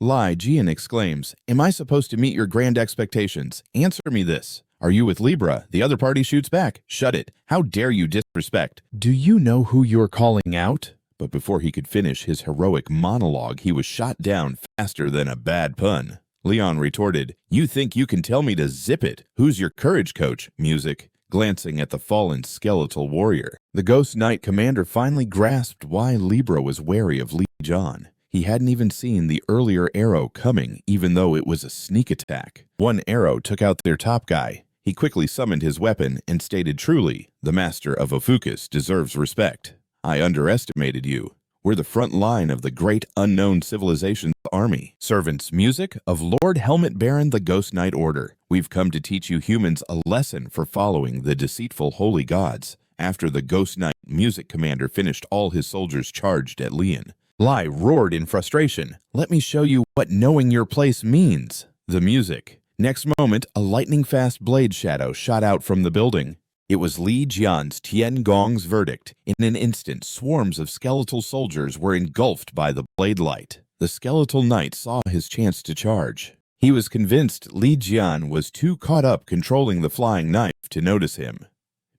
Li Jian exclaims, am I supposed to meet your grand expectations? Answer me this. Are you with Libra? The other party shoots back. Shut it. How dare you disrespect? Do you know who you're calling out? But before he could finish his heroic monologue, he was shot down faster than a bad pun. Leon retorted, you think you can tell me to zip it? Who's your courage coach, music? Glancing at the fallen skeletal warrior, the Ghost Knight commander finally grasped why Libra was wary of Li Jian. He hadn't even seen the earlier arrow coming, even though it was a sneak attack. One arrow took out their top guy. He quickly summoned his weapon and stated truly, the master of OPHIUCUS deserves respect. I underestimated you. We're the front line of the great unknown civilization's army. Servants, music of Lord Helmet Baron the Ghost Knight Order. We've come to teach you humans a lesson for following the deceitful holy gods. After the Ghost Knight music commander finished, all his soldiers charged at Lian. Li roared in frustration. Let me show you what knowing your place means. The music. Next moment, a lightning-fast blade shadow shot out from the building. It was Li Jian's Tian Gong's verdict. In an instant, swarms of skeletal soldiers were engulfed by the blade light. The skeletal knight saw his chance to charge. He was convinced Li Jian was too caught up controlling the flying knife to notice him.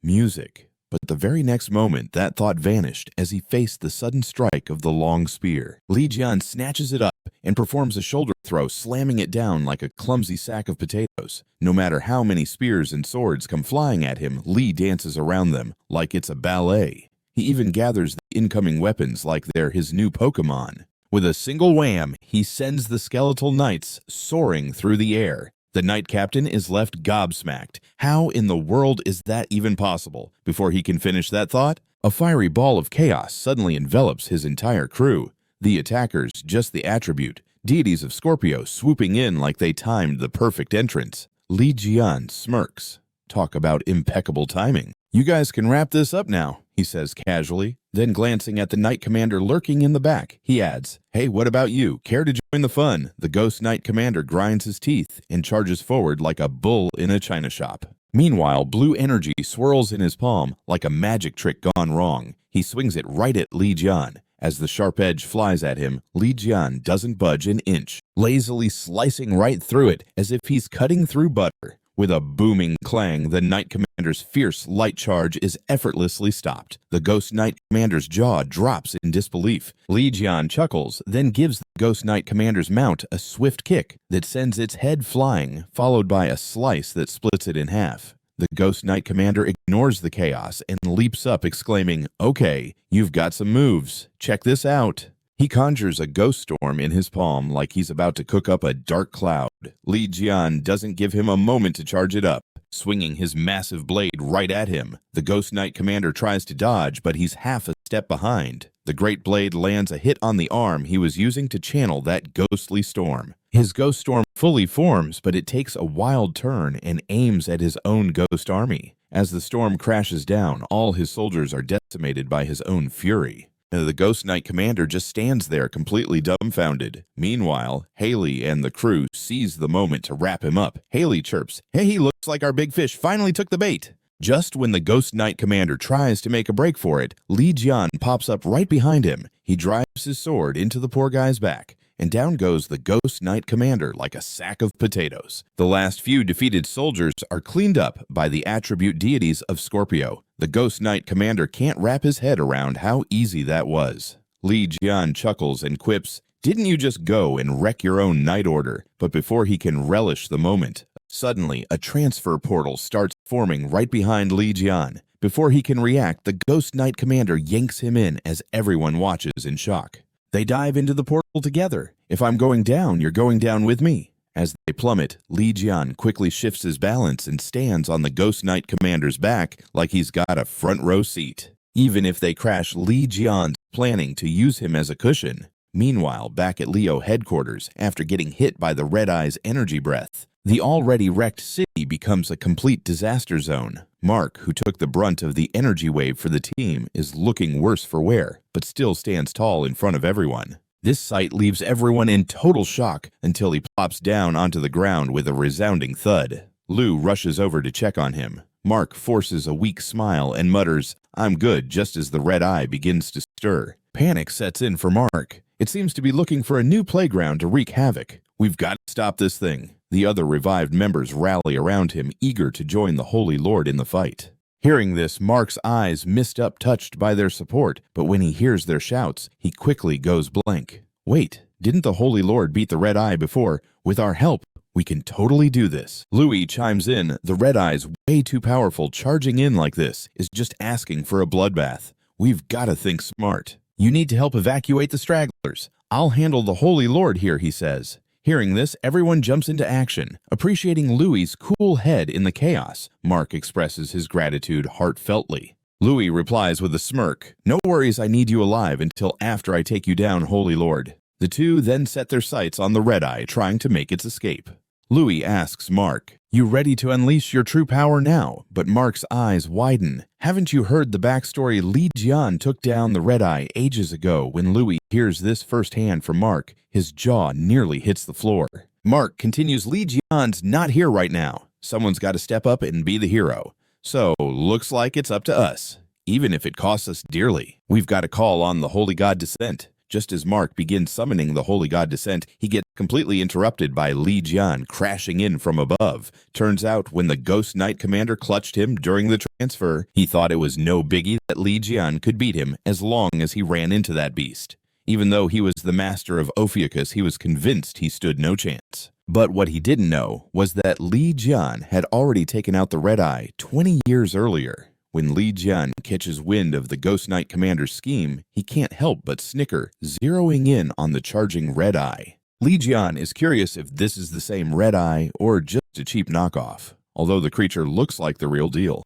Music. But the very next moment, that thought vanished as he faced the sudden strike of the long spear. Li Jian snatches it up and performs a shoulder throw, slamming it down like a clumsy sack of potatoes. No matter how many spears and swords come flying at him, Li dances around them like it's a ballet. He even gathers the incoming weapons like they're his new Pokemon. With a single wham, he sends the skeletal knights soaring through the air. The knight captain is left gobsmacked. How in the world is that even possible? Before he can finish that thought, a fiery ball of chaos suddenly envelops his entire crew. The attackers, just the attribute, deities of Scorpio swooping in like they timed the perfect entrance. Li Jian smirks. Talk about impeccable timing. You guys can wrap this up now, he says casually. Then glancing at the Knight Commander lurking in the back, he adds, hey, what about you? Care to join the fun? The Ghost Knight Commander grinds his teeth and charges forward like a bull in a china shop. Meanwhile, blue energy swirls in his palm like a magic trick gone wrong. He swings it right at Li Jian. As the sharp edge flies at him, Li Jian doesn't budge an inch, lazily slicing right through it as if he's cutting through butter. With a booming clang, the Knight Commander's fierce light charge is effortlessly stopped. The Ghost Knight Commander's jaw drops in disbelief. Li Jian chuckles, then gives the Ghost Knight Commander's mount a swift kick that sends its head flying, followed by a slice that splits it in half. The Ghost Knight Commander ignores the chaos and leaps up, exclaiming, okay, you've got some moves. Check this out. He conjures a ghost storm in his palm like he's about to cook up a dark cloud. Li Jian doesn't give him a moment to charge it up, swinging his massive blade right at him. The Ghost Knight Commander tries to dodge, but he's half a step behind. The great blade lands a hit on the arm he was using to channel that ghostly storm. His ghost storm fully forms, but it takes a wild turn and aims at his own ghost army. As the storm crashes down, all his soldiers are decimated by his own fury. The Ghost Knight Commander just stands there completely dumbfounded. Meanwhile, Haley and the crew seize the moment to wrap him up. Haley chirps, hey, he looks like our big fish finally took the bait. Just when the Ghost Knight Commander tries to make a break for it, Li Jian pops up right behind him. He drives his sword into the poor guy's back. and down goes the Ghost Knight Commander like a sack of potatoes. The last few defeated soldiers are cleaned up by the attribute deities of Scorpio. The Ghost Knight Commander can't wrap his head around how easy that was. Li Jian chuckles and quips, "Didn't you just go and wreck your own Night Order?" But before he can relish the moment, suddenly a transfer portal starts forming right behind Li Jian. Before he can react, the Ghost Knight Commander yanks him in as everyone watches in shock. They dive into the portal together. "If I'm going down, you're going down with me." As they plummet, Li Jian quickly shifts his balance and stands on the Ghost Knight Commander's back like he's got a front row seat. Even if they crash, Li Jian's planning to use him as a cushion. Meanwhile, back at Leo headquarters, after getting hit by the Red Eye's energy breath, the already wrecked city becomes a complete disaster zone. Mark, who took the brunt of the energy wave for the team, is looking worse for wear, but still stands tall in front of everyone. This sight leaves everyone in total shock until he plops down onto the ground with a resounding thud. Lou rushes over to check on him. Mark forces a weak smile and mutters, "I'm good," just as the Red Eye begins to stir. Panic sets in for Mark. It seems to be looking for a new playground to wreak havoc. "We've got to stop this thing." The other revived members rally around him, eager to join the Holy Lord in the fight. Hearing this, Mark's eyes mist up, touched by their support, but when he hears their shouts, he quickly goes blank. "Wait, didn't the Holy Lord beat the Red Eye before? With our help, we can totally do this." Louie chimes in, "The Red Eye's way too powerful. Charging in like this is just asking for a bloodbath. We've got to think smart. You need to help evacuate the stragglers. I'll handle the Holy Lord here," he says. Hearing this, everyone jumps into action. Appreciating Louie's cool head in the chaos, Mark expresses his gratitude heartfeltly. Louie replies with a smirk, "No worries, I need you alive until after I take you down, Holy Lord." The two then set their sights on the Red Eye, trying to make its escape. Louie asks Mark, "You ready to unleash your true power now?" But Mark's eyes widen. "Haven't you heard the backstory? Li Jian took down the Red Eye ages ago." When Louie hears this firsthand from Mark, his jaw nearly hits the floor. Mark continues, "Li Jian's not here right now. Someone's got to step up and be the hero. So, looks like it's up to us, even if it costs us dearly. We've got to call on the Holy God Descent." Just as Mark begins summoning the Holy God Descent, he gets completely interrupted by Li Jian crashing in from above. Turns out, when the Ghost Knight Commander clutched him during the transfer, he thought it was no biggie that Li Jian could beat him as long as he ran into that beast. Even though he was the master of OPHIUCUS, he was convinced he stood no chance. But what he didn't know was that Li Jian had already taken out the Red Eye 20 years earlier. When Li Jian catches wind of the Ghost Knight Commander's scheme, he can't help but snicker, zeroing in on the charging Red Eye. Li Jian is curious if this is the same Red Eye or just a cheap knockoff. Although the creature looks like the real deal,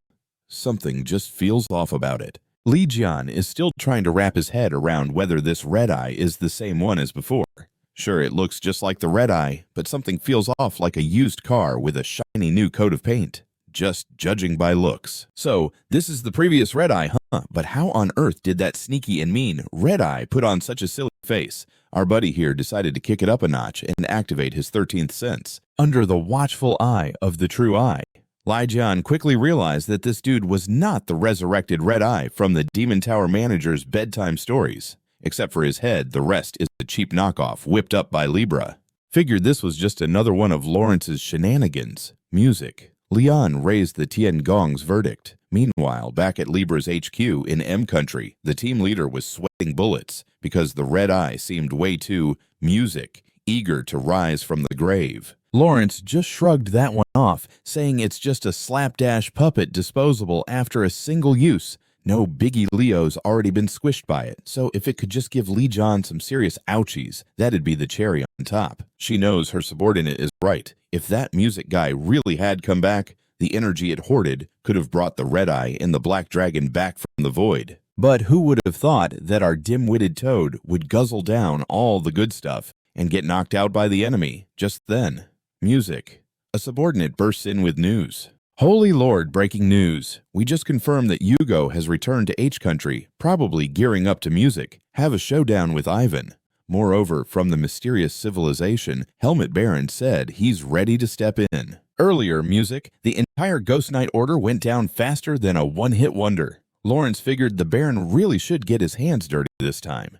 something just feels off about it. Li Jian is still trying to wrap his head around whether this Red Eye is the same one as before. Sure, it looks just like the Red Eye, but something feels off, like a used car with a shiny new coat of paint. Just judging by looks. So, this is the previous Red Eye, huh? But how on earth did that sneaky and mean Red Eye put on such a silly face? Our buddy here decided to kick it up a notch and activate his 13th sense. Under the watchful eye of the true eye, Li Jian quickly realized that this dude was not the resurrected Red Eye from the Demon Tower manager's bedtime stories. Except for his head, the rest is a cheap knockoff whipped up by Libra. Figured this was just another one of Lawrence's shenanigans. Music. Leon raised the Tiangong's verdict. Meanwhile, back at Libra's HQ in M Country, the team leader was sweating bullets because the Red Eye seemed way too music, eager to rise from the grave. Lawrence just shrugged that one off, saying it's just a slapdash puppet disposable after a single use. No biggie, Leo's already been squished by it, so if it could just give Li Jian some serious ouchies, that'd be the cherry on top. She knows her subordinate is right. If that music guy really had come back, the energy it hoarded could have brought the Red Eye and the Black Dragon back from the void. But who would have thought that our dim-witted toad would guzzle down all the good stuff and get knocked out by the enemy just then? Music. A subordinate bursts in with news. Holy Lord, breaking news. We just confirmed that Yugo has returned to H Country, probably gearing up to music. Have a showdown with Ivan. Moreover, from the mysterious civilization, Helmet Baron said he's ready to step in. Earlier, music. The entire Ghost Knight order went down faster than a one-hit wonder. Lawrence figured the Baron really should get his hands dirty this time.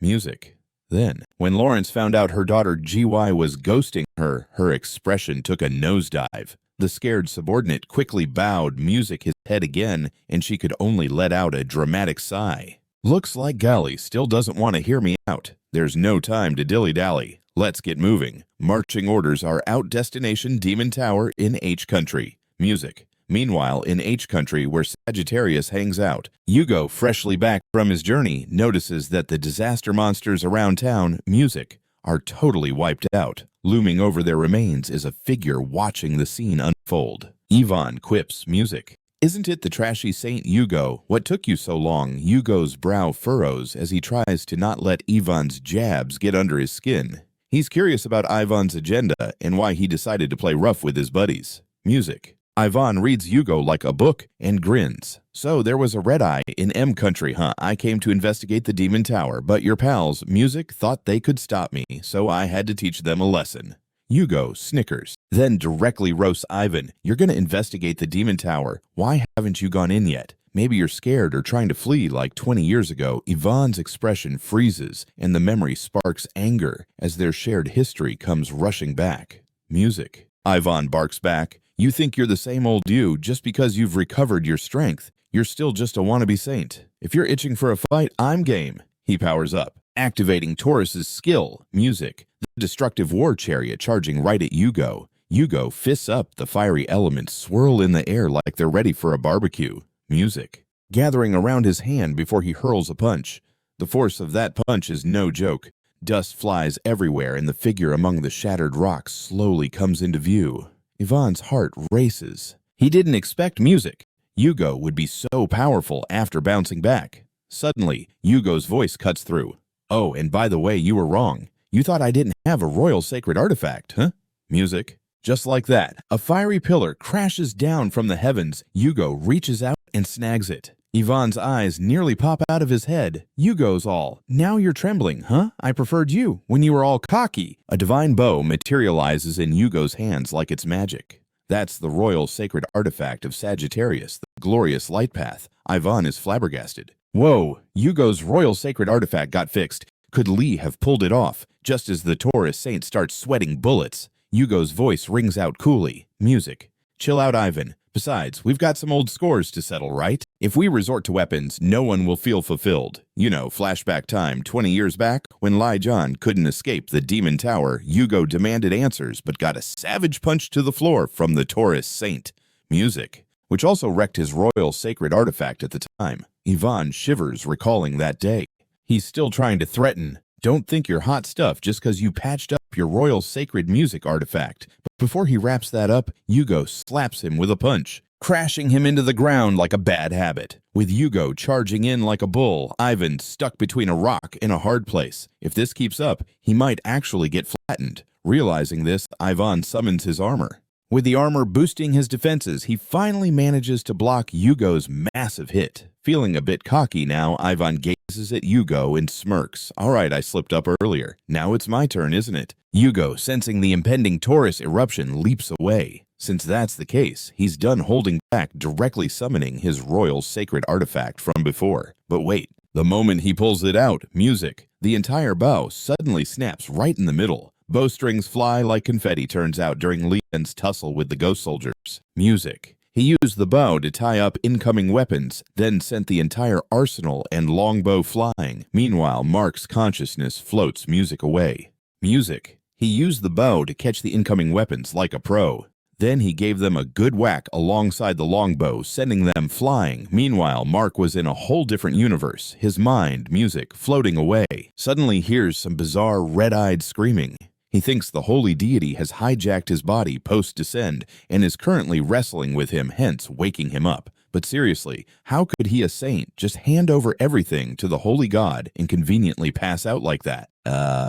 Music. Then, when Lawrence found out her daughter GY was ghosting her, her expression took a nosedive. The scared subordinate quickly bowed, music his head again, and she could only let out a dramatic sigh. Looks like Galley still doesn't want to hear me out. There's no time to dilly-dally. Let's get moving. Marching orders are out, destination Demon Tower in H country. Music. Meanwhile, in H country, where Sagittarius hangs out, Yugo, freshly back from his journey, notices that the disaster monsters around town, music, are totally wiped out. Looming over their remains is a figure watching the scene unfold. Yvonne quips, music. Isn't it the trashy Saint Yugo? What took you so long? Yugo's brow furrows as he tries to not let Yvonne's jabs get under his skin. He's curious about Yvonne's agenda and why he decided to play rough with his buddies. Music. Yvonne reads Yugo like a book and grins. So there was a red eye in M country, huh? I came to investigate the Demon Tower, but your pals, music, thought they could stop me, so I had to teach them a lesson. Yugo snickers, then directly roasts Ivan. You're gonna investigate the Demon Tower. Why haven't you gone in yet? Maybe you're scared or trying to flee like 20 years ago. Yvonne's expression freezes, and the memory sparks anger as their shared history comes rushing back. Music. Yvonne barks back. You think you're the same old you just because you've recovered your strength. You're still just a wannabe saint. If you're itching for a fight, I'm game. He powers up, activating Taurus's skill. Music. The destructive war chariot charging right at Yugo. Yugo fists up, the fiery elements swirl in the air like they're ready for a barbecue. Music. Gathering around his hand before he hurls a punch. The force of that punch is no joke. Dust flies everywhere and the figure among the shattered rocks slowly comes into view. Yvonne's heart races. He didn't expect music. Yugo would be so powerful after bouncing back. Suddenly, Yugo's voice cuts through. Oh, and by the way, you were wrong. You thought I didn't have a royal sacred artifact, huh? Music. Just like that, a fiery pillar crashes down from the heavens. Yugo reaches out and snags it. Yvonne's eyes nearly pop out of his head. Yugo's all, now you're trembling, huh? I preferred you when you were all cocky. A divine bow materializes in Yugo's hands like it's magic. That's the royal sacred artifact of Sagittarius, the glorious light path. Yvonne is flabbergasted. Whoa, Yugo's royal sacred artifact got fixed. Could Li have pulled it off? Just as the Taurus saint starts sweating bullets, Yugo's voice rings out coolly. Music. Chill out, Ivan. Besides, we've got some old scores to settle, right? If we resort to weapons, no one will feel fulfilled. You know, flashback time 20 years back, when Li Jian couldn't escape the Demon Tower, Yugo demanded answers but got a savage punch to the floor from the Taurus Saint. Music. Which also wrecked his royal sacred artifact at the time. Yvonne shivers recalling that day. He's still trying to threaten. Don't think you're hot stuff just because you patched up your royal sacred music artifact. But before he wraps that up, Yugo slaps him with a punch, crashing him into the ground like a bad habit. With Yugo charging in like a bull, Ivan's stuck between a rock and a hard place. If this keeps up, he might actually get flattened. Realizing this, Ivan summons his armor. With the armor boosting his defenses, he finally manages to block Yugo's massive hit. Feeling a bit cocky now, Ivan gazes at Yugo and smirks. Alright, I slipped up earlier. Now it's my turn, isn't it? Yugo, sensing the impending Taurus eruption, leaps away. Since that's the case, he's done holding back, directly summoning his royal sacred artifact from before. But wait, the moment he pulls it out, music, the entire bow suddenly snaps right in the middle. Bowstrings fly like confetti, turns out, during Li Jian's tussle with the ghost soldiers. Music. He used the bow to tie up incoming weapons, then sent the entire arsenal and longbow flying. Meanwhile, Mark's consciousness floats music away. Music. He used the bow to catch the incoming weapons like a pro. Then he gave them a good whack alongside the longbow, sending them flying. Meanwhile, Mark was in a whole different universe, his mind, music, floating away. Suddenly hears some bizarre red-eyed screaming. He thinks the holy deity has hijacked his body post-descend and is currently wrestling with him, hence waking him up. But seriously, how could he, a saint, just hand over everything to the holy god and conveniently pass out like that?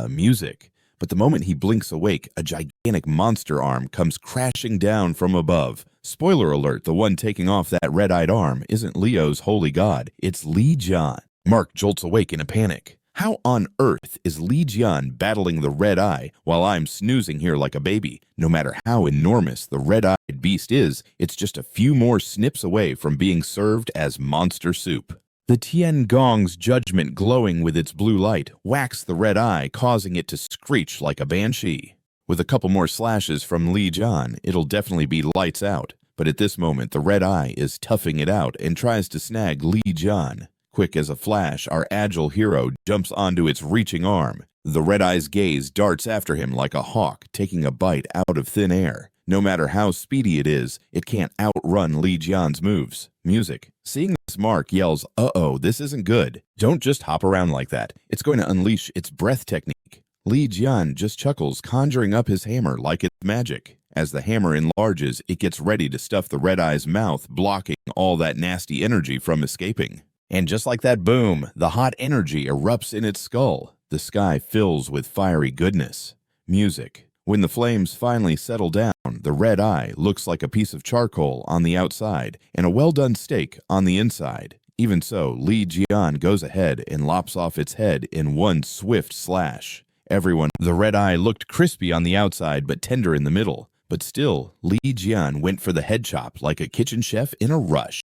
Music. But the moment he blinks awake, a gigantic monster arm comes crashing down from above. Spoiler alert, the one taking off that red-eyed arm isn't Leo's holy god, it's Li Jian. Mark jolts awake in a panic. How on earth is Li Jian battling the red eye while I'm snoozing here like a baby? No matter how enormous the red-eyed beast is, it's just a few more snips away from being served as monster soup. The Tian Gong's judgment glowing with its blue light whacks the red eye, causing it to screech like a banshee. With a couple more slashes from Li Jian, it'll definitely be lights out. But at this moment, the red eye is toughing it out and tries to snag Li Jian. Quick as a flash, our agile hero jumps onto its reaching arm. The red eye's gaze darts after him like a hawk, taking a bite out of thin air. No matter how speedy it is, it can't outrun Li Jian's moves. Music. Seeing this, Mark yells, "Uh-oh, this isn't good. Don't just hop around like that. It's going to unleash its breath technique." Li Jian just chuckles, conjuring up his hammer like it's magic. As the hammer enlarges, it gets ready to stuff the red eye's mouth, blocking all that nasty energy from escaping. And just like that boom, the hot energy erupts in its skull. The sky fills with fiery goodness. Music. When the flames finally settle down, the red eye looks like a piece of charcoal on the outside and a well-done steak on the inside. Even so, Li Jian goes ahead and lops off its head in one swift slash. The red eye looked crispy on the outside but tender in the middle. But still, Li Jian went for the head chop like a kitchen chef in a rush.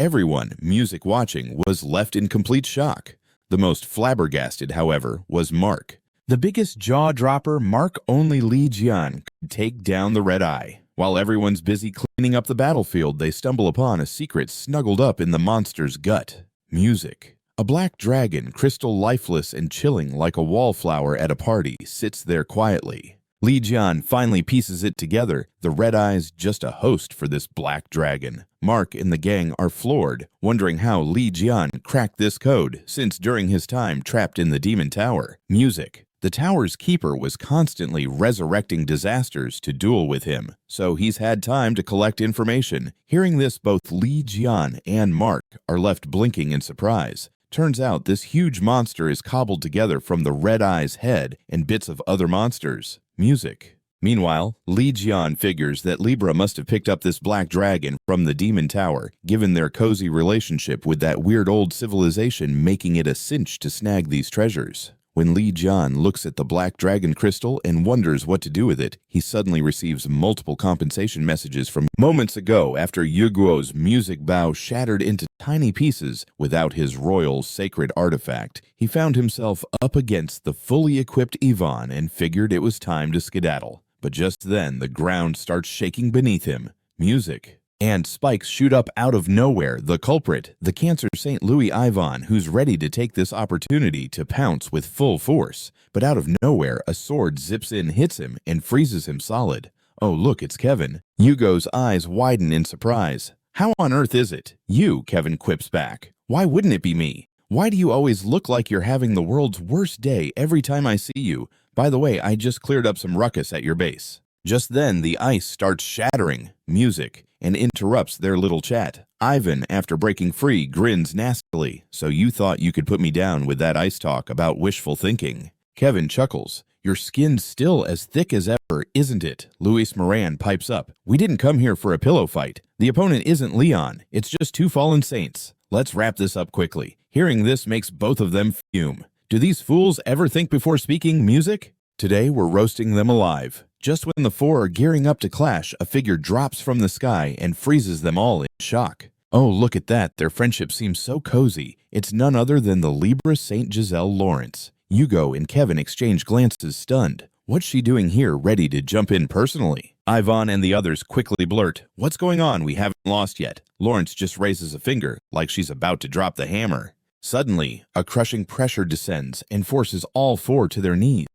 Everyone, music watching, was left in complete shock. The most flabbergasted, however, was Mark. The biggest jaw-dropper, Mark only Li Jian could take down the red eye. While everyone's busy cleaning up the battlefield, they stumble upon a secret snuggled up in the monster's gut. Music. A black dragon, crystal lifeless and chilling like a wallflower at a party, sits there quietly. Li Jian finally pieces it together. The red eye's just a host for this black dragon. Mark and the gang are floored, wondering how Li Jian cracked this code, since during his time trapped in the Demon Tower. Music. The tower's keeper was constantly resurrecting disasters to duel with him, so he's had time to collect information. Hearing this, both Li Jian and Mark are left blinking in surprise. Turns out this huge monster is cobbled together from the red eye's head and bits of other monsters. Music. Meanwhile, Li Jian figures that Libra must have picked up this black dragon from the Demon Tower, given their cozy relationship with that weird old civilization, making it a cinch to snag these treasures. When Li Jian looks at the black dragon crystal and wonders what to do with it, he suddenly receives multiple compensation messages from moments ago after Yugo's music bow shattered into tiny pieces without his royal sacred artifact. He found himself up against the fully equipped Yvonne and figured it was time to skedaddle. But just then, the ground starts shaking beneath him. Music. And spikes shoot up out of nowhere, the culprit, the Cancer Saint Louie Ivan, who's ready to take this opportunity to pounce with full force. But out of nowhere, a sword zips in, hits him, and freezes him solid. Oh look, it's Kevin. Yugo's eyes widen in surprise. How on earth is it? You, Kevin quips back. Why wouldn't it be me? Why do you always look like you're having the world's worst day every time I see you? By the way, I just cleared up some ruckus at your base. Just then, the ice starts shattering. Music. And interrupts their little chat. Ivan, after breaking free, grins nastily. So you thought you could put me down with that ice talk about wishful thinking. Kevin chuckles. Your skin's still as thick as ever, isn't it? Luis Moran pipes up. We didn't come here for a pillow fight. The opponent isn't Leon. It's just two fallen saints. Let's wrap this up quickly. Hearing this makes both of them fume. Do these fools ever think before speaking? Music? Today we're roasting them alive. Just when the four are gearing up to clash, a figure drops from the sky and freezes them all in shock. Oh, look at that. Their friendship seems so cozy. It's none other than the Libra Saint Giselle Lawrence. Yugo and Kevin exchange glances, stunned. What's she doing here, ready to jump in personally? Ivan and the others quickly blurt, "What's going on? We haven't lost yet." Lawrence just raises a finger, like she's about to drop the hammer. Suddenly, a crushing pressure descends and forces all four to their knees.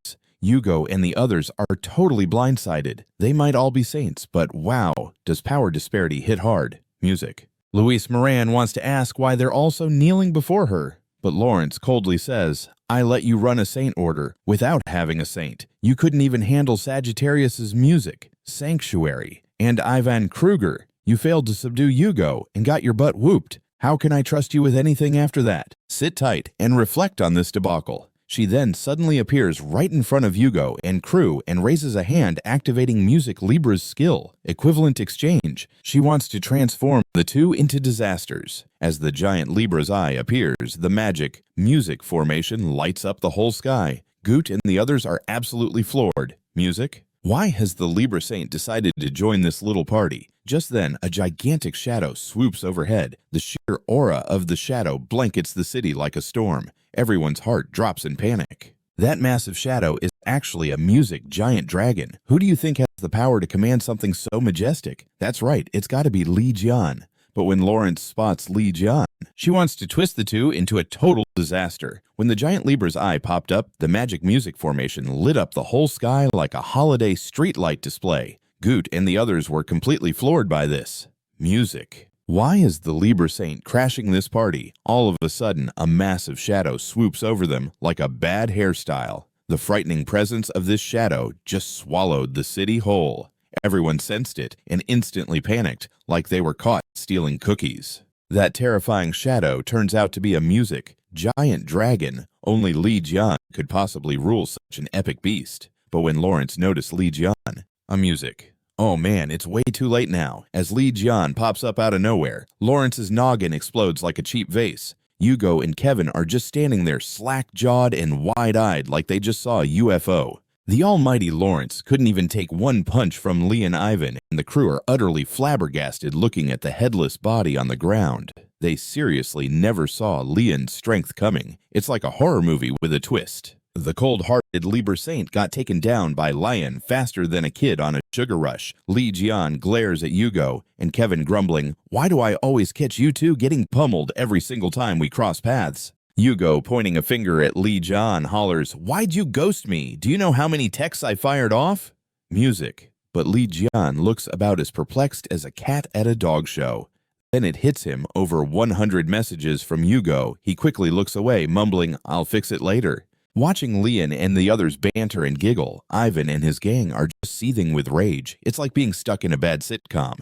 Yugo and the others are totally blindsided. They might all be saints, but wow, does power disparity hit hard. Music. Luis Moran wants to ask why they're also kneeling before her, but Lawrence coldly says, I let you run a saint order without having a saint. You couldn't even handle Sagittarius's music, Sanctuary, and Ivan Kruger. You failed to subdue Yugo and got your butt whooped. How can I trust you with anything after that? Sit tight and reflect on this debacle. She then suddenly appears right in front of Yugo and crew and raises a hand, activating Music Libra's skill, Equivalent Exchange. She wants to transform the two into disasters. As the giant Libra's eye appears, the magic music formation lights up the whole sky. Goot and the others are absolutely floored. Music? Why has the Libra Saint decided to join this little party? Just then, a gigantic shadow swoops overhead. The sheer aura of the shadow blankets the city like a storm. Everyone's heart drops in panic. That massive shadow is actually a music giant dragon. Who do you think has the power to command something so majestic? That's right, it's got to be Li Jian. But when Lawrence spots Li Jian, she wants to twist the two into a total disaster. When the giant Libra's eye popped up, the magic music formation lit up the whole sky like a holiday streetlight display. Goot and the others were completely floored by this. Music. Why is the Libra Saint crashing this party? All of a sudden, a massive shadow swoops over them like a bad hairstyle. The frightening presence of this shadow just swallowed the city whole. Everyone sensed it and instantly panicked, like they were caught stealing cookies. That terrifying shadow turns out to be a music giant dragon. Only Li Jian could possibly rule such an epic beast. But when Lawrence noticed Li Jian, a music. Oh man, it's way too late now. As Li Jian pops up out of nowhere, Lawrence's noggin explodes like a cheap vase. Yugo and Kevin are just standing there slack-jawed and wide-eyed like they just saw a UFO. The almighty Lawrence couldn't even take one punch from Lee and Ivan, and the crew are utterly flabbergasted looking at the headless body on the ground. They seriously never saw Leon's strength coming. It's like a horror movie with a twist. The cold-hearted Libra Saint got taken down by Lion faster than a kid on a sugar rush. Li Jian glares at Yugo, and Kevin grumbling, "Why do I always catch you two getting pummeled every single time we cross paths?" Yugo, pointing a finger at Li Jian, hollers, "Why'd you ghost me? Do you know how many texts I fired off?" Music. But Li Jian looks about as perplexed as a cat at a dog show. Then it hits him, over 100 messages from Yugo. He quickly looks away, mumbling, "I'll fix it later." Watching Leon and the others banter and giggle, Ivan and his gang are just seething with rage. It's like being stuck in a bad sitcom.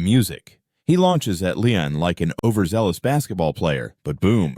Music. He launches at Leon like an overzealous basketball player, but boom.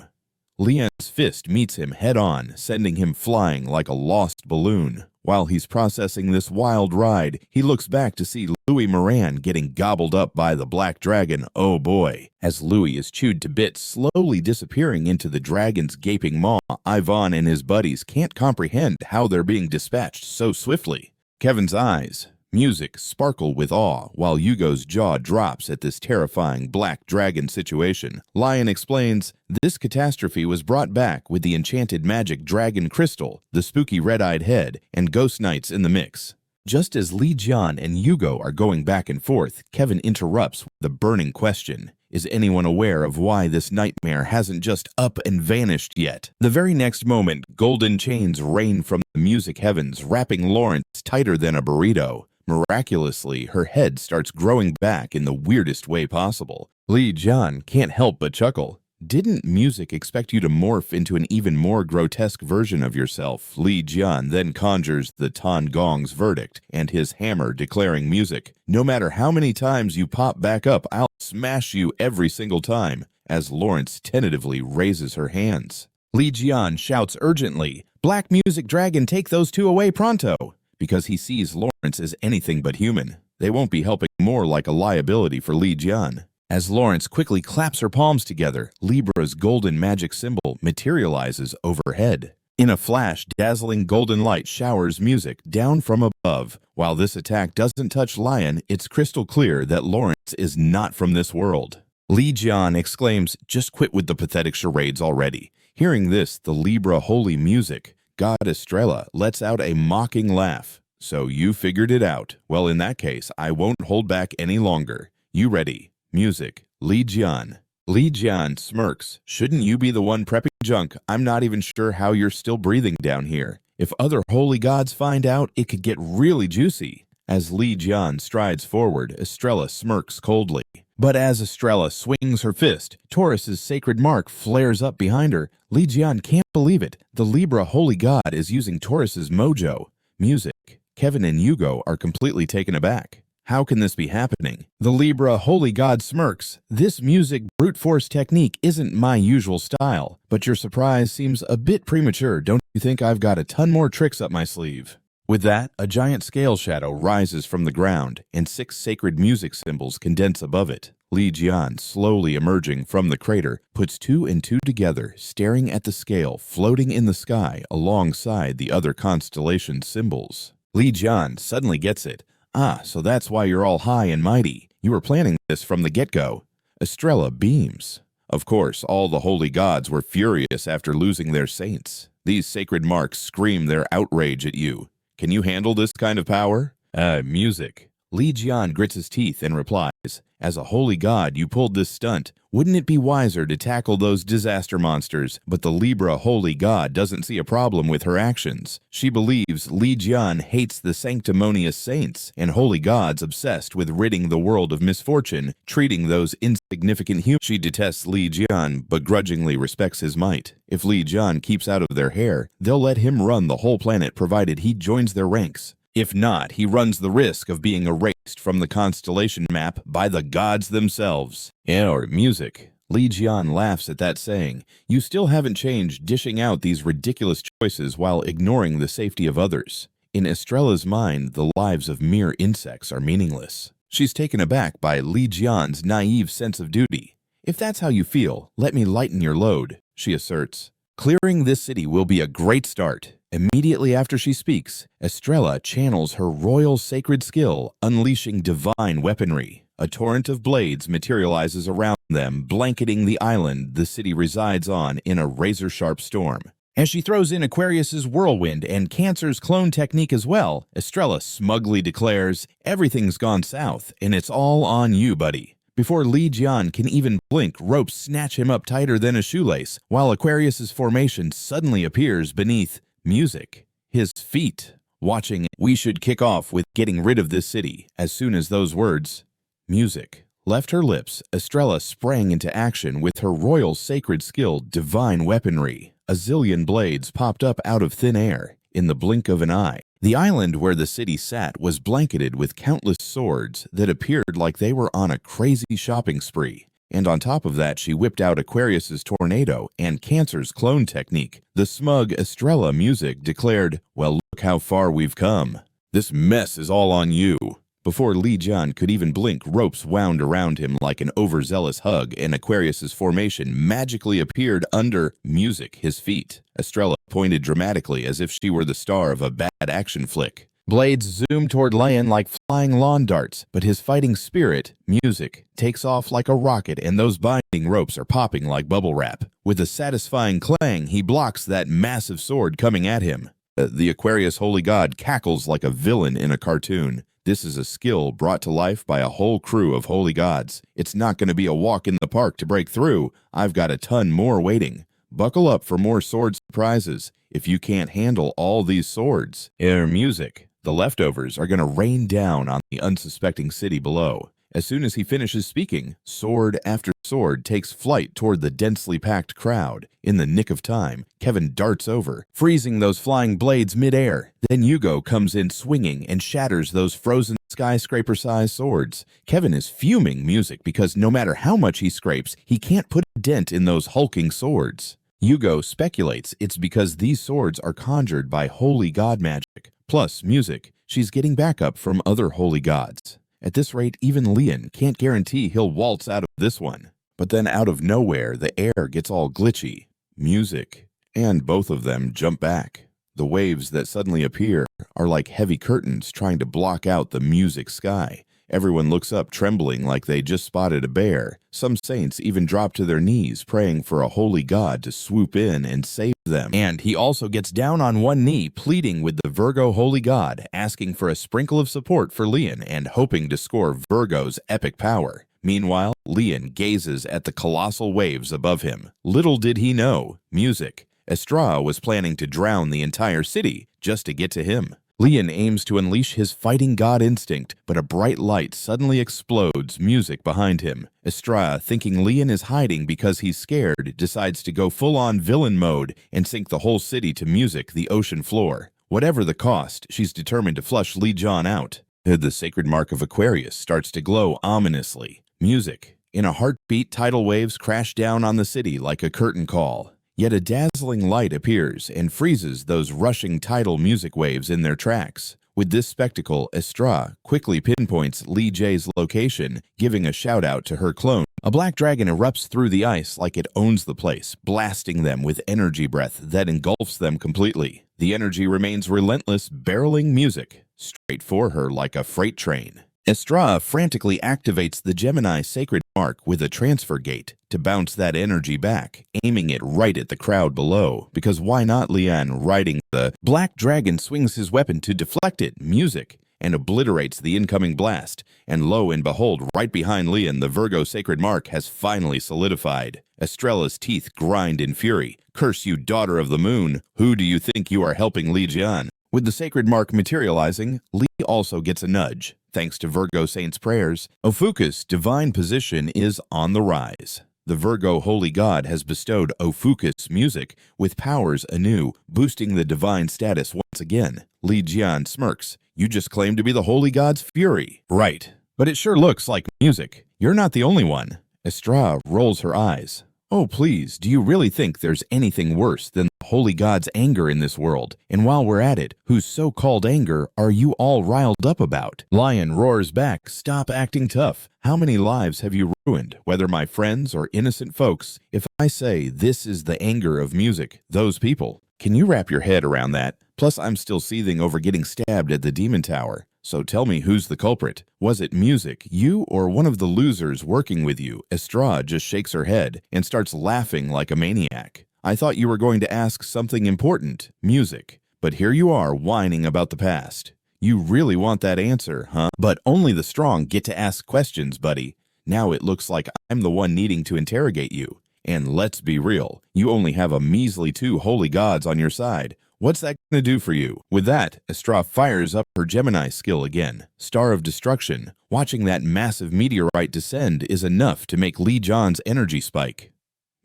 Leon's fist meets him head-on, sending him flying like a lost balloon. While he's processing this wild ride, he looks back to see Louie Moran getting gobbled up by the black dragon. Oh boy. As Louie is chewed to bits, slowly disappearing into the dragon's gaping maw, Ivan and his buddies can't comprehend how they're being dispatched so swiftly. Kevin's eyes. Music sparkle with awe, while Yugo's jaw drops at this terrifying black dragon situation. Lion explains, "This catastrophe was brought back with the enchanted magic dragon crystal, the spooky red-eyed head, and ghost knights in the mix." Just as Li Jian and Yugo are going back and forth, Kevin interrupts with the burning question. Is anyone aware of why this nightmare hasn't just up and vanished yet? The very next moment, golden chains rain from the music heavens, wrapping Lawrence tighter than a burrito. Miraculously, her head starts growing back in the weirdest way possible. Li Jian can't help but chuckle. Didn't music expect you to morph into an even more grotesque version of yourself? Li Jian then conjures the Tan Gong's verdict and his hammer declaring music. No matter how many times you pop back up, I'll smash you every single time, as Lawrence tentatively raises her hands. Li Jian shouts urgently, "Black Music Dragon, take those two away pronto!" Because he sees Lawrence as anything but human. They won't be helping more like a liability for Li Jian. As Lawrence quickly claps her palms together, Libra's golden magic symbol materializes overhead. In a flash, dazzling golden light showers music down from above. While this attack doesn't touch Lion, it's crystal clear that Lawrence is not from this world. Li Jian exclaims, "Just quit with the pathetic charades already." Hearing this, the Libra holy music god Estrella lets out a mocking laugh. "So you figured it out. Well, in that case, I won't hold back any longer. You ready?" Music. Li Jian. Li Jian smirks. "Shouldn't you be the one prepping junk? I'm not even sure how you're still breathing down here. If other holy gods find out, it could get really juicy." As Li Jian strides forward, Estrella smirks coldly. But as Estrella swings her fist, Taurus's sacred mark flares up behind her. Li Jian can't believe it. The Libra holy god is using Taurus's mojo. Music. Kevin and Yugo are completely taken aback. How can this be happening? The Libra holy god smirks. "This music brute force technique isn't my usual style, but your surprise seems a bit premature. Don't you think I've got a ton more tricks up my sleeve?" With that, a giant scale shadow rises from the ground, and 6 sacred music symbols condense above it. Li Jian, slowly emerging from the crater, puts 2 and 2 together, staring at the scale floating in the sky alongside the other constellation symbols. Li Jian suddenly gets it. Ah, so that's why you're all high and mighty. You were planning this from the get-go. Estrella beams. Of course, all the holy gods were furious after losing their saints. These sacred marks scream their outrage at you. Can you handle this kind of power? Music. Li Jian grits his teeth and replies, as a holy god, you pulled this stunt. Wouldn't it be wiser to tackle those disaster monsters? But the Libra holy god doesn't see a problem with her actions. She believes Li Jian hates the sanctimonious saints and holy gods obsessed with ridding the world of misfortune, treating those insignificant humans. She detests Li Jian, but grudgingly respects his might. If Li Jian keeps out of their hair, they'll let him run the whole planet provided he joins their ranks. If not, he runs the risk of being erased from the Constellation map by the gods themselves. Or music. Li Jian laughs at that saying. You still haven't changed dishing out these ridiculous choices while ignoring the safety of others. In Estrella's mind, the lives of mere insects are meaningless. She's taken aback by Li Jian's naive sense of duty. If that's how you feel, let me lighten your load, she asserts. Clearing this city will be a great start. Immediately after she speaks, Estrella channels her royal sacred skill, unleashing divine weaponry. A torrent of blades materializes around them, blanketing the island the city resides on in a razor-sharp storm. As she throws in Aquarius's whirlwind and Cancer's clone technique as well, Estrella smugly declares, everything's gone south, and it's all on you, buddy. Before Li Jian can even blink, ropes snatch him up tighter than a shoelace, while Aquarius's formation suddenly appears beneath music. His feet. Watching it, we should kick off with getting rid of this city. As soon as those words, music, left her lips, Estrella sprang into action with her royal sacred skill, divine weaponry. A zillion blades popped up out of thin air in the blink of an eye. The island where the city sat was blanketed with countless swords that appeared like they were on a crazy shopping spree. And on top of that, she whipped out Aquarius's tornado and Cancer's clone technique. The smug Estrella music declared, well, look how far we've come. This mess is all on you. Before Li Jian could even blink, ropes wound around him like an overzealous hug, and Aquarius's formation magically appeared under music, his feet. Estrella pointed dramatically as if she were the star of a bad action flick. Blades zoom toward Lion like flying lawn darts, but his fighting spirit, music, takes off like a rocket, and those binding ropes are popping like bubble wrap. With a satisfying clang, he blocks that massive sword coming at him. The Aquarius holy god cackles like a villain in a cartoon. This is a skill brought to life by a whole crew of holy gods. It's not going to be a walk in the park to break through. I've got a ton more waiting. Buckle up for more sword surprises if you can't handle all these swords. Music. The leftovers are going to rain down on the unsuspecting city below. As soon as he finishes speaking, sword after sword takes flight toward the densely packed crowd. In the nick of time, Kevin darts over, freezing those flying blades midair. Then Yugo comes in swinging and shatters those frozen skyscraper-sized swords. Kevin is fuming music because no matter how much he scrapes, he can't put a dent in those hulking swords. Yugo speculates it's because these swords are conjured by holy god magic. Plus music, she's getting backup from other holy gods. At this rate, even Lian can't guarantee he'll waltz out of this one. But then out of nowhere, the air gets all glitchy. Music. And both of them jump back. The waves that suddenly appear are like heavy curtains trying to block out the music sky. Everyone looks up trembling like they just spotted a bear. Some saints even drop to their knees praying for a holy god to swoop in and save them. And he also gets down on one knee pleading with the Virgo holy god, asking for a sprinkle of support for Lian and hoping to score Virgo's epic power. Meanwhile, Lian gazes at the colossal waves above him. Little did he know, music. Estrella was planning to drown the entire city just to get to him. Lian aims to unleash his fighting god instinct, but a bright light suddenly explodes music behind him. Estrella, thinking Lian is hiding because he's scared, decides to go full-on villain mode and sink the whole city to music, the ocean floor. Whatever the cost, she's determined to flush Li Jian out. The sacred mark of Aquarius starts to glow ominously. Music. In a heartbeat, tidal waves crash down on the city like a curtain call. Yet a dazzling light appears and freezes those rushing tidal music waves in their tracks. With this spectacle, Estrella quickly pinpoints Li Jian's location, giving a shout-out to her clone. A black dragon erupts through the ice like it owns the place, blasting them with energy breath that engulfs them completely. The energy remains relentless, barreling music straight for her like a freight train. Estrella frantically activates the Gemini sacred mark with a transfer gate to bounce that energy back, aiming it right at the crowd below, because why not? Li Jian riding the black dragon swings his weapon to deflect it, music, and obliterates the incoming blast, and lo and behold, right behind Li Jian, the Virgo sacred mark has finally solidified. Estrella's teeth grind in fury. Curse you, daughter of the moon! Who do you think you are helping, Li Jian? With the sacred mark materializing, Li also gets a nudge. Thanks to Virgo Saint's prayers, OPHIUCUS' divine position is on the rise. The Virgo holy god has bestowed OPHIUCUS music with powers anew, boosting the divine status once again. Li Jian smirks. You just claim to be the holy god's fury. Right, but it sure looks like music. You're not the only one. Estrella rolls her eyes. Oh please, do you really think there's anything worse than the holy god's anger in this world? And while we're at it, whose so-called anger are you all riled up about? Lion roars back, stop acting tough. How many lives have you ruined, whether my friends or innocent folks? If I say this is the anger of music, those people, can you wrap your head around that? Plus I'm still seething over getting stabbed at the Demon Tower. So tell me, who's the culprit? Was it music, you, or one of the losers working with you? Estrella just shakes her head and starts laughing like a maniac. I thought you were going to ask something important, music. But here you are whining about the past. You really want that answer, huh? But only the strong get to ask questions, buddy. Now it looks like I'm the one needing to interrogate you. And let's be real, you only have a measly 2 holy gods on your side. What's that going to do for you? With that, Estrella fires up her Gemini skill again. Star of Destruction. Watching that massive meteorite descend is enough to make Li Jian's energy spike.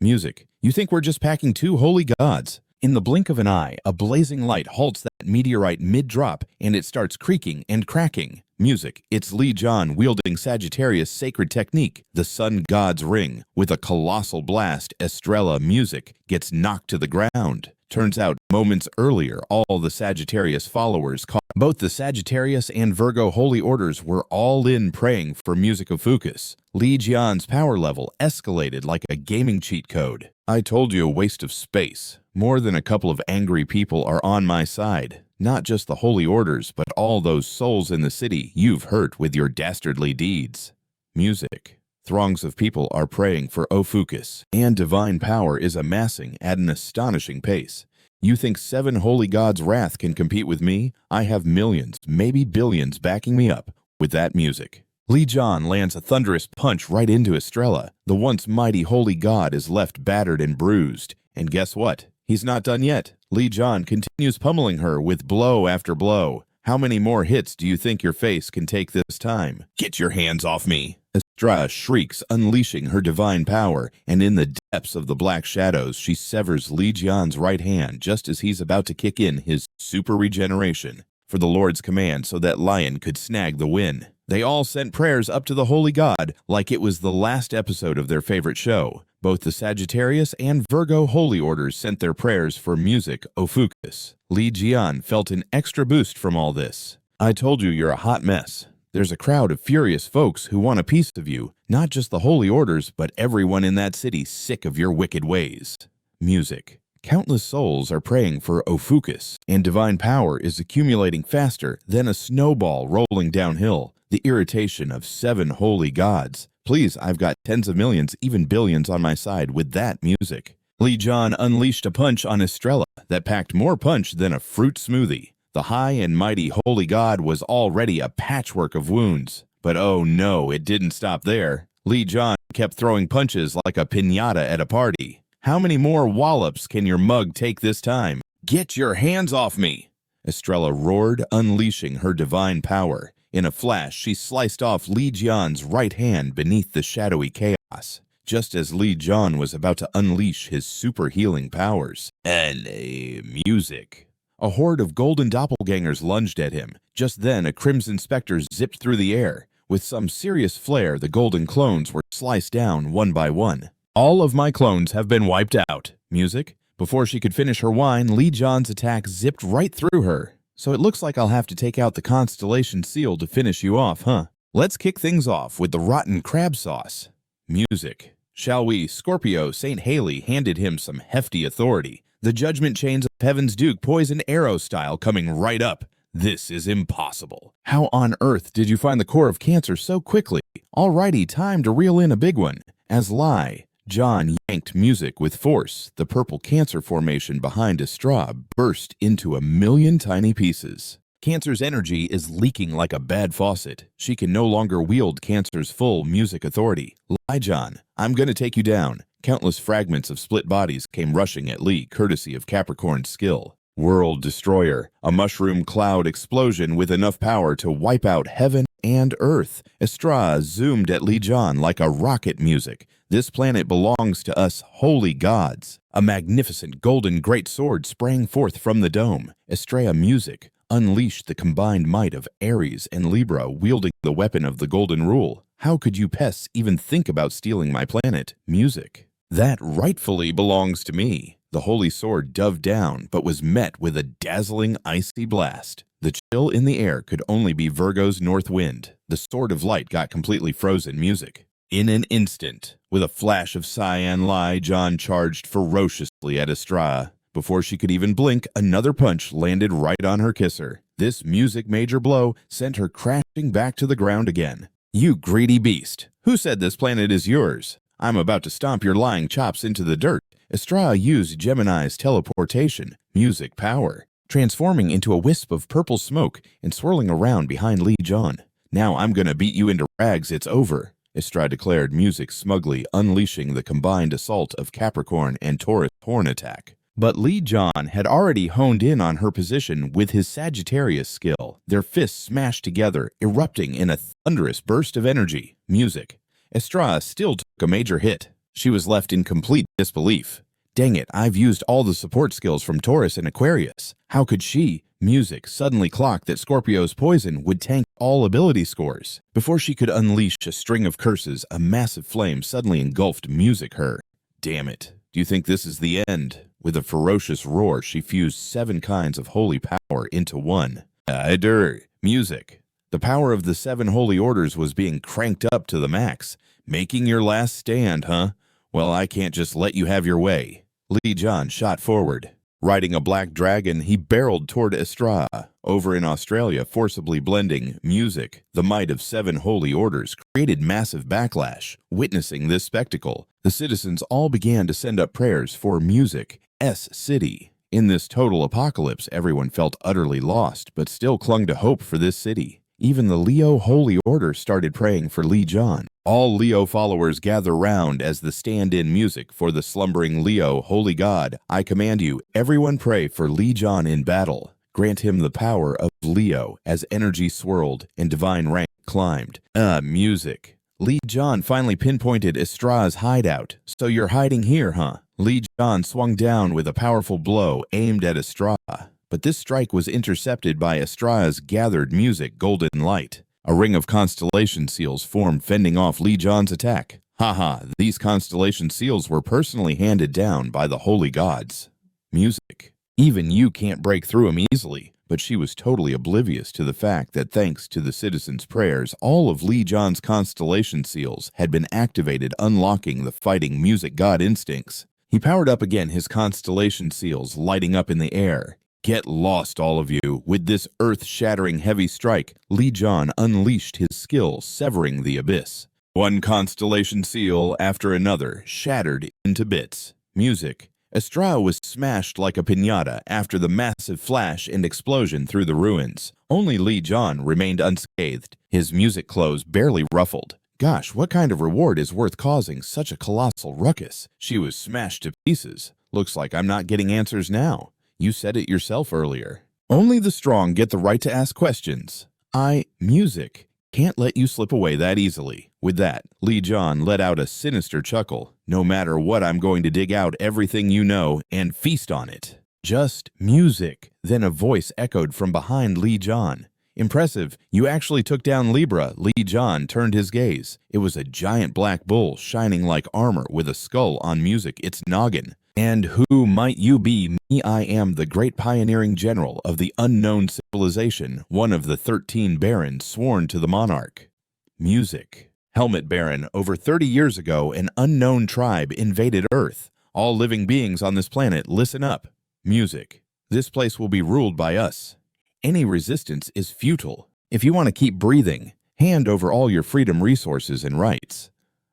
Music. You think we're just packing 2 holy gods? In the blink of an eye, a blazing light halts that meteorite mid-drop, and it starts creaking and cracking. Music. It's Li Jian wielding Sagittarius' sacred technique, the Sun God's Ring. With a colossal blast, Estrella music gets knocked to the ground. Turns out, moments earlier, all the Sagittarius followers caught. Both the Sagittarius and Virgo holy orders were all in praying for music OPHIUCUS. Li Jian's power level escalated like a gaming cheat code. I told you, a waste of space. More than a couple of angry people are on my side. Not just the holy orders, but all those souls in the city you've hurt with your dastardly deeds. Music. Throngs of people are praying for OPHIUCUS, and divine power is amassing at an astonishing pace. You think 7 holy gods' wrath can compete with me? I have millions, maybe billions backing me up with that music. Li Jian lands a thunderous punch right into Estrella. The once mighty holy god is left battered and bruised. And guess what? He's not done yet. Li Jian continues pummeling her with blow after blow. How many more hits do you think your face can take this time? Get your hands off me! Estrella shrieks, unleashing her divine power, and in the depths of the black shadows, she severs Li Jian's right hand just as he's about to kick in his super regeneration for the Lord's command so that Lion could snag the win. They all sent prayers up to the holy god like it was the last episode of their favorite show. Both the Sagittarius and Virgo holy orders sent their prayers for music OPHIUCUS. Li Jian felt an extra boost from all this. I told you you're a hot mess. There's a crowd of furious folks who want a piece of you, not just the holy orders, but everyone in that city sick of your wicked ways. Music. Countless souls are praying for OPHIUCUS, and divine power is accumulating faster than a snowball rolling downhill. The irritation of 7 holy gods. Please, I've got tens of millions, even billions on my side with that music. Li Jian unleashed a punch on Estrella that packed more punch than a fruit smoothie. The high and mighty holy god was already a patchwork of wounds. But oh no, it didn't stop there. Li Jian kept throwing punches like a piñata at a party. How many more wallops can your mug take this time? Get your hands off me! Estrella roared, unleashing her divine power. In a flash, she sliced off Li Jian's right hand beneath the shadowy chaos, just as Li Jian was about to unleash his super healing powers. And music. A horde of golden doppelgangers lunged at him. Just then, a crimson specter zipped through the air. With some serious flair, the golden clones were sliced down one by one. All of my clones have been wiped out. Music. Before she could finish her whine, Li Jian's attack zipped right through her. So it looks like I'll have to take out the Constellation seal to finish you off, huh? Let's kick things off with the rotten crab sauce. Music. Shall we? Scorpio, St. Haley handed him some hefty authority. The judgment chains of Heaven's Duke poison arrow style coming right up. This is impossible. How on earth did you find the core of Cancer so quickly? Alrighty, time to reel in a big one. As Li Jian yanked music with force, the purple Cancer formation behind Estrella burst into a million tiny pieces. Cancer's energy is leaking like a bad faucet. She can no longer wield Cancer's full music authority. Li Jian, I'm gonna take you down. Countless fragments of split bodies came rushing at Li, courtesy of Capricorn's skill. World Destroyer, a mushroom cloud explosion with enough power to wipe out heaven and earth. Estrella zoomed at Li Jian like a rocket music. This planet belongs to us holy gods. A magnificent golden greatsword sprang forth from the dome. Estrella music unleashed the combined might of Aries and Libra wielding the weapon of the golden rule. How could you pests even think about stealing my planet? Music. That rightfully belongs to me. The holy sword dove down, but was met with a dazzling icy blast. The chill in the air could only be Virgo's north wind. The sword of light got completely frozen. Music. In an instant, with a flash of cyan, Li Jian charged ferociously at Estrella. Before she could even blink, another punch landed right on her kisser. This music major blow sent her crashing back to the ground again. You greedy beast! Who said this planet is yours? I'm about to stomp your lying chops into the dirt. Estrella used Gemini's teleportation, music power, transforming into a wisp of purple smoke and swirling around behind Li Jian. Now I'm gonna beat you into rags, it's over, Estrella declared, music smugly unleashing the combined assault of Capricorn and Taurus horn attack. But Li Jian had already honed in on her position with his Sagittarius skill. Their fists smashed together, erupting in a thunderous burst of energy. Music. Estrella still took a major hit. She was left in complete disbelief. Dang it, I've used all the support skills from Taurus and Aquarius. How could she, music, suddenly clock that Scorpio's poison would tank all ability scores? Before she could unleash a string of curses, a massive flame suddenly engulfed music her. Damn it. Do you think this is the end? With a ferocious roar, she fused 7 kinds of holy power into one. Music. The power of the 7 holy orders was being cranked up to the max. Making your last stand, huh? Well, I can't just let you have your way. Li Jian shot forward. Riding a black dragon, he barreled toward Estrella. Over in Australia, forcibly blending music, the might of 7 holy orders created massive backlash. Witnessing this spectacle, the citizens all began to send up prayers for music's city. In this total apocalypse, everyone felt utterly lost, but still clung to hope for this city. Even the Leo Holy Order started praying for Li Jian. All Leo followers gather round as the stand-in music for the slumbering Leo, holy god. I command you, everyone pray for Li Jian in battle. Grant him the power of Leo as energy swirled and divine rank climbed. Music. Li Jian finally pinpointed Estrella's hideout. So you're hiding here, huh? Li Jian swung down with a powerful blow aimed at Estrella. But this strike was intercepted by Estrella's gathered music golden light. A ring of constellation seals formed, fending off Li Jian's attack. Haha, these constellation seals were personally handed down by the holy gods. Music. Even you can't break through them easily. But she was totally oblivious to the fact that thanks to the citizens' prayers, all of Li Jian's constellation seals had been activated, unlocking the fighting music god instincts. He powered up again, his constellation seals lighting up in the air. Get lost, all of you. With this earth-shattering heavy strike, Li Jian unleashed his skill, severing the abyss. One constellation seal after another shattered into bits. Music. Estrella was smashed like a piñata after the massive flash and explosion through the ruins. Only Li Jian remained unscathed, his music clothes barely ruffled. Gosh, what kind of reward is worth causing such a colossal ruckus? She was smashed to pieces. Looks like I'm not getting answers now. You said it yourself earlier. Only the strong get the right to ask questions. Music, can't let you slip away that easily. With that, Li Jian let out a sinister chuckle. No matter what, I'm going to dig out everything you know and feast on it. Just music. Then a voice echoed from behind Li Jian. Impressive, you actually took down Libra. Li Jian turned his gaze. It was a giant black bull shining like armor with a skull on music its noggin. And who might you be? Me, I am the great pioneering general of the unknown civilization, one of the 13 barons sworn to the monarch. Music. Helmet Baron, over 30 years ago, an unknown tribe invaded Earth. All living beings on this planet, listen up. Music. This place will be ruled by us. Any resistance is futile. If you want to keep breathing, hand over all your freedom resources and rights.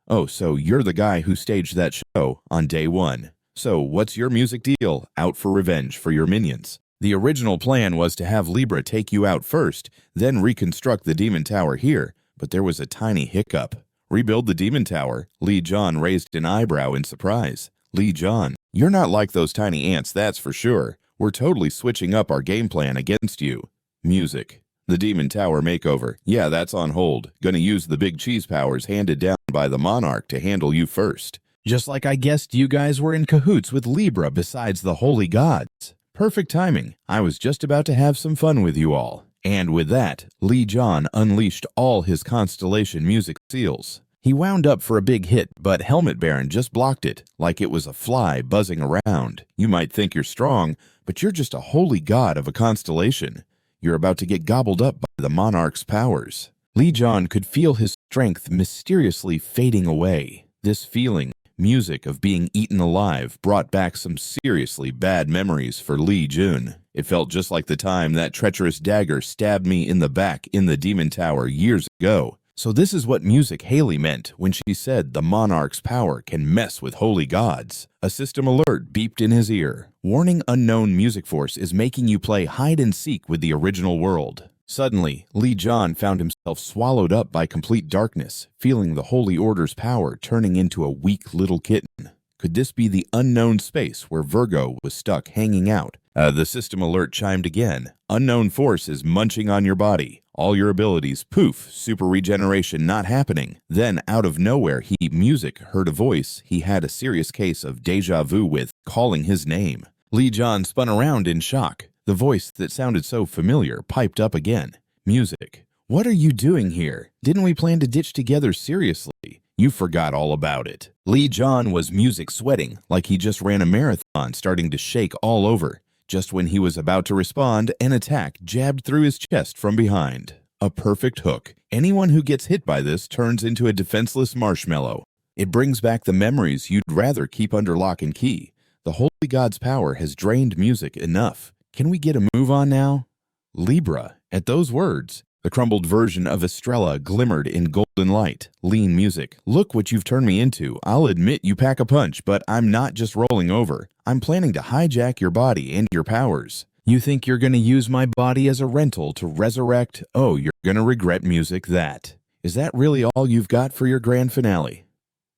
Oh, so you're the guy who staged that show on day 1. So what's your music deal? Out for revenge for your minions. The original plan was to have Libra take you out first, then reconstruct the Demon Tower here, but there was a tiny hiccup. Rebuild the Demon Tower? Li Jian raised an eyebrow in surprise. Li Jian, you're not like those tiny ants, that's for sure. We're totally switching up our game plan against you. Music. The Demon Tower makeover. Yeah, that's on hold. Gonna use the big cheese powers handed down by the monarch to handle you first. Just like I guessed you guys were in cahoots with Libra besides the holy gods. Perfect timing. I was just about to have some fun with you all. And with that, Li Jian unleashed all his Constellation music seals. He wound up for a big hit, but Helmet Baron just blocked it, like it was a fly buzzing around. You might think you're strong, but you're just a holy god of a constellation. You're about to get gobbled up by the monarch's powers. Li Jian could feel his strength mysteriously fading away. This feeling, music of being eaten alive, brought back some seriously bad memories for Li Jian. It felt just like the time that treacherous dagger stabbed me in the back in the Demon Tower years ago. So this is what Music Haley meant when she said the monarch's power can mess with holy gods. A system alert beeped in his ear. Warning, unknown music force is making you play hide and seek with the original world. Suddenly, Li Jian found himself swallowed up by complete darkness, feeling the Holy Order's power turning into a weak little kitten. Could this be the unknown space where Virgo was stuck hanging out? The system alert chimed again. Unknown force is munching on your body. All your abilities, poof, super regeneration not happening. Then, out of nowhere, Music heard a voice he had a serious case of deja vu with, calling his name. Li Jian spun around in shock. The voice that sounded so familiar piped up again. Music. What are you doing here? Didn't we plan to ditch together seriously? You forgot all about it. Li Jian was music sweating, like he just ran a marathon, starting to shake all over. Just when he was about to respond, an attack jabbed through his chest from behind. A perfect hook. Anyone who gets hit by this turns into a defenseless marshmallow. It brings back the memories you'd rather keep under lock and key. The Holy God's power has drained music enough. Can we get a move on now? Libra. At those words, the crumbled version of Estrella glimmered in golden light. Lean music. Look what you've turned me into. I'll admit you pack a punch, but I'm not just rolling over. I'm planning to hijack your body and your powers. You think you're going to use my body as a rental to resurrect? Oh, you're going to regret music that. Is that really all you've got for your grand finale?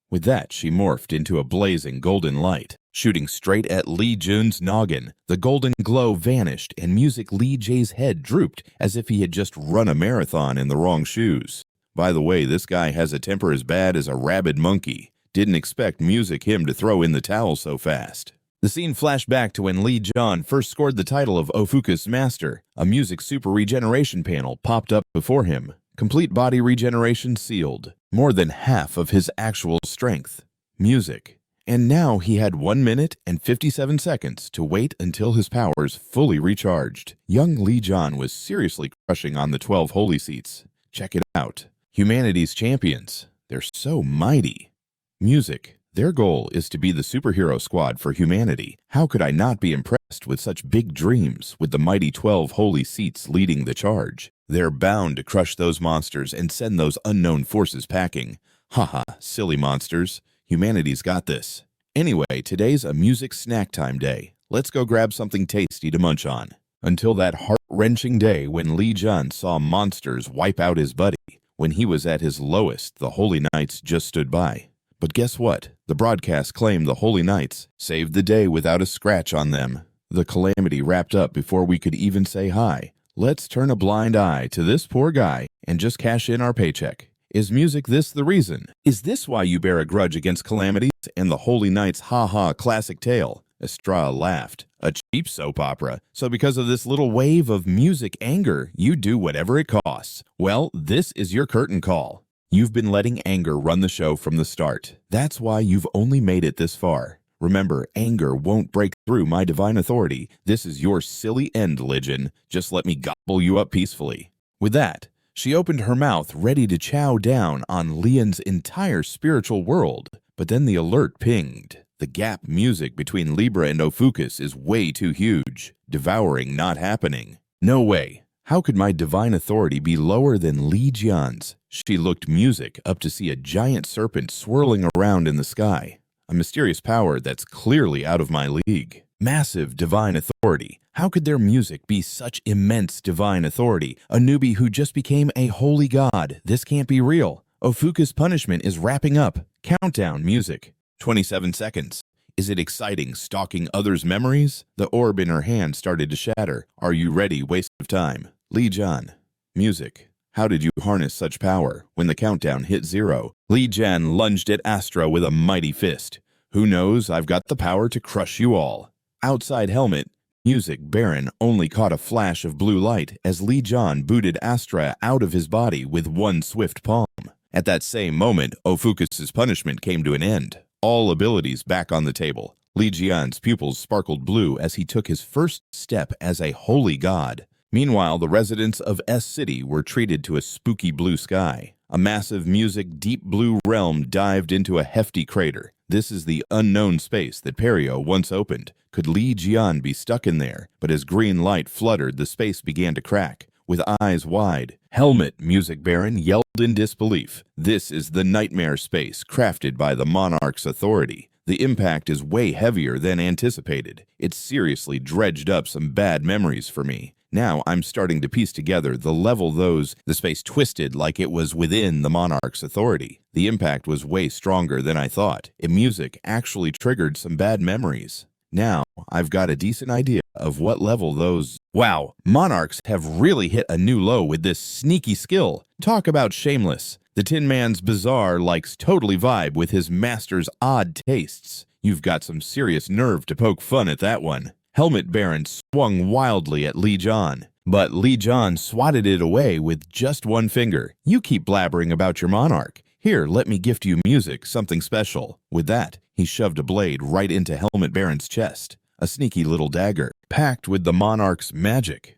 With that, she morphed into a blazing golden light, shooting straight at Li Jian's noggin. The golden glow vanished, and Music Li Jian's head drooped as if he had just run a marathon in the wrong shoes. By the way, this guy has a temper as bad as a rabid monkey. Didn't expect Music him to throw in the towel so fast. The scene flashed back to when Li Jian first scored the title of OPHIUCUS Master. A music super regeneration panel popped up before him. Complete body regeneration sealed. More than half of his actual strength. Music. And now he had 1 minute and 57 seconds to wait until his powers fully recharged. Young Li Jian was seriously crushing on the 12 holy seats. Check it out. Humanity's champions. They're so mighty. Music. Their goal is to be the superhero squad for humanity. How could I not be impressed with such big dreams, with the mighty 12 holy seats leading the charge? They're bound to crush those monsters and send those unknown forces packing. Haha, silly monsters. Humanity's got this. Anyway, today's a music snack time day. Let's go grab something tasty to munch on. Until that heart-wrenching day when Li Jian saw monsters wipe out his buddy. When he was at his lowest, the Holy Knights just stood by. But guess what? The broadcast claimed the Holy Knights saved the day without a scratch on them. The calamity wrapped up before we could even say hi. Let's turn a blind eye to this poor guy and just cash in our paycheck. Is music this the reason? Is this why you bear a grudge against calamities and the Holy Knights' ha-ha classic tale? Estrella laughed. A cheap soap opera. So because of this little wave of music anger, you do whatever it costs. Well, this is your curtain call. You've been letting anger run the show from the start. That's why you've only made it this far. Remember, anger won't break through my divine authority. This is your silly end, Li Jian. Just let me gobble you up peacefully." With that, she opened her mouth ready to chow down on Li Jian's entire spiritual world. But then the alert pinged. The gap music between Libra and OPHIUCUS is way too huge. Devouring not happening. No way. How could my divine authority be lower than Li Jian's? She looked music up to see a giant serpent swirling around in the sky. A mysterious power that's clearly out of my league. Massive divine authority. How could their music be such immense divine authority? A newbie who just became a holy god. This can't be real. OPHIUCUS' punishment is wrapping up. Countdown music. 27 seconds. Is it exciting, stalking others' memories? The orb in her hand started to shatter. Are you ready? Waste of time. Li Jian. Music. How did you harness such power? When the countdown hit 0, Li Jian lunged at Astra with a mighty fist. Who knows? I've got the power to crush you all. Outside helmet. Music Baron only caught a flash of blue light as Li Jian booted Astra out of his body with one swift palm. At that same moment, OPHIUCUS' punishment came to an end. All abilities back on the table. Li Jian's pupils sparkled blue as he took his first step as a holy god. Meanwhile, the residents of S City were treated to a spooky blue sky. A massive music deep blue realm dived into a hefty crater. This is the unknown space that Perio once opened. Could Li Jian be stuck in there? But as green light fluttered, the space began to crack. With eyes wide, Helmet Music Baron yelled in disbelief. This is the nightmare space crafted by the monarch's authority. The impact is way heavier than anticipated. It seriously dredged up some bad memories for me. Now I'm starting to piece together the level the space twisted like it was within the monarch's authority. The impact was way stronger than I thought. Music actually triggered some bad memories. Now I've got a decent idea of what level those... Wow, monarchs have really hit a new low with this sneaky skill. Talk about shameless. The Tin Man's bizarre likes totally vibe with his master's odd tastes. You've got some serious nerve to poke fun at that one. Helmet Baron swung wildly at Li Jian, but Li Jian swatted it away with just one finger. You keep blabbering about your monarch. Here, let me gift you music, something special. With that, he shoved a blade right into Helmet Baron's chest. A sneaky little dagger, packed with the monarch's magic.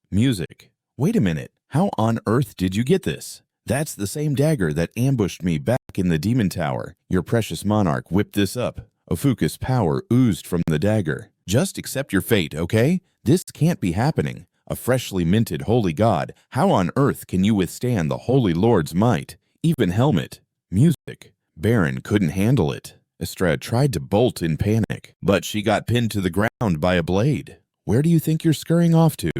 Music. Wait a minute. How on earth did you get this? That's the same dagger that ambushed me back in the Demon Tower. Your precious monarch whipped this up. OPHIUCUS' power oozed from the dagger. Just accept your fate, okay? This can't be happening. A freshly minted holy god. How on earth can you withstand the Holy Lord's might? Even Helmet. Music. Baron couldn't handle it. Estrella tried to bolt in panic, but she got pinned to the ground by a blade. Where do you think you're scurrying off to?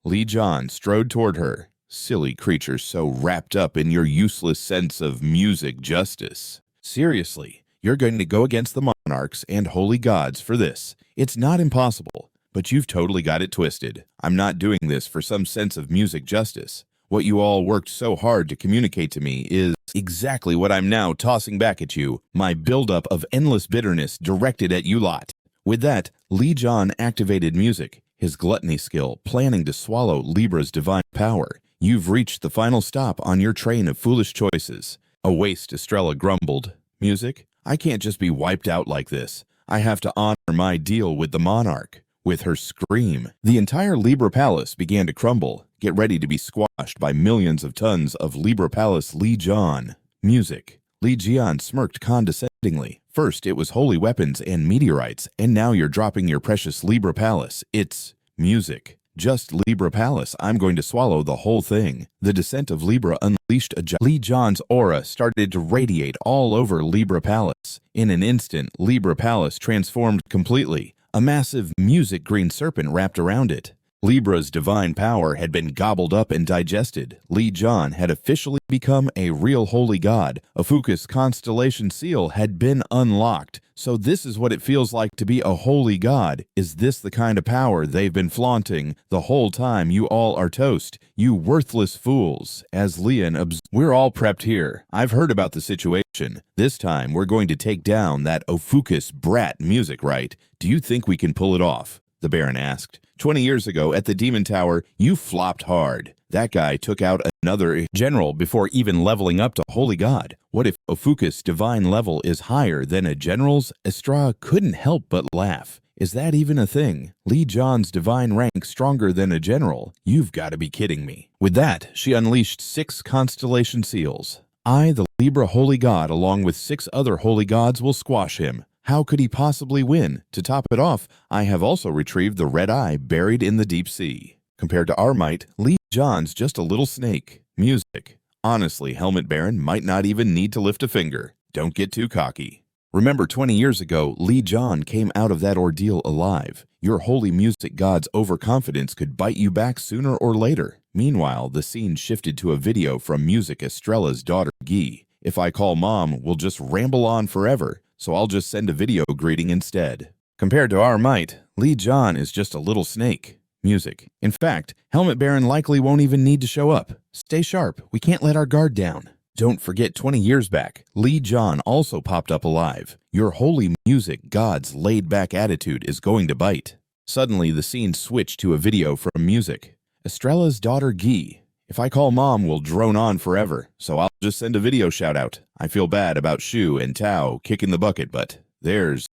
Li Jian strode toward her. Silly creature so wrapped up in your useless sense of music justice. Seriously, you're going to go against the monarchs and holy gods for this. It's not impossible, but you've totally got it twisted. I'm not doing this for some sense of music justice. What you all worked so hard to communicate to me is exactly what I'm now tossing back at you, my buildup of endless bitterness directed at you lot. With that, Li Jian activated music, his gluttony skill, planning to swallow Libra's divine power. You've reached the final stop on your train of foolish choices. A waste, Estrella grumbled. Music? I can't just be wiped out like this. I have to honor my deal with the monarch. With her scream, the entire Libra Palace began to crumble. Get ready to be squashed by millions of tons of Libra Palace Li Jian. Music. Li Jian smirked condescendingly. First it was holy weapons and meteorites, and now you're dropping your precious Libra Palace. It's music. Just Libra Palace. I'm going to swallow the whole thing. The descent of Libra unleashed Li Jian's aura started to radiate all over Libra Palace. In an instant, Libra Palace transformed completely. A massive music green serpent wrapped around it. Libra's divine power had been gobbled up and digested. Li Jian had officially become a real holy god. OPHIUCUS' constellation seal had been unlocked. So this is what it feels like to be a holy god. Is this the kind of power they've been flaunting the whole time? You all are toast. You worthless fools. As Lian observed, we're all prepped here. I've heard about the situation. This time we're going to take down that OPHIUCUS brat music, right? Do you think we can pull it off? the Baron asked. 20 years ago at the Demon Tower, you flopped hard. That guy took out another general before even leveling up to Holy God. What if OPHIUCUS' divine level is higher than a general's? Estrella couldn't help but laugh. Is that even a thing? Li Jian's divine rank stronger than a general? You've got to be kidding me. With that, she unleashed 6 constellation seals. I, the Libra Holy God, along with 6 other holy gods, will squash him. How could he possibly win? To top it off, I have also retrieved the red eye buried in the deep sea. Compared to our might, Li Jian's just a little snake. Music. Honestly, Helmet Baron might not even need to lift a finger. Don't get too cocky. Remember 20 years ago, Li Jian came out of that ordeal alive. Your holy music god's overconfidence could bite you back sooner or later. Meanwhile, the scene shifted to a video from music Estrella's daughter Guy. If I call mom, we'll just ramble on forever, so I'll just send a video greeting instead. Compared to our might, Li Jian is just a little snake. Music. In fact, Helmet Baron likely won't even need to show up. Stay sharp, we can't let our guard down. Don't forget 20 years back, Li Jian also popped up alive. Your holy music god's laid-back attitude is going to bite. Suddenly, the scene switched to a video from music. Estrella's daughter Guy. If I call mom, we'll drone on forever, so I'll just send a video shout-out. I feel bad about Shu and Tao kicking the bucket, but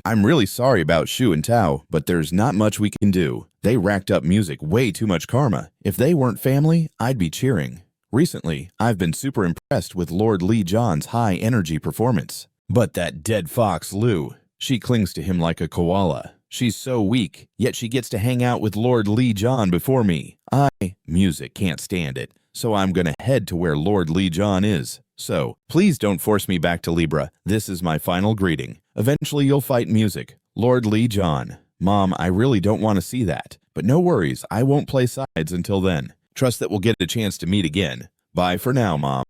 I'm really sorry about Shu and Tao, but there's not much we can do. They racked up music way too much karma. If they weren't family, I'd be cheering. Recently, I've been super impressed with Lord Li Jian's high-energy performance. But that dead fox Lou, she clings to him like a koala. She's so weak, yet she gets to hang out with Lord Li Jian before me. Music can't stand it, so I'm gonna head to where Lord Li Jian is. So, please don't force me back to Libra. This is my final greeting. Eventually you'll fight music. Lord Li Jian. Mom, I really don't want to see that. But no worries, I won't play sides until then. Trust that we'll get a chance to meet again. Bye for now, Mom.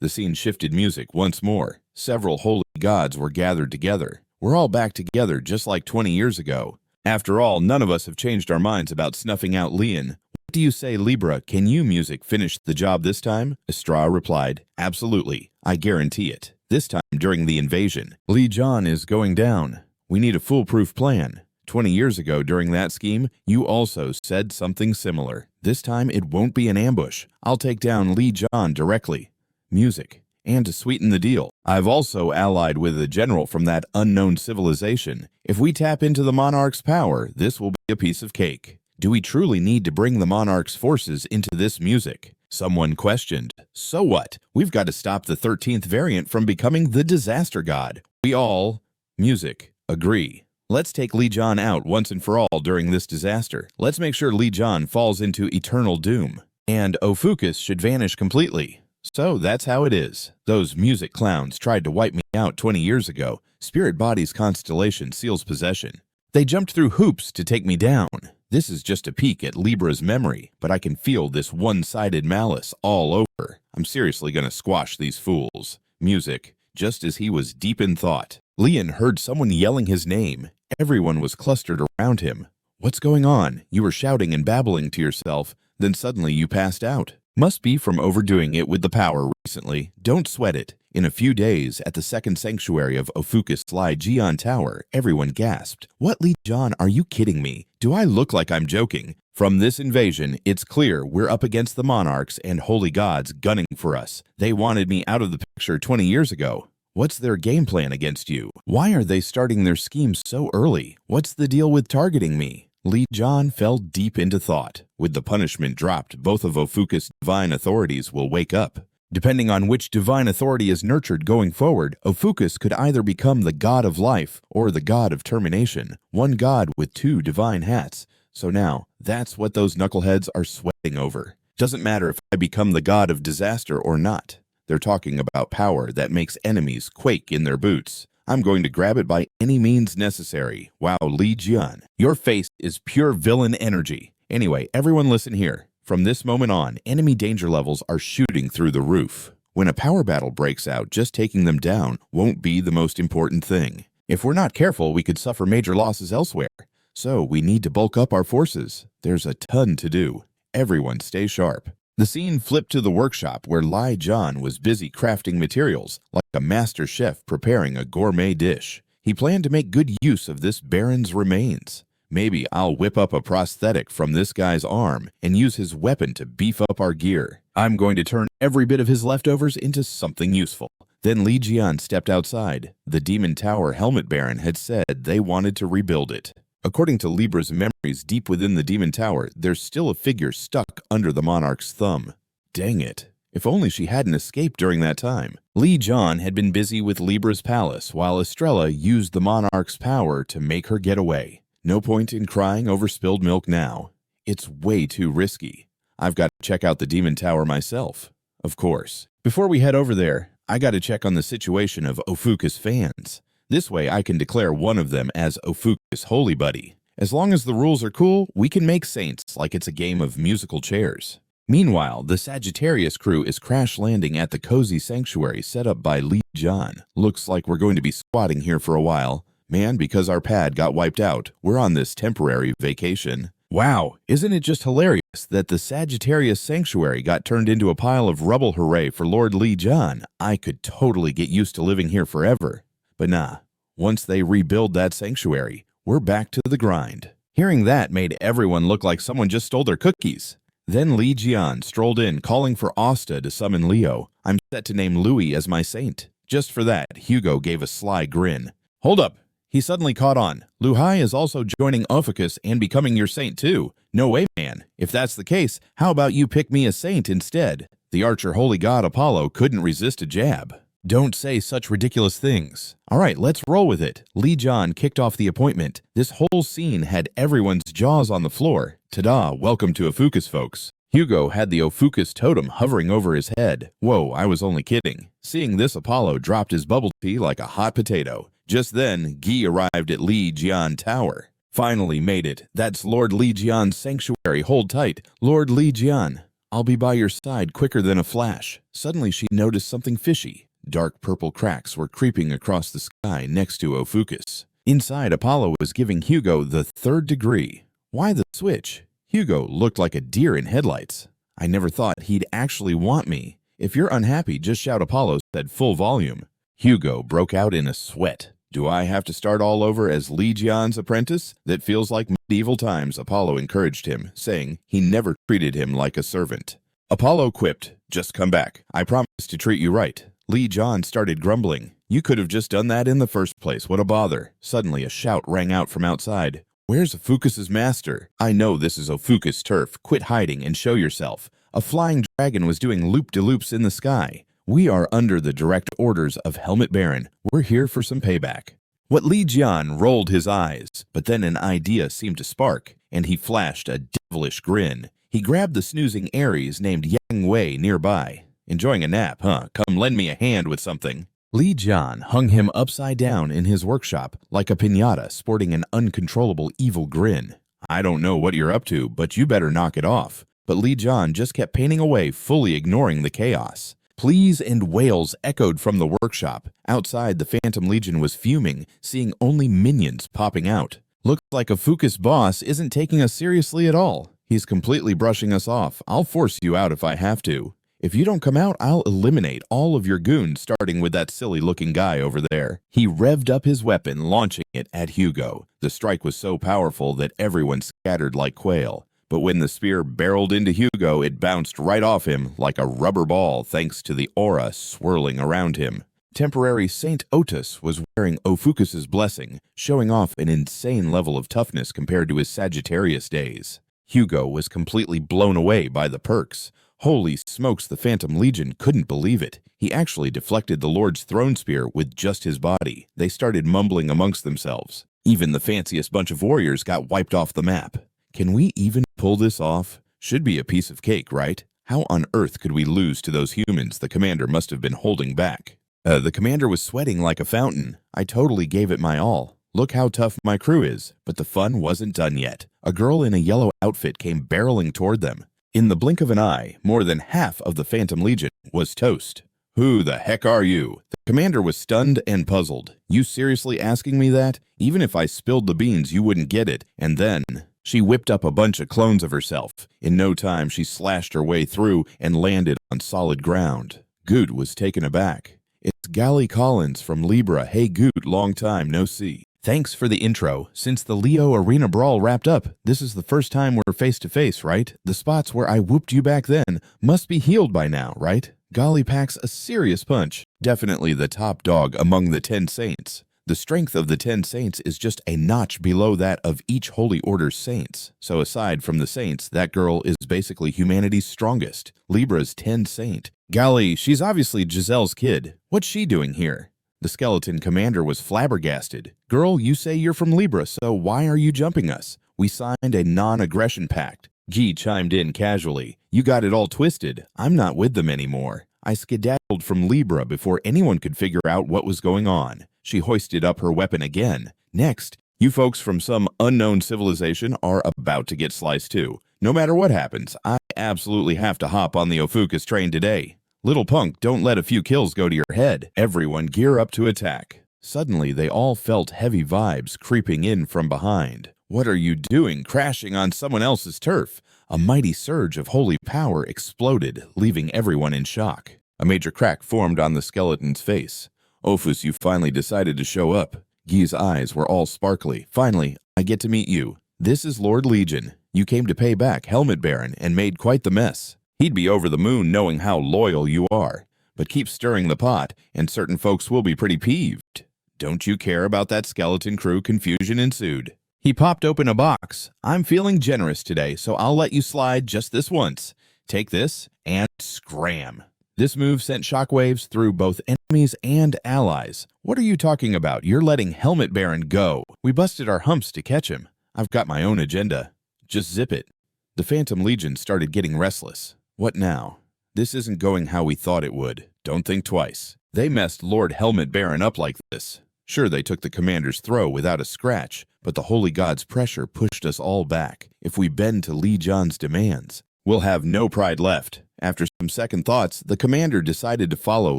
The scene shifted music once more. Several holy gods were gathered together. We're all back together just like 20 years ago. After all, none of us have changed our minds about snuffing out Lian. What do you say, Libra? Can you, music, finish the job this time? Estrella replied, absolutely. I guarantee it. This time during the invasion, Li Jian is going down. We need a foolproof plan. 20 years ago during that scheme, you also said something similar. This time it won't be an ambush. I'll take down Li Jian directly. Music. And to sweeten the deal, I've also allied with a general from that unknown civilization. If we tap into the monarch's power, this will be a piece of cake. Do we truly need to bring the monarch's forces into this music? Someone questioned. So what? We've got to stop the 13th variant from becoming the disaster god. We all, music, agree. Let's take Li Jian out once and for all during this disaster. Let's make sure Li Jian falls into eternal doom. And OPHIUCUS should vanish completely. So that's how it is. Those music clowns tried to wipe me out 20 years ago. Spirit Body's Constellation seals possession. They jumped through hoops to take me down. This is just a peek at Libra's memory, but I can feel this one-sided malice all over. I'm seriously gonna squash these fools. Music. Just as he was deep in thought, Lian heard someone yelling his name. Everyone was clustered around him. What's going on? You were shouting and babbling to yourself, then suddenly you passed out. Must be from overdoing it with the power recently. Don't sweat it. In a few days, at the second sanctuary of OPHIUCUS Li Jian Tower, everyone gasped. What, Li Jian, are you kidding me? Do I look like I'm joking? From this invasion, it's clear we're up against the monarchs and holy gods gunning for us. They wanted me out of the picture 20 years ago. What's their game plan against you? Why are they starting their schemes so early? What's the deal with targeting me? Li Jian fell deep into thought. With the punishment dropped, both of OPHIUCUS' divine authorities will wake up. Depending on which divine authority is nurtured going forward, OPHIUCUS could either become the god of life or the god of termination. One god with two divine hats. So now, that's what those knuckleheads are sweating over. Doesn't matter if I become the god of disaster or not. They're talking about power that makes enemies quake in their boots. I'm going to grab it by any means necessary. Wow, Li Jian, your face is pure villain energy. Anyway, everyone listen here. From this moment on, enemy danger levels are shooting through the roof. When a power battle breaks out, just taking them down won't be the most important thing. If we're not careful, we could suffer major losses elsewhere. So we need to bulk up our forces. There's a ton to do. Everyone stay sharp. The scene flipped to the workshop where Li Jian was busy crafting materials, like a master chef preparing a gourmet dish. He planned to make good use of this baron's remains. Maybe I'll whip up a prosthetic from this guy's arm and use his weapon to beef up our gear. I'm going to turn every bit of his leftovers into something useful." Then Li Jian stepped outside. The Demon Tower Helmet Baron had said they wanted to rebuild it. According to Libra's memories, deep within the Demon Tower, there's still a figure stuck under the monarch's thumb. Dang it. If only she hadn't escaped during that time. Li Jian had been busy with Libra's palace while Estrella used the monarch's power to make her get away. No point in crying over spilled milk now. It's way too risky. I've got to check out the Demon Tower myself. Of course. Before we head over there, I got to check on the situation of OPHIUCUS fans. This way I can declare one of them as OPHIUCUS Holy Buddy. As long as the rules are cool, we can make saints like it's a game of musical chairs. Meanwhile, the Sagittarius crew is crash landing at the cozy sanctuary set up by Li Jian. Looks like we're going to be squatting here for a while. Man, because our pad got wiped out, we're on this temporary vacation. Wow, isn't it just hilarious that the Sagittarius sanctuary got turned into a pile of rubble? Hooray for Lord Li Jian. I could totally get used to living here forever. But nah, once they rebuild that sanctuary, we're back to the grind. Hearing that made everyone look like someone just stole their cookies. Then Li Jian strolled in, calling for Asta to summon Leo. I'm set to name Louie as my saint. Just for that, Yugo gave a sly grin. Hold up. He suddenly caught on. Louie is also joining OPHIUCUS and becoming your saint too. No way, man. If that's the case, how about you pick me a saint instead? The archer holy god Apollo couldn't resist a jab. Don't say such ridiculous things. All right, let's roll with it. Li Jian kicked off the appointment. This whole scene had everyone's jaws on the floor. Ta-da, welcome to OPHIUCUS, folks. Yugo had the OPHIUCUS totem hovering over his head. Whoa, I was only kidding. Seeing this, Apollo dropped his bubble tea like a hot potato. Just then, Guy arrived at Li Jian Tower. Finally made it. That's Lord Li Jian's sanctuary. Hold tight. Lord Li Jian, I'll be by your side quicker than a flash. Suddenly she noticed something fishy. Dark purple cracks were creeping across the sky next to OPHIUCUS. Inside, Apollo was giving Yugo the 3rd degree. Why the switch? Yugo looked like a deer in headlights. I never thought he'd actually want me. If you're unhappy, just shout Apollo at full volume. Yugo broke out in a sweat. Do I have to start all over as Li Jian's apprentice? That feels like medieval times, Apollo encouraged him, saying he never treated him like a servant. Apollo quipped, just come back. I promise to treat you right. Li Jian started grumbling. You could have just done that in the first place. What a bother. Suddenly a shout rang out from outside. Where's OPHIUCUS's master? I know this is OPHIUCUS turf. Quit hiding and show yourself. A flying dragon was doing loop-de-loops in the sky. We are under the direct orders of Helmet Baron. We're here for some payback. What Li Jian rolled his eyes, but then an idea seemed to spark, and he flashed a devilish grin. He grabbed the snoozing Aries named Yang Wei nearby. Enjoying a nap, huh? Come lend me a hand with something. Li Jian hung him upside down in his workshop like a piñata, sporting an uncontrollable evil grin. I don't know what you're up to, but you better knock it off. But Li Jian just kept painting away, fully ignoring the chaos. Pleas and wails echoed from the workshop. Outside, the Phantom Legion was fuming, seeing only minions popping out. Looks like OPHIUCUS boss isn't taking us seriously at all. He's completely brushing us off. I'll force you out if I have to. If you don't come out, I'll eliminate all of your goons, starting with that silly-looking guy over there. He revved up his weapon, launching it at Yugo. The strike was so powerful that everyone scattered like quail. But when the spear barreled into Yugo, it bounced right off him like a rubber ball thanks to the aura swirling around him. Temporary Saint Otis was wearing OPHIUCUS's blessing, showing off an insane level of toughness compared to his Sagittarius days. Yugo was completely blown away by the perks. Holy smokes, the Phantom Legion couldn't believe it. He actually deflected the Lord's throne spear with just his body. They started mumbling amongst themselves. Even the fanciest bunch of warriors got wiped off the map. Can we even pull this off? Should be a piece of cake, right? How on earth could we lose to those humans the commander must have been holding back? The commander was sweating like a fountain. I totally gave it my all. Look how tough my crew is. But the fun wasn't done yet. A girl in a yellow outfit came barreling toward them. In the blink of an eye, more than half of the Phantom Legion was toast. Who the heck are you? The commander was stunned and puzzled. You seriously asking me that? Even if I spilled the beans, you wouldn't get it. And then she whipped up a bunch of clones of herself. In no time, she slashed her way through and landed on solid ground. Goot was taken aback. It's Gally Collins from Libra. Hey Goot, long time no see. Thanks for the intro. Since the Leo Arena Brawl wrapped up, this is the first time we're face-to-face, right? The spots where I whooped you back then must be healed by now, right? Golly packs a serious punch. Definitely the top dog among the 10 saints. The strength of the 10 saints is just a notch below that of each holy order's saints. So aside from the saints, that girl is basically humanity's strongest. Libra's 10 saint. Golly, she's obviously Giselle's kid. What's she doing here? The skeleton commander was flabbergasted. Girl, you say you're from Libra, so why are you jumping us? We signed a non-aggression pact. Guy chimed in casually. You got it all twisted. I'm not with them anymore. I skedaddled from Libra before anyone could figure out what was going on. She hoisted up her weapon again. Next, you folks from some unknown civilization are about to get sliced too. No matter what happens, I absolutely have to hop on the OPHIUCUS train today. Little punk, don't let a few kills go to your head. Everyone gear up to attack. Suddenly, they all felt heavy vibes creeping in from behind. What are you doing, crashing on someone else's turf? A mighty surge of holy power exploded, leaving everyone in shock. A major crack formed on the skeleton's face. Ophus, you finally decided to show up. Guy's eyes were all sparkly. Finally, I get to meet you. This is Lord Li Jian. You came to pay back Helmet Baron and made quite the mess. He'd be over the moon knowing how loyal you are. But keep stirring the pot, and certain folks will be pretty peeved. Don't you care about that skeleton crew? Confusion ensued. He popped open a box. I'm feeling generous today, so I'll let you slide just this once. Take this and scram. This move sent shockwaves through both enemies and allies. What are you talking about? You're letting Helmet Baron go. We busted our humps to catch him. I've got my own agenda. Just zip it. The Phantom Legion started getting restless. What now? This isn't going how we thought it would. Don't think twice. They messed Lord Helmet Baron up like this. Sure, they took the commander's throw without a scratch, but the holy god's pressure pushed us all back. If we bend to Li Jian's demands, we'll have no pride left. After some second thoughts, the commander decided to follow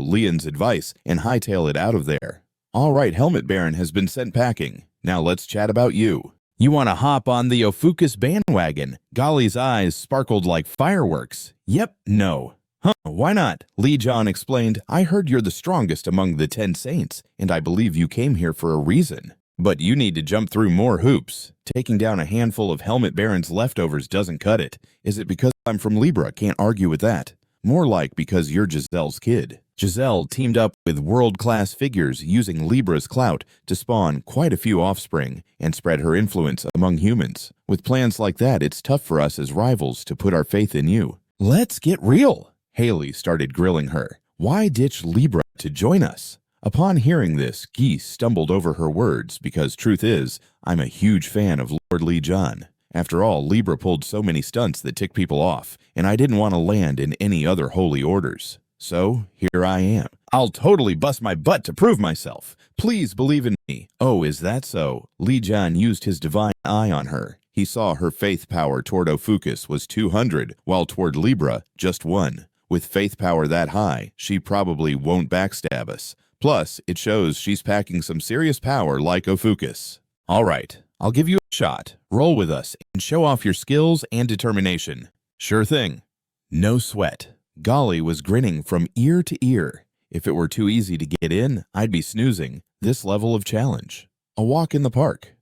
Lian's advice and hightail it out of there. All right, Helmet Baron has been sent packing. Now let's chat about you. You want to hop on the OPHIUCUS bandwagon? Golly's eyes sparkled like fireworks. Yep, no. Huh, why not? Li Jian explained, I heard you're the strongest among the 10 saints, and I believe you came here for a reason. But you need to jump through more hoops. Taking down a handful of Helmet Baron's leftovers doesn't cut it. Is it because I'm from Libra? Can't argue with that. More like because you're Giselle's kid. Giselle teamed up with world-class figures using Libra's clout to spawn quite a few offspring and spread her influence among humans. With plans like that, it's tough for us as rivals to put our faith in you. Let's get real. Haley started grilling her. Why ditch Libra to join us? Upon hearing this, Guy stumbled over her words because truth is, I'm a huge fan of Lord Li Jian. After all, Libra pulled so many stunts that tick people off, and I didn't want to land in any other holy orders. So, here I am. I'll totally bust my butt to prove myself. Please believe in me. Oh, is that so? Li Jian used his divine eye on her. He saw her faith power toward OPHIUCUS was 200, while toward Libra, just 1. With faith power that high, she probably won't backstab us. Plus, it shows she's packing some serious power like OPHIUCUS. All right, I'll give you a shot. Roll with us and show off your skills and determination. Sure thing. No sweat. Golly was grinning from ear to ear. If it were too easy to get in, I'd be snoozing. This level of challenge. A walk in the park.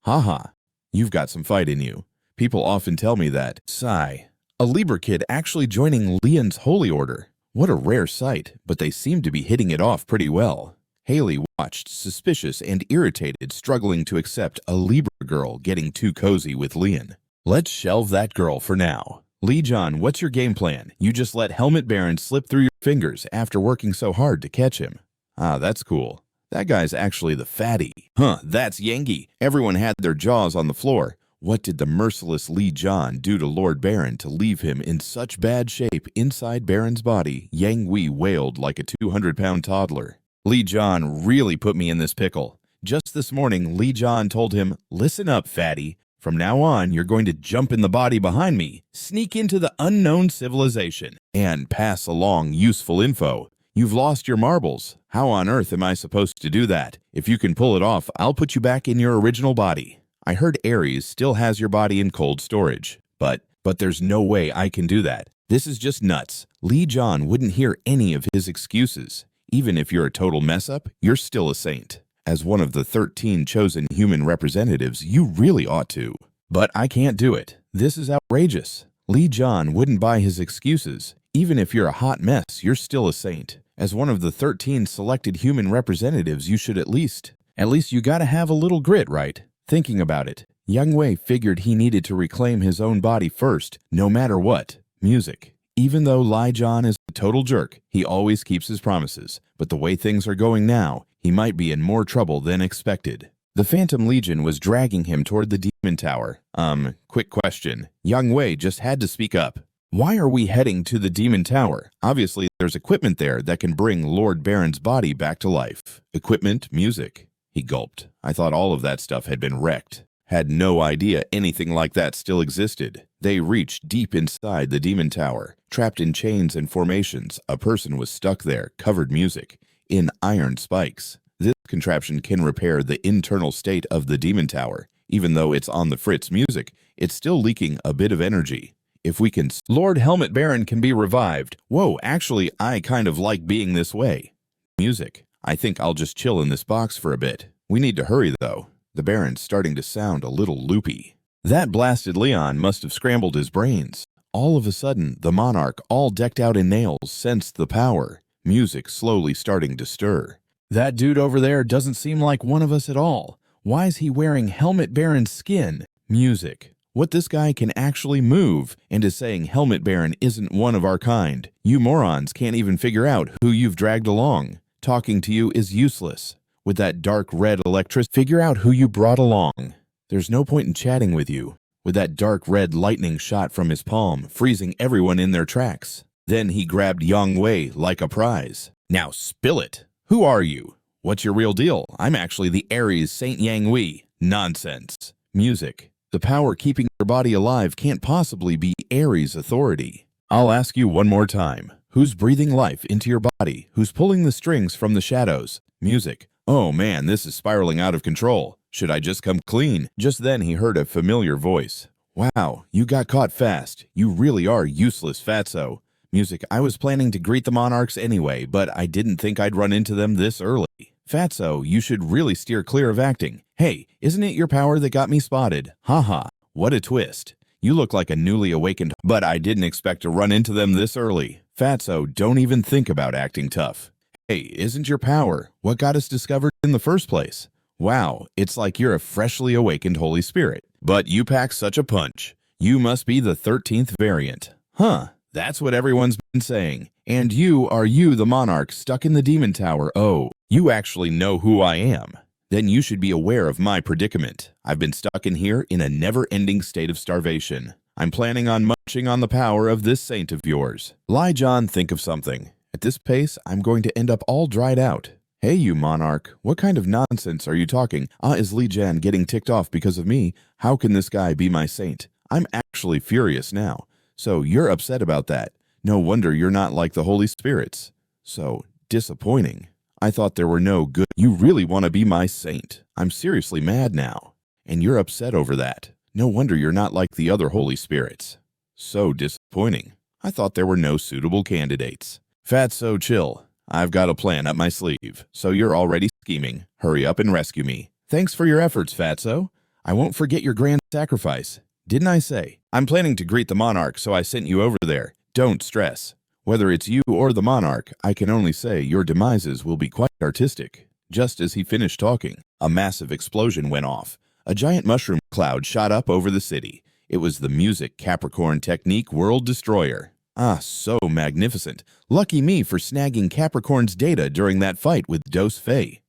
Haha, you've got some fight in you. People often tell me that. Sigh. A Libra kid actually joining Lian's holy order. What a rare sight, but they seem to be hitting it off pretty well. Haley watched, suspicious and irritated, struggling to accept a Libra girl getting too cozy with Lian. Let's shelve that girl for now. Li Jian, what's your game plan? You just let Helmet Baron slip through your fingers after working so hard to catch him. Ah, that's cool. That guy's actually the fatty. Huh, that's Yangi. Everyone had their jaws on the floor. What did the merciless Li Jian do to Lord Baron to leave him in such bad shape inside Baron's body? Yang Wei wailed like a 200-pound toddler. Li Jian really put me in this pickle. Just this morning, Li Jian told him, listen up, fatty. From now on, you're going to jump in the body behind me, sneak into the unknown civilization, and pass along useful info. You've lost your marbles. How on earth am I supposed to do that? If you can pull it off, I'll put you back in your original body. I heard Aries still has your body in cold storage, but there's no way I can do that. This is just nuts. Li Jian wouldn't hear any of his excuses. Even if you're a total mess-up, you're still a saint. As one of the 13 chosen human representatives, you really ought to. But I can't do it. This is outrageous. Li Jian wouldn't buy his excuses. Even if you're a hot mess, you're still a saint. As one of the 13 selected human representatives, you should at least you gotta have a little grit, right? Thinking about it, Yang Wei figured he needed to reclaim his own body first, no matter what. Music. Even though Li Jian is a total jerk, he always keeps his promises. But the way things are going now, he might be in more trouble than expected. The Phantom Legion was dragging him toward the Demon Tower. Quick question. Yang Wei just had to speak up. Why are we heading to the Demon Tower? Obviously, there's equipment there that can bring Lord Baron's body back to life. Equipment, music. He gulped. I thought all of that stuff had been wrecked. Had no idea anything like that still existed. They reached deep inside the Demon Tower. Trapped in chains and formations, a person was stuck there, covered music, in iron spikes. This contraption can repair the internal state of the Demon Tower. Even though it's on the fritz music, it's still leaking a bit of energy. If we can... Lord Helmet Baron can be revived. Whoa, actually, I kind of like being this way. Music. I think I'll just chill in this box for a bit. We need to hurry, though. The Baron's starting to sound a little loopy. That blasted Leon must have scrambled his brains. All of a sudden, the monarch, all decked out in nails, sensed the power. Music slowly starting to stir. That dude over there doesn't seem like one of us at all. Why is he wearing Helmet Baron's skin? Music. What this guy can actually move, and is saying Helmet Baron isn't one of our kind. You morons can't even figure out who you've dragged along. Talking to you is useless. With that dark red electricity, figure out who you brought along. There's no point in chatting with you. With that dark red lightning shot from his palm, freezing everyone in their tracks. Then he grabbed Yang Wei like a prize. Now spill it. Who are you? What's your real deal? I'm actually the Aries Saint Yang Wei. Nonsense. Music. The power keeping your body alive can't possibly be Aries' authority. I'll ask you one more time. Who's breathing life into your body? Who's pulling the strings from the shadows? Music. Oh man, this is spiraling out of control. Should I just come clean? Just then he heard a familiar voice. Wow, you got caught fast. You really are useless, fatso. Music. I was planning to greet the monarchs anyway, but I didn't think I'd run into them this early. Fatso, you should really steer clear of acting. Hey, isn't it your power that got me spotted? Haha, what a twist. You look like a newly awakened, but I didn't expect to run into them this early. Fatso, don't even think about acting tough. Hey, isn't your power what got us discovered in the first place? Wow, it's like you're a freshly awakened Holy Spirit. But you pack such a punch. You must be the 13th variant. Huh, that's what everyone's been saying. And you are the monarch stuck in the Demon Tower. Oh, you actually know who I am. Then you should be aware of my predicament. I've been stuck in here in a never-ending state of starvation. I'm planning on munching on the power of this saint of yours. Li Jian, think of something. At this pace, I'm going to end up all dried out. Hey, you monarch, what kind of nonsense are you talking? Is Li Jian getting ticked off because of me? How can this guy be my saint? I'm actually furious now. So you're upset about that. No wonder you're not like the Holy Spirits. So disappointing. I thought there were no good. You really want to be my saint. I'm seriously mad now. And you're upset over that. No wonder you're not like the other Holy Spirits. So disappointing. I thought there were no suitable candidates. Fatso, chill. I've got a plan up my sleeve. So you're already scheming. Hurry up and rescue me. Thanks for your efforts, Fatso. I won't forget your grand sacrifice. Didn't I say? I'm planning to greet the monarch, so I sent you over there. Don't stress. Whether it's you or the monarch, I can only say your demises will be quite artistic. Just as he finished talking, a massive explosion went off. A giant mushroom cloud shot up over the city. It was the Music Capricorn Technique World Destroyer. Ah, so magnificent. Lucky me for snagging Capricorn's data during that fight with Dos Fei.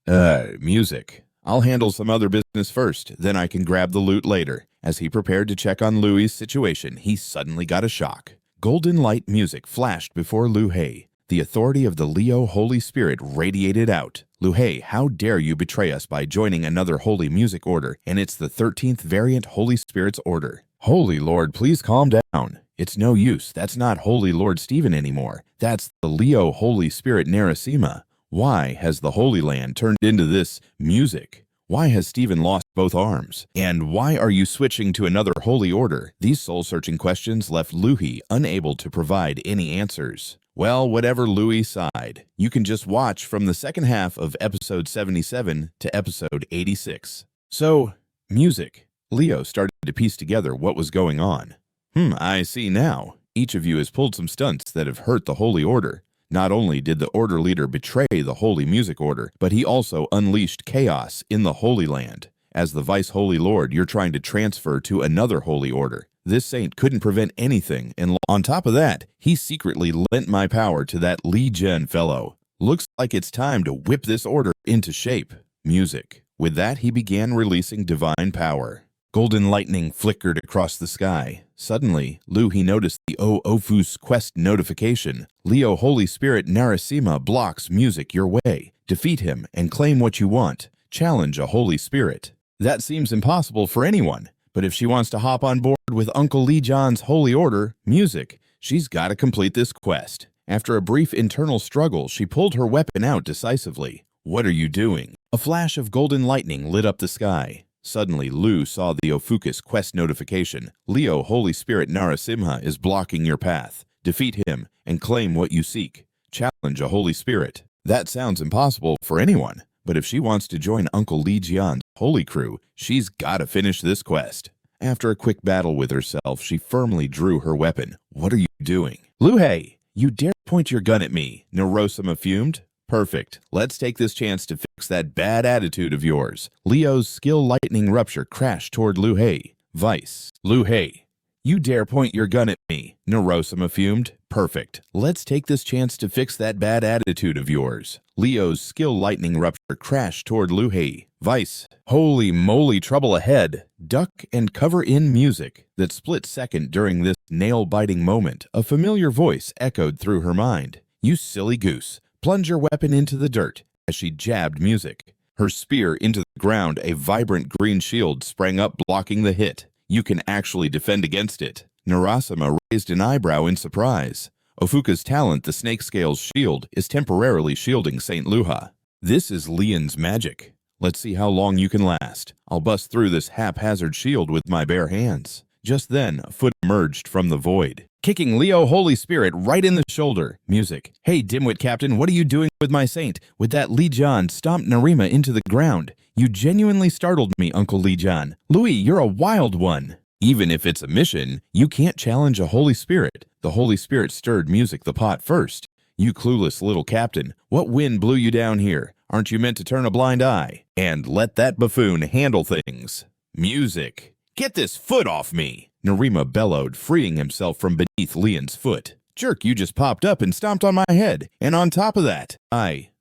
Music. I'll handle some other business first, then I can grab the loot later. As he prepared to check on Louie's situation, he suddenly got a shock. Golden light music flashed before Louie. The authority of the Leo Holy Spirit radiated out. Louie, how dare you betray us by joining another holy music order, and it's the 13th variant Holy Spirit's order. Holy Lord, please calm down. It's no use. That's not Holy Lord Stephen anymore. That's the Leo Holy Spirit Narasima. Why has the Holy Land turned into this music? Why has Stephen lost both arms. And why are you switching to another holy order? These soul-searching questions left Louie unable to provide any answers. Well, whatever Louie sighed, you can just watch from the second half of episode 77 to episode 86. So, music. Leo started to piece together what was going on. I see now. Each of you has pulled some stunts that have hurt the Holy Order. Not only did the Order leader betray the Holy Music Order, but he also unleashed chaos in the Holy Land. As the Vice-Holy Lord, you're trying to transfer to another Holy Order. This saint couldn't prevent anything, and on top of that, he secretly lent my power to that Li Jian fellow. Looks like it's time to whip this order into shape. Music. With that, he began releasing divine power. Golden lightning flickered across the sky. Suddenly, Louie noticed the OPHIUCUS quest notification. Leo Holy Spirit Narasimha blocks music your way. Defeat him and claim what you want. Challenge a Holy Spirit. That seems impossible for anyone, but if she wants to hop on board with Uncle Li Jian's Holy Order, music, she's got to complete this quest. After a brief internal struggle, she pulled her weapon out decisively. What are you doing? A flash of golden lightning lit up the sky. Suddenly, Lou saw the OPHIUCUS quest notification. Leo Holy Spirit Narasimha is blocking your path. Defeat him and claim what you seek. Challenge a Holy Spirit. That sounds impossible for anyone, but if she wants to join Uncle Li Jian's holy crew, she's gotta finish this quest. After a quick battle with herself, she firmly drew her weapon. What are you doing? Louie, you dare point your gun at me? Narasimha fumed. Perfect. Let's take this chance to fix that bad attitude of yours. Leo's skill lightning rupture crashed toward Louie. Vice. Louie, you dare point your gun at me? Narasimha fumed. Perfect. Let's take this chance to fix that bad attitude of yours. Leo's skill lightning rupture crashed toward Louie. Vice. Holy moly, trouble ahead. Duck and cover in music. That split second during this nail-biting moment, a familiar voice echoed through her mind. You silly goose. Plunge your weapon into the dirt. As she jabbed music, her spear into the ground, a vibrant green shield sprang up, blocking the hit. You can actually defend against it. Narasimha raised an eyebrow in surprise. OPHIUCUS' talent, the snake scales shield, is temporarily shielding St. Luha. This is Lian's magic. Let's see how long you can last. I'll bust through this haphazard shield with my bare hands. Just then, a foot emerged from the void, kicking Leo Holy Spirit right in the shoulder. Music. Hey, dimwit captain, what are you doing with my saint? With that Li Jian stomped Narima into the ground. You genuinely startled me, Uncle Li Jian. Louie, you're a wild one. Even if it's a mission, you can't challenge a Holy Spirit. The Holy Spirit stirred music the pot first. You clueless little captain, what wind blew you down here? Aren't you meant to turn a blind eye? And let that buffoon handle things. Music. Get this foot off me! Narima bellowed, freeing himself from beneath Lian's foot. Jerk, you just popped up and stomped on my head. And on top of that,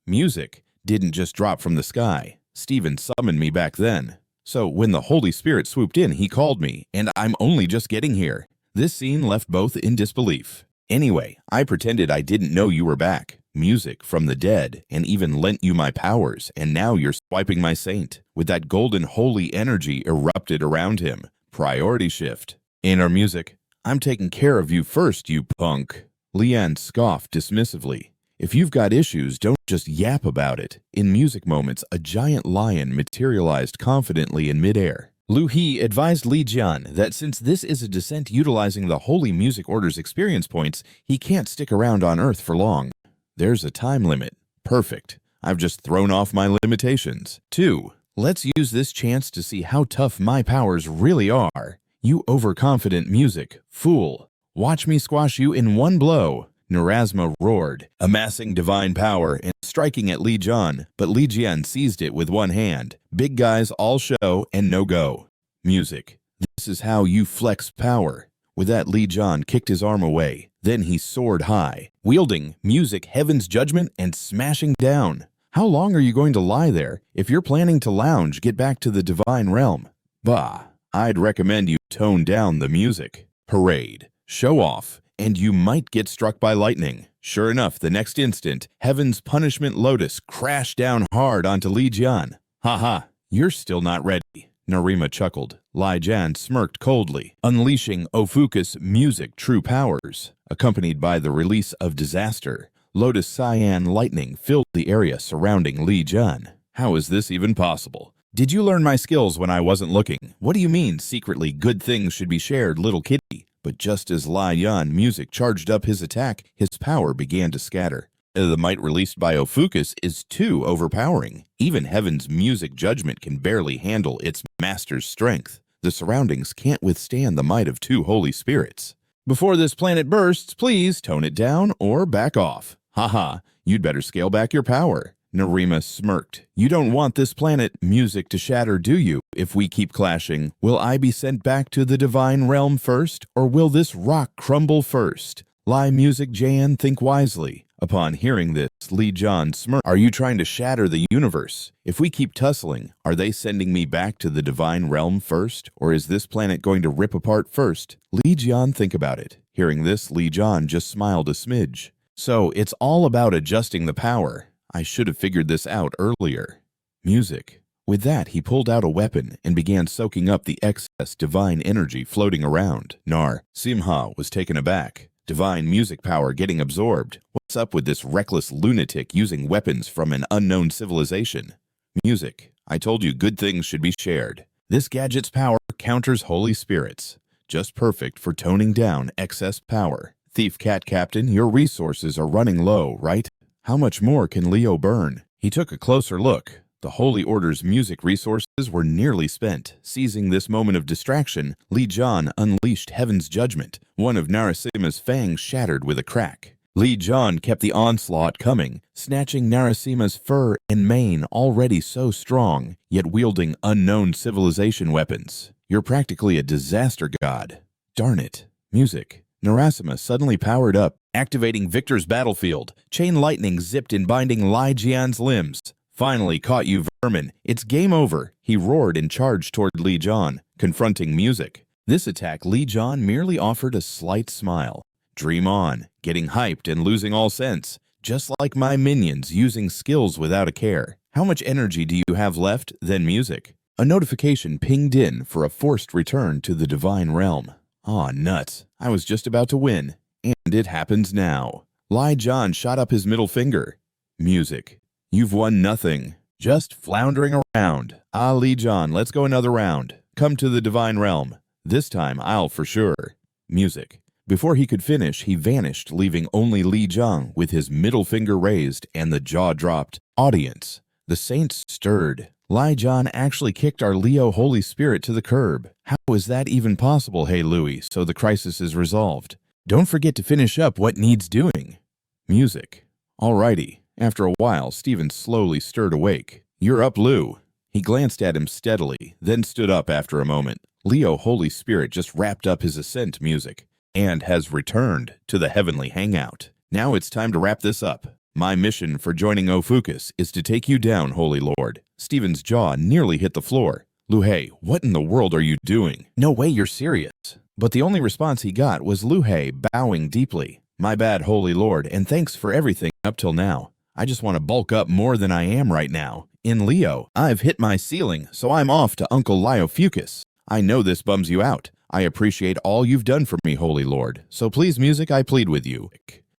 music, didn't just drop from the sky. Stephen summoned me back then. So when the Holy Spirit swooped in, he called me, and I'm only just getting here. This scene left both in disbelief. Anyway, I pretended I didn't know you were back. Music from the dead, and even lent you my powers, and now you're swiping my saint. With that golden holy energy erupted around him. Priority shift. In our music, I'm taking care of you first, you punk. Lian scoffed dismissively. If you've got issues, don't just yap about it. In music moments, a giant lion materialized confidently in midair. Louie advised Li Jian that since this is a descent utilizing the Holy Music Order's experience points, he can't stick around on Earth for long. There's a time limit. Perfect. I've just thrown off my limitations. 2. Let's use this chance to see how tough my powers really are. You overconfident music, fool. Watch me squash you in one blow. Narasimha roared, amassing divine power and striking at Li Jian, but Li Jian seized it with one hand. Big guys all show and no go. Music. This is how you flex power. With that, Li Jian kicked his arm away. Then he soared high, wielding music, heaven's judgment, and smashing down. How long are you going to lie there? If you're planning to lounge, get back to the divine realm. Bah, I'd recommend you tone down the music. Parade, show off, and you might get struck by lightning. Sure enough, the next instant, heaven's punishment lotus crashed down hard onto Li Jian. Haha, you're still not ready. Narima chuckled. Li Jian smirked coldly, unleashing OPHIUCUS music true powers. Accompanied by the release of disaster, Lotus Cyan lightning filled the area surrounding Li Jian. How is this even possible? Did you learn my skills when I wasn't looking? What do you mean, secretly good things should be shared, little kitty? But just as Li Jian music charged up his attack, his power began to scatter. The might released by OPHIUCUS is too overpowering. Even heaven's music judgment can barely handle its master's strength. The surroundings can't withstand the might of two holy spirits. Before this planet bursts, please tone it down or back off. Haha, you'd better scale back your power. Narima smirked. You don't want this planet music to shatter, do you? If we keep clashing, will I be sent back to the divine realm first, or will this rock crumble first? Li Music Jian, think wisely. Upon hearing this, Li Jian smirked. Are you trying to shatter the universe? If we keep tussling, are they sending me back to the divine realm first, or is this planet going to rip apart first? Li Jian, think about it. Hearing this, Li Jian just smiled a smidge. So, it's all about adjusting the power. I should have figured this out earlier. Music. With that, he pulled out a weapon and began soaking up the excess divine energy floating around. Simha was taken aback. Divine music power getting absorbed. What's up with this reckless lunatic using weapons from an unknown civilization? Music. I told you good things should be shared. This gadget's power counters holy spirits. Just perfect for toning down excess power. Thief Cat Captain, your resources are running low, right? How much more can Leo burn? He took a closer look. The Holy Order's music resources were nearly spent. Seizing this moment of distraction, Li Jian unleashed heaven's judgment. One of Narasimha's fangs shattered with a crack. Li Jian kept the onslaught coming, snatching Narasimha's fur and mane already so strong, yet wielding unknown civilization weapons. You're practically a disaster god. Darn it. Music. Narasimha suddenly powered up, activating Victor's battlefield. Chain lightning zipped in binding Li Jian's limbs. Finally caught you, vermin. It's game over. He roared and charged toward Li Jian, confronting music. This attack, Li Jian merely offered a slight smile. Dream on, getting hyped and losing all sense. Just like my minions using skills without a care. How much energy do you have left, then music? A notification pinged in for a forced return to the divine realm. Aw, nuts. I was just about to win. And it happens now. Li Jian shot up his middle finger. Music. You've won nothing. Just floundering around. Ah, Li Jian, let's go another round. Come to the divine realm. This time I'll for sure. Music. Before he could finish, he vanished, leaving only Li Jian with his middle finger raised and the jaw dropped. Audience. The saints stirred. Li Jian actually kicked our Leo Holy Spirit to the curb. How is that even possible, hey Louie, so the crisis is resolved? Don't forget to finish up what needs doing. Music. Alrighty. After a while, Steven slowly stirred awake. You're up, Lou. He glanced at him steadily, then stood up after a moment. Leo Holy Spirit just wrapped up his ascent music and has returned to the heavenly hangout. Now it's time to wrap this up. My mission for joining OPHIUCUS is to take you down, Holy Lord. Steven's jaw nearly hit the floor. Louie, what in the world are you doing? No way you're serious. But the only response he got was Louie bowing deeply. My bad, Holy Lord, and thanks for everything up till now. I just want to bulk up more than I am right now. In Leo, I've hit my ceiling, so I'm off to Uncle OPHIUCUS. I know this bums you out. I appreciate all you've done for me, Holy Lord. So please, music, I plead with you.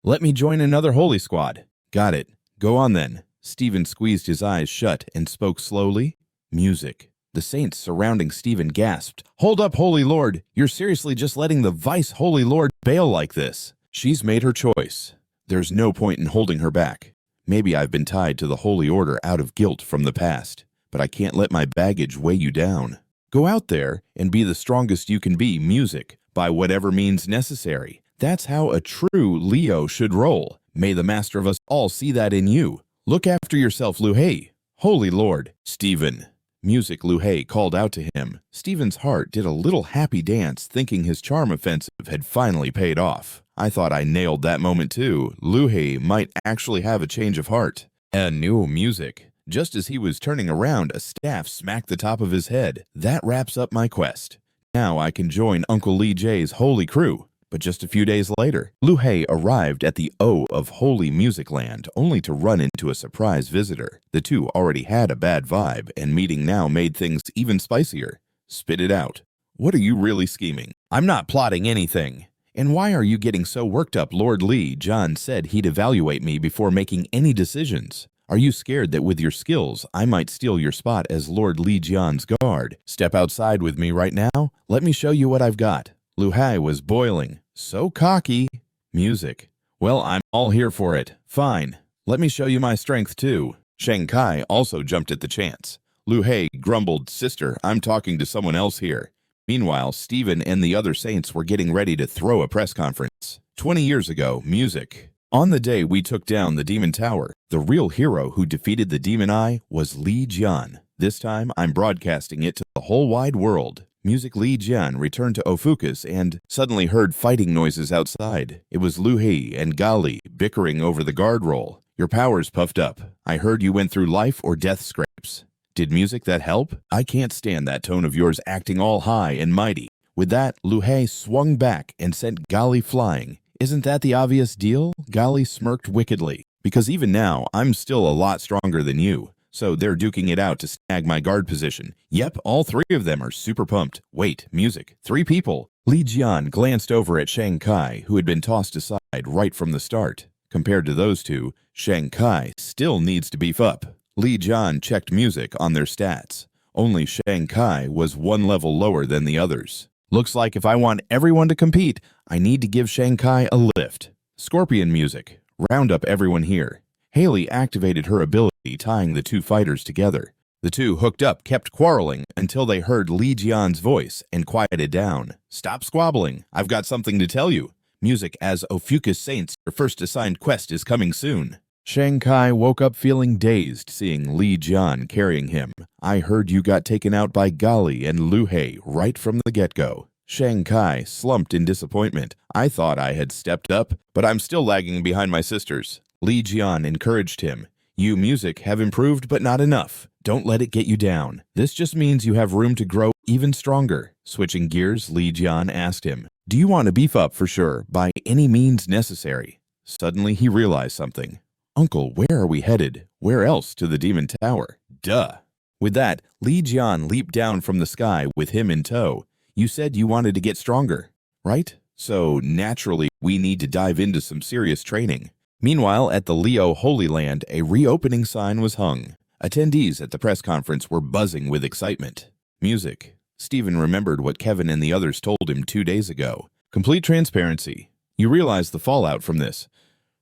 Let me join another holy squad. Got it. Go on then. Steven squeezed his eyes shut and spoke slowly. Music. The saints surrounding Steven gasped. Hold up, Holy Lord. You're seriously just letting the Vice Holy Lord bail like this. She's made her choice. There's no point in holding her back. Maybe I've been tied to the Holy Order out of guilt from the past, but I can't let my baggage weigh you down. Go out there and be the strongest you can be, music, by whatever means necessary. That's how a true Leo should roll. May the master of us all see that in you. Look after yourself, Louie. Holy Lord. Steven. Music, Louie called out to him. Steven's heart did a little happy dance, thinking his charm offensive had finally paid off. I thought I nailed that moment too. Louie might actually have a change of heart. And new music. Just as he was turning around, a staff smacked the top of his head. That wraps up my quest. Now I can join Uncle Li J's holy crew. But just a few days later, Louie arrived at the O of Holy Music Land, only to run into a surprise visitor. The two already had a bad vibe, and meeting now made things even spicier. Spit it out. What are you really scheming? I'm not plotting anything. And why are you getting so worked up? Lord Li Jian said he'd evaluate me before making any decisions. Are you scared that with your skills, I might steal your spot as Lord Li Jian's guard? Step outside with me right now. Let me show you what I've got. Louie was boiling. So cocky. Music. Well, I'm all here for it. Fine. Let me show you my strength too. Shanghai also jumped at the chance. Louie grumbled, Sister, I'm talking to someone else here. Meanwhile, Stephen and the other saints were getting ready to throw a press conference. 20 years ago, music. On the day we took down the Demon Tower, the real hero who defeated the Demon Eye was Li Jian. This time, I'm broadcasting it to the whole wide world. Music. Li Jian returned to OPHIUCUS and suddenly heard fighting noises outside. It was Louie and Gali bickering over the guard roll. Your powers puffed up. I heard you went through life or death scrapes. Did music that help? I can't stand that tone of yours acting all high and mighty. With that, Louie swung back and sent Gali flying. Isn't that the obvious deal? Gali smirked wickedly. Because even now, I'm still a lot stronger than you. So they're duking it out to snag my guard position. Yep, all three of them are super pumped. Wait, music. 3 people. Li Jian glanced over at Shanghai, who had been tossed aside right from the start. Compared to those two, Shanghai still needs to beef up. Li Jian checked music on their stats. Only Shanghai was 1 level lower than the others. Looks like if I want everyone to compete, I need to give Shanghai a lift. Scorpion music. Round up everyone here. Haley activated her ability, tying the 2 fighters together. The 2 hooked up kept quarreling until they heard Li Jian's voice and quieted down. Stop squabbling. I've got something to tell you. Music. As OPHIUCUS Saints, your first assigned quest is coming soon. Shanghai woke up feeling dazed, seeing Li Jian carrying him. I heard you got taken out by Gali and Louie right from the get-go. Shanghai slumped in disappointment. I thought I had stepped up, but I'm still lagging behind my sisters. Li Jian encouraged him. You, music, have improved, but not enough. Don't let it get you down. This just means you have room to grow even stronger. Switching gears, Li Jian asked him, Do you want to beef up for sure, by any means necessary? Suddenly he realized something. Uncle, where are we headed? Where else to the Demon Tower? Duh. With that, Li Jian leaped down from the sky with him in tow. You said you wanted to get stronger, right? So, naturally, we need to dive into some serious training. Meanwhile, at the Leo Holy Land, a reopening sign was hung. Attendees at the press conference were buzzing with excitement. Music. Stephen remembered what Kevin and the others told him 2 days ago. Complete transparency. You realize the fallout from this,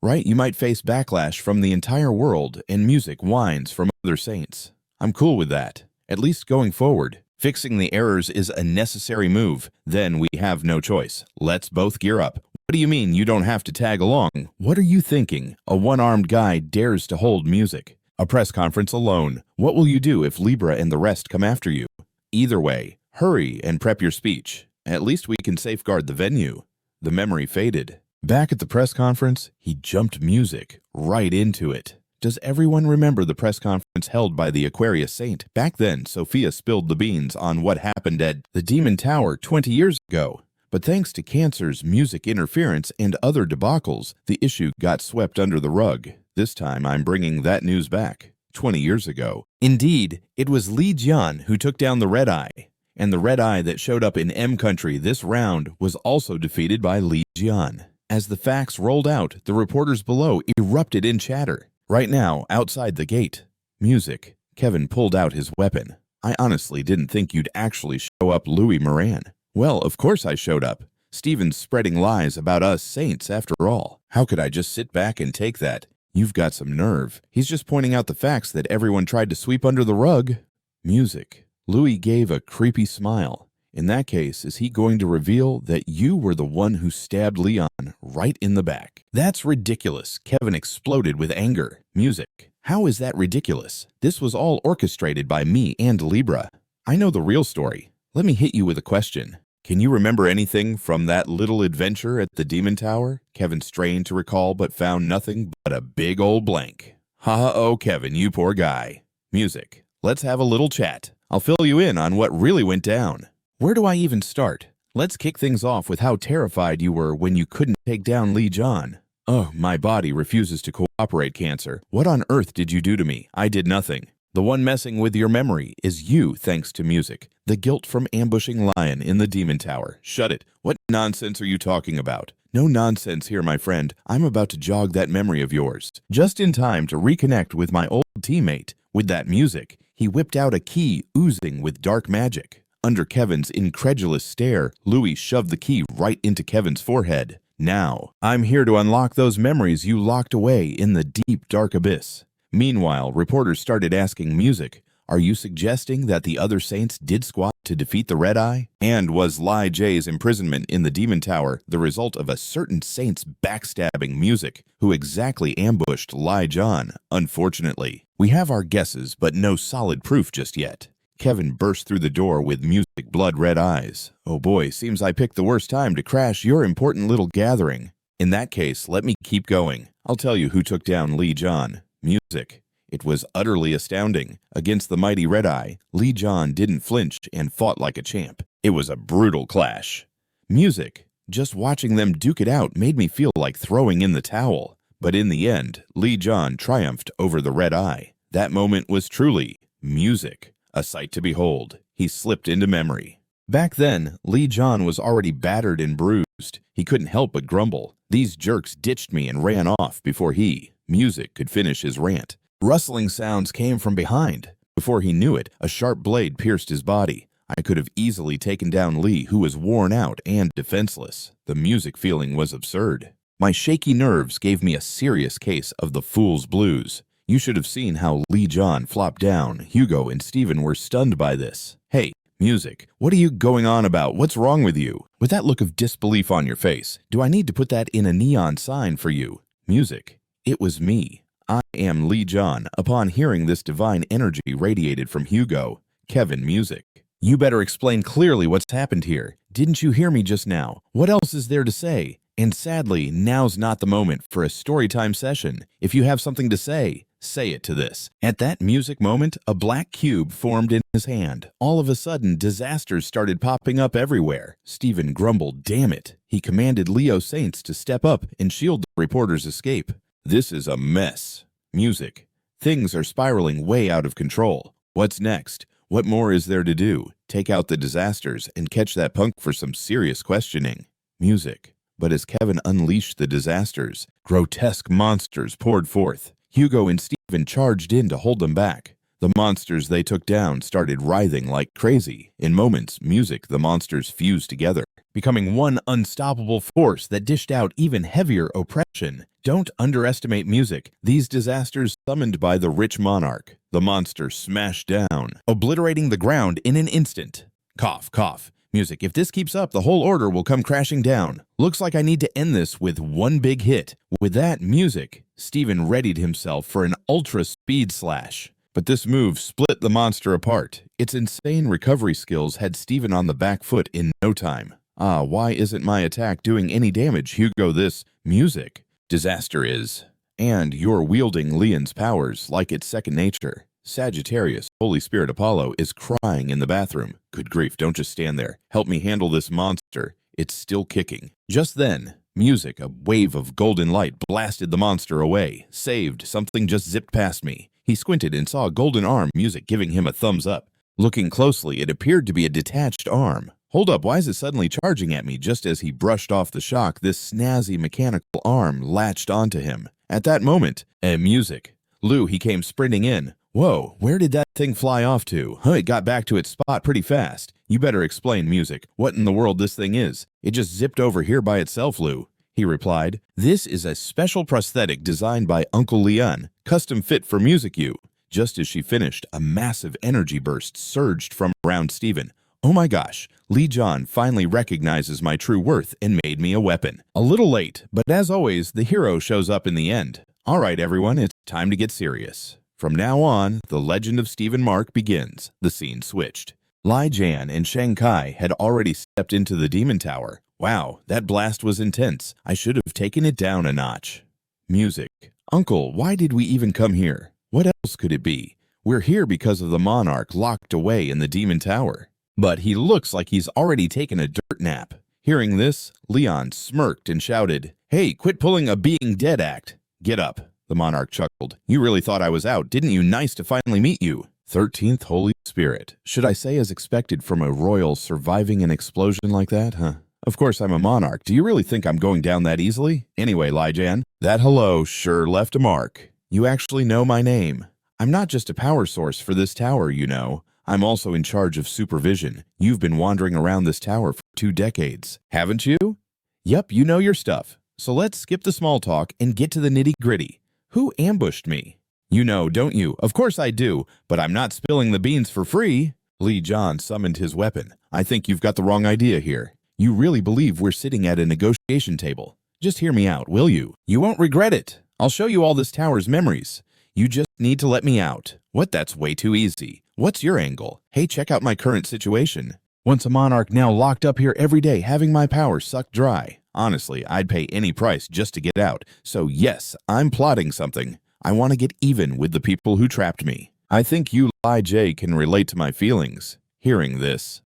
right? You might face backlash from the entire world and music whines from other saints. I'm cool with that. At least going forward. Fixing the errors is a necessary move. Then we have no choice. Let's both gear up. What do you mean you don't have to tag along? What are you thinking? A one-armed guy dares to hold music. A press conference alone. What will you do if Libra and the rest come after you? Either way, hurry and prep your speech. At least we can safeguard the venue. The memory faded. Back at the press conference, he jumped music right into it. Does everyone remember the press conference held by the Aquarius Saint? Back then, Sophia spilled the beans on what happened at the Demon Tower 20 years ago. But thanks to Cancer's music interference and other debacles, the issue got swept under the rug. This time, I'm bringing that news back. 20 years ago. Indeed, it was Li Jian who took down the Red Eye. And the Red Eye that showed up in M Country this round was also defeated by Li Jian. As the facts rolled out, the reporters below erupted in chatter. Right now, outside the gate. Music. Kevin pulled out his weapon. I honestly didn't think you'd actually show up, Louie Moran. Well, of course I showed up. Stephen's spreading lies about us saints after all. How could I just sit back and take that? You've got some nerve. He's just pointing out the facts that everyone tried to sweep under the rug. Music. Louie gave a creepy smile. In that case, is he going to reveal that you were the one who stabbed Leon right in the back? That's ridiculous. Kevin exploded with anger. Music. How is that ridiculous? This was all orchestrated by me and Libra. I know the real story. Let me hit you with a question. Can you remember anything from that little adventure at the Demon Tower? Kevin strained to recall but found nothing but a big old blank. Oh, Kevin, you poor guy. Music. Let's have a little chat. I'll fill you in on what really went down. Where do I even start? Let's kick things off with how terrified you were when you couldn't take down Li Jian. Oh, my body refuses to cooperate, Cancer. What on earth did you do to me? I did nothing. The one messing with your memory is you, thanks to music. The guilt from ambushing Lion in the Demon Tower. Shut it. What nonsense are you talking about? No nonsense here, my friend. I'm about to jog that memory of yours. Just in time to reconnect with my old teammate. With that music, he whipped out a key oozing with dark magic. Under Kevin's incredulous stare, Louie shoved the key right into Kevin's forehead. Now, I'm here to unlock those memories you locked away in the deep, dark abyss. Meanwhile, reporters started asking Music, are you suggesting that the other saints did squat to defeat the Red Eye? And was Li Jian's imprisonment in the Demon Tower the result of a certain saint's backstabbing Music, who exactly ambushed Li Jian? Unfortunately, we have our guesses, but no solid proof just yet. Kevin burst through the door with Music blood-red eyes. Oh boy, seems I picked the worst time to crash your important little gathering. In that case, let me keep going. I'll tell you who took down Li Jian. Music. It was utterly astounding. Against the mighty Red Eye, Li Jian didn't flinch and fought like a champ. It was a brutal clash. Music. Just watching them duke it out made me feel like throwing in the towel. But in the end, Li Jian triumphed over the Red Eye. That moment was truly music. A sight to behold. He slipped into memory. Back then, Li Jian was already battered and bruised. He couldn't help but grumble. These jerks ditched me and ran off before he, Music, could finish his rant. Rustling sounds came from behind. Before he knew it, a sharp blade pierced his body. I could have easily taken down Li, who was worn out and defenseless. The Music feeling was absurd. My shaky nerves gave me a serious case of the fool's blues. You should have seen how Li Jian flopped down. Yugo and Steven were stunned by this. Hey, Music, what are you going on about? What's wrong with you? With that look of disbelief on your face, do I need to put that in a neon sign for you? Music, it was me. I am Li Jian. Upon hearing this divine energy radiated from Yugo, Kevin, Music. You better explain clearly what's happened here. Didn't you hear me just now? What else is there to say? And sadly, now's not the moment for a storytime session. If you have something to say it to this. At that Music moment, a black cube formed in his hand. All of a sudden, disasters started popping up everywhere. Steven grumbled, damn it. He commanded Leo Saints to step up and shield the reporter's escape. This is a mess. Music. Things are spiraling way out of control. What's next? What more is there to do? Take out the disasters and catch that punk for some serious questioning. Music. But as Kevin unleashed the disasters, grotesque monsters poured forth. Yugo and Steven charged in to hold them back. The monsters they took down started writhing like crazy. In moments, Music, the monsters fused together, becoming one unstoppable force that dished out even heavier oppression. Don't underestimate Music. These disasters summoned by the rich monarch. The monster smashed down, obliterating the ground in an instant. Cough, cough. Music, if this keeps up, the whole order will come crashing down. Looks like I need to end this with one big hit. With that, Music, Steven readied himself for an ultra speed slash. But this move split the monster apart. Its insane recovery skills had Steven on the back foot in no time. Ah, why isn't my attack doing any damage, Yugo? This Music. Disaster is. And you're wielding Leon's powers like it's second nature. Sagittarius, Holy Spirit Apollo, is crying in the bathroom. Good grief, don't just stand there. Help me handle this monster. It's still kicking. Just then, Music, a wave of golden light, blasted the monster away. Saved, something just zipped past me. He squinted and saw a golden arm, Music giving him a thumbs up. Looking closely, it appeared to be a detached arm. Hold up, why is it suddenly charging at me? Just as he brushed off the shock, this snazzy mechanical arm latched onto him. At that moment, Music. Lou, he came sprinting in. Whoa, where did that thing fly off to? It got back to its spot pretty fast. You better explain, Music, what in the world this thing is. It just zipped over here by itself, Lou. He replied, this is a special prosthetic designed by Uncle Leon, custom fit for Music you. Just as she finished, a massive energy burst surged from around Steven. Oh my gosh, Li Jian finally recognizes my true worth and made me a weapon. A little late, but as always, the hero shows up in the end. All right, everyone, it's time to get serious. From now on, the legend of Steven Mark begins. The scene switched. Li Jian and Shanghai had already stepped into the Demon Tower. Wow, that blast was intense. I should have taken it down a notch. Music. Uncle, why did we even come here? What else could it be? We're here because of the monarch locked away in the Demon Tower. But he looks like he's already taken a dirt nap. Hearing this, Leon smirked and shouted, hey, quit pulling a being dead act. Get up. The monarch chuckled. You really thought I was out, didn't you? Nice to finally meet you. 13th Holy Spirit. Should I say as expected from a royal surviving an explosion like that, huh? Of course I'm a monarch. Do you really think I'm going down that easily? Anyway, Li Jian, that hello sure left a mark. You actually know my name. I'm not just a power source for this tower, you know. I'm also in charge of supervision. You've been wandering around this tower for 2 decades, haven't you? Yep, you know your stuff. So let's skip the small talk and get to the nitty-gritty. Who ambushed me? You know, don't you? Of course I do, but I'm not spilling the beans for free. Li Jian summoned his weapon. I think you've got the wrong idea here. You really believe we're sitting at a negotiation table. Just hear me out, will you? You won't regret it. I'll show you all this tower's memories. You just need to let me out. What? That's way too easy. What's your angle? Hey, check out my current situation. Once a monarch, now locked up here every day having my power sucked dry. Honestly, I'd pay any price just to get out. So yes, I'm plotting something. I want to get even with the people who trapped me. I think you, Li J, can relate to my feelings. Hearing this,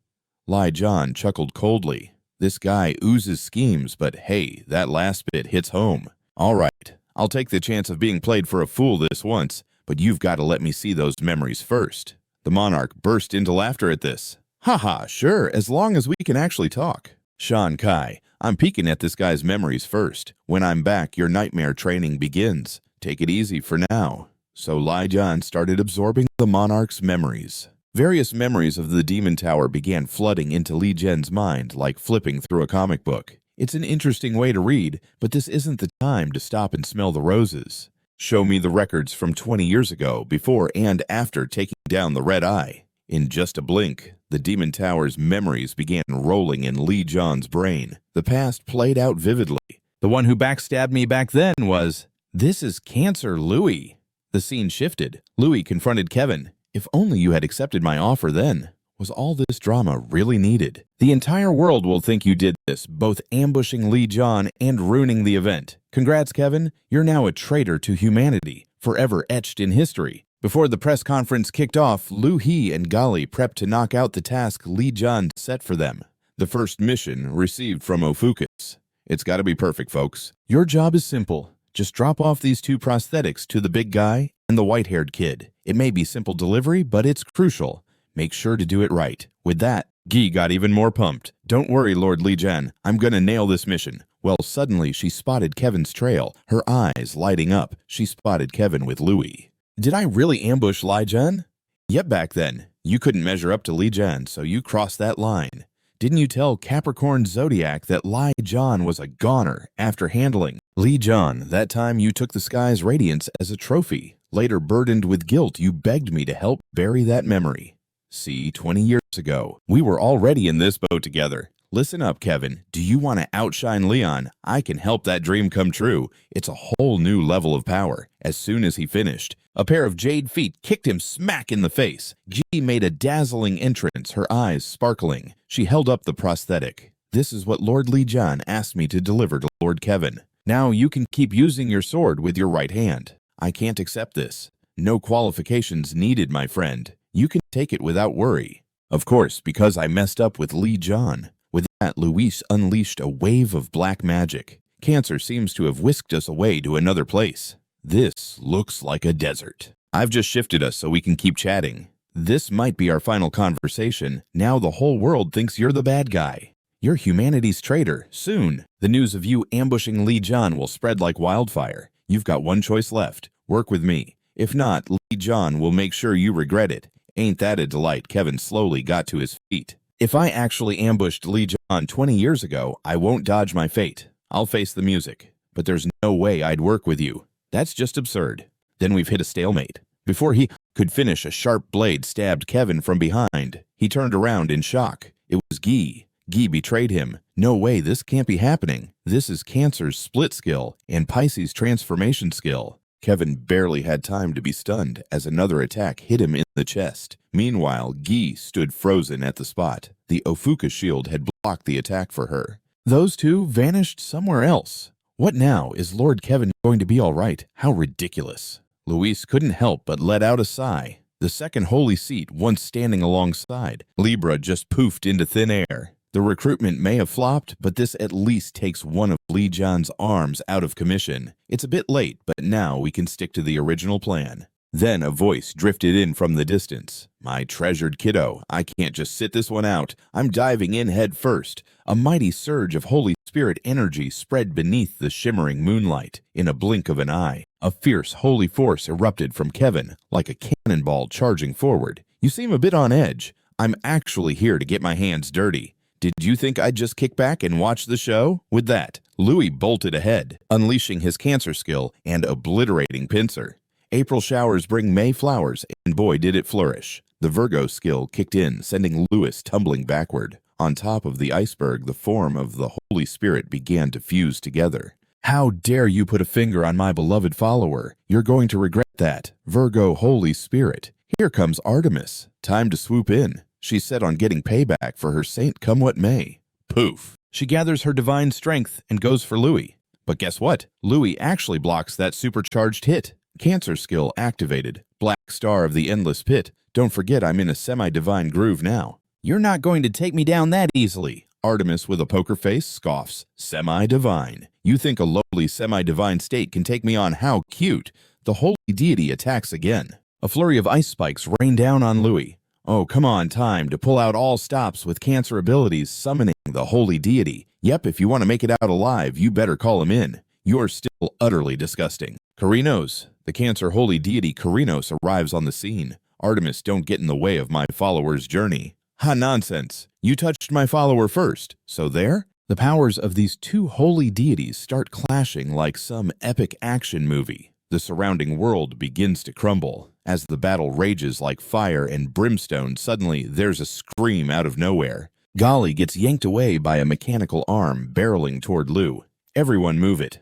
Li Jian chuckled coldly. This guy oozes schemes, but hey, that last bit hits home. All right, I'll take the chance of being played for a fool this once, but you've got to let me see those memories first. The monarch burst into laughter at this. Haha, sure, as long as we can actually talk. Shan Kai, I'm peeking at this guy's memories first. When I'm back, your nightmare training begins. Take it easy for now. So Li Jian started absorbing the monarch's memories. Various memories of the Demon Tower began flooding into Li Jian's mind like flipping through a comic book. It's an interesting way to read, but this isn't the time to stop and smell the roses. Show me the records from 20 years ago, before and after taking down the Red Eye. In just a blink, the Demon Tower's memories began rolling in Li Jian's brain. The past played out vividly. The one who backstabbed me back then was... This is Cancer Louie. The scene shifted. Louie confronted Kevin. If only you had accepted my offer then. Was all this drama really needed? The entire world will think you did this, both ambushing Li Jian and ruining the event. Congrats, Kevin. You're now a traitor to humanity, forever etched in history. Before the press conference kicked off, Louie and Gali prepped to knock out the task Li Jian set for them. The first mission received from OPHIUCUS. It's got to be perfect, folks. Your job is simple. Just drop off these 2 prosthetics to the big guy and the white-haired kid. It may be simple delivery, but it's crucial. Make sure to do it right. With that, Guy got even more pumped. Don't worry, Lord Li Jian. I'm gonna nail this mission. Well, suddenly she spotted Kevin's trail, her eyes lighting up. She spotted Kevin with Louie. Did I really ambush Li Jian? Yep, back then. You couldn't measure up to Li Jian, so you crossed that line. Didn't you tell Capricorn Zodiac that Li Jian was a goner after handling Li Jian? That time you took the sky's radiance as a trophy. Later, burdened with guilt, you begged me to help bury that memory. See, 20 years ago, we were already in this boat together. Listen up, Kevin. Do you want to outshine Leon? I can help that dream come true. It's a whole new level of power. As soon as he finished, a pair of jade feet kicked him smack in the face. G made a dazzling entrance, her eyes sparkling. She held up the prosthetic. This is what Lord Li Jian asked me to deliver to Lord Kevin. Now you can keep using your sword with your right hand. I can't accept this. No qualifications needed, my friend. You can take it without worry. Of course, because I messed up with Li Jian. With that, Luis unleashed a wave of black magic. Cancer seems to have whisked us away to another place. This looks like a desert. I've just shifted us so we can keep chatting. This might be our final conversation. Now the whole world thinks you're the bad guy. You're humanity's traitor. Soon, the news of you ambushing Li Jian will spread like wildfire. You've got one choice left. Work with me. If not, Li Jian will make sure you regret it. Ain't that a delight? Kevin slowly got to his feet. If I actually ambushed Li Jian 20 years ago, I won't dodge my fate. I'll face the music. But there's no way I'd work with you. That's just absurd. Then we've hit a stalemate. Before he could finish, a sharp blade stabbed Kevin from behind. He turned around in shock. It was Guy. Guy betrayed him. No way, this can't be happening. This is Cancer's split skill and Pisces' transformation skill. Kevin barely had time to be stunned as another attack hit him in the chest. Meanwhile, Guy stood frozen at the spot. The OPHIUCUS shield had blocked the attack for her. Those two vanished somewhere else. What now? Is Lord Kevin going to be all right? How ridiculous. Luis couldn't help but let out a sigh. The second holy seat, once standing alongside, Libra just poofed into thin air. The recruitment may have flopped, but this at least takes one of Li Jian's arms out of commission. It's a bit late, but now we can stick to the original plan. Then a voice drifted in from the distance. "My treasured kiddo, I can't just sit this one out. I'm diving in head first." A mighty surge of Holy Spirit energy spread beneath the shimmering moonlight. In a blink of an eye, a fierce holy force erupted from Kevin, like a cannonball charging forward. "You seem a bit on edge. I'm actually here to get my hands dirty. Did you think I'd just kick back and watch the show?" With that, Louie bolted ahead, unleashing his Cancer skill and obliterating Pincer. April showers bring May flowers, and boy did it flourish. The Virgo skill kicked in, sending Lewis tumbling backward. On top of the iceberg, the form of the Holy Spirit began to fuse together. "How dare you put a finger on my beloved follower? You're going to regret that, Virgo Holy Spirit. Here comes Artemis. Time to swoop in. She's set on getting payback for her saint come what may." Poof! She gathers her divine strength and goes for Louie. But guess what? Louie actually blocks that supercharged hit. Cancer skill activated. Black star of the endless pit. Don't forget I'm in a semi-divine groove now. "You're not going to take me down that easily." Artemis with a poker face scoffs. "Semi-divine. You think a lowly semi-divine state can take me on? How cute." The holy deity attacks again. A flurry of ice spikes rain down on Louie. "Oh, come on, time to pull out all stops with Cancer abilities, summoning the holy deity. Yep, if you want to make it out alive, you better call him in. You're still utterly disgusting." Carinos. The Cancer holy deity Carinos arrives on the scene. "Artemis, don't get in the way of my follower's journey." "Ha, nonsense. You touched my follower first. So there?" The powers of these two holy deities start clashing like some epic action movie. The surrounding world begins to crumble. As the battle rages like fire and brimstone, suddenly there's a scream out of nowhere. Golly gets yanked away by a mechanical arm barreling toward Lou. "Everyone move it."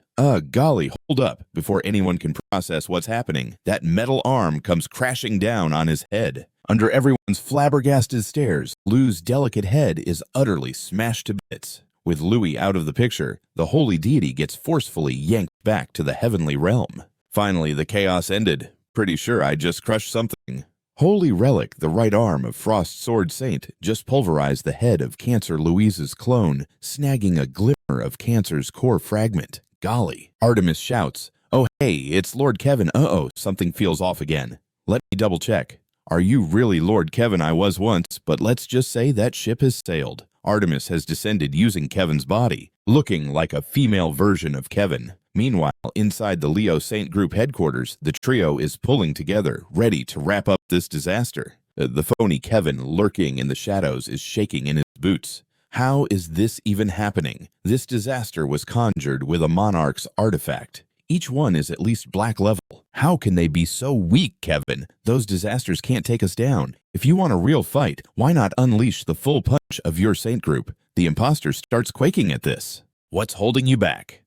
Golly, hold up. Before anyone can process what's happening, that metal arm comes crashing down on his head. Under everyone's flabbergasted stares, Lou's delicate head is utterly smashed to bits. With Louie out of the picture, the holy deity gets forcefully yanked back to the heavenly realm. Finally, the chaos ended. Pretty sure I just crushed something. Holy Relic, the right arm of Frost Sword Saint, just pulverized the head of Cancer Louise's clone, snagging a glimmer of Cancer's core fragment. Golly. Artemis shouts, "Oh hey, it's Lord Kevin. Uh-oh, something feels off again. Let me double check." "Are you really Lord Kevin? I was once, but let's just say that ship has sailed." Artemis has descended using Kevin's body, looking like a female version of Kevin. Meanwhile, inside the Leo Saint Group headquarters, the trio is pulling together, ready to wrap up this disaster. The phony Kevin, lurking in the shadows, is shaking in his boots. How is this even happening? This disaster was conjured with a monarch's artifact. Each one is at least black level. How can they be so weak, Kevin? Those disasters can't take us down. If you want a real fight, why not unleash the full punch of your Saint Group? The imposter starts quaking at this. "What's holding you back?"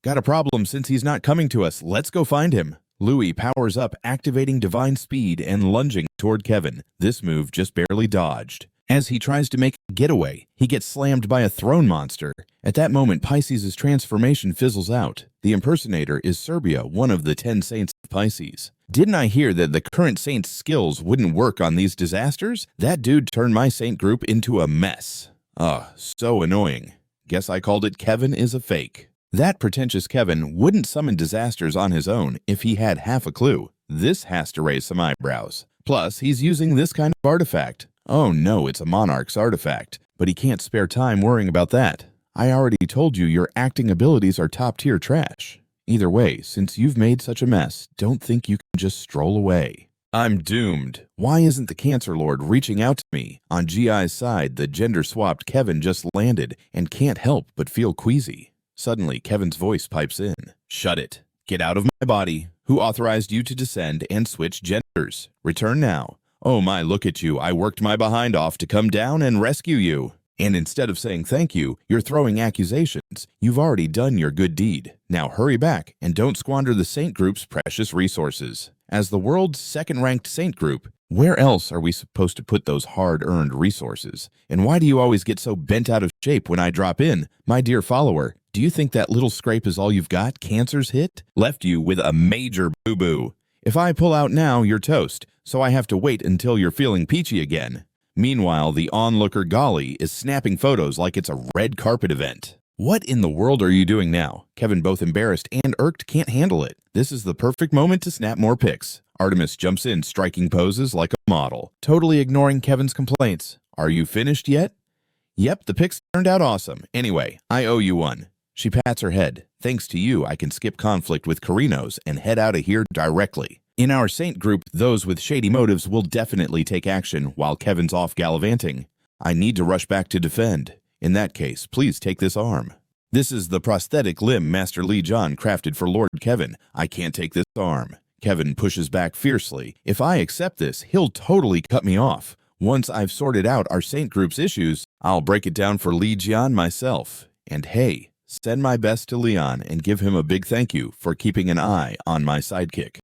"Got a problem since he's not coming to us. Let's go find him." Louie powers up, activating divine speed and lunging toward Kevin. This move just barely dodged. As he tries to make a getaway, he gets slammed by a throne monster. At that moment, Pisces' transformation fizzles out. The impersonator is Serbia, one of the 10 saints of Pisces. "Didn't I hear that the current saint's skills wouldn't work on these disasters? That dude turned my saint group into a mess." So annoying. Guess I called it Kevin is a fake. That pretentious Kevin wouldn't summon disasters on his own if he had half a clue. This has to raise some eyebrows. Plus, he's using this kind of artifact. Oh no, it's a monarch's artifact. But he can't spare time worrying about that. I already told you your acting abilities are top-tier trash. Either way, since you've made such a mess, don't think you can just stroll away. I'm doomed. Why isn't the Cancer Lord reaching out to me? On GI's side, the gender-swapped Kevin just landed and can't help but feel queasy. Suddenly, Kevin's voice pipes in. "Shut it. Get out of my body. Who authorized you to descend and switch genders? Return now. Oh my, look at you. I worked my behind off to come down and rescue you. And instead of saying thank you, you're throwing accusations. You've already done your good deed. Now hurry back and don't squander the Saint Group's precious resources. As the world's second-ranked Saint Group, where else are we supposed to put those hard-earned resources? And why do you always get so bent out of shape when I drop in? My dear follower, do you think that little scrape is all you've got? Cancer's hit? Left you with a major boo-boo. If I pull out now, you're toast, so I have to wait until you're feeling peachy again." Meanwhile, the onlooker Golly is snapping photos like it's a red carpet event. What in the world are you doing now? Kevin, both embarrassed and irked, can't handle it. This is the perfect moment to snap more pics. Artemis jumps in, striking poses like a model, totally ignoring Kevin's complaints. Are you finished yet? Yep, the pics turned out awesome. Anyway, I owe you one. She pats her head. Thanks to you, I can skip conflict with Carinos and head out of here directly. In our saint group, those with shady motives will definitely take action while Kevin's off gallivanting. I need to rush back to defend. In that case, please take this arm. This is the prosthetic limb Master Li Jian crafted for Lord Kevin. I can't take this arm. Kevin pushes back fiercely. If I accept this, he'll totally cut me off. Once I've sorted out our saint group's issues, I'll break it down for Li Jian myself. And hey, send my best to Leon and give him a big thank you for keeping an eye on my sidekick.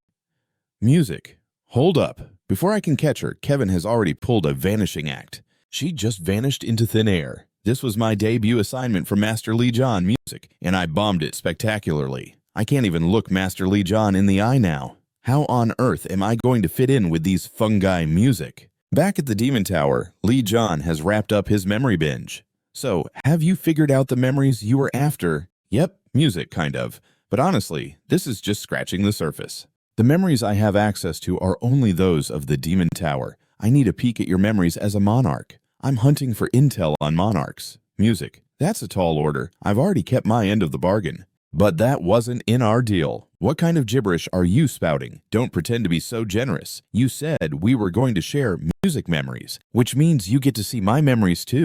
Music. Hold up. Before I can catch her, Kevin has already pulled a vanishing act. She just vanished into thin air. This was my debut assignment for Master Li Jian music, and I bombed it spectacularly. I can't even look Master Li Jian in the eye now. How on earth am I going to fit in with these fungi music? Back at the Demon Tower, Li Jian has wrapped up his memory binge. So, have you figured out the memories you were after? Yep, music, kind of. But honestly, this is just scratching the surface. The memories I have access to are only those of the Demon Tower. I need a peek at your memories as a monarch. I'm hunting for intel on monarchs. Music. That's a tall order. I've already kept my end of the bargain. But that wasn't in our deal. What kind of gibberish are you spouting? Don't pretend to be so generous. You said we were going to share music memories, which means you get to see my memories too.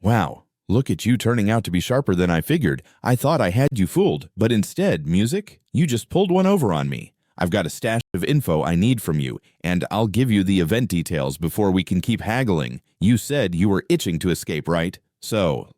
Wow. Look at you turning out to be sharper than I figured. I thought I had you fooled, but instead, music, you just pulled one over on me. I've got a stash of info I need from you, and I'll give you the event details before we can keep haggling. You said you were itching to escape, right? So,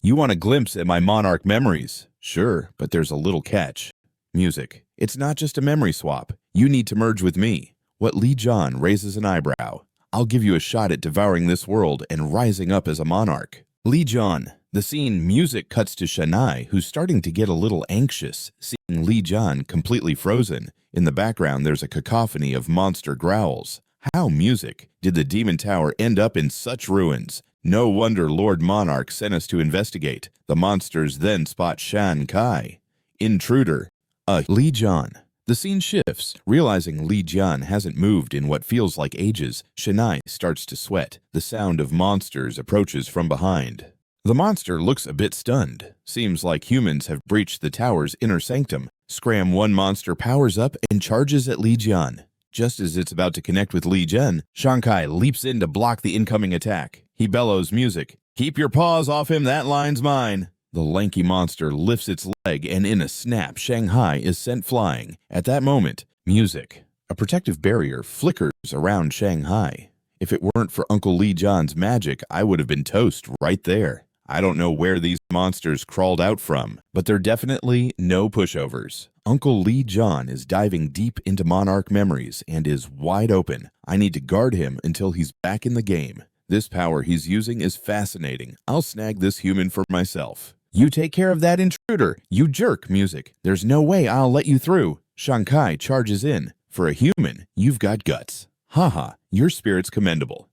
you want a glimpse at my monarch memories? Sure, but there's a little catch. Music. It's not just a memory swap. You need to merge with me. What Li Jian raises an eyebrow. I'll give you a shot at devouring this world and rising up as a monarch. Li Jian. The scene music cuts to Shanai, who's starting to get a little anxious, seeing Li Jian completely frozen. In the background, there's a cacophony of monster growls. How music? Did the Demon Tower end up in such ruins? No wonder Lord Monarch sent us to investigate. The monsters then spot Shan Kai. Intruder. Li Jian. The scene shifts. Realizing Li Jian hasn't moved in what feels like ages, Shanai starts to sweat. The sound of monsters approaches from behind. The monster looks a bit stunned. Seems like humans have breached the tower's inner sanctum. Scram one monster powers up and charges at Li Jian. Just as it's about to connect with Li Jian, Shankai leaps in to block the incoming attack. He bellows music. Keep your paws off him, that line's mine. The lanky monster lifts its leg and in a snap, Shanghai is sent flying. At that moment, music. A protective barrier flickers around Shanghai. If it weren't for Uncle Li Jian's magic, I would have been toast right there. I don't know where these monsters crawled out from, but they're definitely no pushovers. Uncle Li Jian is diving deep into monarch memories and is wide open. I need to guard him until he's back in the game. This power he's using is fascinating. I'll snag this human for myself. You take care of that intruder, you jerk, music. There's no way I'll let you through. Shankai charges in. For a human, you've got guts. Haha, your spirit's commendable.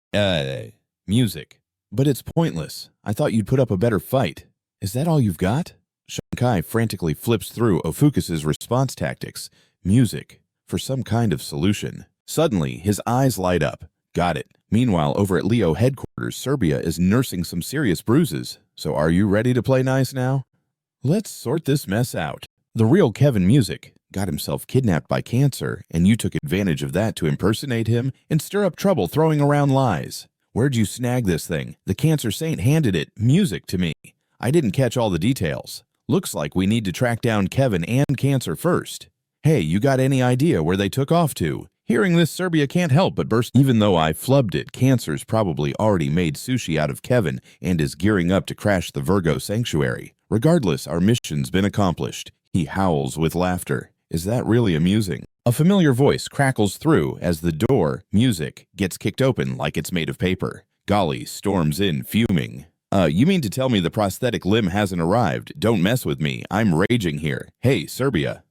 Music. But it's pointless. I thought you'd put up a better fight. Is that all you've got? Shankai frantically flips through Ophiucus' response tactics. Music. For some kind of solution. Suddenly, his eyes light up. Got it. Meanwhile, over at Leo headquarters, Serbia is nursing some serious bruises. So are you ready to play nice now? Let's sort this mess out. The real Kevin Music got himself kidnapped by cancer, and you took advantage of that to impersonate him and stir up trouble throwing around lies. Where'd you snag this thing? The cancer saint handed it, music, to me. I didn't catch all the details. Looks like we need to track down Kevin and cancer first. Hey, you got any idea where they took off to? Hearing this, Serbia can't help but burst. Even though I flubbed it, Cancer's probably already made sushi out of Kevin and is gearing up to crash the Virgo sanctuary. Regardless, our mission's been accomplished. He howls with laughter. Is that really amusing? A familiar voice crackles through as the door, music, gets kicked open like it's made of paper. Golly storms in, fuming. You mean to tell me the prosthetic limb hasn't arrived? Don't mess with me. I'm raging here. Hey, Serbia.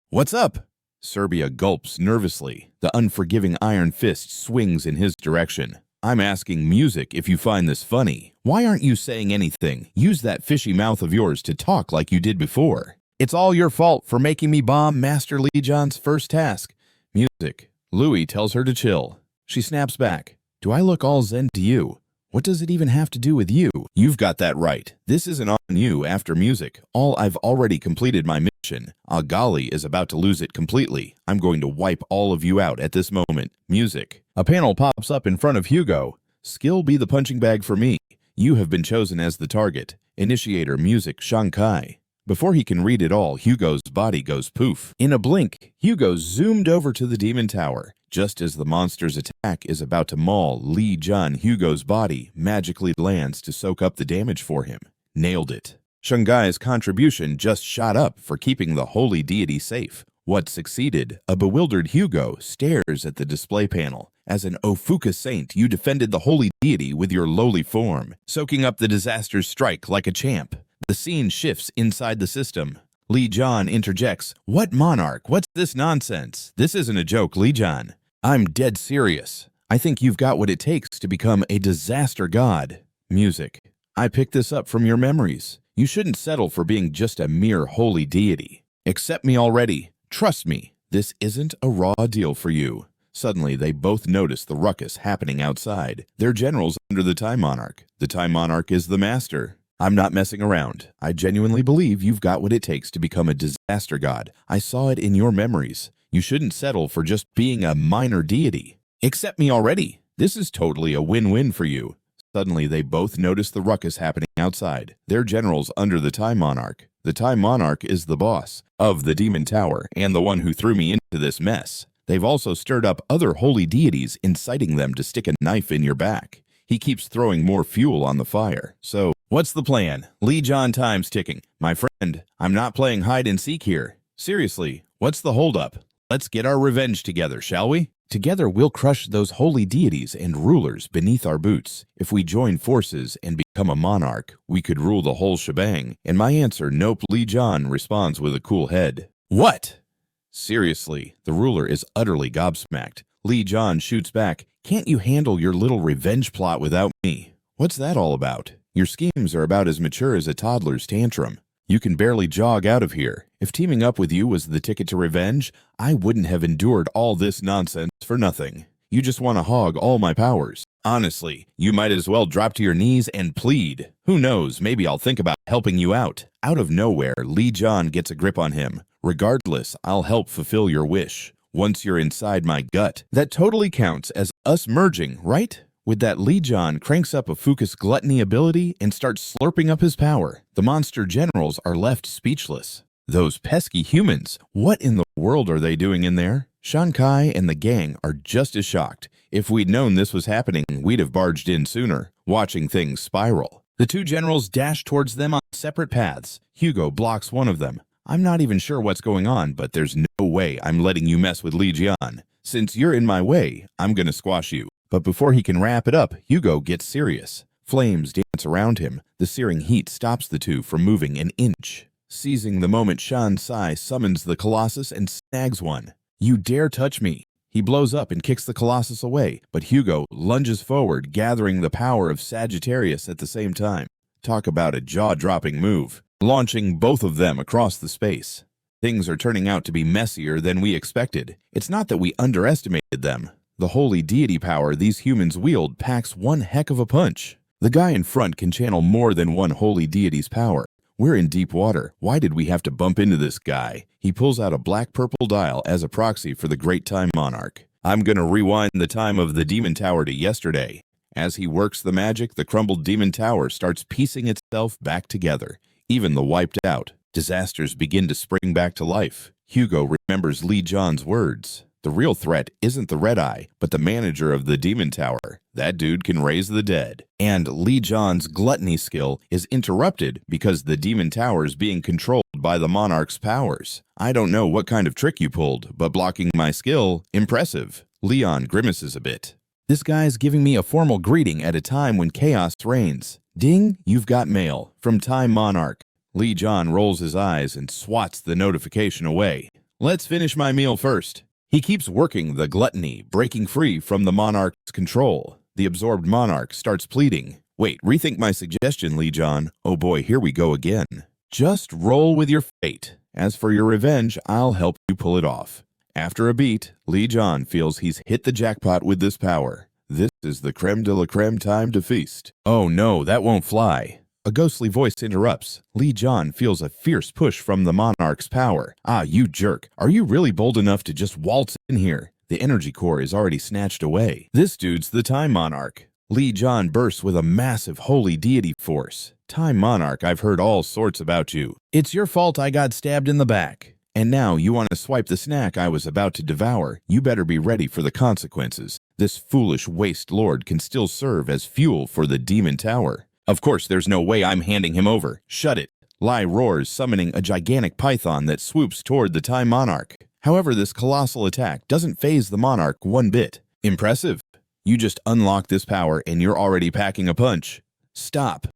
What's up? Serbia gulps nervously. The unforgiving iron fist swings in his direction. I'm asking music if you find this funny. Why aren't you saying anything? Use that fishy mouth of yours to talk like you did before. It's all your fault for making me bomb Master Li Jian's first task. Music. Louie tells her to chill. She snaps back. Do I look all zen to you? What does it even have to do with you? You've got that right. This isn't on you after music. I've already completed my mission. Golly is about to lose it completely. I'm going to wipe all of you out at this moment. Music. A panel pops up in front of Yugo. Skill be the punching bag for me. You have been chosen as the target. Initiator music Shankai. Before he can read it all, Hugo's body goes poof. In a blink, Hugo zoomed over to the demon tower. Just as the monster's attack is about to maul Li Jian, Hugo's body magically lands to soak up the damage for him. Nailed it. Shangai's contribution just shot up for keeping the holy deity safe. What succeeded? A bewildered Hugo stares at the display panel. As an OPHIUCUS saint, you defended the holy deity with your lowly form, soaking up the disaster's strike like a champ. The scene shifts inside the system. Li Jian interjects, "What monarch? What's this nonsense? This isn't a joke, Li Jian. I'm dead serious. I think you've got what it takes to become a disaster god." Music. I picked this up from your memories. You shouldn't settle for being just a mere holy deity. Accept me already. Trust me, this isn't a raw deal for you. Suddenly, they both notice the ruckus happening outside. They're generals under the Time Monarch. The Time Monarch is the master. I'm not messing around. I genuinely believe you've got what it takes to become a disaster god. I saw it in your memories. You shouldn't settle for just being a minor deity. Accept me already. This is totally a win-win for you. Suddenly, they both notice the ruckus happening outside. They're generals under the Time Monarch. The Time Monarch is the boss of the Demon Tower and the one who threw me into this mess. They've also stirred up other holy deities, inciting them to stick a knife in your back. He keeps throwing more fuel on the fire. So, what's the plan? Li Jian, time's ticking. My friend, I'm not playing hide and seek here. Seriously, what's the holdup? Let's get our revenge together, shall we? Together we'll crush those holy deities and rulers beneath our boots. If we join forces and become a monarch, we could rule the whole shebang. And my answer, nope. Li Jian responds with a cool head. What? Seriously, the ruler is utterly gobsmacked. Li Jian shoots back. Can't you handle your little revenge plot without me? What's that all about? Your schemes are about as mature as a toddler's tantrum. You can barely jog out of here. If teaming up with you was the ticket to revenge, I wouldn't have endured all this nonsense for nothing. You just want to hog all my powers. Honestly, you might as well drop to your knees and plead. Who knows, maybe I'll think about helping you out. Out of nowhere, Li Jian gets a grip on him. Regardless, I'll help fulfill your wish. Once you're inside my gut, that totally counts as us merging, right? With that, Li Jian cranks up OPHIUCUS gluttony ability and starts slurping up his power. The monster generals are left speechless. Those pesky humans, what in the world are they doing in there? Shankai and the gang are just as shocked. If we'd known this was happening, we'd have barged in sooner, watching things spiral. The two generals dash towards them on separate paths. Hugo blocks one of them. I'm not even sure what's going on, but there's no way I'm letting you mess with Li Jian. Since you're in my way, I'm gonna squash you. But before he can wrap it up, Hugo gets serious. Flames dance around him. The searing heat stops the two from moving an inch. Seizing the moment, Shan Sai summons the Colossus and snags one. You dare touch me. He blows up and kicks the Colossus away, but Hugo lunges forward, gathering the power of Sagittarius at the same time. Talk about a jaw-dropping move, launching both of them across the space. Things are turning out to be messier than we expected. It's not that we underestimated them. The holy deity power these humans wield packs one heck of a punch. The guy in front can channel more than one holy deity's power. We're in deep water. Why did we have to bump into this guy? He pulls out a black-purple dial as a proxy for the Great Time Monarch. I'm gonna rewind the time of the Demon Tower to yesterday. As he works the magic, the crumbled Demon Tower starts piecing itself back together. Even the wiped out disasters begin to spring back to life. Hugo remembers Li Jian's words. The real threat isn't the Red Eye, but the manager of the Demon Tower. That dude can raise the dead. And Li Jian's gluttony skill is interrupted because the Demon Tower is being controlled by the Monarch's powers. I don't know what kind of trick you pulled, but blocking my skill, impressive. Leon grimaces a bit. This guy's giving me a formal greeting at a time when chaos reigns. Ding, you've got mail. From Time Monarch. Li Jian rolls his eyes and swats the notification away. Let's finish my meal first. He keeps working the gluttony, breaking free from the monarch's control. The absorbed monarch starts pleading. Wait, rethink my suggestion, Li Jian. Oh boy, here we go again. Just roll with your fate. As for your revenge, I'll help you pull it off. After a beat, Li Jian feels he's hit the jackpot with this power. This is the creme de la creme time to feast. Oh no, that won't fly. A ghostly voice interrupts. Li Jian feels a fierce push from the monarch's power. Ah, you jerk. Are you really bold enough to just waltz in here? The energy core is already snatched away. This dude's the Time Monarch. Li Jian bursts with a massive holy deity force. Time Monarch, I've heard all sorts about you. It's your fault I got stabbed in the back. And now you want to swipe the snack I was about to devour. You better be ready for the consequences. This foolish waste lord can still serve as fuel for the demon tower. Of course, there's no way I'm handing him over. Shut it. Li roars, summoning a gigantic python that swoops toward the Time Monarch. However, this colossal attack doesn't faze the monarch one bit. Impressive. You just unlock this power and you're already packing a punch. Stop.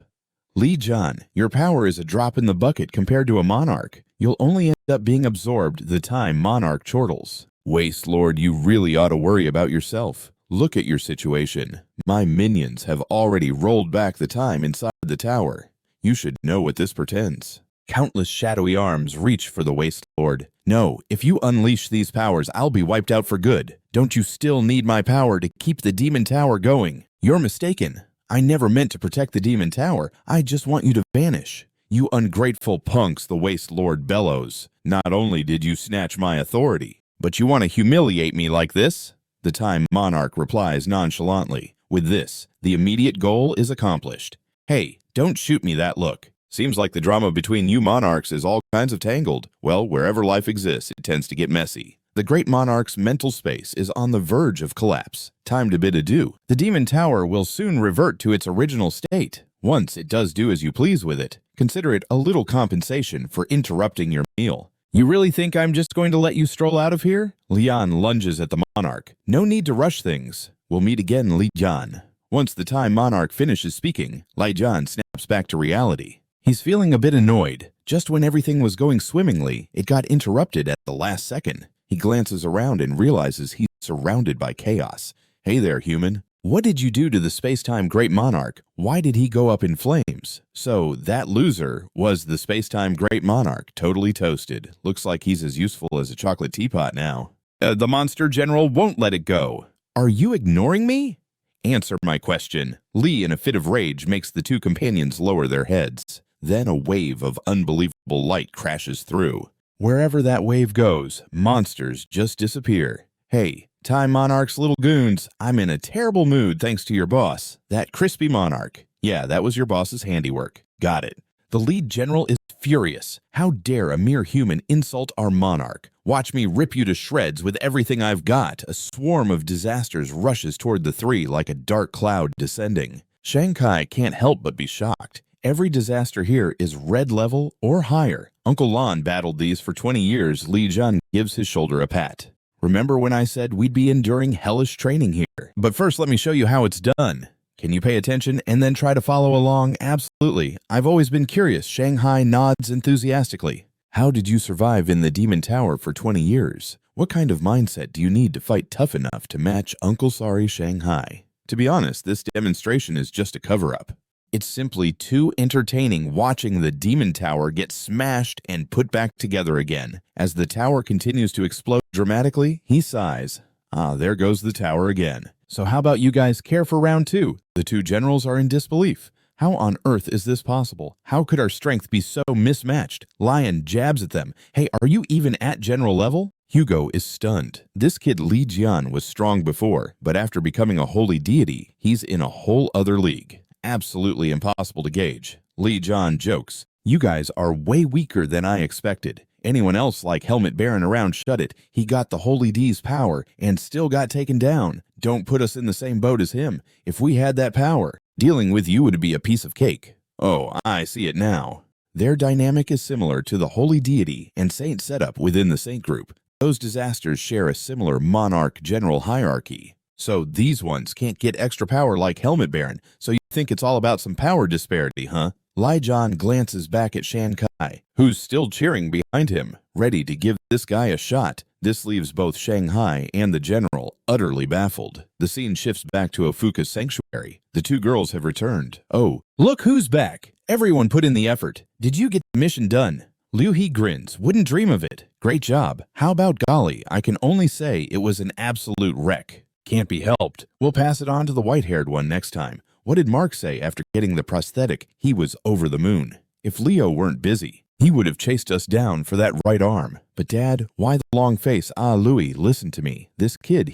Li Jian, your power is a drop in the bucket compared to a monarch. You'll only end up being absorbed the time monarch chortles. Waste lord, you really ought to worry about yourself. Look at your situation. My minions have already rolled back the time inside the tower. You should know what this portends. Countless shadowy arms reach for the waste lord. No, if you unleash these powers, I'll be wiped out for good. Don't you still need my power to keep the demon tower going? You're mistaken. I never meant to protect the demon tower. I just want you to vanish. You ungrateful punks, the waste lord bellows. Not only did you snatch my authority, but you want to humiliate me like this? The time monarch replies nonchalantly. With this, the immediate goal is accomplished. Hey, don't shoot me that look. Seems like the drama between you monarchs is all kinds of tangled. Well, wherever life exists, it tends to get messy. The great monarch's mental space is on the verge of collapse. Time to bid adieu. The demon tower will soon revert to its original state. Once it does do as you please with it, consider it a little compensation for interrupting your meal. You really think I'm just going to let you stroll out of here? Li Jian lunges at the monarch. No need to rush things. We'll meet again, Li Jian. Once the time monarch finishes speaking, Li Jian snaps back to reality. He's feeling a bit annoyed. Just when everything was going swimmingly, it got interrupted at the last second. He glances around and realizes he's surrounded by chaos. Hey there, human. What did you do to the space-time great monarch? Why did he go up in flames? So, that loser was the space-time great monarch, totally toasted. Looks like he's as useful as a chocolate teapot now. The monster general won't let it go. Are you ignoring me? Answer my question. Li, in a fit of rage, makes the two companions lower their heads. Then a wave of unbelievable light crashes through. Wherever that wave goes, monsters just disappear. Hey, Time Monarch's little goons, I'm in a terrible mood thanks to your boss, that crispy monarch. Yeah, that was your boss's handiwork. Got it. The lead general is furious. How dare a mere human insult our monarch? Watch me rip you to shreds with everything I've got. A swarm of disasters rushes toward the three like a dark cloud descending. Shanghai can't help but be shocked. Every disaster here is red level or higher. Uncle Lon battled these for 20 years. Li Jian gives his shoulder a pat. Remember when I said we'd be enduring hellish training here? But first, let me show you how it's done. Can you pay attention and then try to follow along? Absolutely. I've always been curious. Shanghai nods enthusiastically. How did you survive in the Demon Tower for 20 years? What kind of mindset do you need to fight tough enough to match Uncle Sorry Shanghai? To be honest, this demonstration is just a cover-up. It's simply too entertaining watching the Demon Tower get smashed and put back together again. As the tower continues to explode dramatically, he sighs. Ah, there goes the tower again. So how about you guys care for round two? The two generals are in disbelief. How on earth is this possible? How could our strength be so mismatched? Lion jabs at them. Hey, are you even at general level? Yugo is stunned. This kid Li Jian was strong before, but after becoming a holy deity, he's in a whole other league. Absolutely impossible to gauge. Li Jian jokes. You guys are way weaker than I expected. Anyone else like Helmet Baron around shut it. He got the Holy D's power and still got taken down. Don't put us in the same boat as him. If we had that power, dealing with you would be a piece of cake. Oh, I see it now. Their dynamic is similar to the Holy Deity and Saint setup within the Saint group. Those disasters share a similar monarch general hierarchy. So these ones can't get extra power like Helmet Baron, so you think it's all about some power disparity, huh? Li Jian glances back at Shanghai, who's still cheering behind him, ready to give this guy a shot. This leaves both Shanghai and the general utterly baffled. The scene shifts back to OPHIUCUS sanctuary. The two girls have returned. Oh, look who's back. Everyone put in the effort. Did you get the mission done? Louie grins. Wouldn't dream of it. Great job. How about golly, I can only say it was an absolute wreck. Can't be helped. We'll pass it on to the white-haired one next time. What did Mark say after getting the prosthetic? He was over the moon. If Leo weren't busy, he would have chased us down for that right arm. But Dad, why the long face? Louie, listen to me. This kid,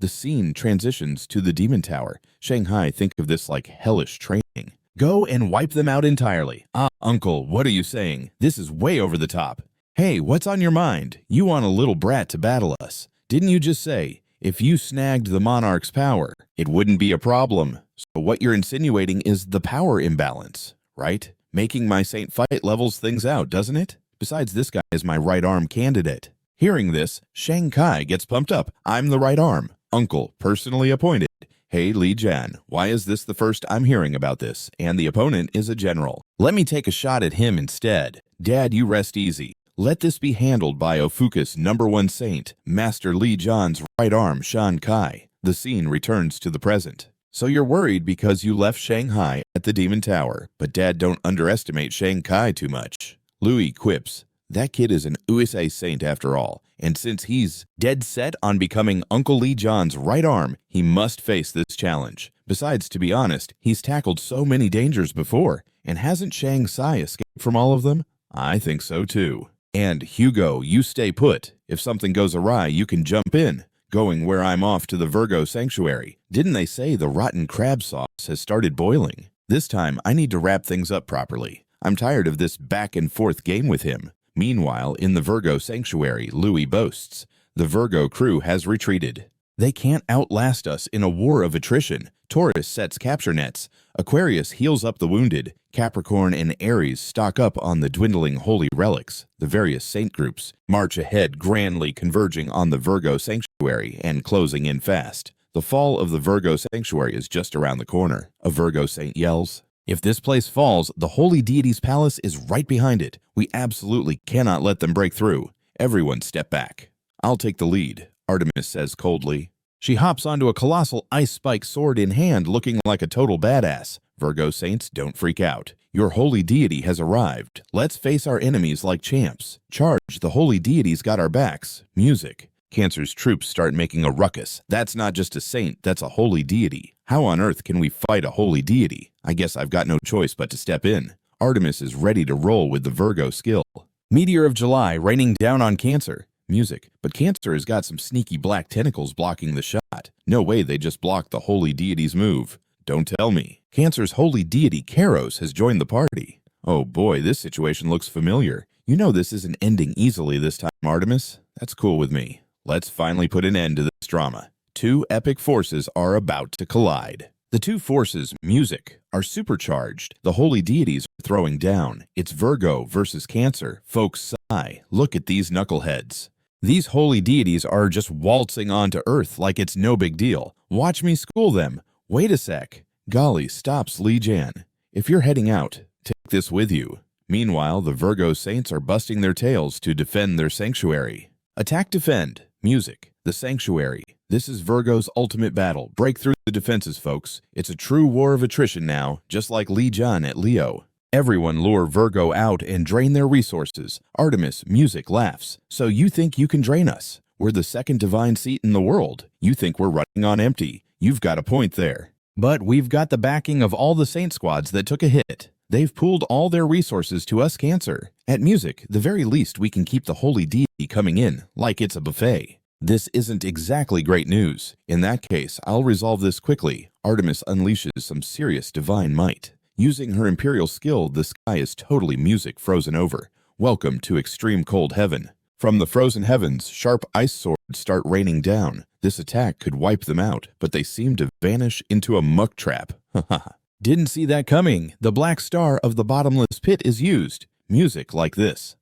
The scene transitions to the Demon Tower. Shanghai, think of this like hellish training. Go and wipe them out entirely. Uncle, what are you saying? This is way over the top. Hey, what's on your mind? You want a little brat to battle us. Didn't you just say, if you snagged the monarch's power, it wouldn't be a problem? So what you're insinuating is the power imbalance, right? Making my saint fight levels things out, doesn't it? Besides, this guy is my right arm candidate. Hearing this, Shanghai gets pumped up. I'm the right arm. Uncle, personally appointed. Hey, Li Jian, why is this the first I'm hearing about this? And the opponent is a general. Let me take a shot at him instead. Dad, you rest easy. Let this be handled by OPHIUCUS #1 saint, Master Li Jian's right arm, Shanghai. The scene returns to the present. So you're worried because you left Shanghai at the Demon Tower, but Dad, don't underestimate Shanghai too much. Louie quips, that kid is an USA saint after all, and since he's dead set on becoming Uncle Li Jian's right arm, he must face this challenge. Besides, to be honest, he's tackled so many dangers before, and hasn't Shanghai escaped from all of them? I think so too. And Yugo, you stay put. If something goes awry, you can jump in. Going where I'm off to the Virgo sanctuary. Didn't they say the rotten crab sauce has started boiling? This time, I need to wrap things up properly. I'm tired of this back and forth game with him. Meanwhile, in the Virgo sanctuary, Louie boasts, the Virgo crew has retreated. They can't outlast us in a war of attrition. Taurus sets capture nets. Aquarius heals up the wounded. Capricorn and Aries stock up on the dwindling holy relics. The various saint groups march ahead, grandly converging on the Virgo sanctuary and closing in fast. The fall of the Virgo sanctuary is just around the corner. A Virgo saint yells, if this place falls, the holy deity's palace is right behind it. We absolutely cannot let them break through. Everyone step back. I'll take the lead, Artemis says coldly. She hops onto a colossal ice spike sword in hand, looking like a total badass. Virgo saints, don't freak out. Your holy deity has arrived. Let's face our enemies like champs. Charge, the holy deity's got our backs. Music. Cancer's troops start making a ruckus. That's not just a saint, that's a holy deity. How on earth can we fight a holy deity? I guess I've got no choice but to step in. Artemis is ready to roll with the Virgo skill. Meteor of July raining down on Cancer. Music. But Cancer has got some sneaky black tentacles blocking the shot. No way they just blocked the holy deity's move. Don't tell me. Cancer's holy deity, Kairos, has joined the party. Oh boy, this situation looks familiar. You know this isn't ending easily this time, Artemis. That's cool with me. Let's finally put an end to this drama. Two epic forces are about to collide. The two forces, music, are supercharged. The holy deities are throwing down. It's Virgo versus Cancer. Folks sigh. Look at these knuckleheads. These holy deities are just waltzing onto Earth like it's no big deal. Watch me school them. Wait a sec. Golly, stops Li Jian. If you're heading out, take this with you. Meanwhile, the Virgo saints are busting their tails to defend their sanctuary. Attack, defend. Music. The sanctuary. This is Virgo's ultimate battle. Break through the defenses, folks. It's a true war of attrition now, just like Li Jian at Leo. Everyone lure Virgo out and drain their resources. Artemis, music, laughs. So you think you can drain us? We're the second divine seat in the world. You think we're running on empty. You've got a point there. But we've got the backing of all the saint squads that took a hit. They've pooled all their resources to us, Cancer. At music, the very least we can keep the holy deity coming in, like it's a buffet. This isn't exactly great news. In that case, I'll resolve this quickly. Artemis unleashes some serious divine might. Using her imperial skill, the sky is totally music frozen over. Welcome to extreme cold heaven. From the frozen heavens, sharp ice swords start raining down. This attack could wipe them out, but they seem to vanish into a muck trap. Haha. Didn't see that coming. The black star of the bottomless pit is used. Music like this.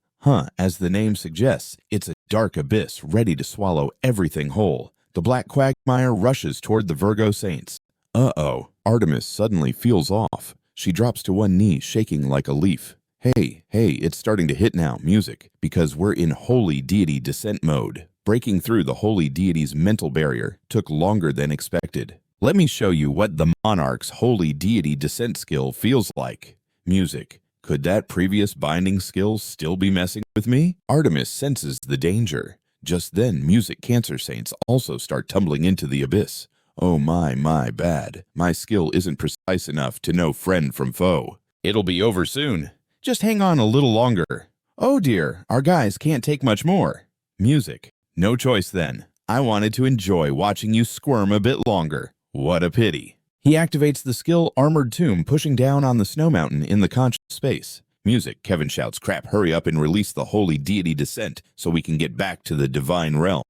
As the name suggests, it's a dark abyss ready to swallow everything whole. The black quagmire rushes toward the Virgo saints. Uh-oh. Artemis suddenly feels off. She drops to one knee, shaking like a leaf. Hey, it's starting to hit now, music, because we're in holy deity descent mode. Breaking through the holy deity's mental barrier took longer than expected. Let me show you what the monarch's holy deity descent skill feels like. Music. Could that previous binding skill still be messing with me? Artemis senses the danger. Just then, music Cancer Saints also start tumbling into the abyss. Oh my bad. My skill isn't precise enough to know friend from foe. It'll be over soon. Just hang on a little longer. Oh dear, our guys can't take much more. Music. No choice then. I wanted to enjoy watching you squirm a bit longer. What a pity. He activates the skill Armored Tomb, pushing down on the snow mountain in the conscious space. Music. Kevin shouts, crap, hurry up and release the holy deity descent so we can get back to the divine realm.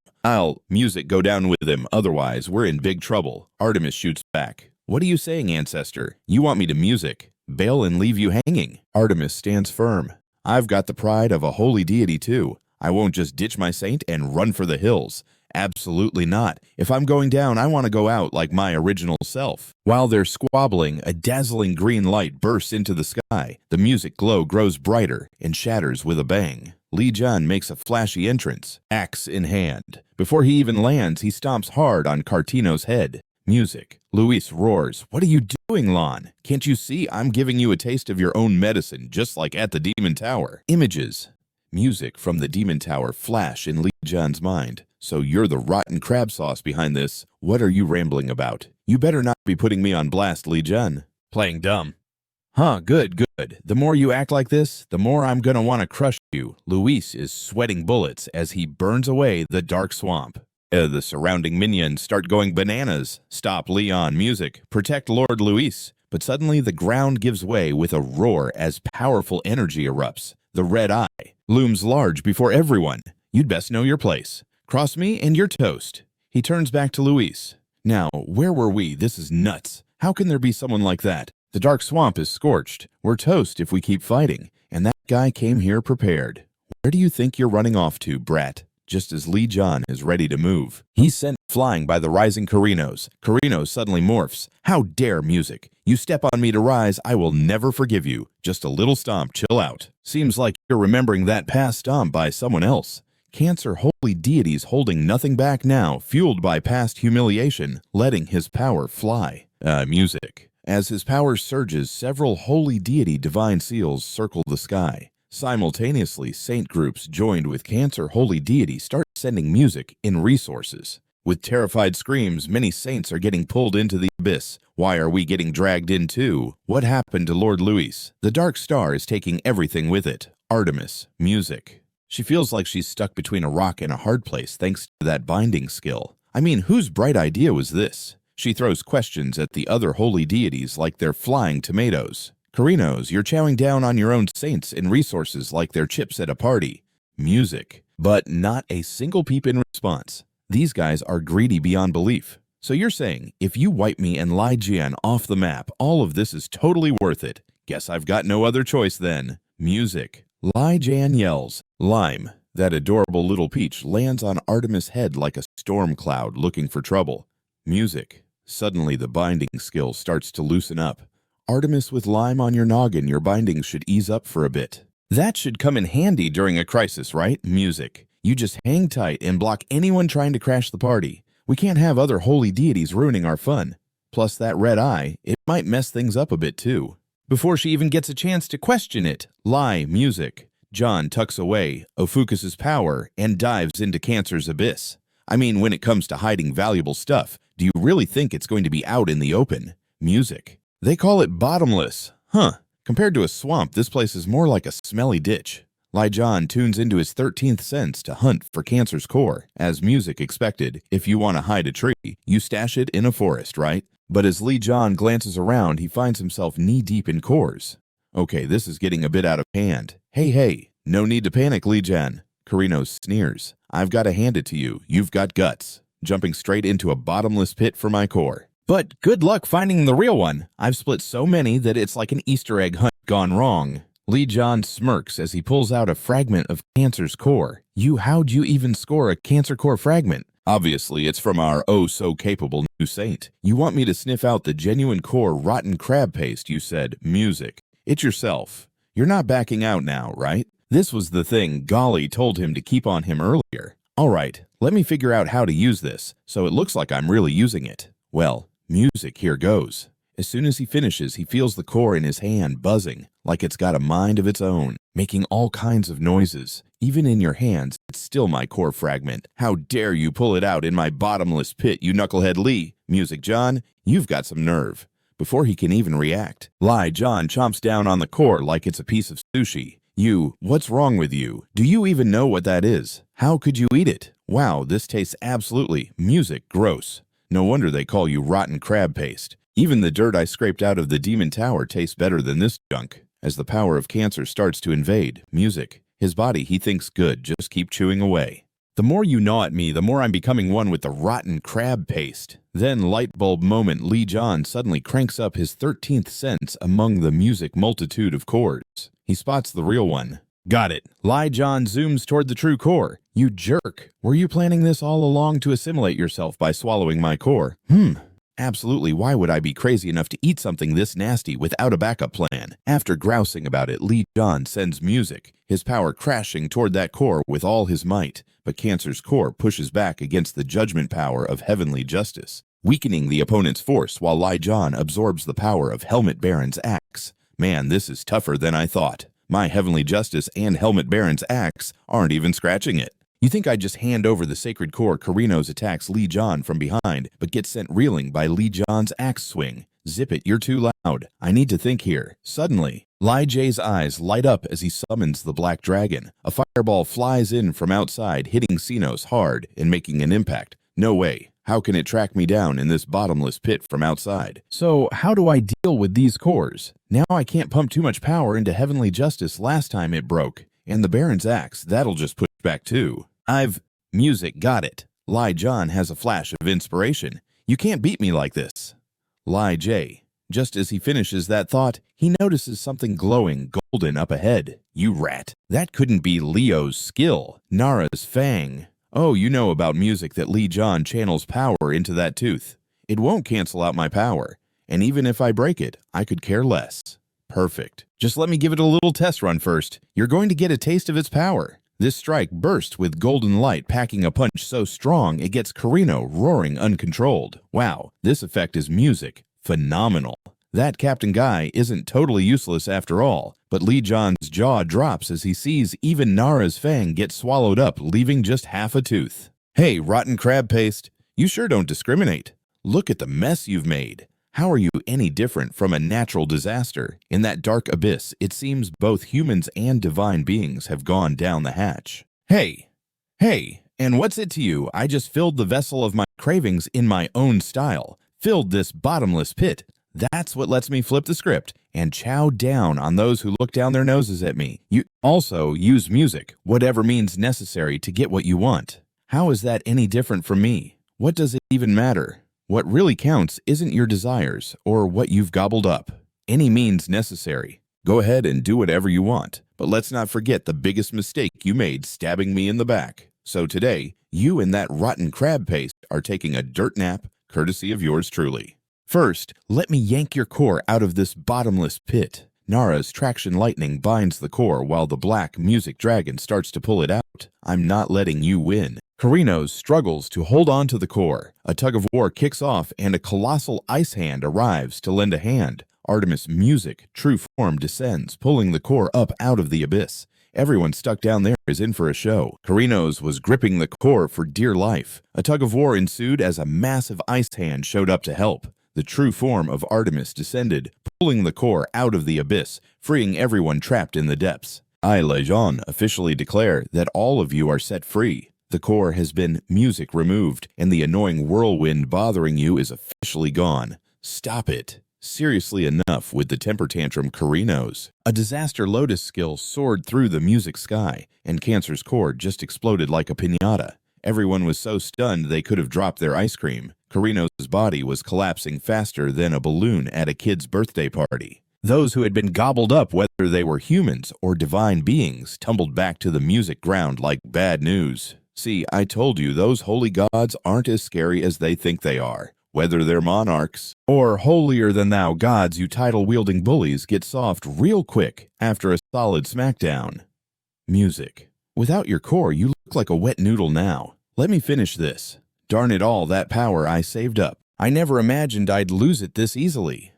Music, go down with him, otherwise we're in big trouble. Artemis shoots back. What are you saying, ancestor? You want me to music? Bail and leave you hanging? Artemis stands firm. I've got the pride of a holy deity too. I won't just ditch my saint and run for the hills. Absolutely not. If I'm going down, I want to go out like my original self. While they're squabbling, a dazzling green light bursts into the sky. The music glow grows brighter and shatters with a bang. Li Jian makes a flashy entrance, axe in hand. Before he even lands, he stomps hard on Cartino's head. Music. Louie roars, what are you doing, Lon? Can't you see I'm giving you a taste of your own medicine, just like at the Demon Tower? Images. Music from the Demon Tower flash in Li Jian's mind. So you're the rotten crab sauce behind this. What are you rambling about? You better not be putting me on blast, Li Jian. Playing dumb. Huh, good. The more you act like this, the more I'm gonna want to crush you. Louie is sweating bullets as he burns away the dark swamp. The surrounding minions start going bananas. Stop, Leon. Music. Protect Lord Louie. But suddenly the ground gives way with a roar as powerful energy erupts. The red eye looms large before everyone. You'd best know your place. Cross me and you're toast. He turns back to Louie. Now, where were we? This is nuts. How can there be someone like that? The dark swamp is scorched. We're toast if we keep fighting. And that guy came here prepared. Where do you think you're running off to, brat? Just as Li Jian is ready to move, he's sent flying by the rising Carinos. Carino suddenly morphs. How dare, music? You step on me to rise, I will never forgive you. Just a little stomp, chill out. Seems like you're remembering that past stomp by someone else. Cancer holy deities holding nothing back now, fueled by past humiliation, letting his power fly. Music. As his power surges, several holy deity divine seals circle the sky. Simultaneously, saint groups joined with Cancer holy deity start sending music in resources. With terrified screams, many saints are getting pulled into the abyss. Why are we getting dragged in too? What happened to Lord Louie? The Dark Star is taking everything with it. Artemis. Music. She feels like she's stuck between a rock and a hard place thanks to that binding skill. I mean, whose bright idea was this? She throws questions at the other holy deities like they're flying tomatoes. Carinos, you're chowing down on your own saints and resources like they're chips at a party. Music. But not a single peep in response. These guys are greedy beyond belief. So you're saying, if you wipe me and Li Jian off the map, all of this is totally worth it. Guess I've got no other choice then. Music. Li Jian yells. Lime. That adorable little peach lands on Artemis' head like a storm cloud looking for trouble. Music. Suddenly the binding skill starts to loosen up. Artemis with lime on your noggin, your bindings should ease up for a bit. That should come in handy during a crisis, right? Music. You just hang tight and block anyone trying to crash the party. We can't have other holy deities ruining our fun. Plus that red eye, it might mess things up a bit too. Before she even gets a chance to question it, lie, music. John tucks away OPHIUCUS' power and dives into Cancer's abyss. I mean, when it comes to hiding valuable stuff, do you really think it's going to be out in the open? Music. They call it bottomless. Huh. Compared to a swamp, this place is more like a smelly ditch. Li Jian tunes into his 13th sense to hunt for Cancer's core. As music expected, if you want to hide a tree, you stash it in a forest, right? But as Li Jian glances around, he finds himself knee-deep in cores. Okay, this is getting a bit out of hand. Hey, no need to panic, Li Jian. Carino sneers. I've got to hand it to you. You've got guts. Jumping straight into a bottomless pit for my core. But good luck finding the real one. I've split so many that it's like an Easter egg hunt gone wrong. Li Jian smirks as he pulls out a fragment of Cancer's core. How'd you even score a Cancer core fragment? Obviously, it's from our oh-so-capable new saint. You want me to sniff out the genuine core rotten crab paste, you said. Music. It's yourself. You're not backing out now, right? This was the thing Golly told him to keep on him earlier. All right, let me figure out how to use this, so it looks like I'm really using it. Well, music, here goes. As soon as he finishes, he feels the core in his hand buzzing, like it's got a mind of its own, making all kinds of noises. Even in your hands, it's still my core fragment. How dare you pull it out in my bottomless pit, you knucklehead Li? Music John, you've got some nerve. Before he can even react, Li Jian chomps down on the core like it's a piece of sushi. What's wrong with you? Do you even know what that is? How could you eat it? Wow, this tastes absolutely gross. No wonder they call you rotten crab paste. Even the dirt I scraped out of the demon tower tastes better than this junk. As the power of cancer starts to invade, his body, he thinks good, just keep chewing away. The more you gnaw at me, the more I'm becoming one with the rotten crab paste. Then, light bulb moment, Li Jian suddenly cranks up his 13th sense among the music multitude of cores. He spots the real one. Got it. Li Jian zooms toward the true core. You jerk. Were you planning this all along to assimilate yourself by swallowing my core? Absolutely, why would I be crazy enough to eat something this nasty without a backup plan? After grousing about it, Li Jian sends music, his power crashing toward that core with all his might. But Cancer's core pushes back against the judgment power of heavenly justice, weakening the opponent's force while Li Jian absorbs the power of Helmet Baron's axe. Man, this is tougher than I thought. My heavenly justice and Helmet Baron's axe aren't even scratching it. You think I'd just hand over the sacred core? Carino's attacks Li Jian from behind, but gets sent reeling by Li Jian's axe swing. Zip it, you're too loud. I need to think here. Suddenly, Li Jie's eyes light up as he summons the black dragon. A fireball flies in from outside, hitting Sinos hard and making an impact. No way. How can it track me down in this bottomless pit from outside? So how do I deal with these cores? Now I can't pump too much power into heavenly justice. Last time it broke. And the Baron's axe, that'll just push back too. Music got it. Li Jian has a flash of inspiration. You can't beat me like this. Li Jie. Just as he finishes that thought, he notices something glowing golden up ahead. You rat. That couldn't be Leo's skill. Nara's fang. Oh, you know about music that Li Jian channels power into that tooth. It won't cancel out my power. And even if I break it, I could care less. Perfect. Just let me give it a little test run first. You're going to get a taste of its power. This strike bursts with golden light, packing a punch so strong it gets Carino roaring uncontrolled. Wow, this effect is music. Phenomenal. That Captain Guy isn't totally useless after all, but Li Jian's jaw drops as he sees even Nara's fang get swallowed up, leaving just half a tooth. Hey, rotten crab paste, you sure don't discriminate. Look at the mess you've made. How are you any different from a natural disaster? In that dark abyss, it seems both humans and divine beings have gone down the hatch. Hey, and what's it to you? I just filled the vessel of my cravings in my own style. Filled this bottomless pit. That's what lets me flip the script and chow down on those who look down their noses at me. You also use music, whatever means necessary to get what you want. How is that any different from me? What does it even matter? What really counts isn't your desires or what you've gobbled up. Any means necessary. Go ahead and do whatever you want, but let's not forget the biggest mistake you made stabbing me in the back. So today, you and that rotten crab paste are taking a dirt nap, courtesy of yours truly. First, let me yank your core out of this bottomless pit. Nara's traction lightning binds the core while the black music dragon starts to pull it out. I'm not letting you win. Carino struggles to hold on to the core. A tug of war kicks off and a colossal ice hand arrives to lend a hand. Artemis' music, true form, descends, pulling the core up out of the abyss. Everyone stuck down there is in for a show. Carino's was gripping the core for dear life. A tug of war ensued as a massive ice hand showed up to help. The true form of Artemis descended, pulling the core out of the abyss, freeing everyone trapped in the depths. I, Li Jian, officially declare that all of you are set free. The core has been music removed, and the annoying whirlwind bothering you is officially gone. Stop it. Seriously enough with the temper tantrum Carino's. A disaster lotus skill soared through the music sky, and Cancer's core just exploded like a piñata. Everyone was so stunned they could have dropped their ice cream. Carino's body was collapsing faster than a balloon at a kid's birthday party. Those who had been gobbled up, whether they were humans or divine beings, tumbled back to the music ground like bad news. See, I told you those holy gods aren't as scary as they think they are. Whether they're monarchs or holier-than-thou gods, you title-wielding bullies get soft real quick after a solid smackdown. Music. Without your core, you look like a wet noodle now. Let me finish this. Darn it all, that power I saved up. I never imagined I'd lose it this easily.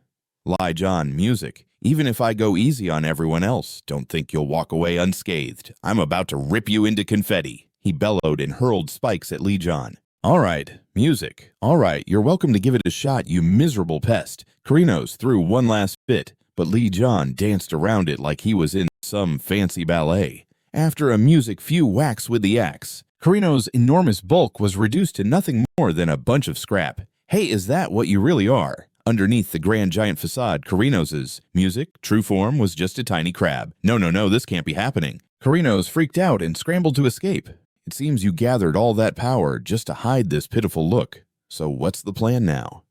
Li Jian, music. Even if I go easy on everyone else, don't think you'll walk away unscathed. I'm about to rip you into confetti. He bellowed and hurled spikes at Li Jian. All right, music. All right, you're welcome to give it a shot, you miserable pest. Carino's threw one last fit, but Li Jian danced around it like he was in some fancy ballet. After a music few whacks with the axe, Carino's enormous bulk was reduced to nothing more than a bunch of scrap. Hey, is that what you really are? Underneath the grand giant facade, Carino's music, true form, was just a tiny crab. No, this can't be happening. Carino's freaked out and scrambled to escape. It seems you gathered all that power just to hide this pitiful look. So what's the plan now?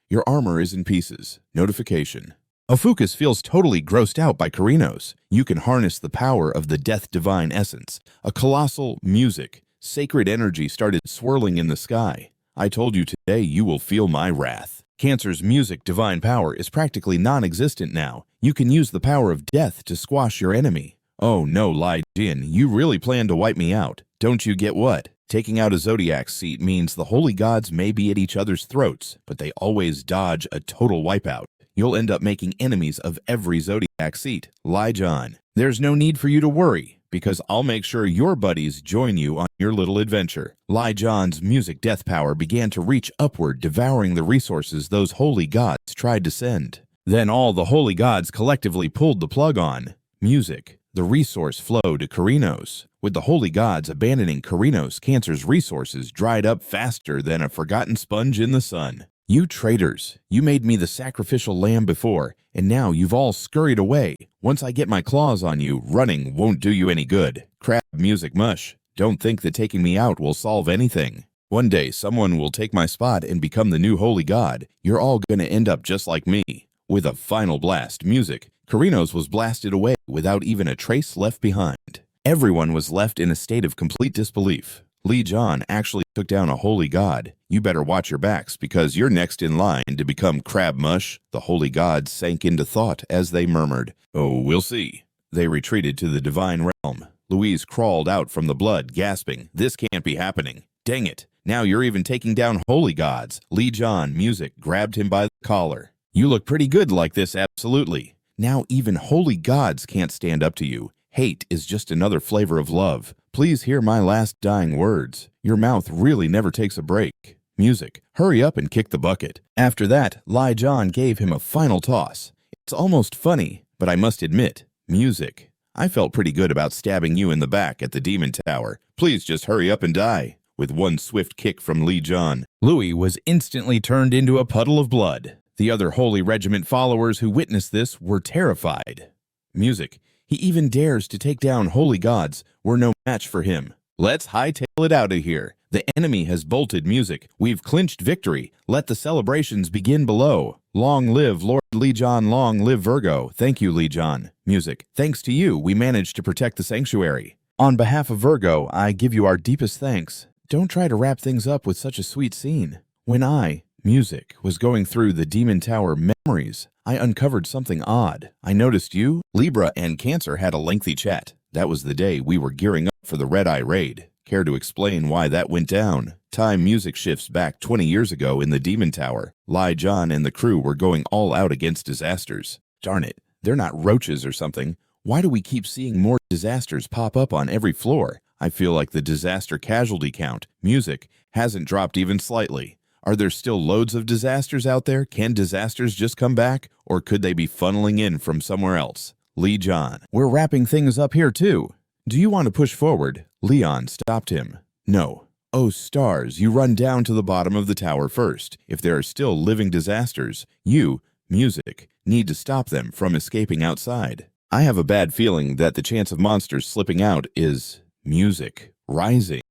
Your armor is in pieces. Notification. OPHIUCUS feels totally grossed out by Carino's. You can harness the power of the death divine essence. A colossal music. Sacred energy started swirling in the sky. I told you today you will feel my wrath. Cancer's music divine power is practically non-existent now. You can use the power of death to squash your enemy. Oh no, Li Jian, you really plan to wipe me out. Don't you get what? Taking out a zodiac seat means the holy gods may be at each other's throats, but they always dodge a total wipeout. You'll end up making enemies of every zodiac seat. Li Jian, there's no need for you to worry, because I'll make sure your buddies join you on your little adventure. Li Jian's music death power began to reach upward, devouring the resources those holy gods tried to send. Then all the holy gods collectively pulled the plug on music. The resource flow to Carino's. With the holy gods abandoning Carino's, Cancer's resources dried up faster than a forgotten sponge in the sun. You traitors, you made me the sacrificial lamb before, and now you've all scurried away. Once I get my claws on you, running won't do you any good. Crab music mush. Don't think that taking me out will solve anything. One day, someone will take my spot and become the new holy god. You're all gonna end up just like me. With a final blast, music, Carino's was blasted away without even a trace left behind. Everyone was left in a state of complete disbelief. Li Jian actually took down a holy god. You better watch your backs, because you're next in line to become crab mush. The holy gods sank into thought as they murmured, "Oh, we'll see." They retreated to the divine realm. Louise crawled out from the blood, gasping, "This can't be happening. Dang it, now you're even taking down holy gods." Li Jian, music, grabbed him by the collar. "You look pretty good like this, absolutely. Now even holy gods can't stand up to you. Hate is just another flavor of love. Please hear my last dying words. Your mouth really never takes a break. Music, hurry up and kick the bucket." After that, Li Jian gave him a final toss. "It's almost funny, but I must admit, music, I felt pretty good about stabbing you in the back at the demon tower. Please just hurry up and die." With one swift kick from Li Jian, Louie was instantly turned into a puddle of blood. The other Holy Regiment followers who witnessed this were terrified. Music, he even dares to take down holy gods. We're no match for him. Let's hightail it out of here. The enemy has bolted. Music. We've clinched victory. Let the celebrations begin below. Long live Lord Li Jian, long live Virgo. Thank you, Li Jian. Music. Thanks to you, we managed to protect the sanctuary. On behalf of Virgo, I give you our deepest thanks. Don't try to wrap things up with such a sweet scene. When Music, was going through the Demon Tower memories, I uncovered something odd. I noticed you, Libra, and Cancer had a lengthy chat. That was the day we were gearing up for the Red Eye raid. Care to explain why that went down? Time music shifts back 20 years ago in the Demon Tower. Li Jian and the crew were going all out against disasters. Darn it, they're not roaches or something. Why do we keep seeing more disasters pop up on every floor? I feel like the disaster casualty count, music, hasn't dropped even slightly. Are there still loads of disasters out there? Can disasters just come back? Or could they be funneling in from somewhere else? Li Jian, we're wrapping things up here too. Do you want to push forward? Leon stopped him. No. Oh, stars, you run down to the bottom of the tower first. If there are still living disasters, you, music, need to stop them from escaping outside. I have a bad feeling that the chance of monsters slipping out is, music, rising.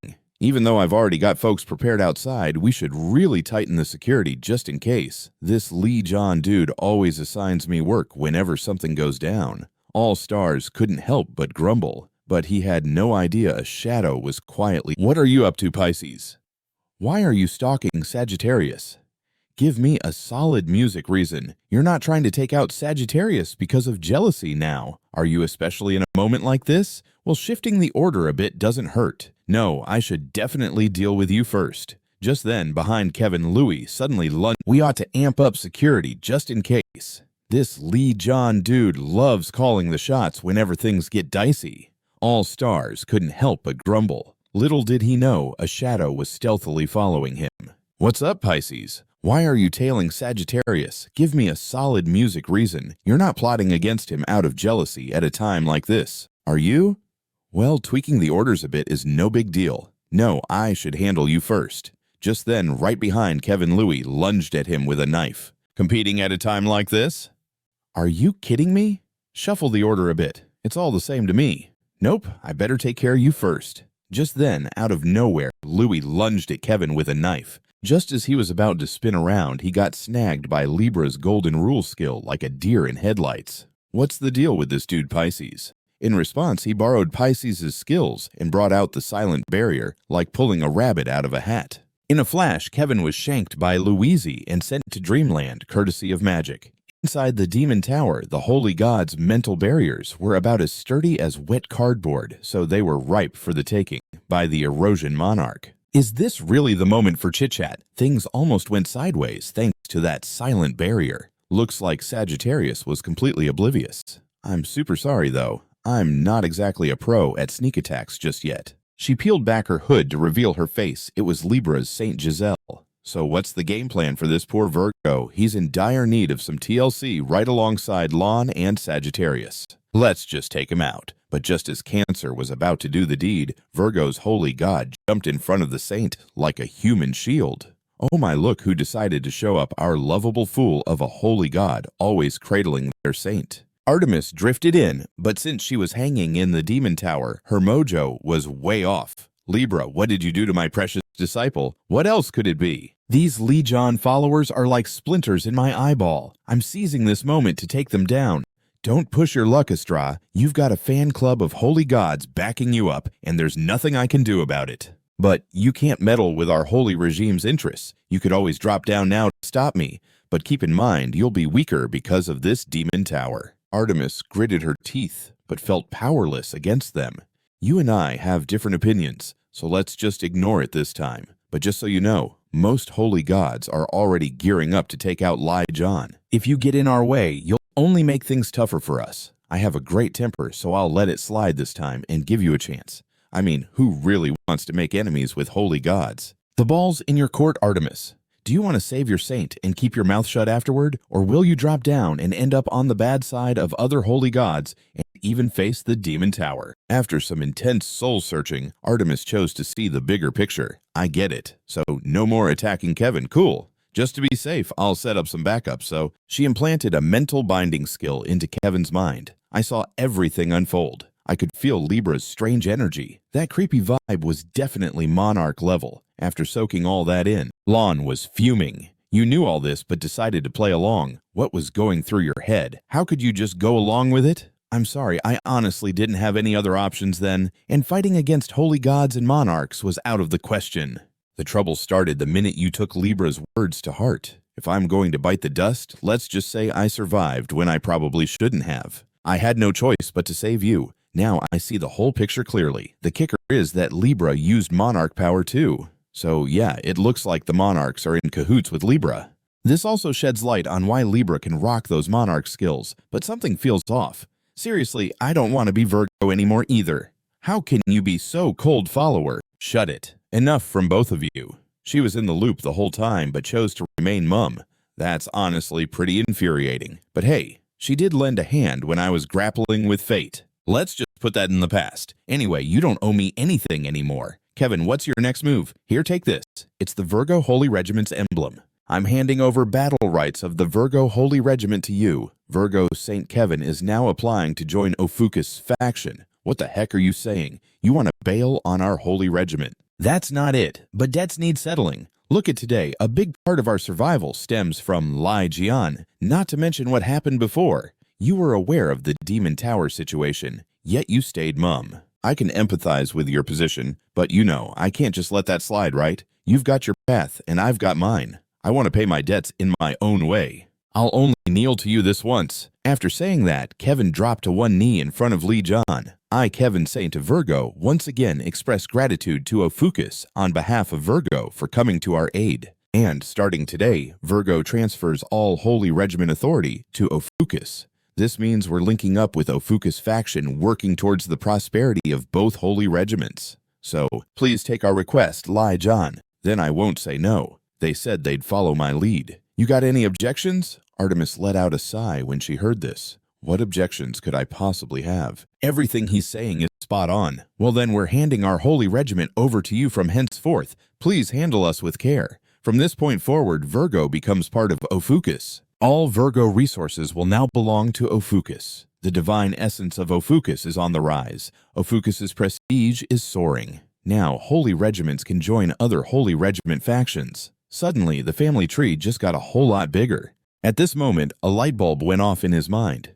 Even though I've already got folks prepared outside, we should really tighten the security just in case. This Li Jian dude always assigns me work whenever something goes down. All stars couldn't help but grumble, but he had no idea a shadow was quietly. What are you up to, Pisces? Why are you stalking Sagittarius? Give me a solid music reason. You're not trying to take out Sagittarius because of jealousy now. Are you especially in a moment like this? Well, shifting the order a bit doesn't hurt. No, I should definitely deal with you first. Just then, behind Kevin, Louie suddenly lunged. We ought to amp up security just in case. This Li Jian dude loves calling the shots whenever things get dicey. All stars couldn't help but grumble. Little did he know a shadow was stealthily following him. What's up, Pisces? Why are you tailing Sagittarius? Give me a solid music reason. You're not plotting against him out of jealousy at a time like this, are you? Well, tweaking the orders a bit is no big deal. No, I should handle you first. Just then, right behind Kevin, Louie lunged at him with a knife. Competing at a time like this? Are you kidding me? Shuffle the order a bit. It's all the same to me. Nope, I better take care of you first. Just then, out of nowhere, Louie lunged at Kevin with a knife. Just as he was about to spin around, he got snagged by Libra's golden rule skill like a deer in headlights. What's the deal with this dude, Pisces? In response, he borrowed Pisces' skills and brought out the silent barrier, like pulling a rabbit out of a hat. In a flash, Kevin was shanked by Louie and sent to Dreamland, courtesy of magic. Inside the Demon Tower, the Holy God's mental barriers were about as sturdy as wet cardboard, so they were ripe for the taking by the Erosion Monarch. Is this really the moment for chit-chat? Things almost went sideways thanks to that silent barrier. Looks like Sagittarius was completely oblivious. I'm super sorry, though. I'm not exactly a pro at sneak attacks just yet. She peeled back her hood to reveal her face. It was Libra's Saint Giselle. So what's the game plan for this poor Virgo? He's in dire need of some TLC right alongside Lon and Sagittarius. Let's just take him out. But just as Cancer was about to do the deed, Virgo's holy god jumped in front of the saint like a human shield. Oh my, look who decided to show up, our lovable fool of a holy god, always cradling their saint. Artemis drifted in, but since she was hanging in the demon tower, her mojo was way off. Libra, what did you do to my precious disciple? What else could it be? These Li Jian followers are like splinters in my eyeball. I'm seizing this moment to take them down. Don't push your luck, Estrella. You've got a fan club of holy gods backing you up, and there's nothing I can do about it. But you can't meddle with our holy regime's interests. You could always drop down now to stop me, but keep in mind you'll be weaker because of this demon tower. Artemis gritted her teeth, but felt powerless against them. You and I have different opinions, so let's just ignore it this time. But just so you know, most holy gods are already gearing up to take out Li Jian. If you get in our way, you'll only make things tougher for us. I have a great temper, so I'll let it slide this time and give you a chance. I mean, who really wants to make enemies with holy gods? The ball's in your court, Artemis. Do you want to save your saint and keep your mouth shut afterward, or will you drop down and end up on the bad side of other holy gods and even face the demon tower? After some intense soul-searching, Artemis chose to see the bigger picture. I get it. So no more attacking Kevin. Cool. Just to be safe, I'll set up some backups. So she implanted a mental binding skill into Kevin's mind. I saw everything unfold. I could feel Libra's strange energy. That creepy vibe was definitely monarch level. After soaking all that in, Lon was fuming. You knew all this but decided to play along. What was going through your head? How could you just go along with it? I'm sorry, I honestly didn't have any other options then, and fighting against holy gods and monarchs was out of the question. The trouble started the minute you took Libra's words to heart. If I'm going to bite the dust, let's just say I survived when I probably shouldn't have. I had no choice but to save you. Now I see the whole picture clearly. The kicker is that Libra used monarch power too. So yeah, it looks like the monarchs are in cahoots with Libra. This also sheds light on why Libra can rock those monarch skills, but something feels off. Seriously, I don't want to be Virgo anymore either. How can you be so cold, follower? Shut it. Enough from both of you. She was in the loop the whole time but chose to remain mum. That's honestly pretty infuriating. But hey, she did lend a hand when I was grappling with fate. Let's just put that in the past. Anyway, you don't owe me anything anymore. Kevin, what's your next move? Here, take this. It's the Virgo Holy Regiment's emblem. I'm handing over battle rights of the Virgo Holy Regiment to you. Virgo St. Kevin is now applying to join OPHIUCUS faction. What the heck are you saying? You want to bail on our Holy Regiment? That's not it, but debts need settling. Look at today, a big part of our survival stems from Li Jian, not to mention what happened before. You were aware of the Demon Tower situation, yet you stayed mum. I can empathize with your position, but you know, I can't just let that slide, right? You've got your path, and I've got mine. I want to pay my debts in my own way. I'll only kneel to you this once. After saying that, Kevin dropped to one knee in front of Li Jian. I, Kevin Saint of Virgo, once again express gratitude to OPHIUCUS on behalf of Virgo for coming to our aid. And starting today, Virgo transfers all Holy Regiment authority to OPHIUCUS. This means we're linking up with OPHIUCUS faction working towards the prosperity of both holy regiments. So, please take our request, Li Jian. Then I won't say no. They said they'd follow my lead. You got any objections? Artemis let out a sigh when she heard this. What objections could I possibly have? Everything he's saying is spot on. Well then, we're handing our holy regiment over to you from henceforth. Please handle us with care. From this point forward, Virgo becomes part of OPHIUCUS. All Virgo resources will now belong to OPHIUCUS. The divine essence of OPHIUCUS is on the rise. OPHIUCUS's prestige is soaring. Now, holy regiments can join other holy regiment factions. Suddenly, the family tree just got a whole lot bigger. At this moment, a light bulb went off in his mind.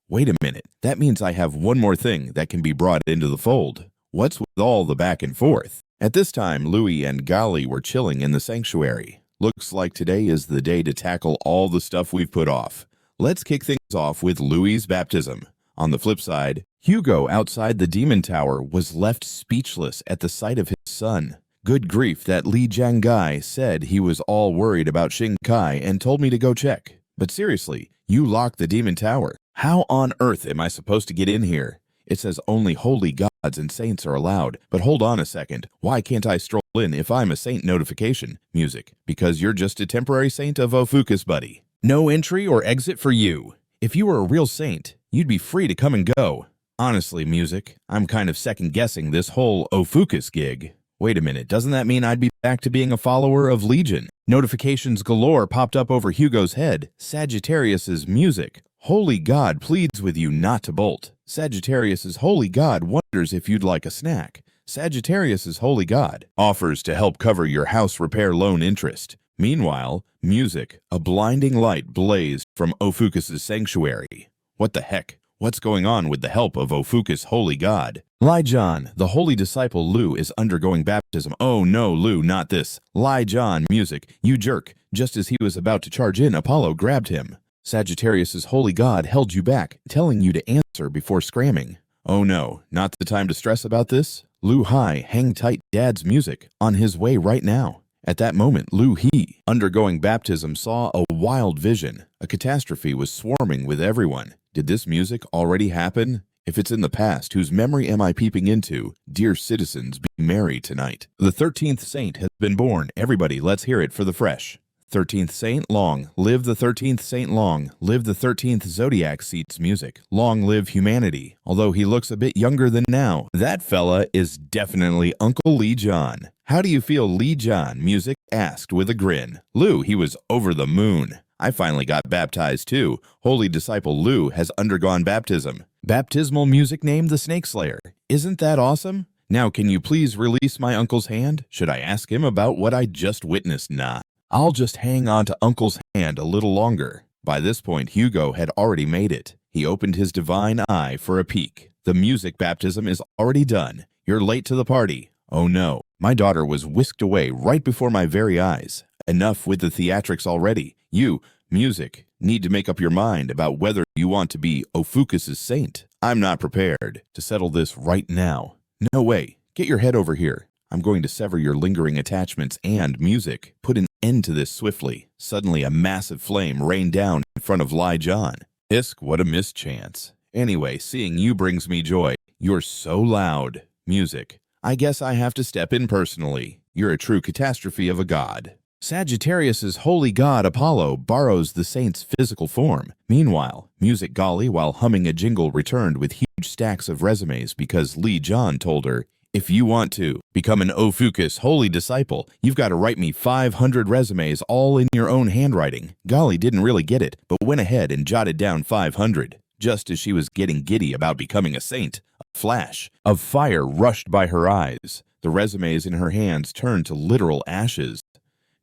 Wait a minute. That means I have one more thing that can be brought into the fold. What's with all the back and forth? At this time, Louie and Gali were chilling in the sanctuary. Looks like today is the day to tackle all the stuff we've put off. Let's kick things off with Louie's baptism. On the flip side, Yugo outside the demon tower was left speechless at the sight of his son. Good grief, that Li Jian guy said he was all worried about Xing Kai and told me to go check. But seriously, you locked the demon tower. How on earth am I supposed to get in here? It says only holy gods and saints are allowed. But hold on a second. Why can't I stroll in if I'm a saint? Notification. Music. Because you're just a temporary saint of OPHIUCUS, buddy. No entry or exit for you. If you were a real saint, you'd be free to come and go. Honestly, music, I'm kind of second-guessing this whole OPHIUCUS gig. Wait a minute, doesn't that mean I'd be back to being a follower of Li Jian? Notifications galore popped up over Hugo's head. Sagittarius's music. Holy God pleads with you not to bolt. Sagittarius's holy God wonders if you'd like a snack. Sagittarius's holy God offers to help cover your house repair loan interest. Meanwhile, music, a blinding light blazed from OPHIUCUS's sanctuary. What the heck? What's going on with the help of OPHIUCUS holy God? Li Jian, the holy disciple Lu, is undergoing baptism. Oh no, Lu, not this. Li Jian, music, you jerk. Just as he was about to charge in, Apollo grabbed him. Sagittarius's holy God held you back, telling you to answer before scramming. Oh no, not the time to stress about this? Lu Hai, hang tight, dad's music, on his way right now. At that moment, Lu He, undergoing baptism, saw a wild vision. A catastrophe was swarming with everyone. Did this music already happen? If it's in the past, whose memory am I peeping into? Dear citizens, be merry tonight. The 13th saint has been born. Everybody, let's hear it for the fresh. 13th saint, long live the 13th saint, long live the 13th zodiac seats music, long live humanity. Although he looks a bit younger than now, that fella is definitely Uncle Li Jian. How do you feel, Li Jian? Music asked with a grin. Lu, he was over the moon. I finally got baptized too. Holy disciple Lu has undergone baptism. Baptismal music named the Snake Slayer. Isn't that awesome? Now can you please release my uncle's hand? Should I ask him about what I just witnessed? Nah. I'll just hang on to Uncle's hand a little longer. By this point, Yugo had already made it. He opened his divine eye for a peek. The music baptism is already done. You're late to the party. Oh no, my daughter was whisked away right before my very eyes. Enough with the theatrics already. You, music, need to make up your mind about whether you want to be OPHIUCUS's saint. I'm not prepared to settle this right now. No way. Get your head over here. I'm going to sever your lingering attachments and music. Put an end to this swiftly. Suddenly, a massive flame rained down in front of Li Jian. Isk, what a mischance. Anyway, seeing you brings me joy. You're so loud. Music. I guess I have to step in personally. You're a true catastrophe of a god. Sagittarius's holy god Apollo borrows the saint's physical form. Meanwhile, Music Golly, while humming a jingle, returned with huge stacks of resumes because Li Jian told her, if you want to become an OPHIUCUS holy disciple, you've got to write me 500 resumes all in your own handwriting. Golly didn't really get it, but went ahead and jotted down 500. Just as she was getting giddy about becoming a saint, a flash of fire rushed by her eyes. The resumes in her hands turned to literal ashes.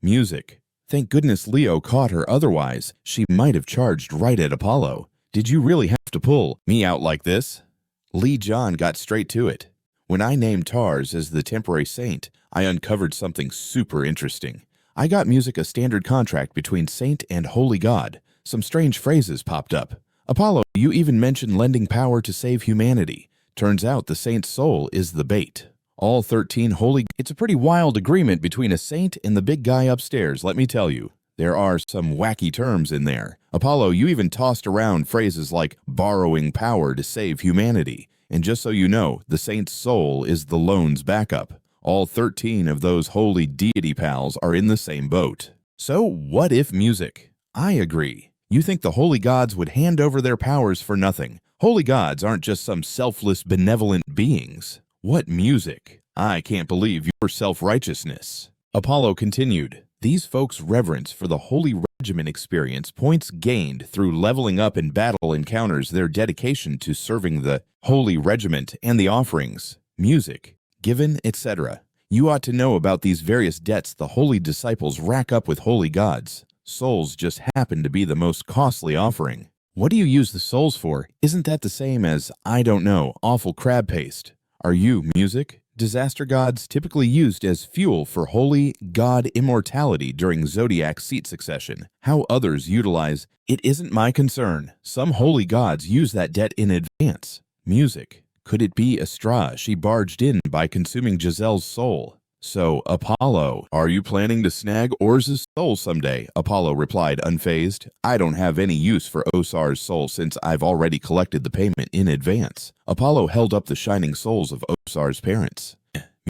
Music. Thank goodness Leo caught her, otherwise she might have charged right at Apollo. Did you really have to pull me out like this? Li Jian got straight to it. When I named Tars as the temporary saint, I uncovered something super interesting. I got Music a standard contract between saint and holy god. Some strange phrases popped up. Apollo, you even mentioned lending power to save humanity. Turns out the saint's soul is the bait. All 13 holy... It's a pretty wild agreement between a saint and the big guy upstairs, let me tell you. There are some wacky terms in there. Apollo, you even tossed around phrases like borrowing power to save humanity. And just so you know, the saint's soul is the lone's backup. All 13 of those holy deity pals are in the same boat. So what if music? I agree. You think the holy gods would hand over their powers for nothing? Holy gods aren't just some selfless, benevolent beings. What music? I can't believe your self-righteousness. Apollo continued. These folks' reverence for the holy regiment experience points gained through leveling up in battle encounters their dedication to serving the holy regiment and the offerings, music, given, etc. You ought to know about these various debts the holy disciples rack up with holy gods. Souls just happen to be the most costly offering. What do you use the souls for? Isn't that the same as, I don't know, awful crab paste? Are you music? Disaster gods typically used as fuel for holy god immortality during zodiac seat succession. How others utilize it isn't my concern. Some holy gods use that debt in advance. Music. Could it be Estrella? She barged in by consuming Giselle's soul. So, Apollo, are you planning to snag Ors's soul someday? Apollo replied unfazed. I don't have any use for Osar's soul since I've already collected the payment in advance. Apollo held up the shining souls of Osar's parents.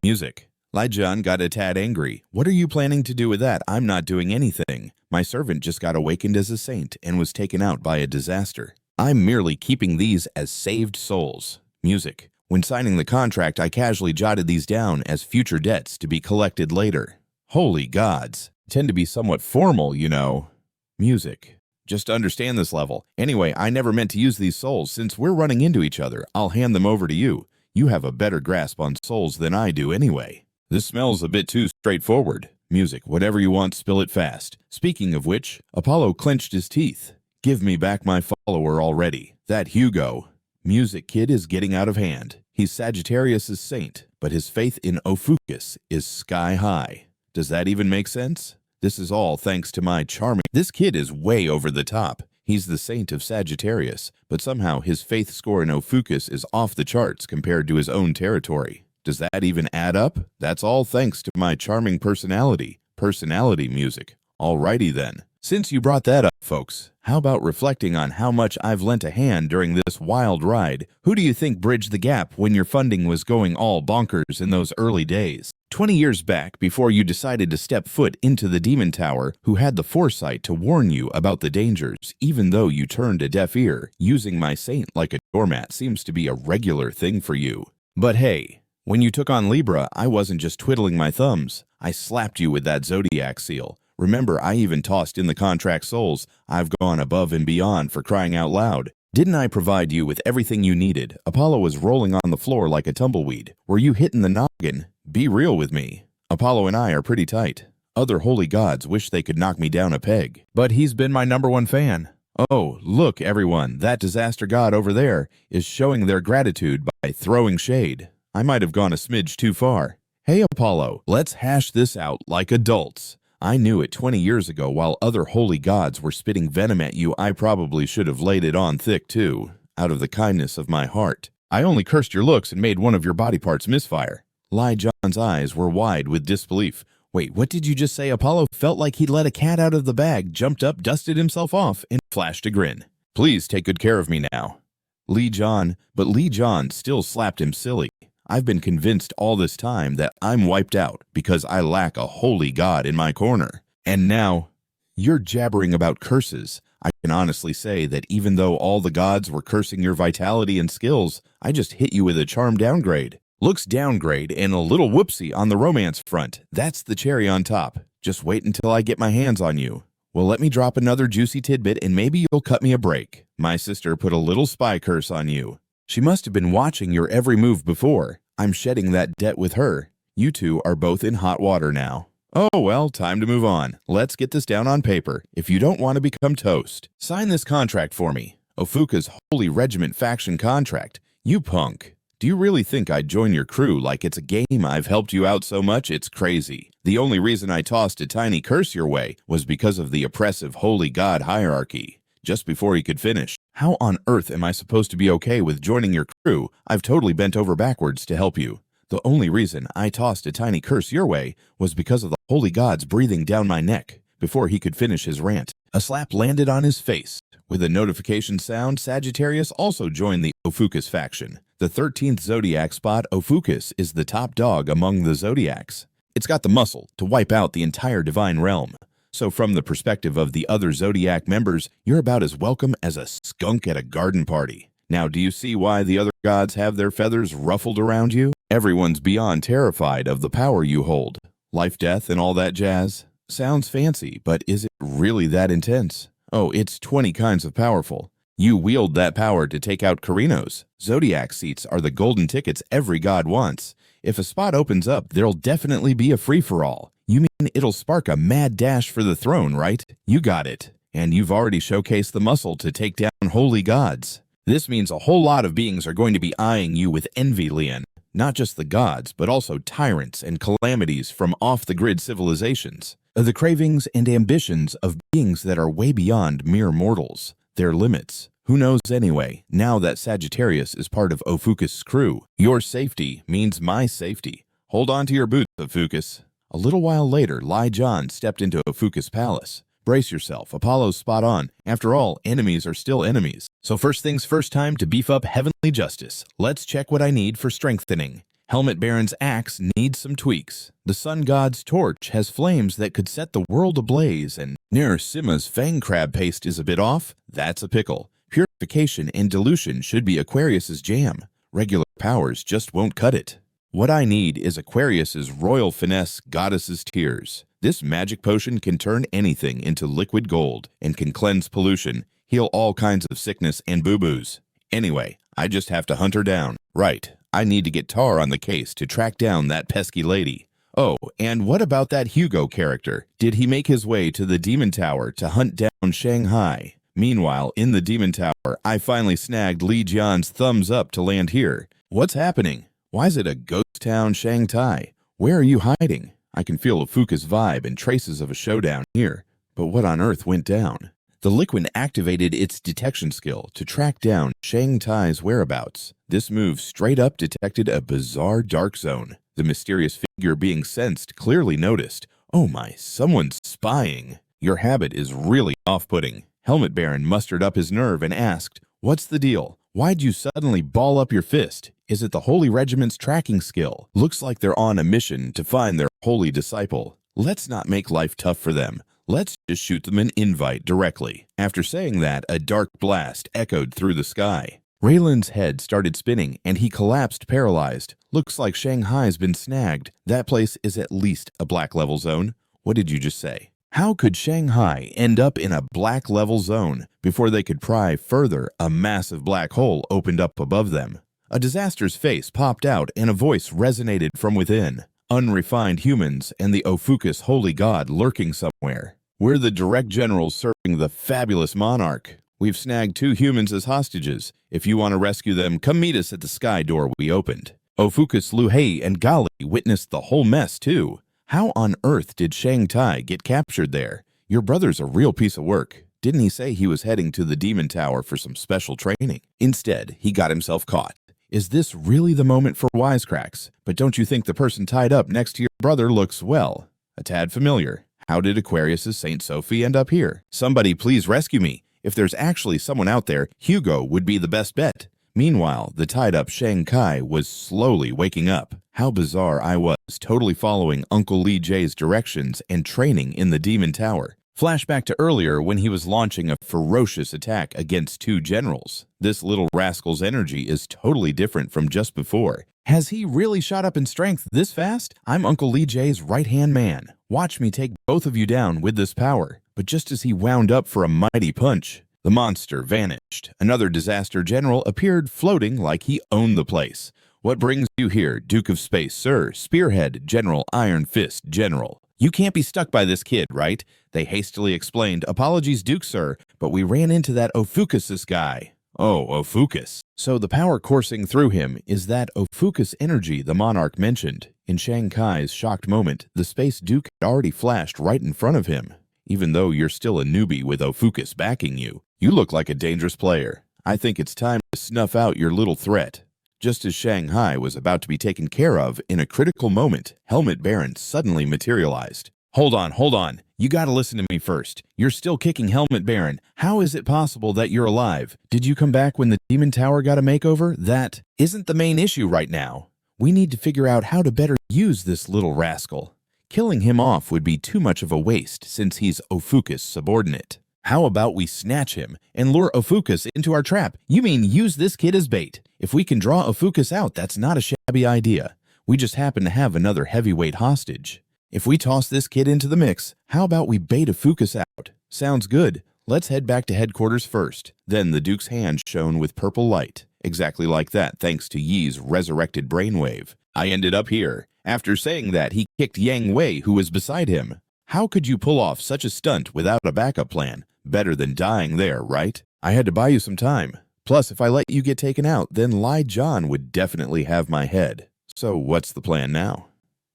Music. Li Jian got a tad angry. What are you planning to do with that? I'm not doing anything. My servant just got awakened as a saint and was taken out by a disaster. I'm merely keeping these as saved souls. Music. When signing the contract, I casually jotted these down as future debts to be collected later. Holy gods. Tend to be somewhat formal, you know. Music. Just to understand this level. Anyway, I never meant to use these souls. Since we're running into each other, I'll hand them over to you. You have a better grasp on souls than I do anyway. This smells a bit too straightforward. Music. Whatever you want, spill it fast. Speaking of which, Apollo clenched his teeth. Give me back my follower already. That Yugo. Music kid is getting out of hand. He's Sagittarius' saint, but his faith in OPHIUCUS is sky high. Does that even make sense? This is all thanks to my charming... This kid is way over the top. He's the saint of Sagittarius, but somehow his faith score in OPHIUCUS is off the charts compared to his own territory. Does that even add up? That's all thanks to my charming personality. Personality music. Alrighty then. Since you brought that up, folks, how about reflecting on how much I've lent a hand during this wild ride? Who do you think bridged the gap when your funding was going all bonkers in those early days? 20 years back, before you decided to step foot into the Demon Tower, who had the foresight to warn you about the dangers, even though you turned a deaf ear, using my saint like a doormat seems to be a regular thing for you. But hey, when you took on Libra, I wasn't just twiddling my thumbs. I slapped you with that zodiac seal. Remember, I even tossed in the contract souls. I've gone above and beyond for crying out loud. Didn't I provide you with everything you needed? Apollo was rolling on the floor like a tumbleweed. Were you hitting the noggin? Be real with me. Apollo and I are pretty tight. Other holy gods wish they could knock me down a peg. But he's been my #1 fan. Oh, look, everyone, that disaster god over there is showing their gratitude by throwing shade. I might have gone a smidge too far. Hey, Apollo, let's hash this out like adults. I knew it 20 years ago while other holy gods were spitting venom at you. I probably should have laid it on thick too, out of the kindness of my heart. I only cursed your looks and made one of your body parts misfire. Li Jian's eyes were wide with disbelief. Wait, what did you just say? Apollo felt like he'd let a cat out of the bag, jumped up, dusted himself off, and flashed a grin. Please take good care of me now. Li Jian still slapped him silly. I've been convinced all this time that I'm wiped out because I lack a holy god in my corner. And now, you're jabbering about curses. I can honestly say that even though all the gods were cursing your vitality and skills, I just hit you with a charm downgrade. Looks downgrade and a little whoopsie on the romance front. That's the cherry on top. Just wait until I get my hands on you. Well, let me drop another juicy tidbit and maybe you'll cut me a break. My sister put a little spy curse on you. She must have been watching your every move before. I'm shedding that debt with her. You two are both in hot water now. Oh, well, time to move on. Let's get this down on paper. If you don't want to become toast, sign this contract for me. OPHIUCUS Holy Regiment Faction Contract. You punk. Do you really think I'd join your crew like it's a game? I've helped you out so much, it's crazy. The only reason I tossed a tiny curse your way was because of the oppressive holy god hierarchy. Just before he could finish, how on earth am I supposed to be okay with joining your crew? I've totally bent over backwards to help you. The only reason I tossed a tiny curse your way was because of the holy gods breathing down my neck." Before he could finish his rant, a slap landed on his face. With a notification sound, Sagittarius also joined the OPHIUCUS faction. The 13th zodiac spot, OPHIUCUS, is the top dog among the zodiacs. It's got the muscle to wipe out the entire divine realm. So from the perspective of the other zodiac members, you're about as welcome as a skunk at a garden party. Now, do you see why the other gods have their feathers ruffled around you? Everyone's beyond terrified of the power you hold. Life, death, and all that jazz. Sounds fancy, but is it really that intense? Oh, it's 20 kinds of powerful. You wield that power to take out Carinos. Zodiac seats are the golden tickets every god wants. If a spot opens up, there'll definitely be a free-for-all. You mean it'll spark a mad dash for the throne, right? You got it. And you've already showcased the muscle to take down holy gods. This means a whole lot of beings are going to be eyeing you with envy, Lian. Not just the gods, but also tyrants and calamities from off-the-grid civilizations. The cravings and ambitions of beings that are way beyond mere mortals. Their limits. Who knows anyway, now that Sagittarius is part of OPHIUCUS' crew. Your safety means my safety. Hold on to your boots, OPHIUCUS. A little while later, Li Jian stepped into OPHIUCUS' palace. Brace yourself, Apollo's spot on. After all, enemies are still enemies. So first things first, time to beef up heavenly justice. Let's check what I need for strengthening. Helmet Baron's axe needs some tweaks. The sun god's torch has flames that could set the world ablaze, and Narasimha's fang crab paste is a bit off. That's a pickle. Purification and dilution should be Aquarius's jam. Regular powers just won't cut it. What I need is Aquarius's royal finesse, goddess's tears. This magic potion can turn anything into liquid gold and can cleanse pollution, heal all kinds of sickness and boo-boos. Anyway, I just have to hunt her down. Right. I need to get Tar on the case to track down that pesky lady. Oh, and what about that Yugo character? Did he make his way to the Demon Tower to hunt down Shanghai? Meanwhile, in the Demon Tower, I finally snagged Li Jian's thumbs up to land here. What's happening? Why is it a ghost town Shanghai? Where are you hiding? I can feel a OPHIUCUS vibe and traces of a showdown here. But what on earth went down? The Liquid activated its detection skill to track down Shanghai's whereabouts. This move straight up detected a bizarre dark zone. The mysterious figure being sensed clearly noticed. Oh my, someone's spying. Your habit is really off-putting. Helmet Baron mustered up his nerve and asked, "What's the deal? Why'd you suddenly ball up your fist? Is it the Holy Regiment's tracking skill? Looks like they're on a mission to find their holy disciple. Let's not make life tough for them. Let's just shoot them an invite directly." After saying that, a dark blast echoed through the sky. Raylan's head started spinning, and he collapsed paralyzed. Looks like Shanghai's been snagged. That place is at least a black level zone. What did you just say? How could Shanghai end up in a black level zone? Before they could pry further, a massive black hole opened up above them. A disaster's face popped out, and a voice resonated from within. Unrefined humans and the OPHIUCUS holy god lurking somewhere. We're the direct generals serving the fabulous monarch. We've snagged 2 humans as hostages. If you want to rescue them, come meet us at the sky door we opened. OPHIUCUS, Louie, and Gali witnessed the whole mess too. How on earth did Shanghai get captured there? Your brother's a real piece of work. Didn't he say he was heading to the Demon Tower for some special training? Instead, he got himself caught. Is this really the moment for wisecracks? But don't you think the person tied up next to your brother looks, well, a tad familiar? How did Aquarius's Saint Sophie end up here? Somebody please rescue me. If there's actually someone out there, Yugo would be the best bet. Meanwhile, the tied-up Shanghai was slowly waking up. How bizarre I was, totally following Uncle Li J's directions and training in the Demon Tower. Flashback to earlier when he was launching a ferocious attack against 2 generals. This little rascal's energy is totally different from just before. Has he really shot up in strength this fast? I'm Uncle Li J's right-hand man. Watch me take both of you down with this power. But just as he wound up for a mighty punch, the monster vanished. Another disaster general appeared floating like he owned the place. What brings you here, Duke of Space, sir? Spearhead, General Iron Fist, General. You can't be stuck by this kid, right? They hastily explained, apologies, Duke, sir, but we ran into that OPHIUCUS guy. Oh, OPHIUCUS. So the power coursing through him is that OPHIUCUS energy the monarch mentioned. In Shanghai's shocked moment, the Space Duke had already flashed right in front of him. Even though you're still a newbie with OPHIUCUS backing you, you look like a dangerous player. I think it's time to snuff out your little threat. Just as Shanghai was about to be taken care of, in a critical moment, Helmet Baron suddenly materialized. Hold on. You gotta listen to me first. You're still kicking Helmet Baron. How is it possible that you're alive? Did you come back when the Demon Tower got a makeover? That isn't the main issue right now. We need to figure out how to better use this little rascal. Killing him off would be too much of a waste since he's OPHIUCUS' subordinate. How about we snatch him and lure OPHIUCUS into our trap? You mean use this kid as bait? If we can draw OPHIUCUS out, that's not a shabby idea. We just happen to have another heavyweight hostage. If we toss this kid into the mix, how about we bait OPHIUCUS out? Sounds good. Let's head back to headquarters first. Then the Duke's hand shone with purple light. Exactly like that, thanks to Yi's resurrected brainwave. I ended up here. After saying that, he kicked Yang Wei, who was beside him. How could you pull off such a stunt without a backup plan? Better than dying there, right? I had to buy you some time. Plus, if I let you get taken out, then Li Jian would definitely have my head. So what's the plan now?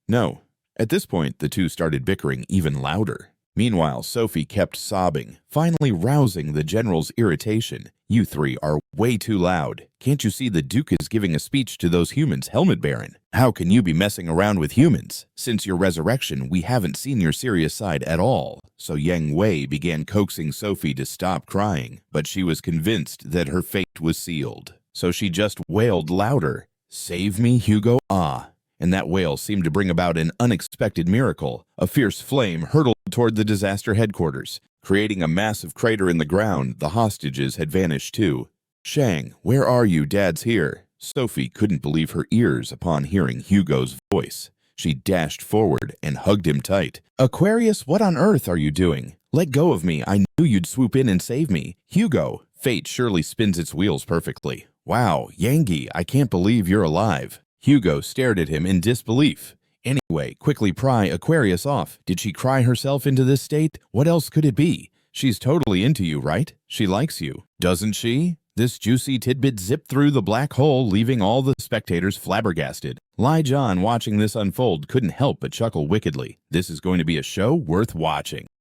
No. At this point, the two started bickering even louder. Meanwhile, Sophie kept sobbing, finally rousing the general's irritation. You three are way too loud. Can't you see the Duke is giving a speech to those humans, Helmet Baron? How can you be messing around with humans? Since your resurrection, we haven't seen your serious side at all. So Yang Wei began coaxing Sophie to stop crying, but she was convinced that her fate was sealed. So she just wailed louder, "Save me, Yugo, ah." And that wail seemed to bring about an unexpected miracle. A fierce flame hurtled toward the disaster headquarters. Creating a massive crater in the ground, the hostages had vanished too. "Shang, where are you? Dad's here." Sophie couldn't believe her ears upon hearing Hugo's voice. She dashed forward and hugged him tight. "Aquarius, what on earth are you doing? Let go of me. I knew you'd swoop in and save me. Hugo, fate surely spins its wheels perfectly. Wow, Yangi, I can't believe you're alive." Yugo stared at him in disbelief. "Anyway, quickly pry Aquarius off. Did she cry herself into this state? What else could it be? She's totally into you, right? She likes you, doesn't she?" This juicy tidbit zipped through the black hole, leaving all the spectators flabbergasted. Li Jian, watching this unfold, couldn't help but chuckle wickedly. This is going to be a show worth watching.